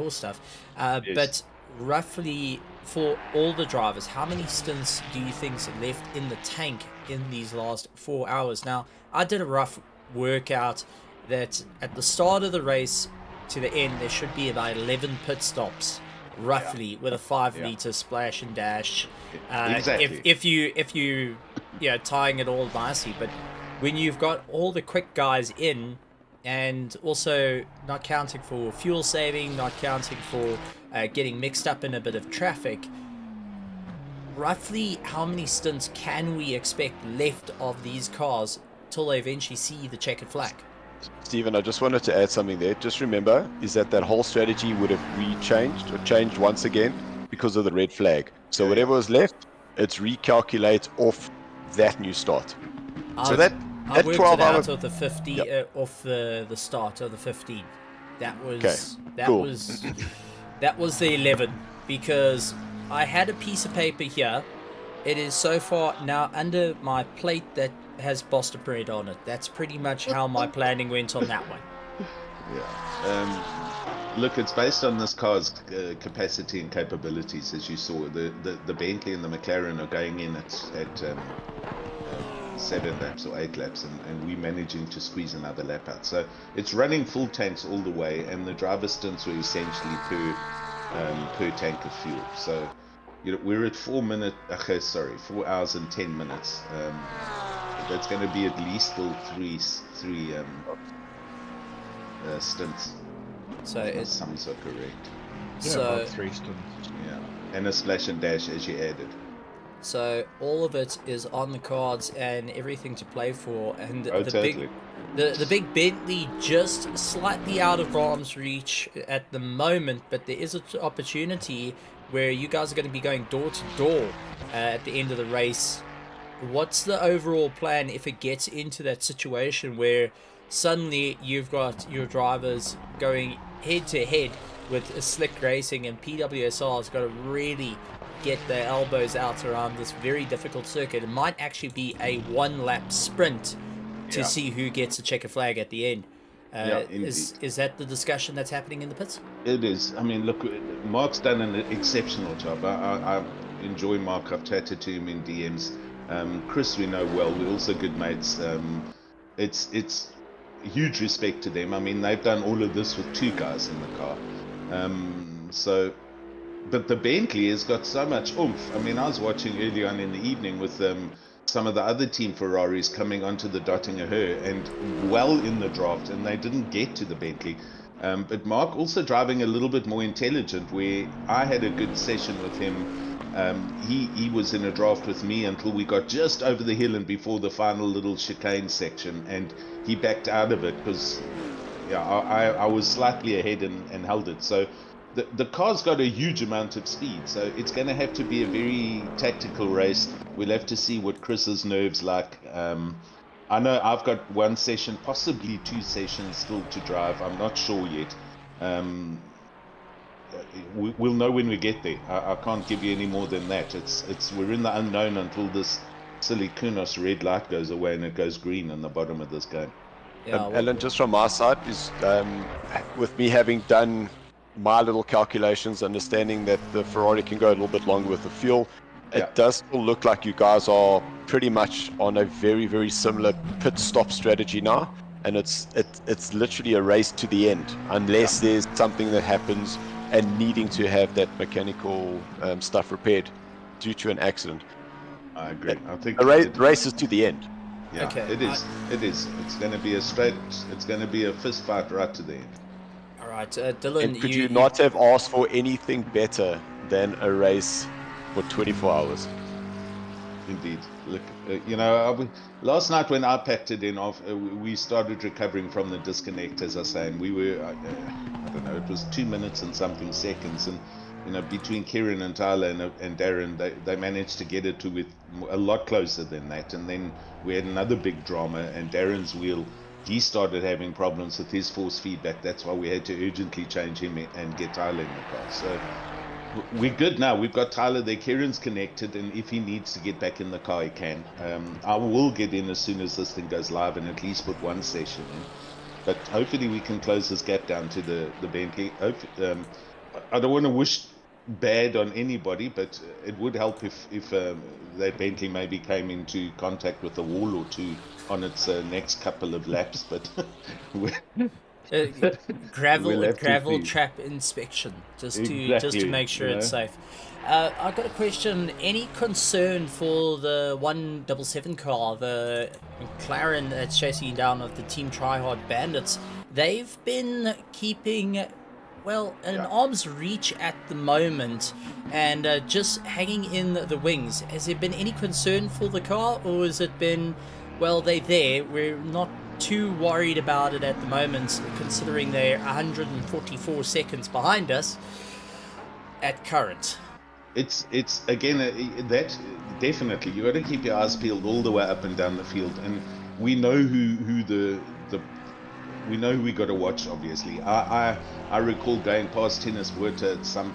stuff, Yes. but roughly for all the drivers, how many stints do you think's left in the tank in these last 4 hours? Now, I did a rough workout that at the start of the race to the end, there should be about 11 pit stops, roughly, with a 5-liter splash and dash. Exactly. If you tying it all nicely, but when you've got all the quick guys in, and also not counting for fuel saving, not counting for getting mixed up in a bit of traffic, roughly how many stints can we expect left of these cars till they eventually see the checkered flag? Stephen, I just wanted to add something there. Just remember, is that whole strategy would have changed once again because of the red flag. So whatever was left, it's recalculate off that new start. So that I worked 12 it out hours of the 50 off the start of the 15. That was cool. that was the 11, because I had a piece of paper here. It is so far now under my plate that has Boston Bread on it. That's pretty much how my planning went on that one. Yeah. Look, it's based on this car's capacity and capabilities, as you saw. The Bentley and the McLaren are going in at 7 laps or 8 laps, and we're managing to squeeze another lap out. So it's running full tanks all the way, and the driver stints were essentially per tank of fuel. So we're at 4 hours and 10 minutes. That's going to be at least still three stints. So if my sums are correct. About 3 stints. Yeah, and a splash and dash as you added. So all of it is on the cards and everything to play for, and Totally. the big Bentley just slightly out of arm's reach at the moment, but there is an opportunity where you guys are going to be going door to door at the end of the race. What's the overall plan if it gets into that situation where suddenly you've got your drivers going head to head with Slick Racing, and PWSR's got to really get their elbows out around this very difficult circuit? It might actually be a 1-lap sprint to see who gets a checker flag at the end. Is that the discussion that's happening in the pits? It is. I mean, look, Mark's done an exceptional job. I enjoy Mark. I've chatted to him in DMs. Chris, we know well. We're also good mates. It's huge respect to them. I mean, they've done all of this with 2 guys in the car. But the Bentley has got so much oomph. I mean, I was watching early on in the evening with some of the other team Ferraris coming onto the Dottinger Her and well in the draft, and they didn't get to the Bentley. But Mark also driving a little bit more intelligent, where I had a good session with him. He was in a draft with me until we got just over the hill and before the final little chicane section, and he backed out of it because I was slightly ahead and held it. So the car's got a huge amount of speed, so it's going to have to be a very tactical race. We'll have to see what Chris's nerves like. I know I've got one session, possibly 2 sessions still to drive. I'm not sure yet. We'll know when we get there. I can't give you any more than that. We're in the unknown until this silly Kunos red light goes away and it goes green on the bottom of this game. Yeah, Alan, just from my side, is with me having done my little calculations, understanding that the Ferrari can go a little bit longer with the fuel, it does still look like you guys are pretty much on a very, very similar pit stop strategy now, and it's literally a race to the end, unless there's something that happens and needing to have that mechanical stuff repaired due to an accident. I agree. I think the race is to the end. Yeah, Okay, it is. It is. It's going to be it's going to be a fist fight right to the end. all right, Dylan. And could you not have asked for anything better than a race for 24 hours? Indeed. Look, last night when I packed it in off, we started recovering from the disconnect, as I say, and we were, I don't know, it was 2 minutes and something seconds, and between Kieran and Tyler and Darren, they managed to get it to with a lot closer than that, and then we had another big drama, and Darren's wheel, he started having problems with his force feedback. That's why we had to urgently change him and get Tyler in the car. So we're good now. We've got Tyler there. Kieran's connected, and if he needs to get back in the car, he can. I will get in as soon as this thing goes live and at least put one session in. But hopefully we can close this gap down to the Bentley. I don't want to wish bad on anybody, but it would help if that Bentley maybe came into contact with a wall or two on its next couple of laps. But gravel trap inspection just to make sure it's safe. I've got a question. Any concern for the 177 car, the McLaren that's chasing down of the Team Tryhard Bandits? They've been keeping an arm's reach at the moment and just hanging in the wings. Has there been any concern for the car, or has it been, they're there, we're not too worried about it at the moment, considering they're 144 seconds behind us at current? It's again that definitely you got to keep your eyes peeled all the way up and down the field, and we know who we know who we got to watch. Obviously, I recall going past Tennis Water at some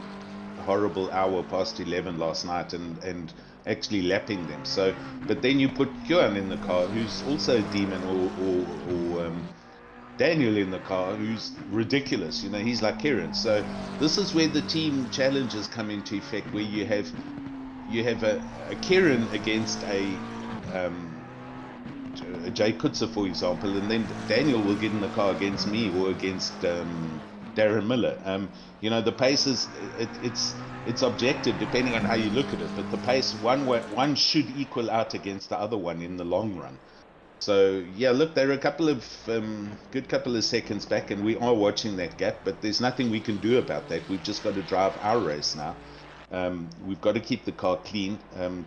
horrible hour past 11 last night and actually lapping them. So, but then you put Kieran in the car, who's also a demon, or Daniel in the car, who's ridiculous. He's like Kieran. So this is where the team challenges come into effect, where you have a Kieran against a Jay Kutzer, for example, and then Daniel will get in the car against me or against Darren Miller. The pace is it's objective depending on how you look at it, but the pace one should equal out against the other one in the long run. So yeah, look, they're a good couple of seconds back, and we are watching that gap, but there's nothing we can do about that. We've just got to drive our race now. We've got to keep the car clean.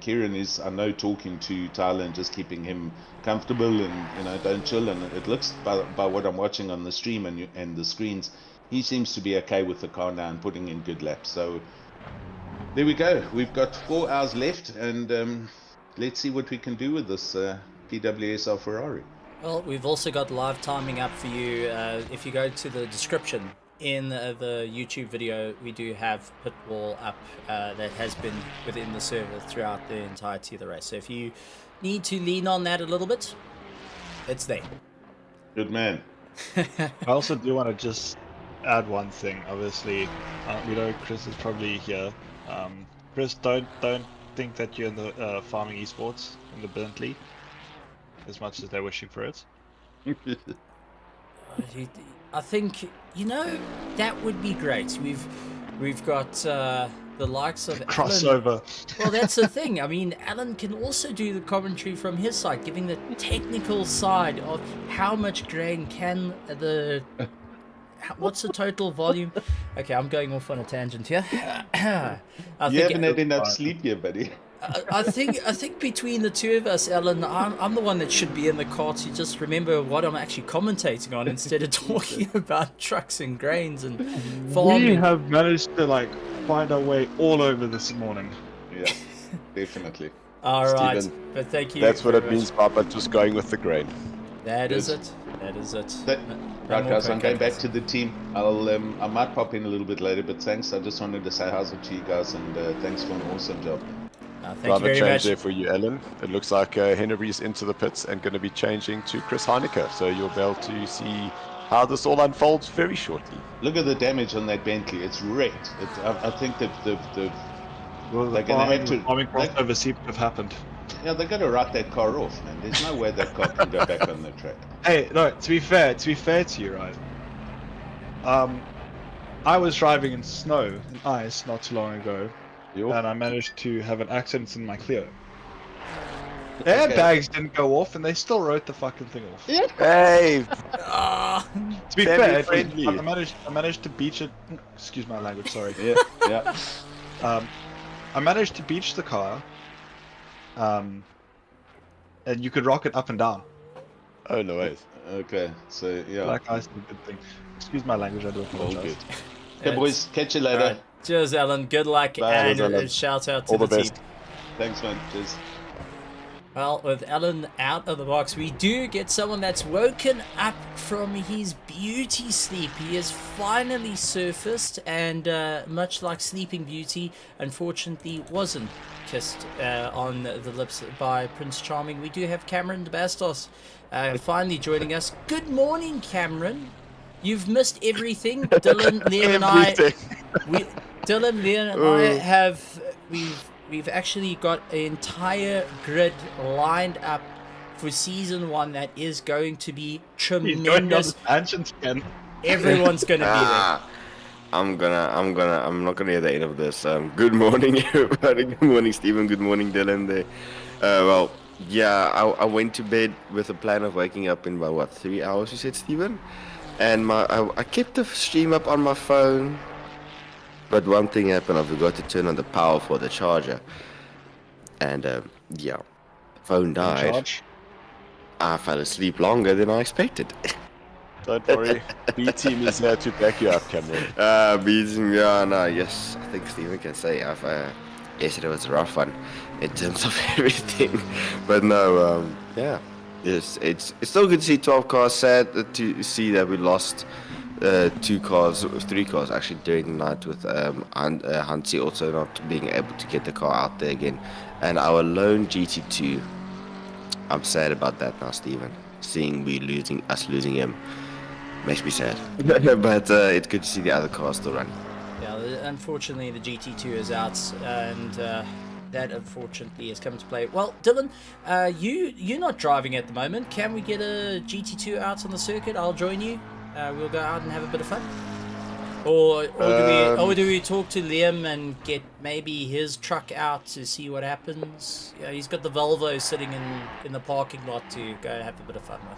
Kieran is, I know, talking to Tyler and just keeping him comfortable and don't chill. And it looks by what I'm watching on the stream and the screens, he seems to be okay with the car now and putting in good laps. So there we go. We've got 4 hours left, and let's see what we can do with this PWSR Ferrari. Well, we've also got live timing up for you. If you go to the description in the YouTube video, we do have pit wall up that has been within the server throughout the entirety of the race. So if you need to lean on that a little bit, it's there. Good man. I also do want to just add one thing. Obviously, we know Chris is probably here. Chris, don't think that you're in the farming esports in the Bentley, as much as they're wishing for it. I think that would be great. We've got the likes of crossover. Alan. Well, that's the thing. I mean, Alan can also do the commentary from his side, giving the technical side of how much grain can what's the total volume. Okay, I'm going off on a tangent here. You haven't had enough sleep here, buddy. I think between the two of us, Alan, I'm the one that should be in the car to just remember what I'm actually commentating on instead of talking about trucks and grains and farming. We have managed to find our way all over this morning. Yeah, definitely. All right, Stephen, but thank you. That's what very it much. means, Papa, just going with the grain. That is Yes. it. That is it. That- No Right, more guys, I'm going back crackers. to the team. I might pop in a little bit later, but thanks. I just wanted to say how's it to you guys, and thanks for an awesome job. Thank you Driver very change much. there for you, Alan. It looks like Henry's into the pits and going to be changing to Chris Heineke. So you'll be able to see how this all unfolds very shortly. Look at the damage on that Bentley. It's wrecked. I think the Well, They're the gonna have farming to- crossover seemed to have happened. yeah, they're gonna write that car off, man. There's no way that car can go back on the track. Hey, no, to be fair to you, right? I was driving in snow and ice not too long ago, and I managed to have an accident in my Clio. The airbags didn't go off, and they still wrote the fucking thing off. Yeah. Hey, To be Family fair, friendly. I managed to beach it. Excuse my language, sorry. Yeah. I managed to beach the car, and you could rock it up and down. oh no way. Okay. So yeah. Black ice is a good thing. Excuse my language, I do all apologize. good. Okay, boys. Catch you later. Alright. Cheers, Alan. Good luck, Bye. and Cheers, Alan. shout out to All the the team. best. Thanks, man. Cheers. Well, with Alan out of the box, we do get someone that's woken up from his beauty sleep. He has finally surfaced, and much like Sleeping Beauty, unfortunately wasn't kissed on the lips by Prince Charming. We do have Cameron de Bastos finally joining us. Good morning, Cameron. You've missed everything. Dylan, Liam, and I. Dylan, Liam, and I have. We've actually got an entire grid lined up for season 1 that is going to be He's going on tremendous. the tangents again. Everyone's going to be there. I'm not gonna hear the end of this. Good morning, everybody. Good morning, Stephen. Good morning, Dylan. There. Well, yeah, I went to bed with a plan of waking up in about 3 hours. You said, Stephen, and I kept the stream up on my phone. But one thing happened, I forgot to turn on the power for the charger. And, yeah, phone died. Charge. I fell asleep longer than I expected. Don't worry. B team is there to back you up, Cameron. Yes, I think Stephen can say yesterday was a rough one in terms of everything. But no, yeah, yes, it's still good to see 12 cars. Sad to see that we lost 3 cars actually during the night with Hansi also not being able to get the car out there again, and our lone GT2. I'm sad about that now, Stephen. Seeing us losing him makes me sad. But it's good to see the other cars still running. Yeah, unfortunately the GT2 is out, and that unfortunately has come to play. Well, Dylan, you're not driving at the moment. Can we get a GT2 out on the circuit? I'll join you. We'll go out and have a bit of fun. Or do we talk to Liam and get maybe his truck out to see what happens? Yeah, he's got the Volvo sitting in the parking lot to go have a bit of fun with.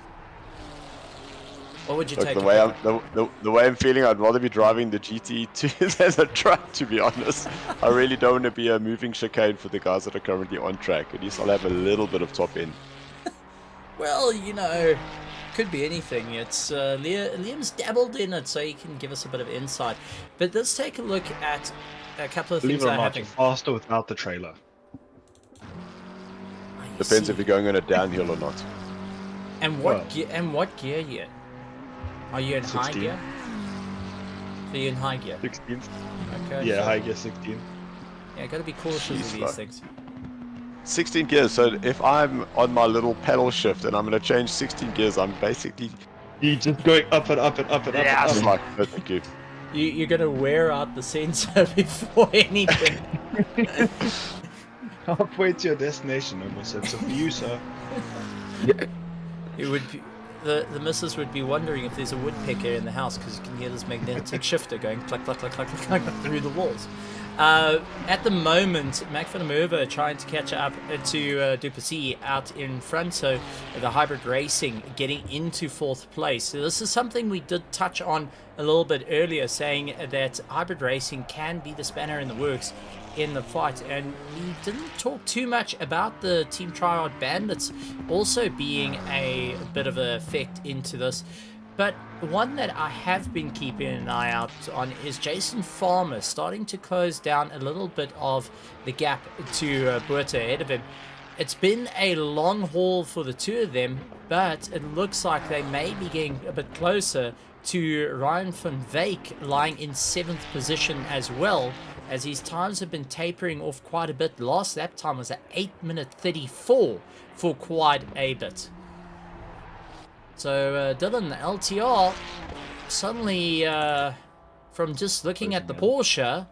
What would you Look, take? the way I'm feeling, I'd rather be driving the GT2 than the truck, to be honest. I really don't want to be a moving chicane for the guys that are currently on track. At least I'll have a little bit of top end. Well, you know, could be anything. It's Liam's dabbled in it, so he can give us a bit of insight. But let's take a look at a couple of Believe things it or that are not, happening. you're faster without the trailer. Depends if you're going on a downhill or not. And what gear are you in? Are you in high 16. gear? So you're in high gear. 16. Okay. Yeah, so- high gear 16. Yeah, gotta be cautious with Jeez, these right. things. 16 gears, so if I'm on my little pedal shift and I'm going to change 16 gears, I'm basically... You're just going up and up and up and up. Yeah, and it's up. like, no, thank you. You're gonna wear out the sensor before anything. Halfway to your destination, almost. So for you, sir. It would be, the missus would be wondering if there's a woodpecker in the house because you can hear this magnetic shifter going clack clack clack clack clack clack through the walls. At the moment, Mac van der Merwe trying to catch up to Duplessis out in front, so the hybrid racing getting into 4th place. So this is something we did touch on a little bit earlier, saying that hybrid racing can be the spanner in the works in the fight, and we didn't talk too much about the Team Triad Bandits also being a bit of an effect into this. But one that I have been keeping an eye out on is Jason Farmer starting to close down a little bit of the gap to Buerta ahead of him. it's been a long haul for the two of them, but it looks like they may be getting a bit closer to Ryan van Wyk lying in 7th position as well, as his times have been tapering off quite a bit. Last lap time was at 8:34 for quite a bit. So Dylan, the LTR, suddenly from just looking at the Porsche,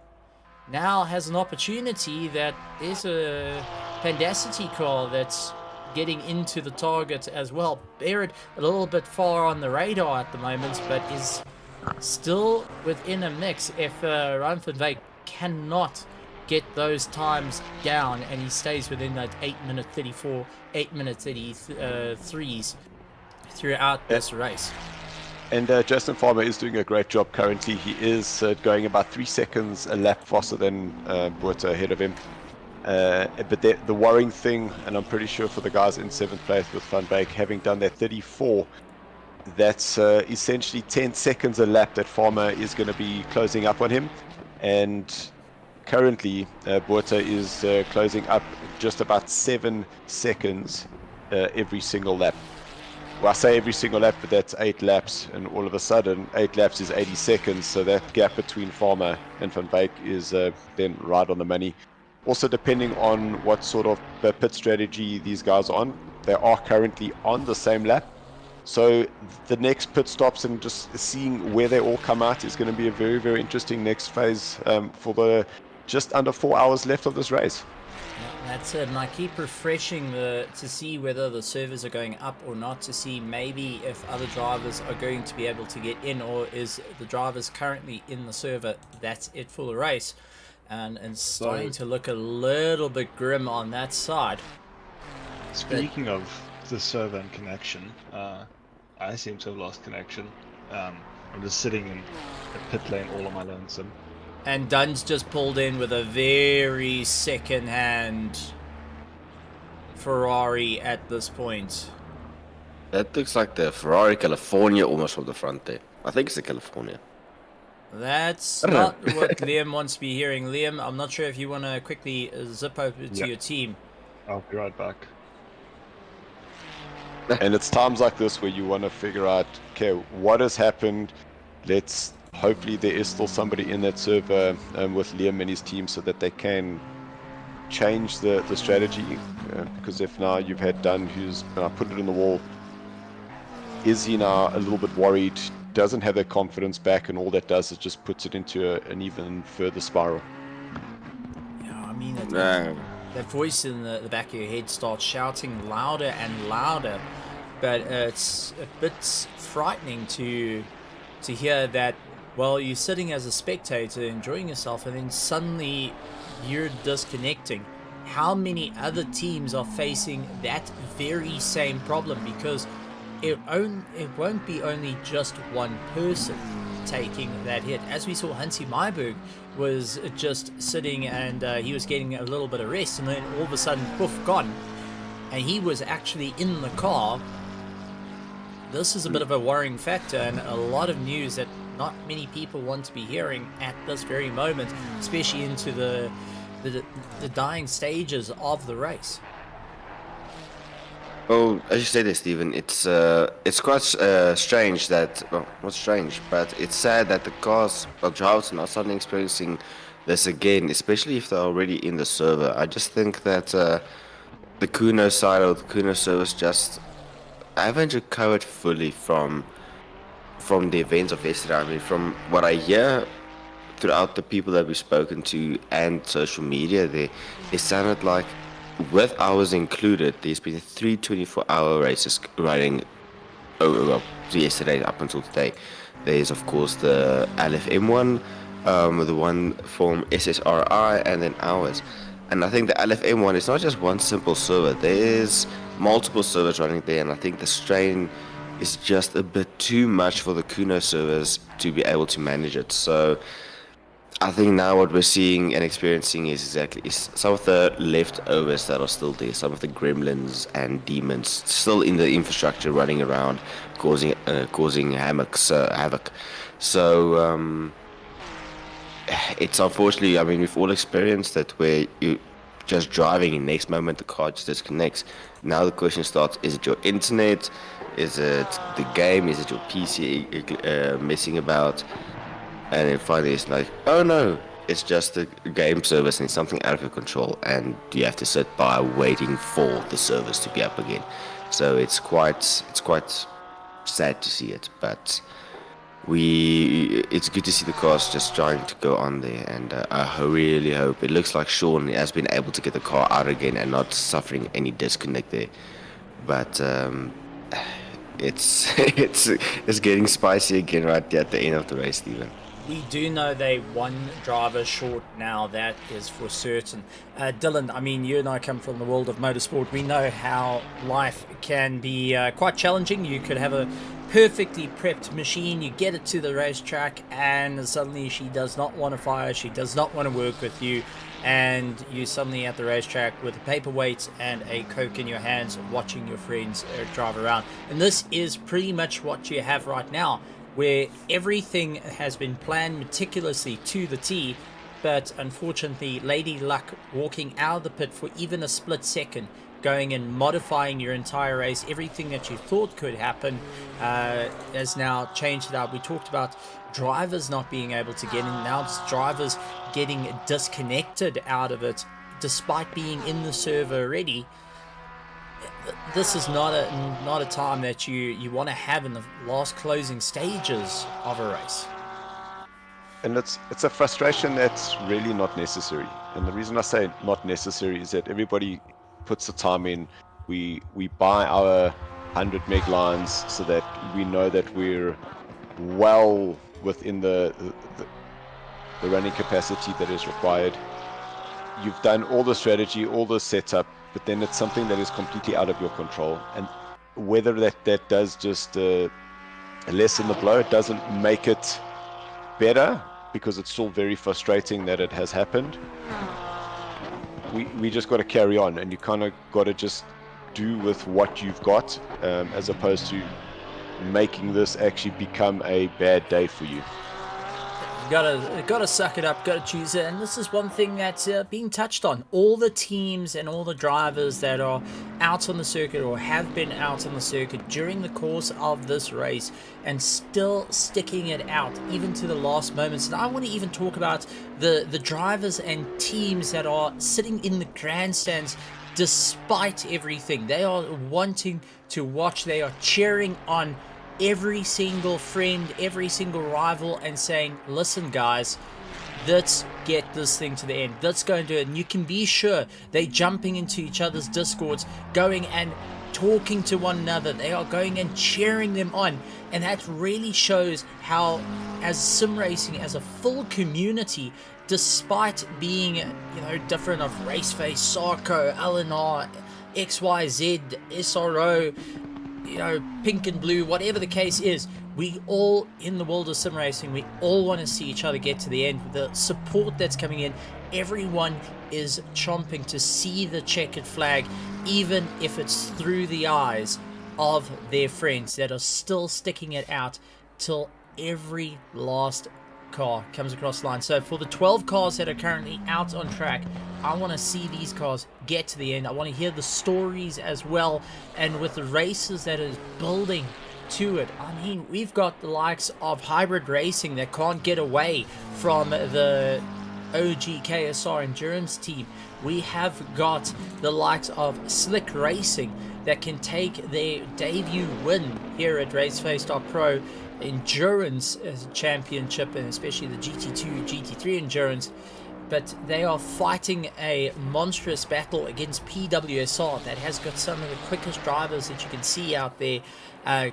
now has an opportunity that there's a Pandacity car that's getting into the target as well. Barrett a little bit far on the radar at the moment, but is still within a mix. If Ryan van Wyk cannot get those times down and he stays within that 8:34, 8:33s throughout this race. And Justin Farmer is doing a great job currently. He is going about 3 seconds a lap faster than Buerta ahead of him. But the worrying thing, and I'm pretty sure for the guys in 7th place with Van Wyk having done that 34, that's essentially 10 seconds a lap that Farmer is going to be closing up on him. And currently, Buerta is closing up just about 7 seconds every single lap. Well, I say every single lap, but that's 8 laps, and all of a sudden, 8 laps is 80 seconds, so that gap between Farmer and Van Wyk is then right on the money. Also, depending on what sort of pit strategy these guys are on, they are currently on the same lap. So the next pit stops and just seeing where they all come out is going to be a very, very interesting next phase for the just under 4 hours left of this race. Yeah, that's it, and I keep refreshing to see whether the servers are going up or not, to see maybe if other drivers are going to be able to get in, or is the drivers currently in the server, that's it for the race. And starting to look a little bit grim on that side. Speaking of the server and connection, I seem to have lost connection. I'm just sitting in a pit lane all on my lonesome. And Dunn's just pulled in with a very second-hand Ferrari at this point. That looks like the Ferrari California almost from the front there. I think it's the California. That's not what Liam wants to be hearing. Liam, I'm not sure if you want to quickly zip over to your team. I'll be right back. And it's times like this where you want to figure out, okay, what has happened? Let's hopefully there is still somebody in that server with Liam and his team so that they can change the strategy. Because if now you've had Dunn who's put it in the wall, is he now a little bit worried? Doesn't have that confidence back, and all that does is just puts it into an even further spiral. Yeah, I mean, that voice in the back of your head starts shouting louder and louder, but it's a bit frightening to hear that, well, you're sitting as a spectator enjoying yourself, and then suddenly you're disconnecting. How many other teams are facing that very same problem? Because it won't be only just one person taking that hit. As we saw, Hansi Myburg was just sitting and he was getting a little bit of rest, and then all of a sudden, poof, gone. And he was actually in the car. This is a bit of a worrying factor, and a lot of news that not many people want to be hearing at this very moment, especially into the dying stages of the race. Well, as you said there, Stephen, it's quite strange that, well, not strange, but it's sad that the cars or drivers are not suddenly experiencing this again, especially if they're already in the server. I just think that the Kuno side or the Kuno servers just haven't recovered fully from the events of yesterday. I mean, from what I hear throughout the people that we've spoken to and social media, it sounded like, with hours included, there's been 3 24-hour races running yesterday up until today. There's, of course, the LFM one, the one from SSRI, and then ours. And I think the LFM one is not just one simple server. There's multiple servers running there, and I think the strain is just a bit too much for the Kuno servers to be able to manage it. So I think now what we're seeing and experiencing is some of the leftovers that are still there, some of the gremlins and demons still in the infrastructure running around, causing havoc. So it's unfortunately, I mean, we've all experienced that, where you just driving, and next moment the car just disconnects. Now the question starts: is it your internet? Is it the game? Is it your PC messing about? And then finally it's like, oh no, it's just a game service and it's something out of your control, and you have to sit by waiting for the service to be up again. So it's quite sad to see it, but it's good to see the cars just trying to go on there, and I really hope. It looks like Sean has been able to get the car out again and not suffering any disconnect there, but it's getting spicy again right at the end of the race, Stephen. We do know they one driver short now, that is for certain. Dylan, I mean, you and I come from the world of motorsport. We know how life can be quite challenging. You could have a perfectly prepped machine, you get it to the racetrack, and suddenly she does not want to fire, she does not want to work with you, and you suddenly at the racetrack with a paperweight and a Coke in your hands watching your friends drive around. And this is pretty much what you have right now, where everything has been planned meticulously to the T, but unfortunately Lady Luck walking out of the pit for even a split second, going and modifying your entire race, everything that you thought could happen has now changed it out. We talked about drivers not being able to get in, now it's drivers getting disconnected out of it despite being in the server already. This is not a time that you want to have in the last closing stages of a race. And it's a frustration that's really not necessary. And the reason I say not necessary is that everybody puts the time in. We buy our 100 meg lines so that we know that we're well within the running capacity that is required. You've done all the strategy, all the setup, but then it's something that is completely out of your control. And whether that does just lessen the blow, it doesn't make it better, because it's still very frustrating that it has happened. We just got to carry on, and you kind of got to just do with what you've got, as opposed to making this actually become a bad day for you. Gotta suck it up, gotta choose it. And this is one thing that's being touched on. All the teams and all the drivers that are out on the circuit or have been out on the circuit during the course of this race and still sticking it out even to the last moments. And I want to even talk about the drivers and teams that are sitting in the grandstands despite everything. They are wanting to watch, they are cheering on every single friend, every single rival, and saying, listen guys, let's get this thing to the end, let's go and do it. And you can be sure they're jumping into each other's discords, going and talking to one another, they are going and cheering them on. And that really shows how, as sim racing, as a full community, despite being, you know, different of RaceFace, Sarko, LNR, XYZ, SRO, you know, pink and blue, whatever the case is, we all, in the world of sim racing, we all want to see each other get to the end. The support that's coming in, everyone is chomping to see the checkered flag, even if it's through the eyes of their friends that are still sticking it out till every last car comes across the line. So for the 12 cars that are currently out on track, I want to see these cars get to the end. I want to hear the stories as well, and with the races that is building to it. I mean, we've got the likes of Hybrid Racing that can't get away from the OG KSR Endurance team. We have got the likes of Slick Racing that can take their debut win here at RaceFace.Pro Endurance Championship, and especially the GT2, GT3 Endurance. But they are fighting a monstrous battle against PWSR that has got some of the quickest drivers that you can see out there,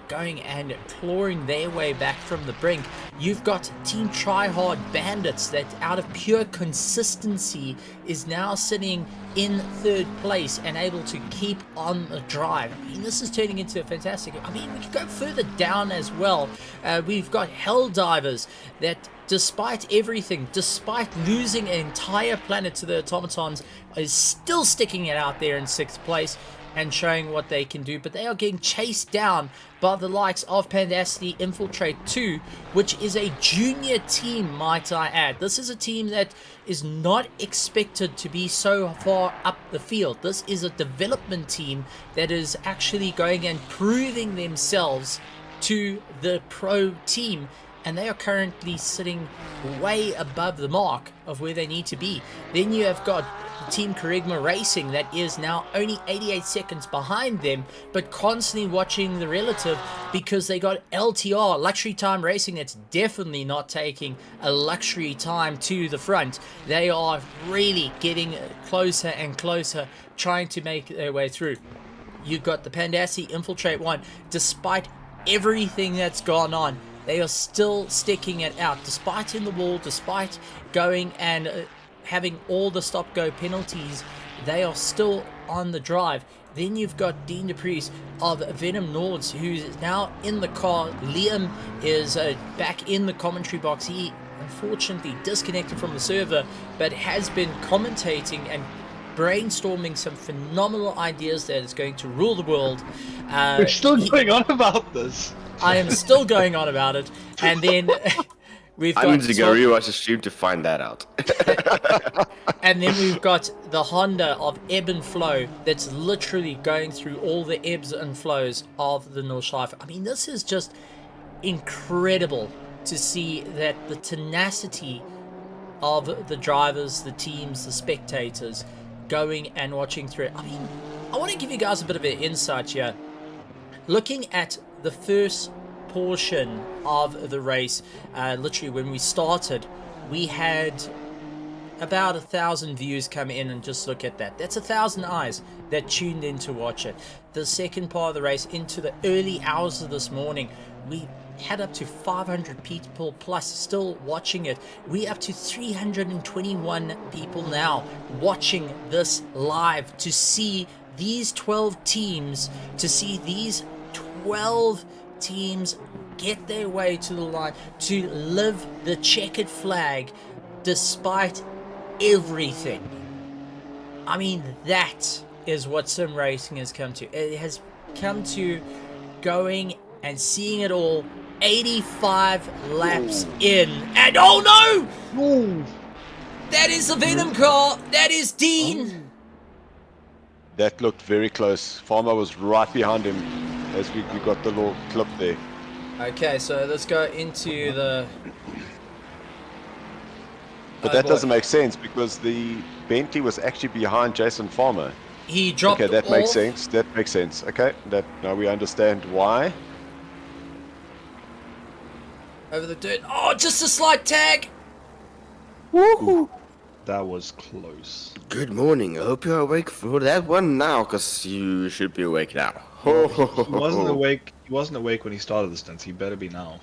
going and clawing their way back from the brink. You've got Team Tryhard Bandits that, out of pure consistency, is now sitting in third place and able to keep on the drive. I mean, this is turning into a fantastic... I mean, we could go further down as well. We've got Hell Divers that, despite everything, despite losing an entire planet to the automatons, is still sticking it out there in 6th place. and showing what they can do, but they are getting chased down by the likes of Pandacity Infiltrate 2, which is a junior team, might I add. This is a team that is not expected to be so far up the field. This is a development team that is actually going and proving themselves to the pro team, and they are currently sitting way above the mark of where they need to be. Then you have got Team Charisma Racing that is now only 88 seconds behind them, but constantly watching the relative because they got LTR, Luxury Time Racing, that's definitely not taking a luxury time to the front. They are really getting closer and closer, trying to make their way through. You've got the Pandacity Infiltrate 1, despite everything that's gone on, they are still sticking it out, despite in the wall, despite going and having all the stop-go penalties. They are still on the drive. Then you've got Dean DePriest of Venom Nords, who's now in the car. Liam is back in the commentary box. He unfortunately disconnected from the server, but has been commentating and brainstorming some phenomenal ideas that is going to rule the world. We're still going on about this. I am still going on about it. And then we've got... I need to go rewatch the stream to find that out. And then we've got the Honda of Ebb and Flow that's literally going through all the ebbs and flows of the Nordschleife. I mean, this is just incredible to see that the tenacity of the drivers, the teams, the spectators going and watching through it. I mean, I want to give you guys a bit of an insight here. Looking at the first portion of the race, literally when we started, we had about 1,000 views come in, and just look at that. That's 1,000 eyes that tuned in to watch it. The second part of the race, into the early hours of this morning, we had up to 500 people plus still watching it. We up to 321 people now watching this live, to see these 12 teams, to see these 12 teams get their way to the line, to live the checkered flag despite everything. I mean, that is what sim racing has come to. It has come to going and seeing it all 85 laps in, and oh no! That is the Venom car. That is Dean. That looked very close. Farmer was right behind him as we got the little clip there. Okay, so let's go into the... But that doesn't make sense, because the Bentley was actually behind Jason Farmer. He dropped Okay, that makes off. sense. That makes sense. Okay, now we understand why. Over the dirt. Oh, just a slight tag. Woohoo! That was close. Good morning. I hope you're awake for that one now, because you should be awake now. He wasn't awake. He wasn't awake when he started the stunts. He better be now.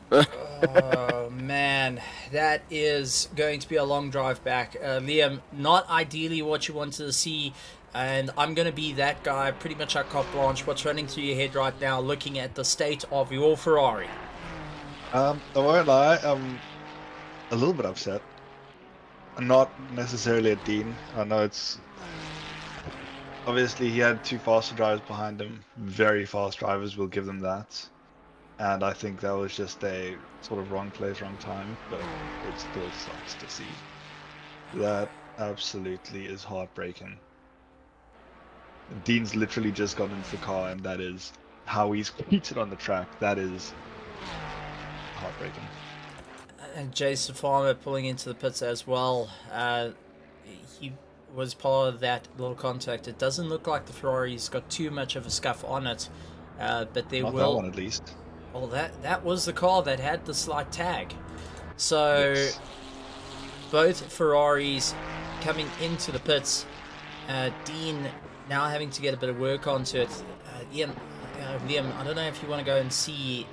Oh man, that is going to be a long drive back. Liam, not ideally what you wanted to see, and I'm going to be that guy, pretty much at carte blanche. What's running through your head right now, looking at the state of your Ferrari? I won't lie, I'm a little bit upset. Not necessarily at Dean. I know it's... Obviously, he had two faster drivers behind him. Very fast drivers, will give them that. And I think that was just a sort of wrong place, wrong time. But it still sucks to see. That absolutely is heartbreaking. Dean's literally just got into the car, and that is how he's competed on the track. That is heartbreaking. And Jason Farmer pulling into the pits as well. He was part of that little contact. It doesn't look like the Ferrari's got too much of a scuff on it, but there Not will... that one, at least. Well, that was the car that had the slight tag. So Yes. both Ferraris coming into the pits. Dean now having to get a bit of work onto it. Liam, I don't know if you want to go and see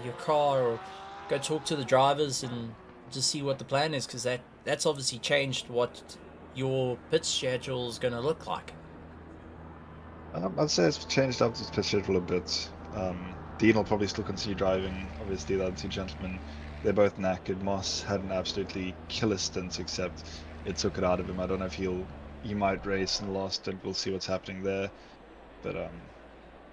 your car, or go talk to the drivers and just see what the plan is, because that's obviously changed what your pit schedule is going to look like. I'd say it's changed up the pit schedule a bit. Dean will probably still continue driving. Obviously, the other two gentlemen, they're both knackered. Moss had an absolutely killer stint, except it took it out of him. I don't know if he might race in the last stint. We'll see what's happening there. But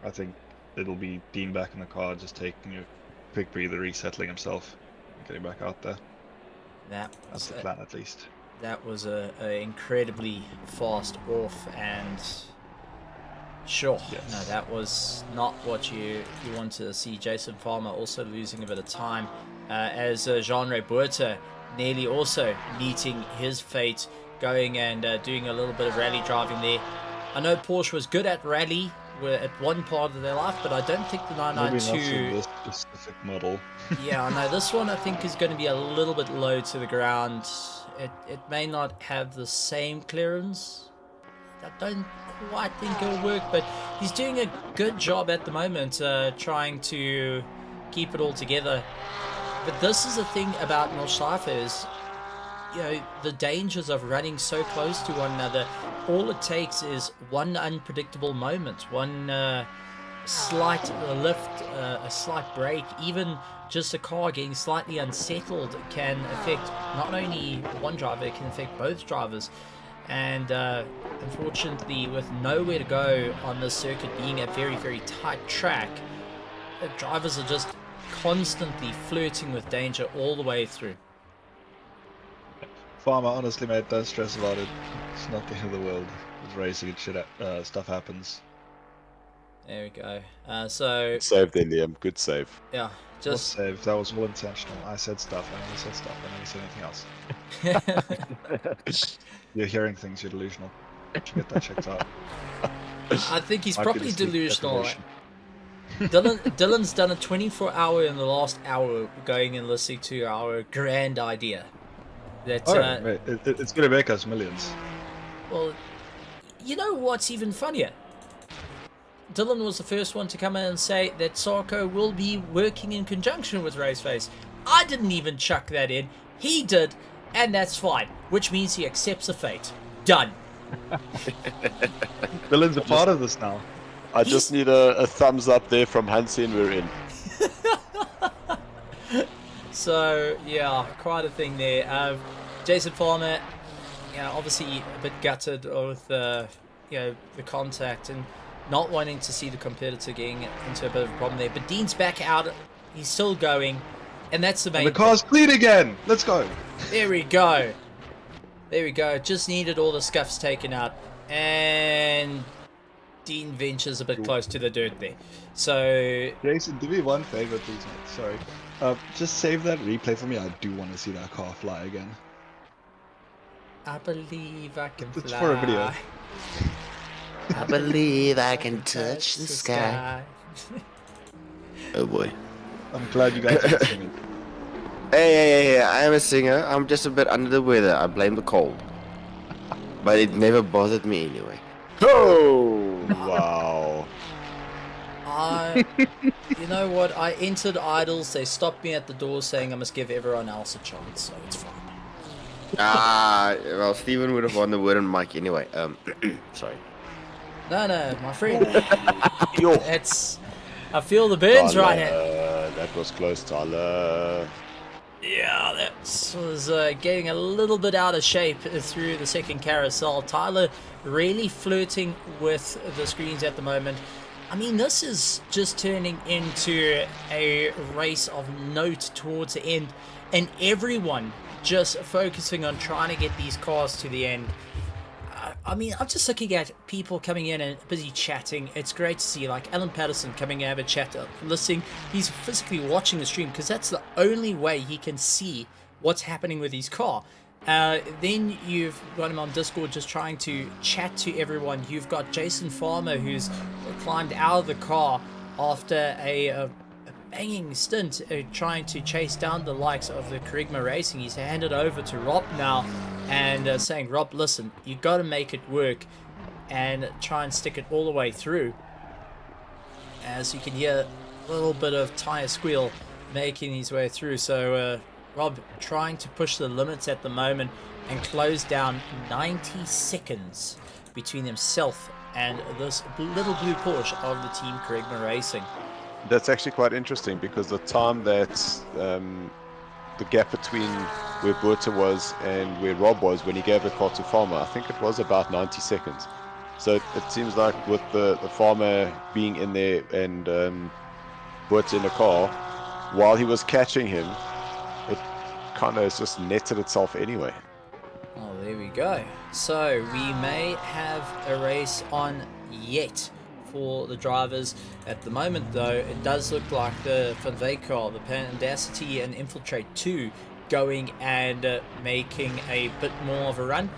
I think it'll be Dean back in the car, just taking a quick breather, resettling himself, and getting back out there. That's the plan, at least. That was a incredibly fast off, and sure, Yes. no, that was not what you want to see. Jason Farmer also losing a bit of time, as Jean-Ray Buerta nearly also meeting his fate, going and doing a little bit of rally driving there. I know Porsche was good at rally at one part of their life, but I don't think the Maybe not in 992... this specific model. Yeah, I know this one I think is going to be a little bit low to the ground. It may not have the same clearance. I don't quite think it'll work, but he's doing a good job at the moment, trying to keep it all together. But this is the thing about Nordschleife is, you know, the dangers of running so close to one another. All it takes is one unpredictable moment, one slight lift, a slight break, even just a car getting slightly unsettled can affect not only one driver, it can affect both drivers. And unfortunately, with nowhere to go on this circuit being a very, very tight track, drivers are just constantly flirting with danger all the way through. Farmer, honestly, mate, don't stress about it. It's not the end of the world. It's racing and stuff happens. There we go. So Good save there, Liam. Good save. yeah, Just just save. That was all intentional. I said stuff. I only said stuff. I never said anything else. You're hearing things. You're delusional. You should get that checked out. I think he's Might be probably the sleep delusional. deprivation. Dylan's done a 24-hour in the last hour, going and listening to our grand idea. That Oh, mate, it's going to make us millions. well, you know what's even funnier? Dylan was the first one to come in and say that Sarko will be working in conjunction with RaceFace. I didn't even chuck that in. He did, and that's fine. Which means he accepts the fate. Done. Dylan's a part of this now. I just need a thumbs up there from Hansi and we're in. So yeah, quite a thing there. Jason Farmer, you know, obviously a bit gutted with you know, the contact and not wanting to see the competitor getting into a bit of a problem there. But Dean's back out. He's still going, and that's the main. And the car's clean again. Let's go. There we go. There we go. Just needed all the scuffs taken out, and Dean ventures a bit close to the dirt there. So Jason, do me one favor, please, mate. Sorry. Just save that replay for me. I do want to see that car fly again. I believe I can fly. It's for a video. I believe I can touch the sky. Oh boy. I'm glad you guys are singing. Hey, I am a singer. I'm just a bit under the weather. I blame the cold. But it never bothered me anyway. Oh! Wow. You know what? I entered Idols. They stopped me at the door saying I must give everyone else a chance, so it's fine. Well, Steven would have won the word on mic anyway. Sorry. No, my friend. It's. I feel the burns right now. That was close, Tyler. Yeah, that was getting a little bit out of shape through the second carousel. Tyler really flirting with the screens at the moment. I mean, this is just turning into a race of note towards the end, and everyone just focusing on trying to get these cars to the end. I mean, I'm just looking at people coming in and busy chatting. It's great to see, like, Alan Patterson coming in and have a chat, listening. He's physically watching the stream because that's the only way he can see what's happening with his car. Then you've got him on Discord just trying to chat to everyone. You've got Jason Farmer, who's climbed out of the car after a banging stint trying to chase down the likes of the Kerigma Racing. He's handed over to Rob now and saying, Rob, listen, you got to make it work and try and stick it all the way through. As you can hear, a little bit of tire squeal making his way through. So Rob trying to push the limits at the moment and close down 90 seconds between himself and this little blue Porsche of the Team Kerigma Racing. That's actually quite interesting because the time that the gap between where Buerta was and where Rob was when he gave the car to Farmer, I think it was about 90 seconds. So it seems like with the farmer being in there and Butch in the car, while he was catching him, it kind of just netted itself anyway. Oh, there we go. So we may have a race on yet for the drivers. At the moment, though, it does look like the Van Wyk car, the Pandacity and Infiltrate 2, going and making a bit more of a run.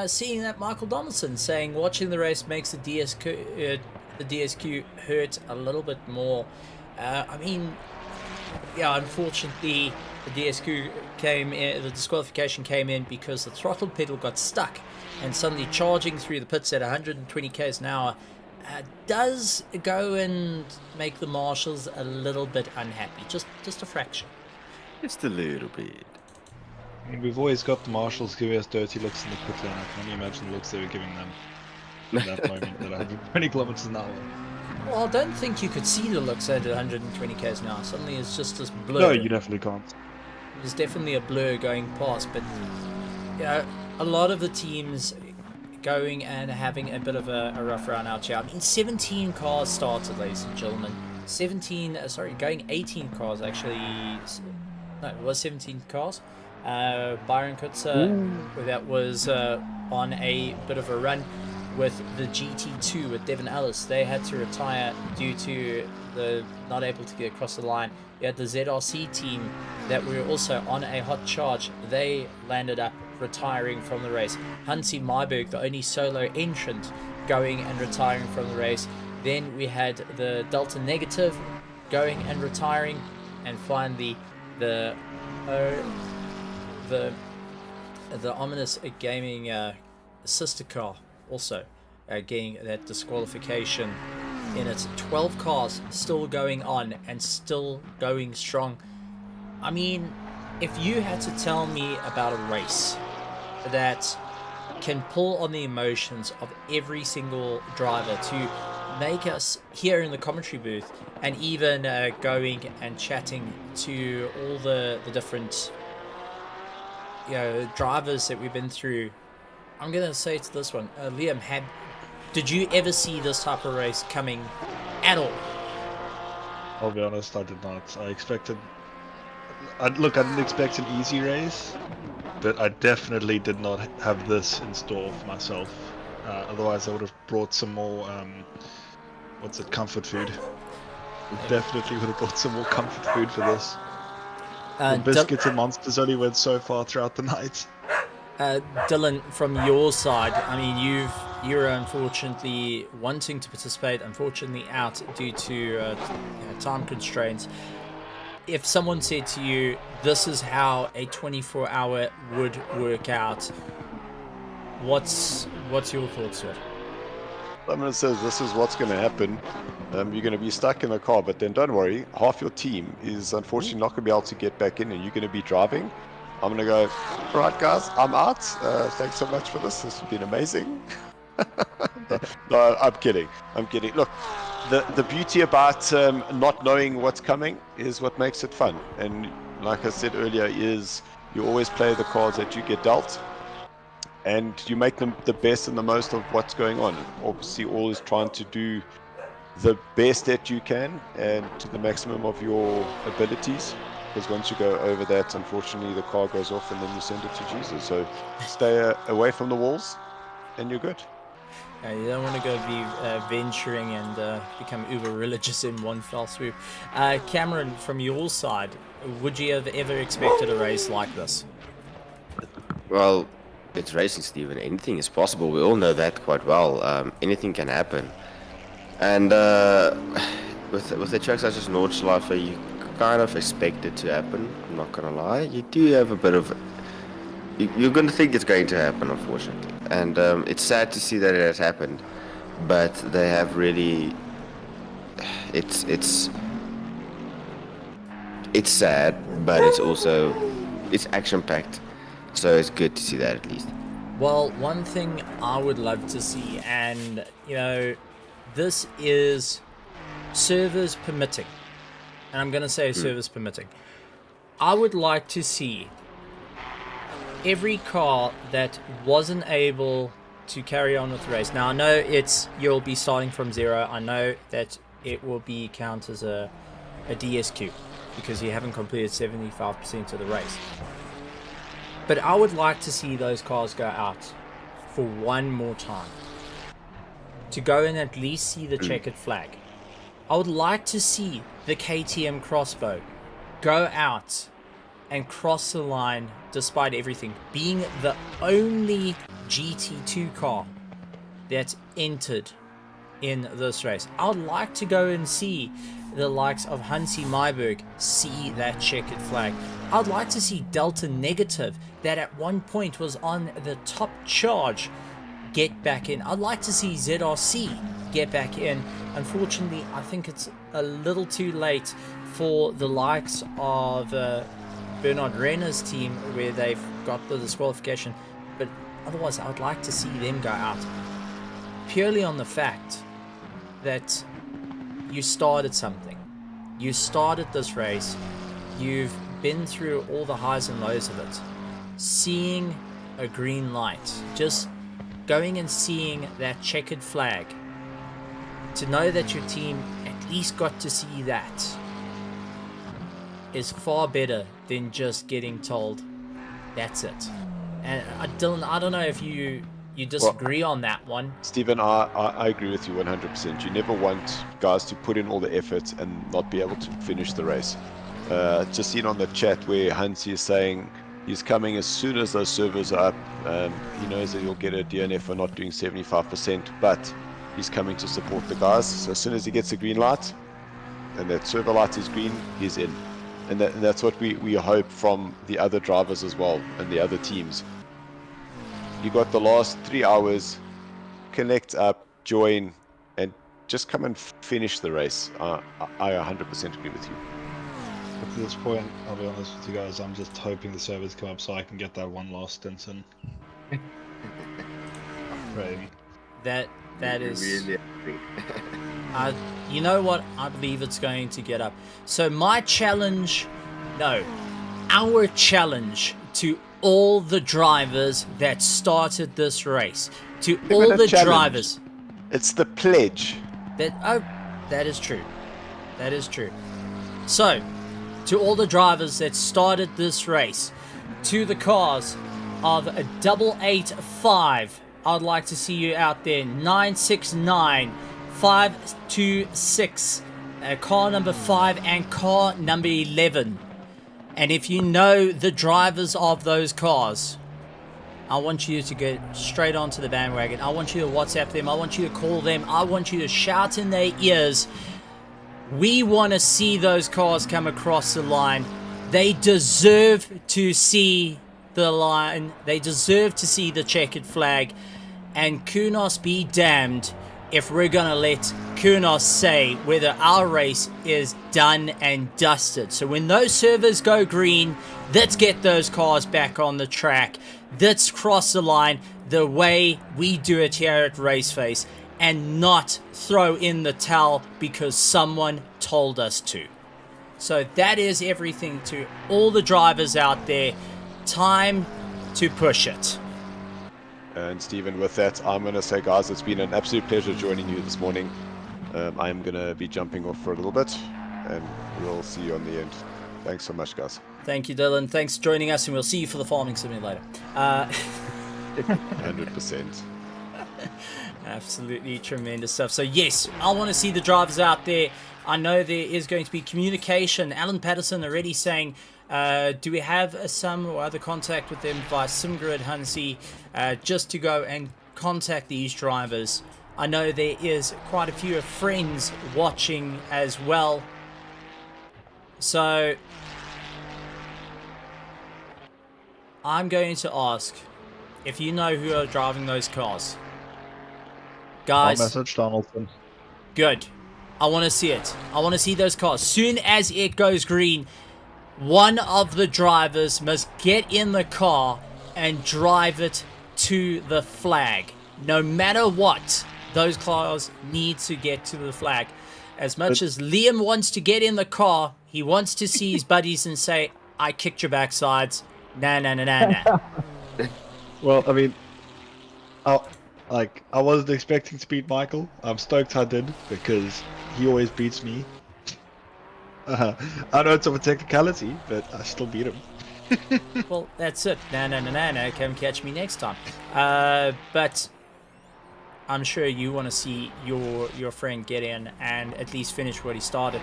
Seeing that Michael Donaldson saying watching the race makes the DSQ hurt a little bit more. I mean, yeah, unfortunately the DSQ came in, the disqualification came in because the throttle pedal got stuck, and suddenly charging through the pits at 120 k's an hour does go and make the marshals a little bit unhappy, just a fraction. Just a little bit. I mean, we've always got the marshals giving us dirty looks in the pit lane. I can only imagine the looks they were giving them in that moment at 120 kilometers an hour. Well, I don't think you could see the looks at 120 k's an hour. Suddenly it's just this blur. No, you definitely can't. There's definitely a blur going past, but a lot of the teams going and having a bit of a rough run out here. I mean, 17 cars started, ladies and gentlemen. 18 cars actually. No, it was 17 cars. Byron Kutzer, that was on a bit of a run with the GT2 with Devin Ellis. They had to retire due to the not able to get across the line. You had the ZRC team that were also on a hot charge. They landed up retiring from the race. Hansi Myberg, the only solo entrant, going and retiring from the race. Then we had the Delta Negative going and retiring, and finally the ominous gaming sister car also getting that disqualification in its 12 cars still going on and still going strong. I mean, if you had to tell me about a race that can pull on the emotions of every single driver to make us here in the commentary booth and even going and chatting to all the different drivers that we've been through, I'm gonna say to this one, Liam, did you ever see this type of race coming at all? I'll be honest, I did not. I didn't expect an easy race, but I definitely did not have this in store for myself. Otherwise I would have brought some more comfort food. Definitely would have brought some more comfort food for this. The biscuits and monsters only went so far throughout the night. Dylan, from your side, I mean, you're unfortunately wanting to participate, unfortunately out due to time constraints. If someone said to you, this is how a 24-hour would work out, what's your thoughts to it? Someone says this is what's going to happen. You're going to be stuck in the car, but then don't worry, half your team is unfortunately not going to be able to get back in, and you're going to be driving. I'm going to go, all right, guys, I'm out. Thanks so much for this. This has been amazing. No, I'm kidding. Look, the beauty about not knowing what's coming is what makes it fun. And like I said earlier, is you always play the cards that you get dealt, and you make them the best and the most of what's going on. Obviously, always trying to do the best that you can and to the maximum of your abilities. Because once you go over that, unfortunately, the car goes off and then you send it to Jesus. So stay away from the walls and you're good. You don't want to go be venturing and become uber religious in one fell swoop. Cameron, from your side, would you have ever expected a race like this? Well, it's racing, Stephen. Anything is possible. We all know that quite well. Anything can happen. And with the tracks such as Nordschleife, you kind of expect it to happen. I'm not gonna lie. You do have a bit of. You're gonna think it's going to happen, unfortunately. And it's sad to see that it has happened, but they have really. It's sad, but it's also action-packed. So it's good to see that at least. Well, one thing I would love to see, and this is servers permitting, and I'm going to say servers permitting. I would like to see every car that wasn't able to carry on with the race. Now I know you'll be starting from 0. I know that it will be counted as a DSQ because you haven't completed 75% of the race. But I would like to see those cars go out for one more time. To go and at least see the checkered flag. I would like to see the KTM Crossbow go out and cross the line despite everything, being the only GT2 car that's entered in this race. I would like to go and see the likes of Hansi Myberg see that checkered flag. I'd like to see Delta Negative, that at one point was on the top charge, get back in. I'd like to see ZRC get back in. Unfortunately, I think it's a little too late for the likes of Bernard Renner's team, where they've got the disqualification. But otherwise, I'd like to see them go out. Purely on the fact that you started something. You started this race. You've been through all the highs and lows of it. Seeing a green light, just going and seeing that checkered flag, to know that your team at least got to see that, is far better than just getting told that's it. And Dylan, I don't know if you disagree on that one. Stephen, I agree with you 100%. You never want guys to put in all the effort and not be able to finish the race. Just seen on the chat where Hansi is saying he's coming as soon as those servers are up. He knows that he'll get a DNF for not doing 75%, but he's coming to support the guys. So as soon as he gets a green light, and that server light is green, he's in. And that's what we hope from the other drivers as well, and the other teams. You got the last 3 hours, connect up, join, and just come and finish the race. I 100% agree with you. At this point, I'll be honest with you guys, I'm just hoping the servers come up so I can get that one last stint in. I'm praying. That is really you know what, I believe it's going to get up. So my challenge, no, our challenge to all the drivers that started this race, to all the drivers, it's the pledge that is true, that is true. So to all the drivers that started this race, to the cars of a 885, I'd like to see you out there. 969, 526, car number 5 and car number 11. And if you know the drivers of those cars, I want you to go straight onto the bandwagon. I want you to WhatsApp them. I want you to call them. I want you to shout in their ears. We want to see those cars come across the line. They deserve to see the line. They deserve to see the checkered flag. And Kunos be damned if we're going to let Kunos say whether our race is done and dusted. So when those servers go green, let's get those cars back on the track. Let's cross the line the way we do it here at RaceFace, and not throw in the towel because someone told us to. So that is everything to all the drivers out there. Time to push it. And Stephen, with that, I'm going to say, guys, it's been an absolute pleasure joining you this morning. I'm going to be jumping off for a little bit, and we'll see you on the end. Thanks so much, guys. Thank you, Dylan. Thanks for joining us, and we'll see you for the farming simulator. 100%. Absolutely tremendous stuff. So yes, I want to see the drivers out there. I know there is going to be communication. Alan Patterson already saying, do we have some or other contact with them via SimGrid, Hansi, just to go and contact these drivers? I know there is quite a few friends watching as well. So I'm going to ask if you know who are driving those cars. Guys, I'll message Donaldson. Good. I want to see it. I want to see those cars. Soon as it goes green, one of the drivers must get in the car and drive it to the flag. No matter what, those cars need to get to the flag. As much as Liam wants to get in the car, he wants to see his buddies and say, I kicked your backsides. Nah. Well, I mean, Like, I wasn't expecting to beat Michael. I'm stoked I did, because he always beats me. I know it's of a technicality, but I still beat him. Well, that's it. No, come catch me next time. But I'm sure you want to see your friend get in and at least finish what he started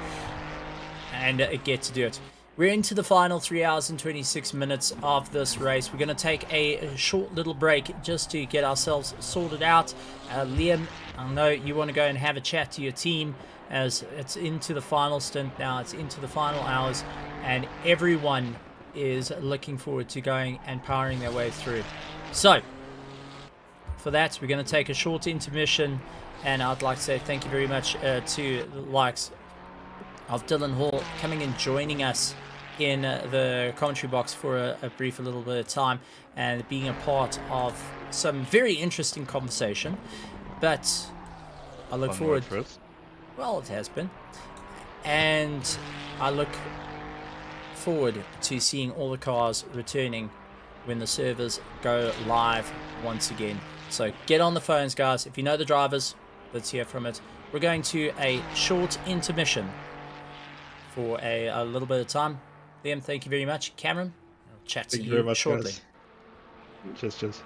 and get to do it. We're into the final 3 hours and 26 minutes of this race. We're going to take a short little break just to get ourselves sorted out. Liam, I know you want to go and have a chat to your team as it's into the final stint now. It's into the final hours, and everyone is looking forward to going and powering their way through. So, for that, we're going to take a short intermission, and I'd like to say thank you very much to the likes of Dylan Hall coming and joining us in the commentary box for a brief little bit of time and being a part of some very interesting conversation. But I look forward. Well, it has been, and I look forward to seeing all the cars returning when the servers go live once again. So get on the phones, guys. If you know the drivers, let's hear from it. We're going to a short intermission for a little bit of time. Liam, thank you very much. Cameron, I'll chat to you very much shortly. Guys. Cheers.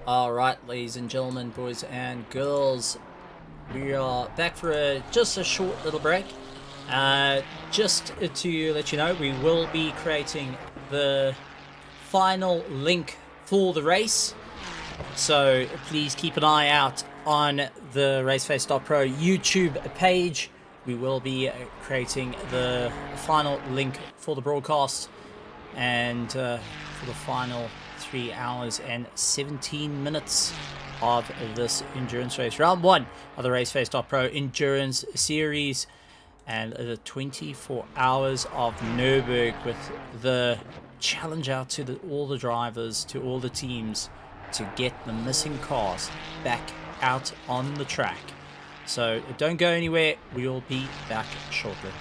All right, ladies and gentlemen, boys and girls, we are back for just a short little break. Just to let you know, we will be creating the final link for the race, so please keep an eye out on the RaceFace.Pro YouTube page. We will be creating the final link for the broadcast and for the final 3 hours and 17 minutes of this endurance race. Round 1 of the RaceFace.Pro Endurance Series, and the 24 hours of Nürburgring, with the challenge out to all the drivers, to all the teams, to get the missing cars back out on the track. So don't go anywhere, we will be back shortly.